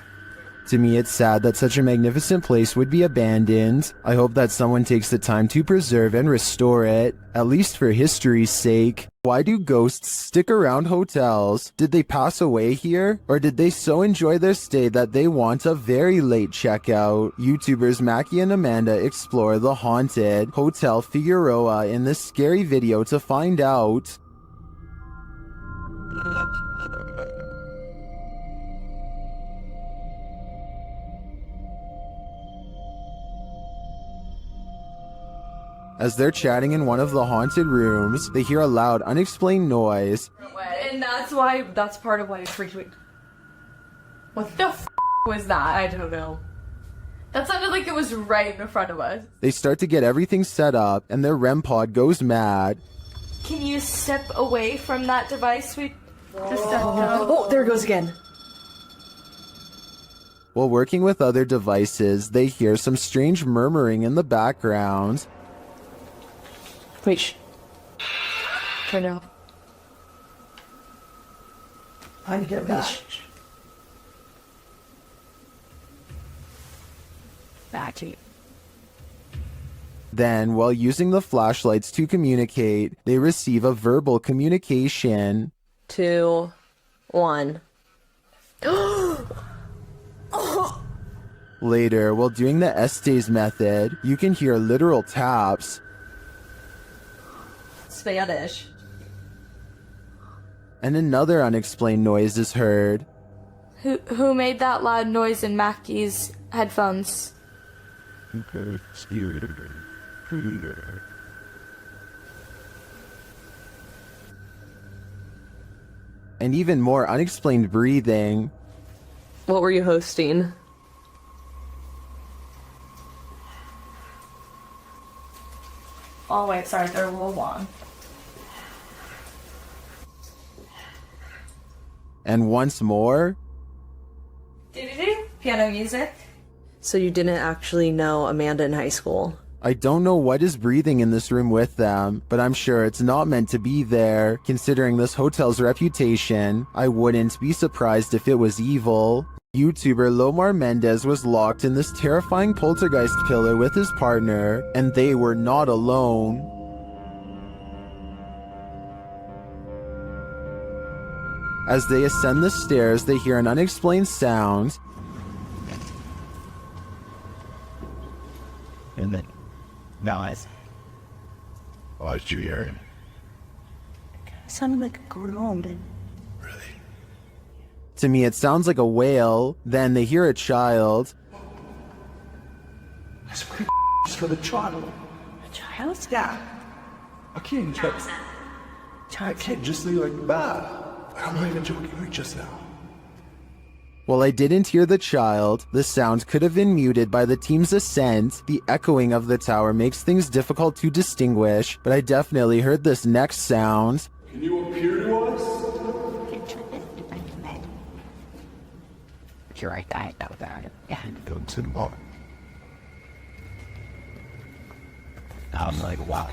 To me, it's sad that such a magnificent place would be abandoned. I hope that someone takes the time to preserve and restore it, at least for history's sake. Why do ghosts stick around hotels? Did they pass away here? Or did they so enjoy their stay that they want a very late checkout? YouTubers Mackie and Amanda explore the haunted Hotel Figueroa in this scary video to find out. As they're chatting in one of the haunted rooms, they hear a loud, unexplained noise. And that's part of why it freaked me. What the f was that? I don't know. That sounded like it was right in front of us. They start to get everything set up, and their REM pod goes mad. Can you step away from that device? Oh, there it goes again. While working with other devices, they hear some strange murmuring in the background. Wait, turn it off. I get back. Back to you. Then, while using the flashlights to communicate, they receive a verbal communication. 2, 1. Later, while doing the Estes method, you can hear literal taps. Spanish. And another unexplained noise is heard. Who made that loud noise in Mackie's headphones? And even more unexplained breathing. What were you hosting? Oh wait, sorry, they're a little long. And once more. Piano music. So you didn't actually know Amanda in high school? I don't know what is breathing in this room with them, but I'm sure it's not meant to be there. Considering this hotel's reputation, I wouldn't be surprised if it was evil. YouTuber Lomar Mendez was locked in this terrifying poltergeist pillar with his partner, and they were not alone. As they ascend the stairs, they hear an unexplained sound. And then, now I see. Oh, did you hear him? It sounded like a groan. To me, it sounds like a wail. Then they hear a child. That's pretty for the child. A child? Yeah. I can't just. I can't just say like that. I'm not even joking like just now. While I didn't hear the child, the sound could have been muted by the team's ascent. The echoing of the tower makes things difficult to distinguish, but I definitely heard this next sound. Can you appear to us? You're right, I know about it. Yeah. Don't sit on. I'm like, wow.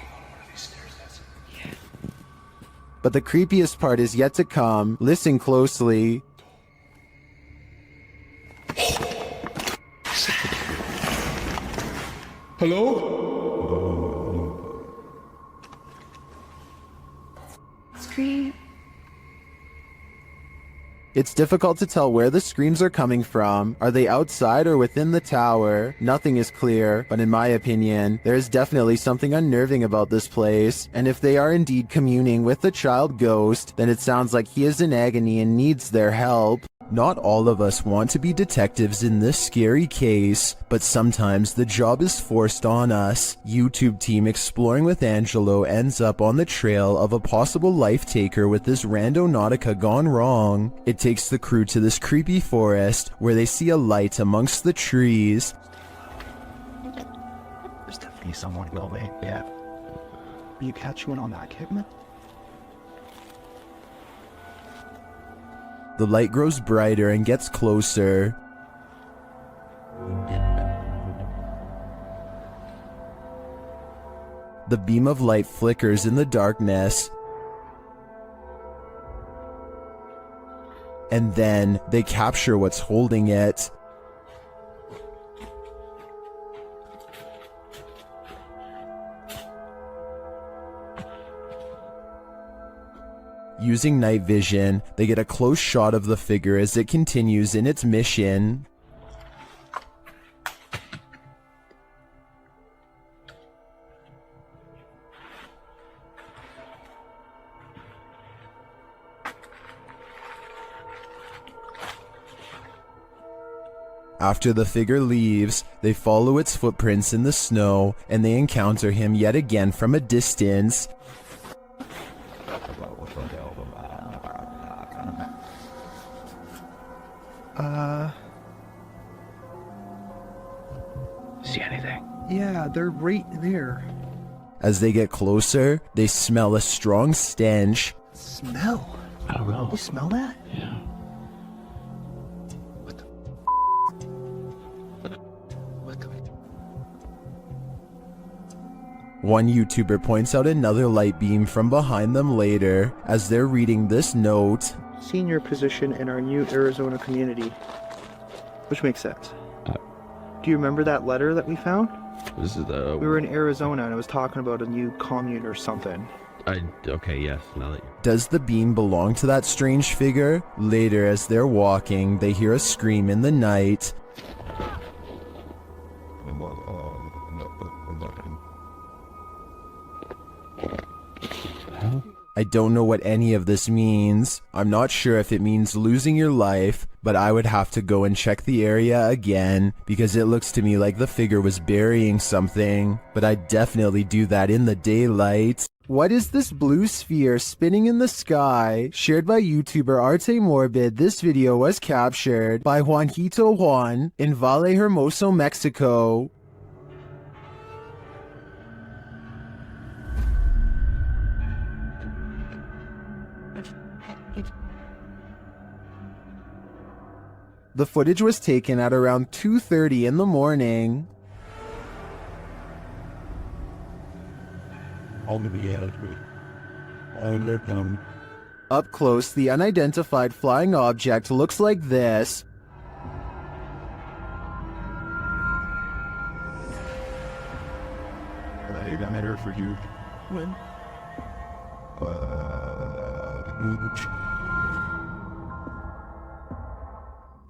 But the creepiest part is yet to come. Listen closely. Hello? Scream. It's difficult to tell where the screams are coming from. Are they outside or within the tower? Nothing is clear, but in my opinion, there is definitely something unnerving about this place. And if they are indeed communing with the child ghost, then it sounds like he is in agony and needs their help. Not all of us want to be detectives in this scary case, but sometimes the job is forced on us. YouTube team Exploring with Angelo ends up on the trail of a possible life taker with this Randonautica gone wrong. It takes the crew to this creepy forest where they see a light amongst the trees. There's definitely someone going, yeah. You catch one on that, Kidman? The light grows brighter and gets closer. The beam of light flickers in the darkness. And then they capture what's holding it. Using night vision, they get a close shot of the figure as it continues in its mission. After the figure leaves, they follow its footprints in the snow and they encounter him yet again from a distance. See anything? Yeah, they're right there. As they get closer, they smell a strong stench. Smell? I don't know. You smell that? Yeah. One YouTuber points out another light beam from behind them later as they're reading this note. Senior position in our new Arizona community. Which makes sense. Do you remember that letter that we found? This is the... We were in Arizona and it was talking about a new commune or something. Okay, yes, now that Does the beam belong to that strange figure? Later, as they're walking, they hear a scream in the night. I don't know what any of this means. I'm not sure if it means losing your life, but I would have to go and check the area again because it looks to me like the figure was burying something, but I'd definitely do that in the daylight. What is this blue sphere spinning in the sky? Shared by YouTuber Arte Morbid, this video was captured by Juanito Juan in Valle Hermoso, Mexico. The footage was taken at around 2:30 in the morning. Up close, the unidentified flying object looks like this. I got matter for you. When?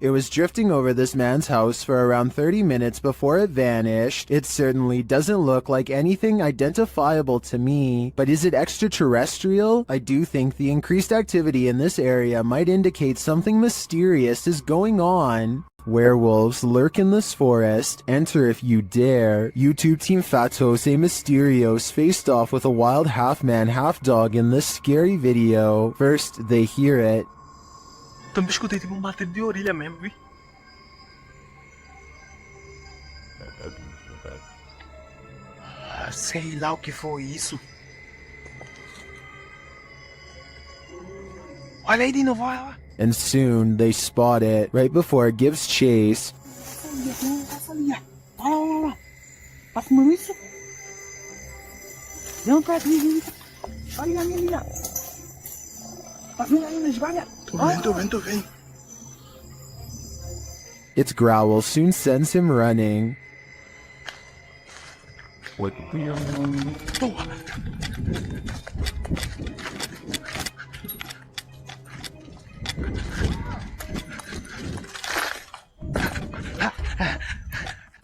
It was drifting over this man's house for around 30 minutes before it vanished. It certainly doesn't look like anything identifiable to me, but is it extraterrestrial? I do think the increased activity in this area might indicate something mysterious is going on. Werewolves lurk in this forest. Enter if you dare. YouTube team Fatos e Mysterios faced off with a wild half-man, half-dog in this scary video. First, they hear it. Também escutei tipo bater de orelha mesmo, vi? Sei lá o que foi isso. Olha aí de novo, olha lá. And soon, they spot it right before it gives chase. Passa ali, ó. Olha lá. Tá fumando isso? Não, pra aqui, olha ali, ó. Tá vindo aí, mas olha. Tô vendo. Its growl soon sends him running. What?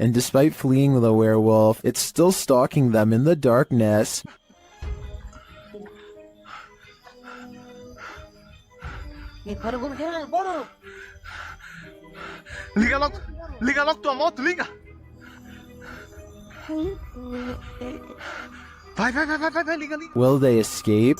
and despite fleeing the werewolf, it's still stalking them in the darkness. Liga logo tua moto, liga! Vai, liga. Will they escape?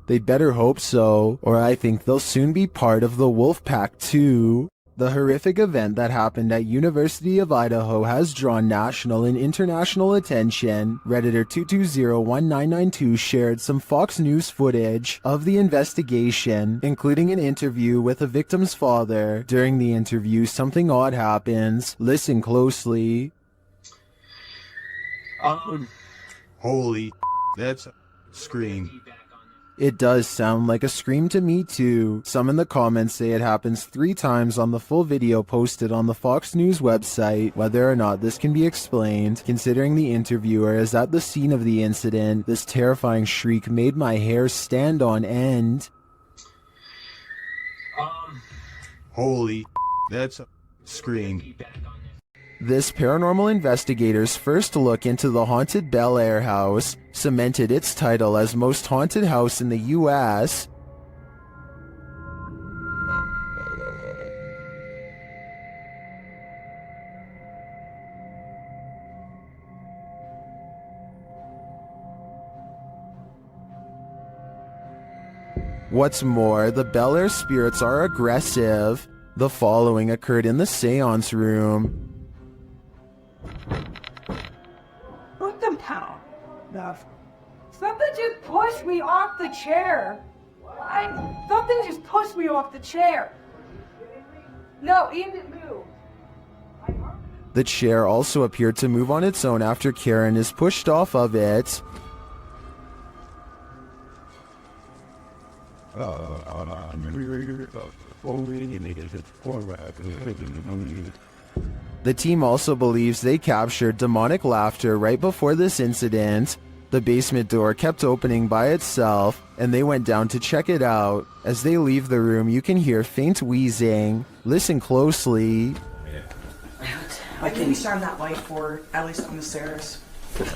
They better hope so, or I think they'll soon be part of the wolf pack too. The horrific event that happened at University of Idaho has drawn national and international attention. Redditor 2201992 shared some Fox News footage of the investigation, including an interview with the victim's father. During the interview, something odd happens. Listen closely. Holy, that's a scream. It does sound like a scream to me too. Some in the comments say it happens 3 times on the full video posted on the Fox News website. Whether or not this can be explained, considering the interviewer is at the scene of the incident, this terrifying shriek made my hair stand on end. Holy, that's a scream. This paranormal investigator's first look into the haunted Bel Air house cemented its title as most haunted house in the U.S. What's more, the Bel Air spirits are aggressive. The following occurred in the seance room. What the hell? Something just pushed me off the chair. Something just pushed me off the chair. No, it didn't move. The chair also appeared to move on its own after Karen is pushed off of it. The team also believes they captured demonic laughter right before this incident. The basement door kept opening by itself, and they went down to check it out. As they leave the room, you can hear faint wheezing. Listen closely. Why can't you shine that light for at least on the stairs? If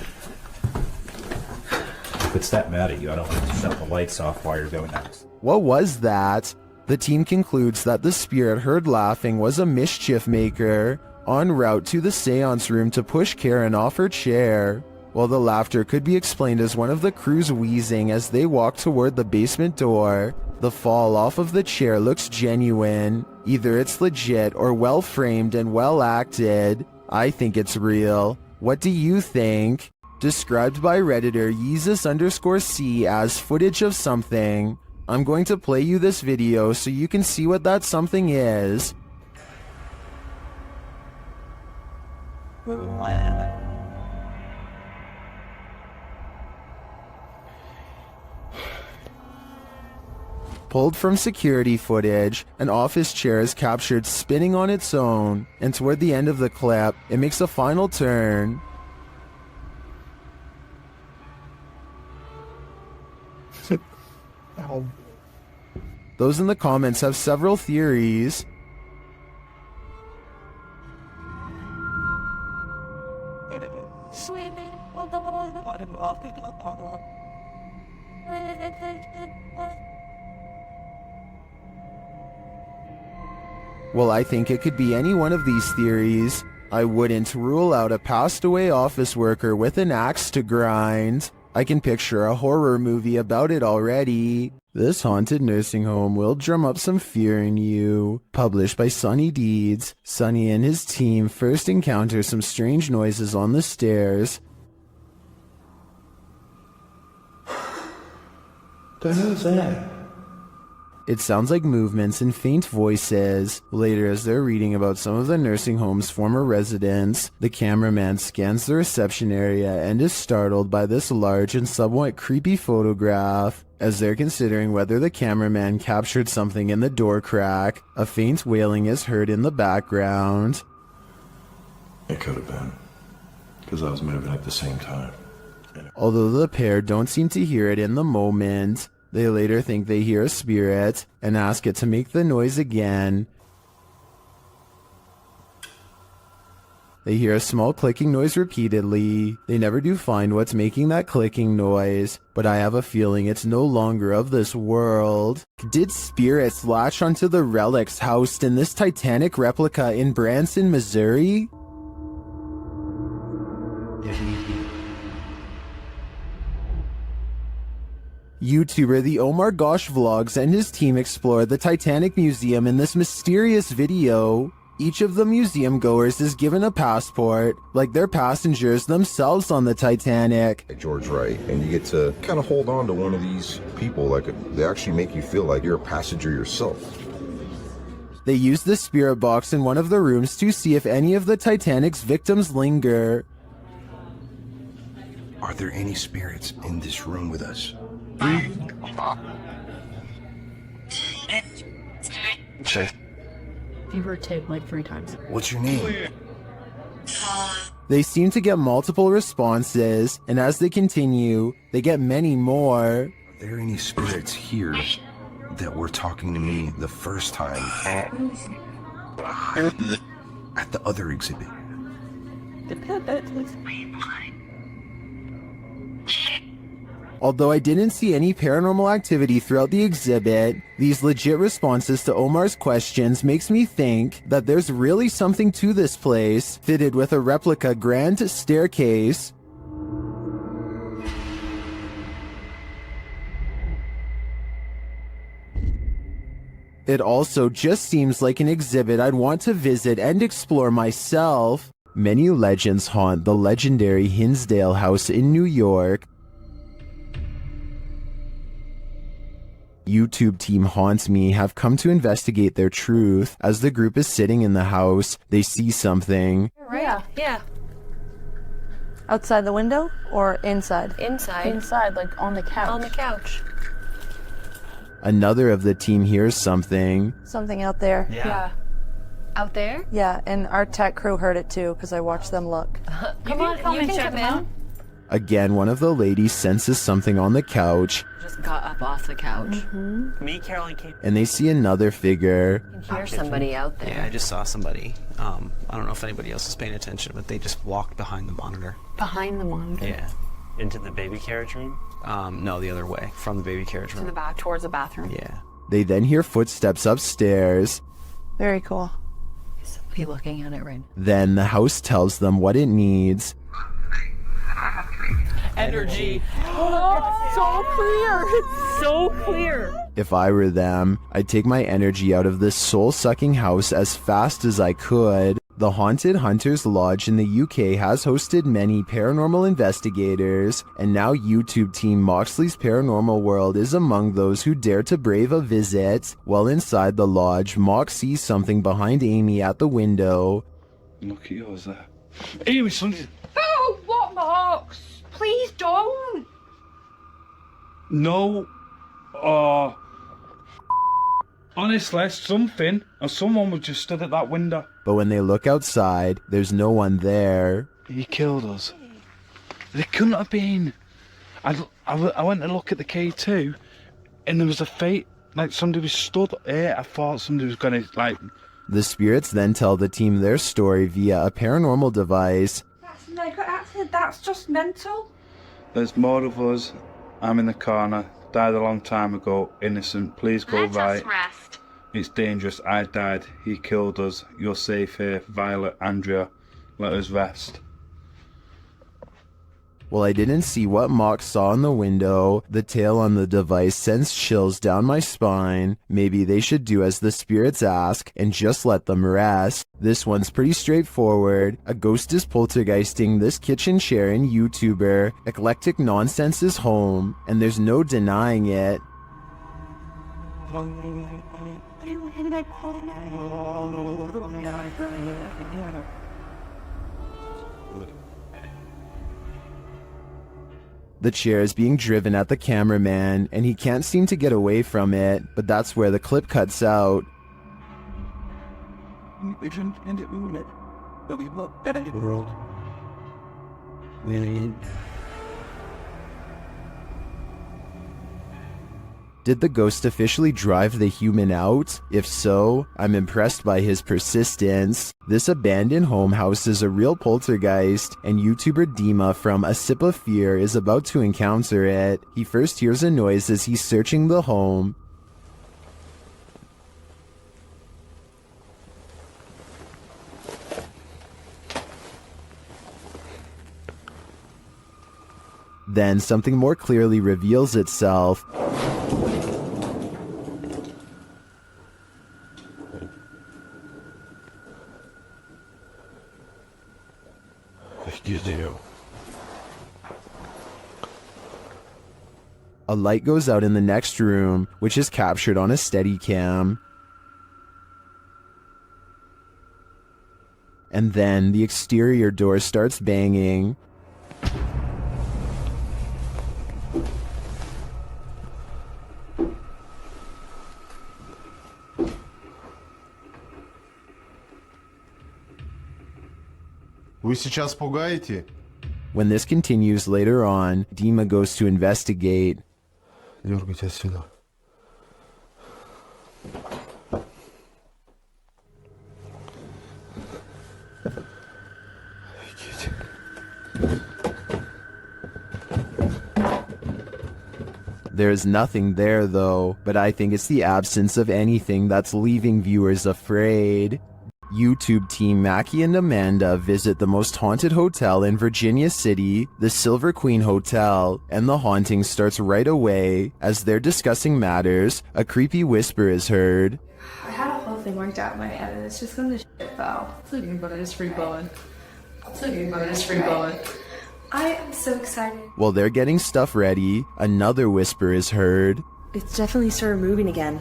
it's that mad at you, I don't want to shut the lights off while you're doing that. What was that? The team concludes that the spirit heard laughing was a mischief maker en route to the seance room to push Karen off her chair. While the laughter could be explained as one of the crew's wheezing as they walk toward the basement door, the fall off of the chair looks genuine. Either it's legit or well framed and well acted. I think it's real. What do you think? Described by Redditor Yeezus_C as footage of something. I'm going to play you this video so you can see what that something is. Pulled from security footage, an office chair is captured spinning on its own, and toward the end of the clip, it makes a final turn. Those in the comments have several theories. Well, I think it could be any one of these theories. I wouldn't rule out a passed away office worker with an axe to grind. I can picture a horror movie about it already. This haunted nursing home will drum up some fear in you. Published by Sonny Deeds. Sonny and his team first encounter some strange noises on the stairs. The hell's that? It sounds like movements and faint voices. Later, as they're reading about some of the nursing home's former residents, the cameraman scans the reception area and is startled by this large and somewhat creepy photograph. As they're considering whether the cameraman captured something in the door crack, a faint wailing is heard in the background. It could have been, because I was moving at the same time. Although the pair don't seem to hear it in the moment, They later think they hear a spirit and ask it to make the noise again. They hear a small clicking noise repeatedly. They never do find what's making that clicking noise, but I have a feeling it's no longer of this world. Did spirits latch onto the relics housed in this Titanic replica in Branson, Missouri? YouTuber The Omar Gosh Vlogs and his team explore the Titanic Museum in this mysterious video. Each of the museum goers is given a passport, like they're passengers themselves on the Titanic. George Wright, and you get to kind of hold on to one of these people, like they actually make you feel like you're a passenger yourself. They use the spirit box in one of the rooms to see if any of the Titanic's victims linger. Are there any spirits in this room with us? Say, You were tipped like 3 times. what's your name? They seem to get multiple responses, and as they continue, they get many more. Are there any spirits here that were talking to me the first time at the other exhibit? Although I didn't see any paranormal activity throughout the exhibit, these legit responses to Omar's questions makes me think that there's really something to this place, fitted with a replica grand staircase. It also just seems like an exhibit I'd want to visit and explore myself. Many legends haunt the legendary Hinsdale House in New York. YouTube team Haunts Me have come to investigate their truth. As the group is sitting in the house, they see something. Right. Yeah. Outside the window or inside? Inside. Inside, like on the couch. On the couch. Another of the team hears something. Something out there. Yeah. Out there? Yeah, and our tech crew heard it too because I watched them look. Come on, you can come in. Again, one of the ladies senses something on the couch, Just got up off the couch. Me, Caroline came. and they see another figure. You can hear somebody out there. Yeah, I just saw somebody. I don't know if anybody else was paying attention, but they just walked behind the monitor. Behind the monitor. Yeah. Into the baby carriage room? No, the other way, from the baby carriage room. To the back, towards the bathroom. Yeah. They then hear footsteps upstairs. Very cool. Be looking at it right now. Then the house tells them what it needs. Energy. So clear! It's so clear! If I were them, I'd take my energy out of this soul-sucking house as fast as I could. The Haunted Hunters Lodge in the UK has hosted many paranormal investigators, and now YouTube team Moxley's Paranormal World is among those who dare to brave a visit. While inside the lodge, Mox sees something behind Amy at the window. Look at yours there. Amy, something. Oh, what, Marks? Please don't. No. Honestly, something or someone was just stood at that window. But when they look outside, there's no one there. He killed us. It couldn't have been. I went to look at the K2, and there was a fate. Like somebody was stood here. I thought somebody was gonna like. The spirits then tell the team their story via a paranormal device. That's just mental. There's more of us. I'm in the corner. Died a long time ago. Innocent. Please go right. Rest. It's dangerous. I died. He killed us. You're safe here. Violet, Andrea. Let us rest. Well, I didn't see what Mox saw in the window. The tale on the device sends chills down my spine. Maybe they should do as the spirits ask and just let them rest. This one's pretty straightforward. A ghost is poltergeisting this kitchen chair in YouTuber. Eclectic nonsense is home, and there's no denying it. The chair is being driven at the cameraman, and he can't seem to get away from it, but that's where the clip cuts out. World. Did the ghost officially drive the human out? If so, I'm impressed by his persistence. This abandoned home houses a real poltergeist, and YouTuber Dima from A Sip of Fear is about to encounter it. He first hears a noise as he's searching the home. Then something more clearly reveals itself. A light goes out in the next room, which is captured on a Steadicam. And then the exterior door starts banging. Вы сейчас пугаете? When this continues later on, Dima goes to investigate. Дергайте отсюда. There is nothing there though, but I think it's the absence of anything that's leaving viewers afraid. YouTube team Mackie and Amanda visit the most haunted hotel in Virginia City, the Silver Queen Hotel, and the haunting starts right away. As they're discussing matters, a creepy whisper is heard. I had a whole thing worked out in my head and it's just gonna shit though. It's okay, but it's free blowing. It's okay, but it's free blowing. I am so excited. While they're getting stuff ready, another whisper is heard. It's definitely started moving again.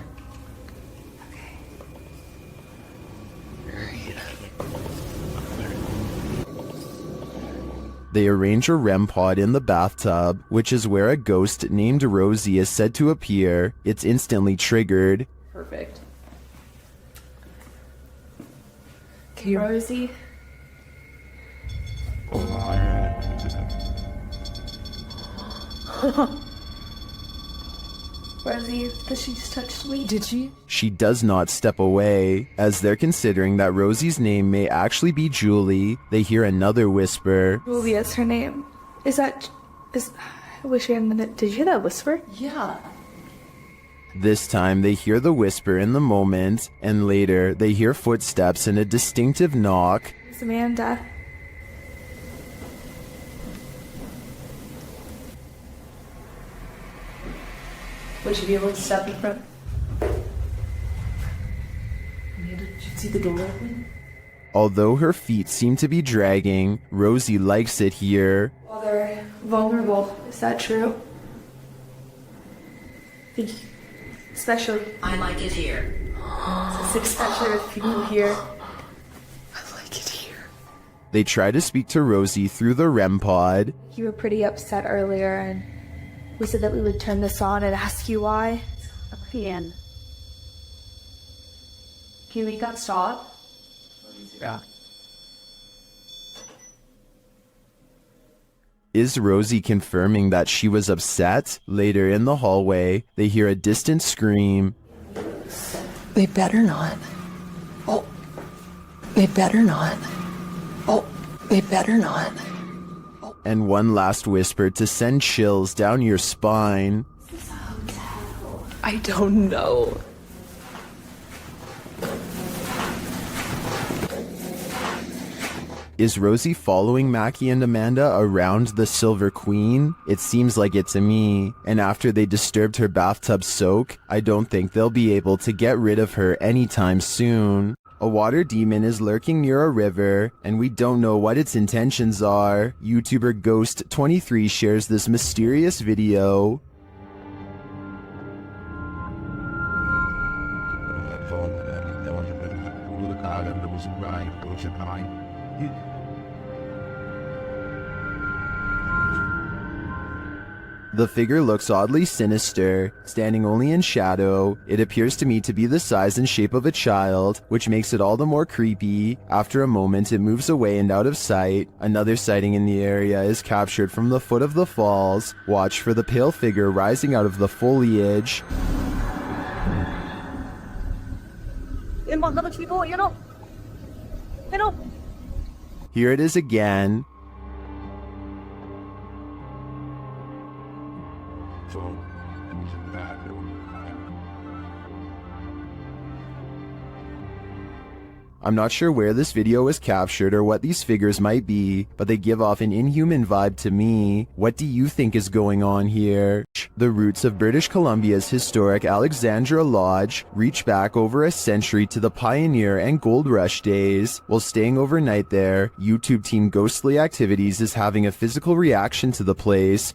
They arrange a REM pod in the bathtub, which is where a ghost named Rosie is said to appear. It's instantly triggered. Perfect. Okay, Rosie. Rosie, did she just touch me? Did she? She does not step away. As they're considering that Rosie's name may actually be Julie, they hear another whisper. Julia's her name. I wish we had a minute. Did you hear that whisper? Yeah. This time they hear the whisper in the moment, and later they hear footsteps and a distinctive knock. It's Amanda. Would you be able to step in front? Amanda, did you see the door open? Although her feet seem to be dragging, Rosie likes it here. Well, they're vulnerable. Is that true? Especially. I like it here. Especially with people here. They try to speak to Rosie through the REM pod. You were pretty upset earlier, and we said that we would turn this on and ask you why. Can you make that stop? Yeah. Is Rosie confirming that she was upset? Later in the hallway, they hear a distant scream. They better not. Oh. They better not. Oh. They better not. And one last whisper to send chills down your spine. I don't know. Is Rosie following Mackie and Amanda around the Silver Queen? It seems like it to me. And after they disturbed her bathtub soak, I don't think they'll be able to get rid of her anytime soon. A water demon is lurking near a river, and we don't know what its intentions are. YouTuber Ghost23 shares this mysterious video. The figure looks oddly sinister, standing only in shadow. It appears to me to be the size and shape of a child, which makes it all the more creepy. After a moment, it moves away and out of sight. Another sighting in the area is captured from the foot of the falls. Watch for the pale figure rising out of the foliage. Here it is again. I'm not sure where this video was captured or what these figures might be, but they give off an inhuman vibe to me. What do you think is going on here? The roots of British Columbia's historic Alexandra Lodge reach back over a century to the pioneer and gold rush days. While staying overnight there, YouTube team Ghostly Activities is having a physical reaction to the place.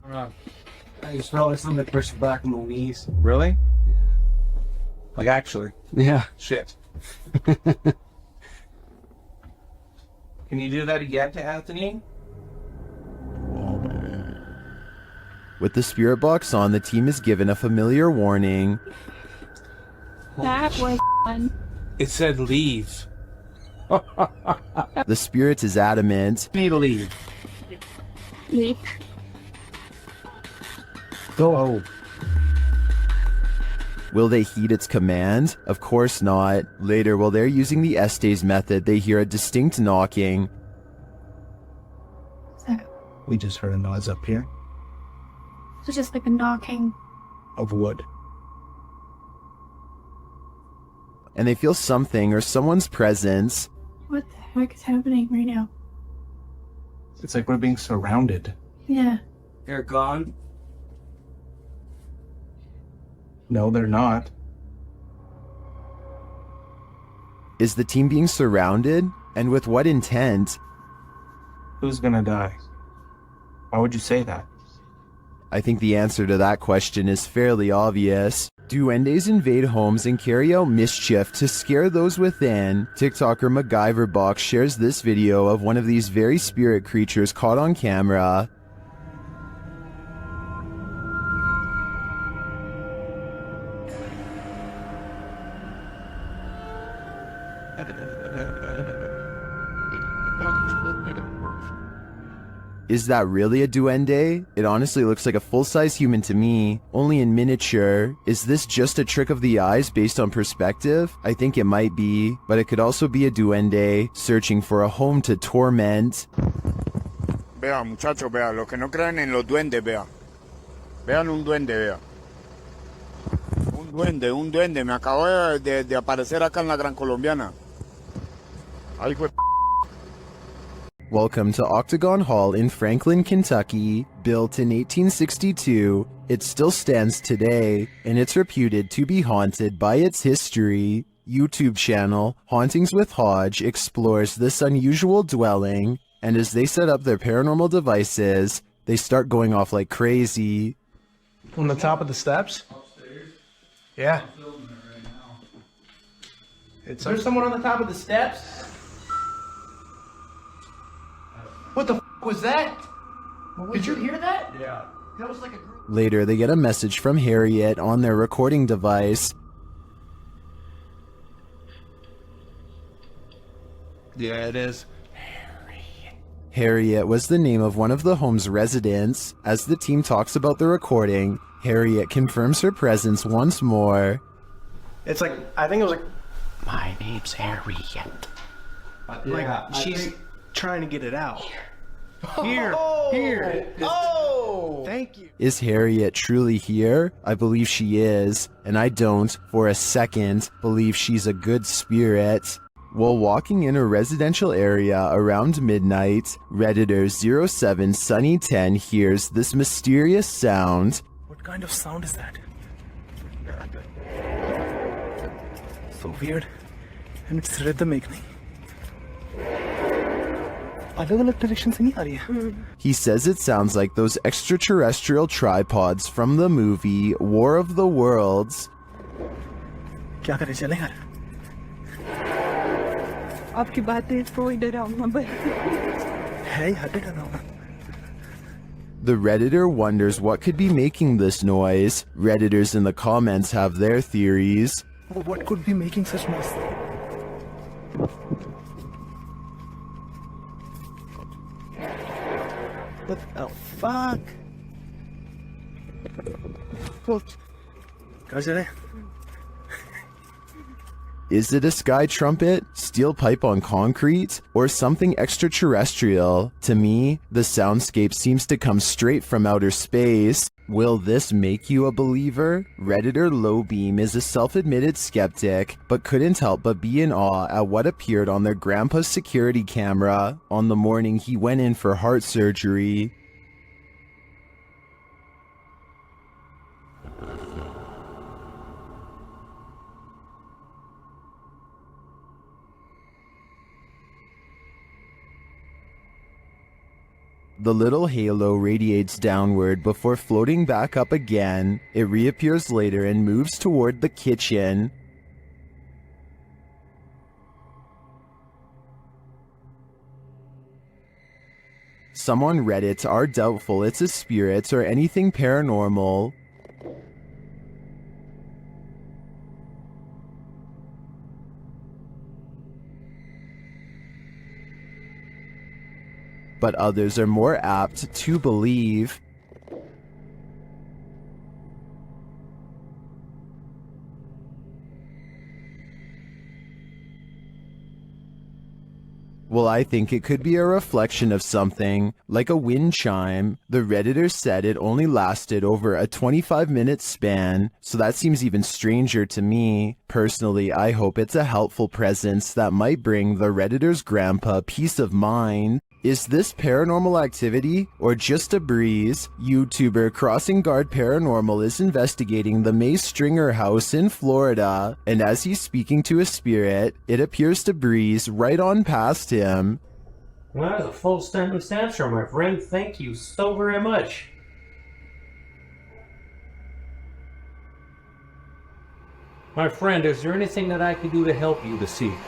I just felt like something pushed back on my knees. Really? Like actually? Yeah. Shit. Can you do that again to Anthony? With the spirit box on, the team is given a familiar warning. That was fun. It said leave. The spirit is adamant. Need to leave. Leave. Go. Will they heed its command? Of course not. Later, while they're using the Estes method, they hear a distinct knocking. We just heard a noise up here. It's just like a knocking. Of wood. And they feel something or someone's presence. What the heck is happening right now? It's like we're being surrounded. Yeah. They're gone? No, they're not. Is the team being surrounded? And with what intent? Who's gonna die? Why would you say that? I think the answer to that question is fairly obvious. Duendes invade homes and carry out mischief to scare those within. TikToker MacGyverBox shares this video of one of these very spirit creatures caught on camera. Is that really a duende? It honestly looks like a full-size human to me, only in miniature. Is this just a trick of the eyes based on perspective? I think it might be, but it could also be a duende searching for a home to torment. Vea, muchachos, vea, los que no crean en los duendes, vea. Vean un duende, vea. Un duende, me acabo de aparecer acá en la Gran Colombiana. Ahí fue. Welcome to Octagon Hall in Franklin, Kentucky. Built in 1862, it still stands today, and it's reputed to be haunted by its history. YouTube channel Hauntings with Hodge explores this unusual dwelling, and as they set up their paranormal devices, they start going off like crazy. On the top of the steps? Yeah. Is there someone on the top of the steps? What the f was that? Did you hear that? Yeah. That was like a group. Later, they get a message from Harriet on their recording device. Yeah, it is. Harriet was the name of one of the home's residents. As the team talks about the recording, Harriet confirms her presence once more. It's like, I think it was like, my name's Harriet. Like, she's trying to get it out. Here. Oh! Thank you. Is Harriet truly here? I believe she is, and I don't, for a second, believe she's a good spirit. While walking in a residential area around midnight, Redditor 07 Sunny10 hears this mysterious sound. What kind of sound is that? So weird. And it's rhythmic. अलग-अलग direction से नहीं आ रही है. He says it sounds like those extraterrestrial tripods from the movie War of the Worlds. क्या करें चलें यार? आपकी बातें थोड़ी डरावना है यार डरावना. The Redditor wonders what could be making this noise. Redditors in the comments have their theories. What could be making such noise? What the fuck? Is it a sky trumpet, steel pipe on concrete, or something extraterrestrial? To me, the soundscape seems to come straight from outer space. Will this make you a believer? Redditor Lowbeam is a self-admitted skeptic, but couldn't help but be in awe at what appeared on their grandpa's security camera on the morning he went in for heart surgery. The little halo radiates downward before floating back up again. It reappears later and moves toward the kitchen. Some on Reddit are doubtful it's a spirit or anything paranormal. But others are more apt to believe. Well, I think it could be a reflection of something, like a wind chime. The Redditor said it only lasted over a 25-minute span, so that seems even stranger to me. Personally, I hope it's a helpful presence that might bring the Redditor's grandpa peace of mind. Is this paranormal activity or just a breeze? YouTuber Crossing Guard Paranormal is investigating the May Stringer house in Florida, and as he's speaking to a spirit, it appears to breeze right on past him. Well, that was a full sentence answer, my friend. Thank you so very much. My friend, is there anything that I could do to help you this evening?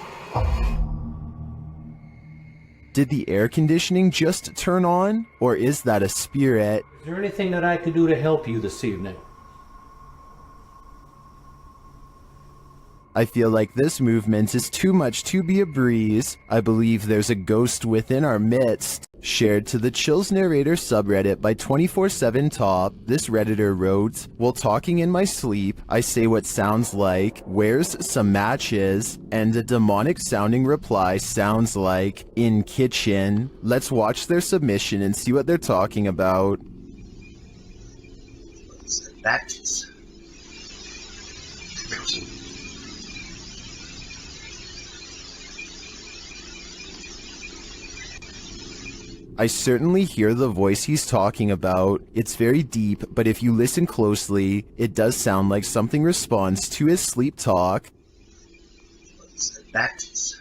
Did the air conditioning just turn on? Or is that a spirit? Is there anything that I could do to help you this evening? I feel like this movement is too much to be a breeze. I believe there's a ghost within our midst. Shared to the Chills Narrator subreddit by 24/7 Top, this Redditor wrote, "While talking in my sleep, I say what sounds like, 'Where's some matches?' And a demonic sounding reply sounds like, 'In kitchen.' Let's watch their submission and see what they're talking about." Matches. I certainly hear the voice he's talking about. It's very deep, but if you listen closely, it does sound like something responds to his sleep talk. Matches.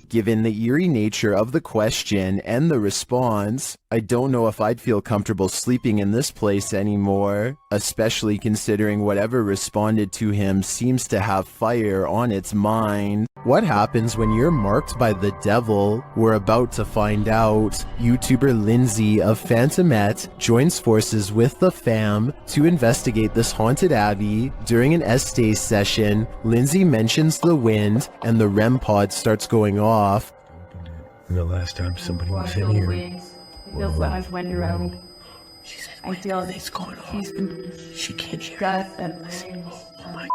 Given the eerie nature of the question and the response, I don't know if I'd feel comfortable sleeping in this place anymore, especially considering whatever responded to him seems to have fire on its mind. What happens when you're marked by the devil? We're about to find out. YouTuber Lindsay of Phantomette joins forces with the fam to investigate this haunted abbey. During an Estee session, Lindsay mentions the wind and the REM pod starts going off. The last time somebody was in here. It feels so much wind around. I feel it's going on. She can't hear. Oh my.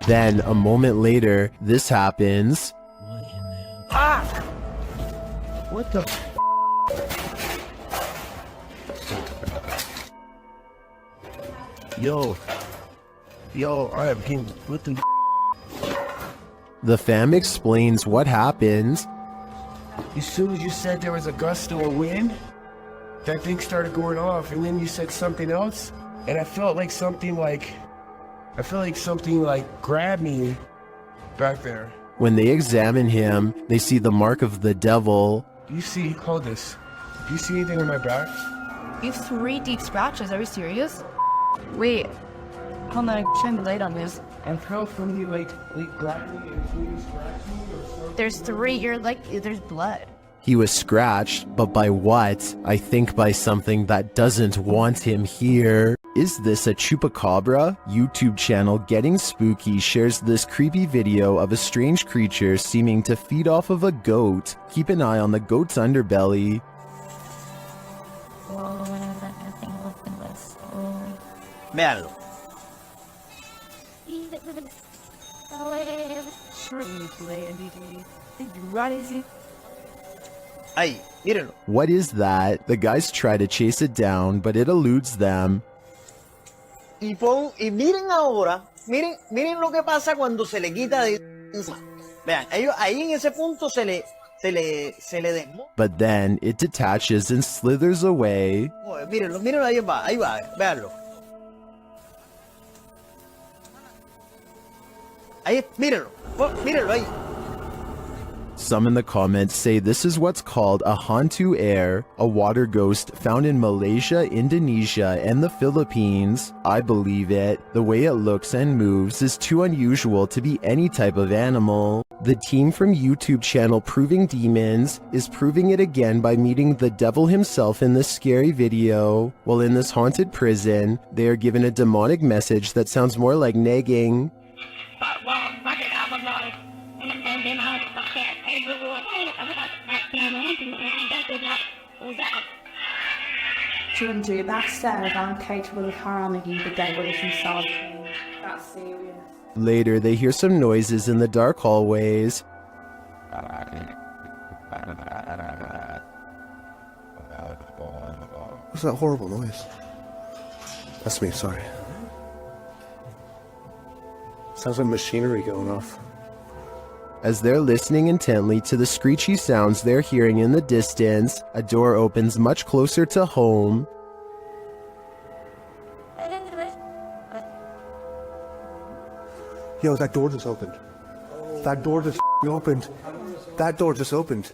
Then, a moment later, this happens. Ah! What the Yo, I have been. What the? The fam explains what happened. As soon as you said there was a gust of wind, that thing started going off, and then you said something else, and I felt like something like grabbed me back there. When they examine him, they see the mark of the devil. Do you see, hold this, do you see anything on my back? You have 3 deep scratches, are you serious? Wait, hold on, shine the light on this. And how from you like grab me and you scratch me or something? There's 3, you're like, there's blood. He was scratched, but by what? I think by something that doesn't want him here. Is this a chupacabra? YouTube channel Getting Spooky shares this creepy video of a strange creature seeming to feed off of a goat. Keep an eye on the goat's underbelly. Véanlo. Ahí, mírenlo. What is that? The guys try to chase it down, but it eludes them. Y miren ahora, miren lo que pasa cuando se le quita de encima. Vean, ellos ahí en ese punto se le desmonta. But then it detaches and slithers away. Mírenlo, ahí va, véanlo. Ahí, mírenlo ahí. Some in the comments say this is what's called a hantu air, a water ghost found in Malaysia, Indonesia, and the Philippines. I believe it. The way it looks and moves is too unusual to be any type of animal. The team from YouTube channel Proving Demons is proving it again by meeting the devil himself in this scary video. While in this haunted prison, they are given a demonic message that sounds more like nagging. Children, that said, I'm capable of harming you, the devil is inside me. That's serious. Later, they hear some noises in the dark hallways. What's that horrible noise? That's me, sorry. Sounds like machinery going off. As they're listening intently to the screechy sounds they're hearing in the distance, a door opens much closer to home. Yo, that door just opened. That door just opened. That door just opened.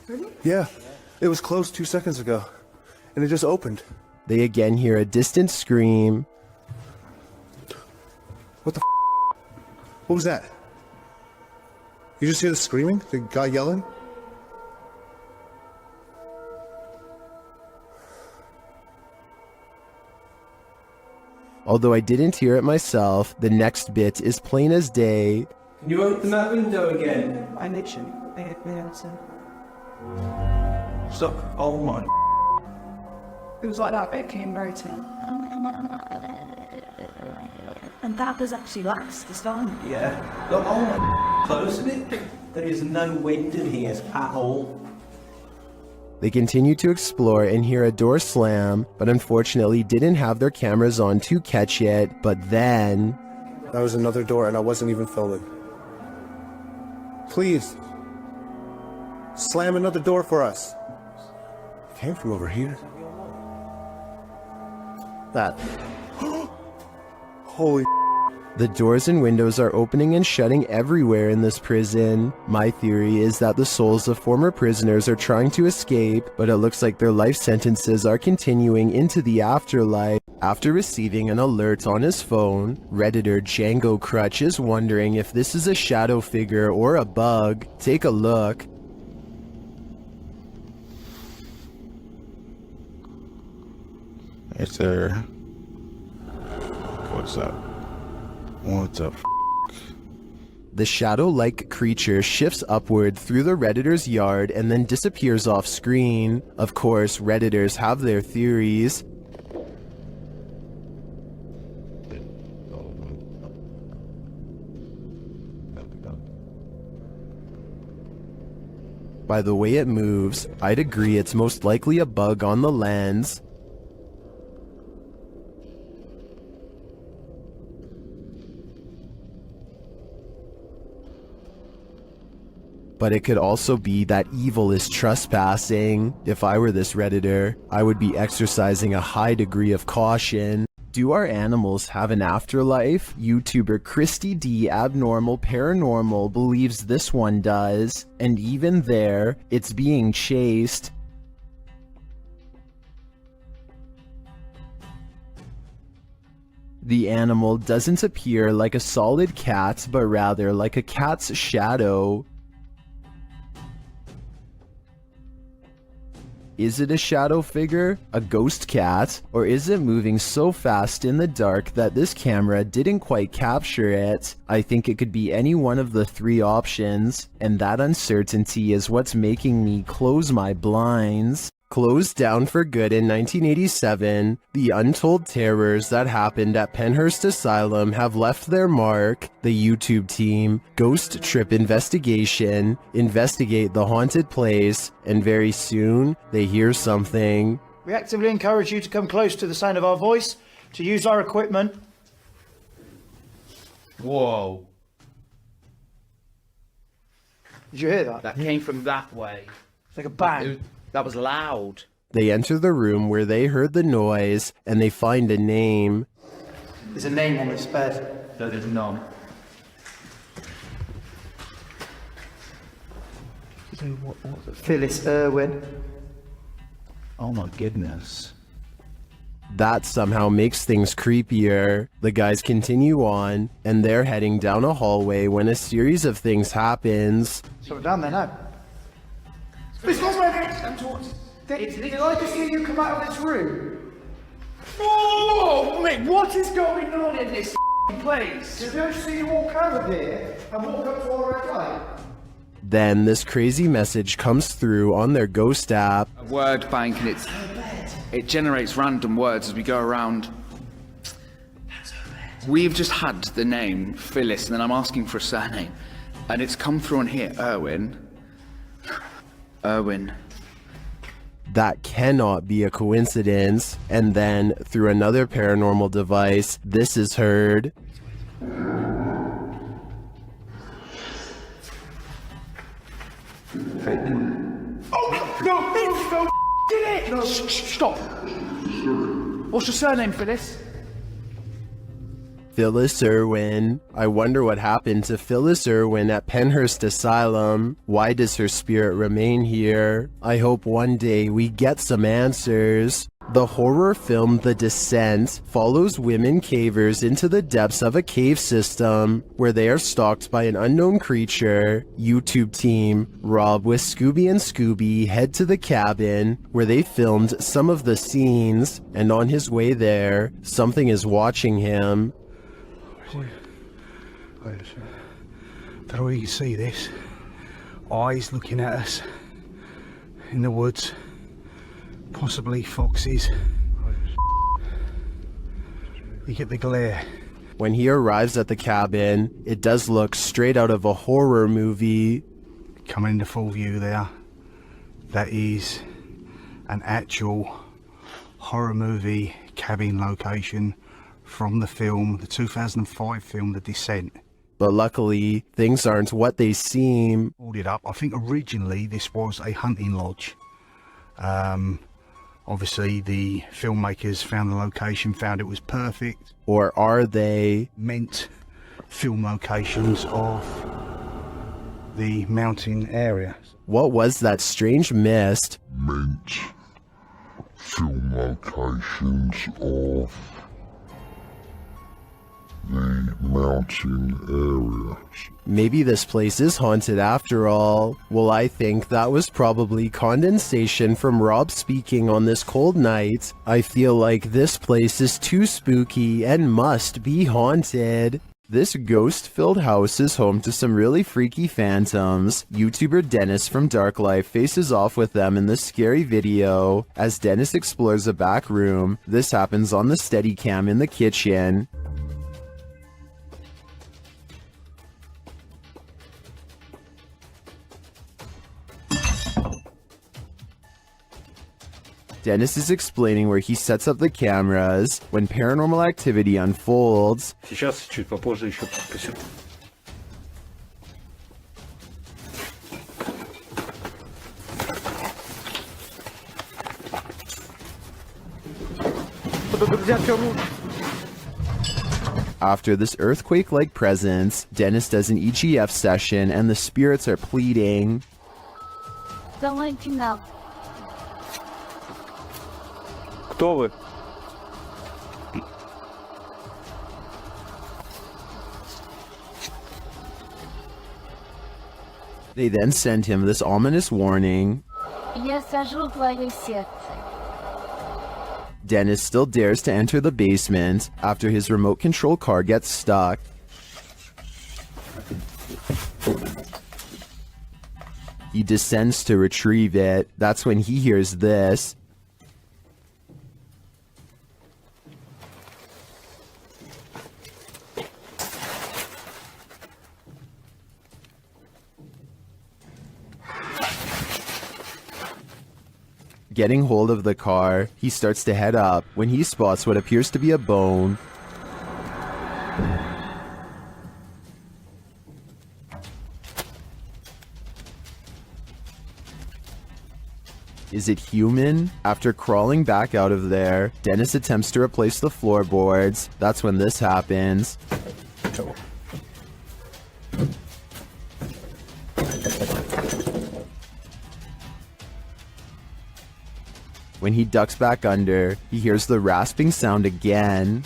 Really? Yeah, it was closed 2 seconds ago, and it just opened. They again hear a distant scream. What the What was that? You just hear the screaming? The guy yelling? Although I didn't hear it myself, the next bit is plain as day. Can you open that window again? I literally, Stop. Oh my. it was like that bit came rotating. And that does actually last this time. Yeah. Look, oh my. Close it. There is no wind in here at all. They continue to explore and hear a door slam, but unfortunately didn't have their cameras on to catch it. But then... That was another door and I wasn't even filming. Please. Slam another door for us. It came from over here. That. Holy. The doors and windows are opening and shutting everywhere in this prison. My theory is that the souls of former prisoners are trying to escape, but it looks like their life sentences are continuing into the afterlife. After receiving an alert on his phone, Redditor Django Crutch is wondering if this is a shadow figure or a bug. Take a look. It's there. What's up? What's up? The shadow-like creature shifts upward through the Redditor's yard and then disappears off screen. Of course, Redditors have their theories. By the way it moves, I'd agree it's most likely a bug on the lens. But it could also be that evil is trespassing. If I were this Redditor, I would be exercising a high degree of caution. Do our animals have an afterlife? YouTuber Christy D Abnormal Paranormal believes this one does. And even there, it's being chased. The animal doesn't appear like a solid cat, but rather like a cat's shadow. Is it a shadow figure, a ghost cat, or is it moving so fast in the dark that this camera didn't quite capture it? I think it could be any one of the three options, and that uncertainty is what's making me close my blinds. Closed down for good in 1987, the untold terrors that happened at Penhurst Asylum have left their mark. The YouTube team, Ghost Trip Investigation, investigate the haunted place, and very soon, they hear something. We actively encourage you to come close to the sound of our voice, to use our equipment. Whoa. Did you hear that? That came from that way. It's like a bang. That was loud. They enter the room where they heard the noise, and they find a name. There's a name on this bed. No, there's none. Phyllis Irwin. Oh my goodness. That somehow makes things creepier. The guys continue on, and they're heading down a hallway when a series of things happens. So we're down there now. This was where did I just hear you come out of this room? Oh, mate, what is going on in this place? Did I see you walk out of here and walk up to our red light? Then this crazy message comes through on their ghost app. A word bank, and it generates random words as we go around. We've just had the name Phyllis, and then I'm asking for a surname, and it's come through on here, Irwin. That cannot be a coincidence. And then, through another paranormal device, this is heard. Oh, no, did it! No, stop. What's your surname, Phyllis? Phyllis Irwin. I wonder what happened to Phyllis Irwin at Penhurst Asylum. Why does her spirit remain here? I hope one day we get some answers. The horror film The Descent follows women cavers into the depths of a cave system where they are stalked by an unknown creature. YouTube team, Rob with Scooby and Scooby head to the cabin where they filmed some of the scenes, and on his way there, something is watching him. I don't know if you can see this. Eyes looking at us in the woods. Possibly foxes. You get the glare. When he arrives at the cabin, it does look straight out of a horror movie. Coming into full view there. That is an actual horror movie cabin location from the film, the 2005 film, The Descent. But luckily, things aren't what they seem. Pulled it up. I think originally this was a hunting lodge. Obviously, the filmmakers found the location, found it was perfect. Or are they? Meant film locations of the mountain area. What was that strange mist? Meant film locations of the mountain areas. Maybe this place is haunted after all. Well, I think that was probably condensation from Rob speaking on this cold night. I feel like this place is too spooky and must be haunted. This ghost-filled house is home to some really freaky phantoms. YouTuber Dennis from Dark Life faces off with them in this scary video. As Dennis explores a back room, this happens on the Steadicam in the kitchen. Dennis is explaining where he sets up the cameras when paranormal activity unfolds. Сейчас чуть попозже еще покажу. After this earthquake-like presence, Dennis does an EGF session and the spirits are pleading. Don't let you know. Кто вы? They then send him this ominous warning. Я Dennis still dares to enter the basement after his remote control car gets stuck. He descends to retrieve it. That's when he hears this. Getting hold of the car, he starts to head up when he spots what appears to be a bone. Is it human? After crawling back out of there, Dennis attempts to replace the floorboards. That's when this happens. When he ducks back under, he hears the rasping sound again.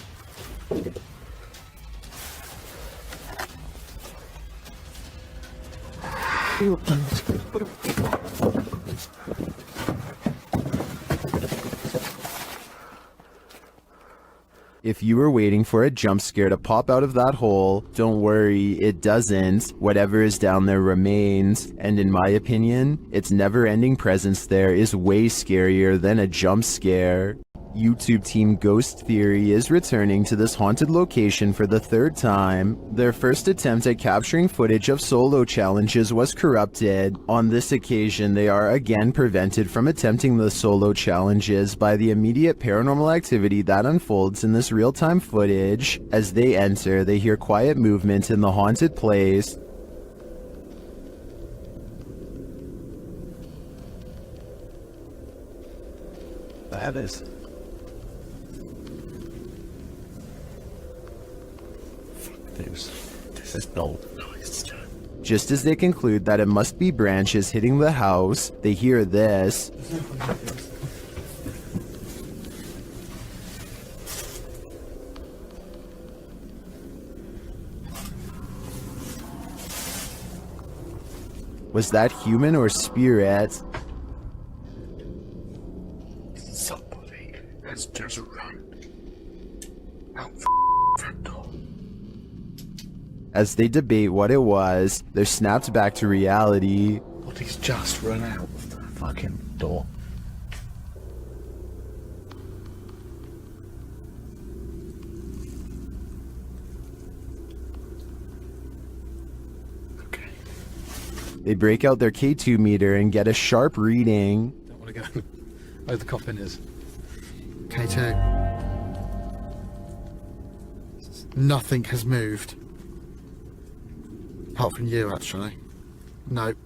If you were waiting for a jump scare to pop out of that hole, don't worry, it doesn't. Whatever is down there remains, and in my opinion, its never-ending presence there is way scarier than a jump scare. YouTube team Ghost Theory is returning to this haunted location for the third time. Their first attempt at capturing footage of solo challenges was corrupted. On this occasion, they are again prevented from attempting the solo challenges by the immediate paranormal activity that unfolds in this real-time footage. As they enter, they hear quiet movement in the haunted place. That is. This is no noise. Just as they conclude that it must be branches hitting the house, they hear this. Was that human or spirit? Somebody has just run out front door. As they debate what it was, they're snapped back to reality. Somebody's just run out of the fucking door. They break out their K2 meter and get a sharp reading. Don't want to go. Oh, the coffin is. K2. Nothing has moved. Apart from you, actually. Nope.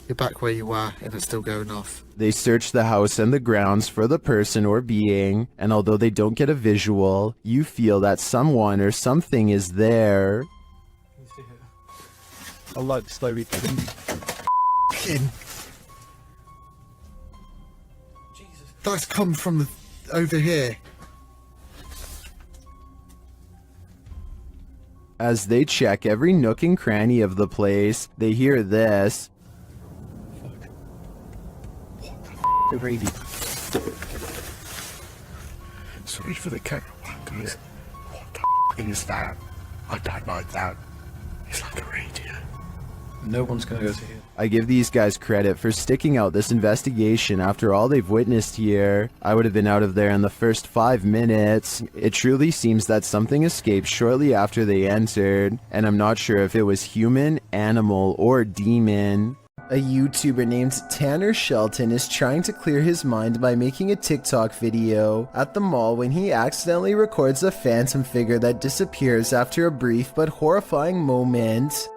You're back where you were, and it's still going off. They search the house and the grounds for the person or being, and although they don't get a visual, you feel that someone or something is there. I like slowly. That's come from over here. As they check every nook and cranny of the place, they hear this. The radio. Sorry for the camera guys. What the is that? I don't like that. It's like a radio. No one's gonna go to here. I give these guys credit for sticking out this investigation after all they've witnessed here. I would have been out of there in the first 5 minutes. It truly seems that something escaped shortly after they entered, and I'm not sure if it was human, animal, or demon. A YouTuber named Tanner Shelton is trying to clear his mind by making a TikTok video at the mall when he accidentally records a phantom figure that disappears after a brief but horrifying moment.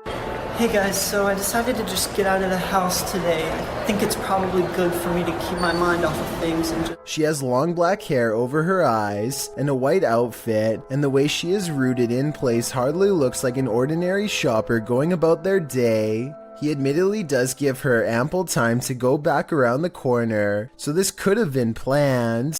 Hey guys, so I decided to just get out of the house today. I think it's probably good for me to keep my mind off of things and just... She has long black hair over her eyes and a white outfit, and the way she is rooted in place hardly looks like an ordinary shopper going about their day. He admittedly does give her ample time to go back around the corner, so this could have been planned.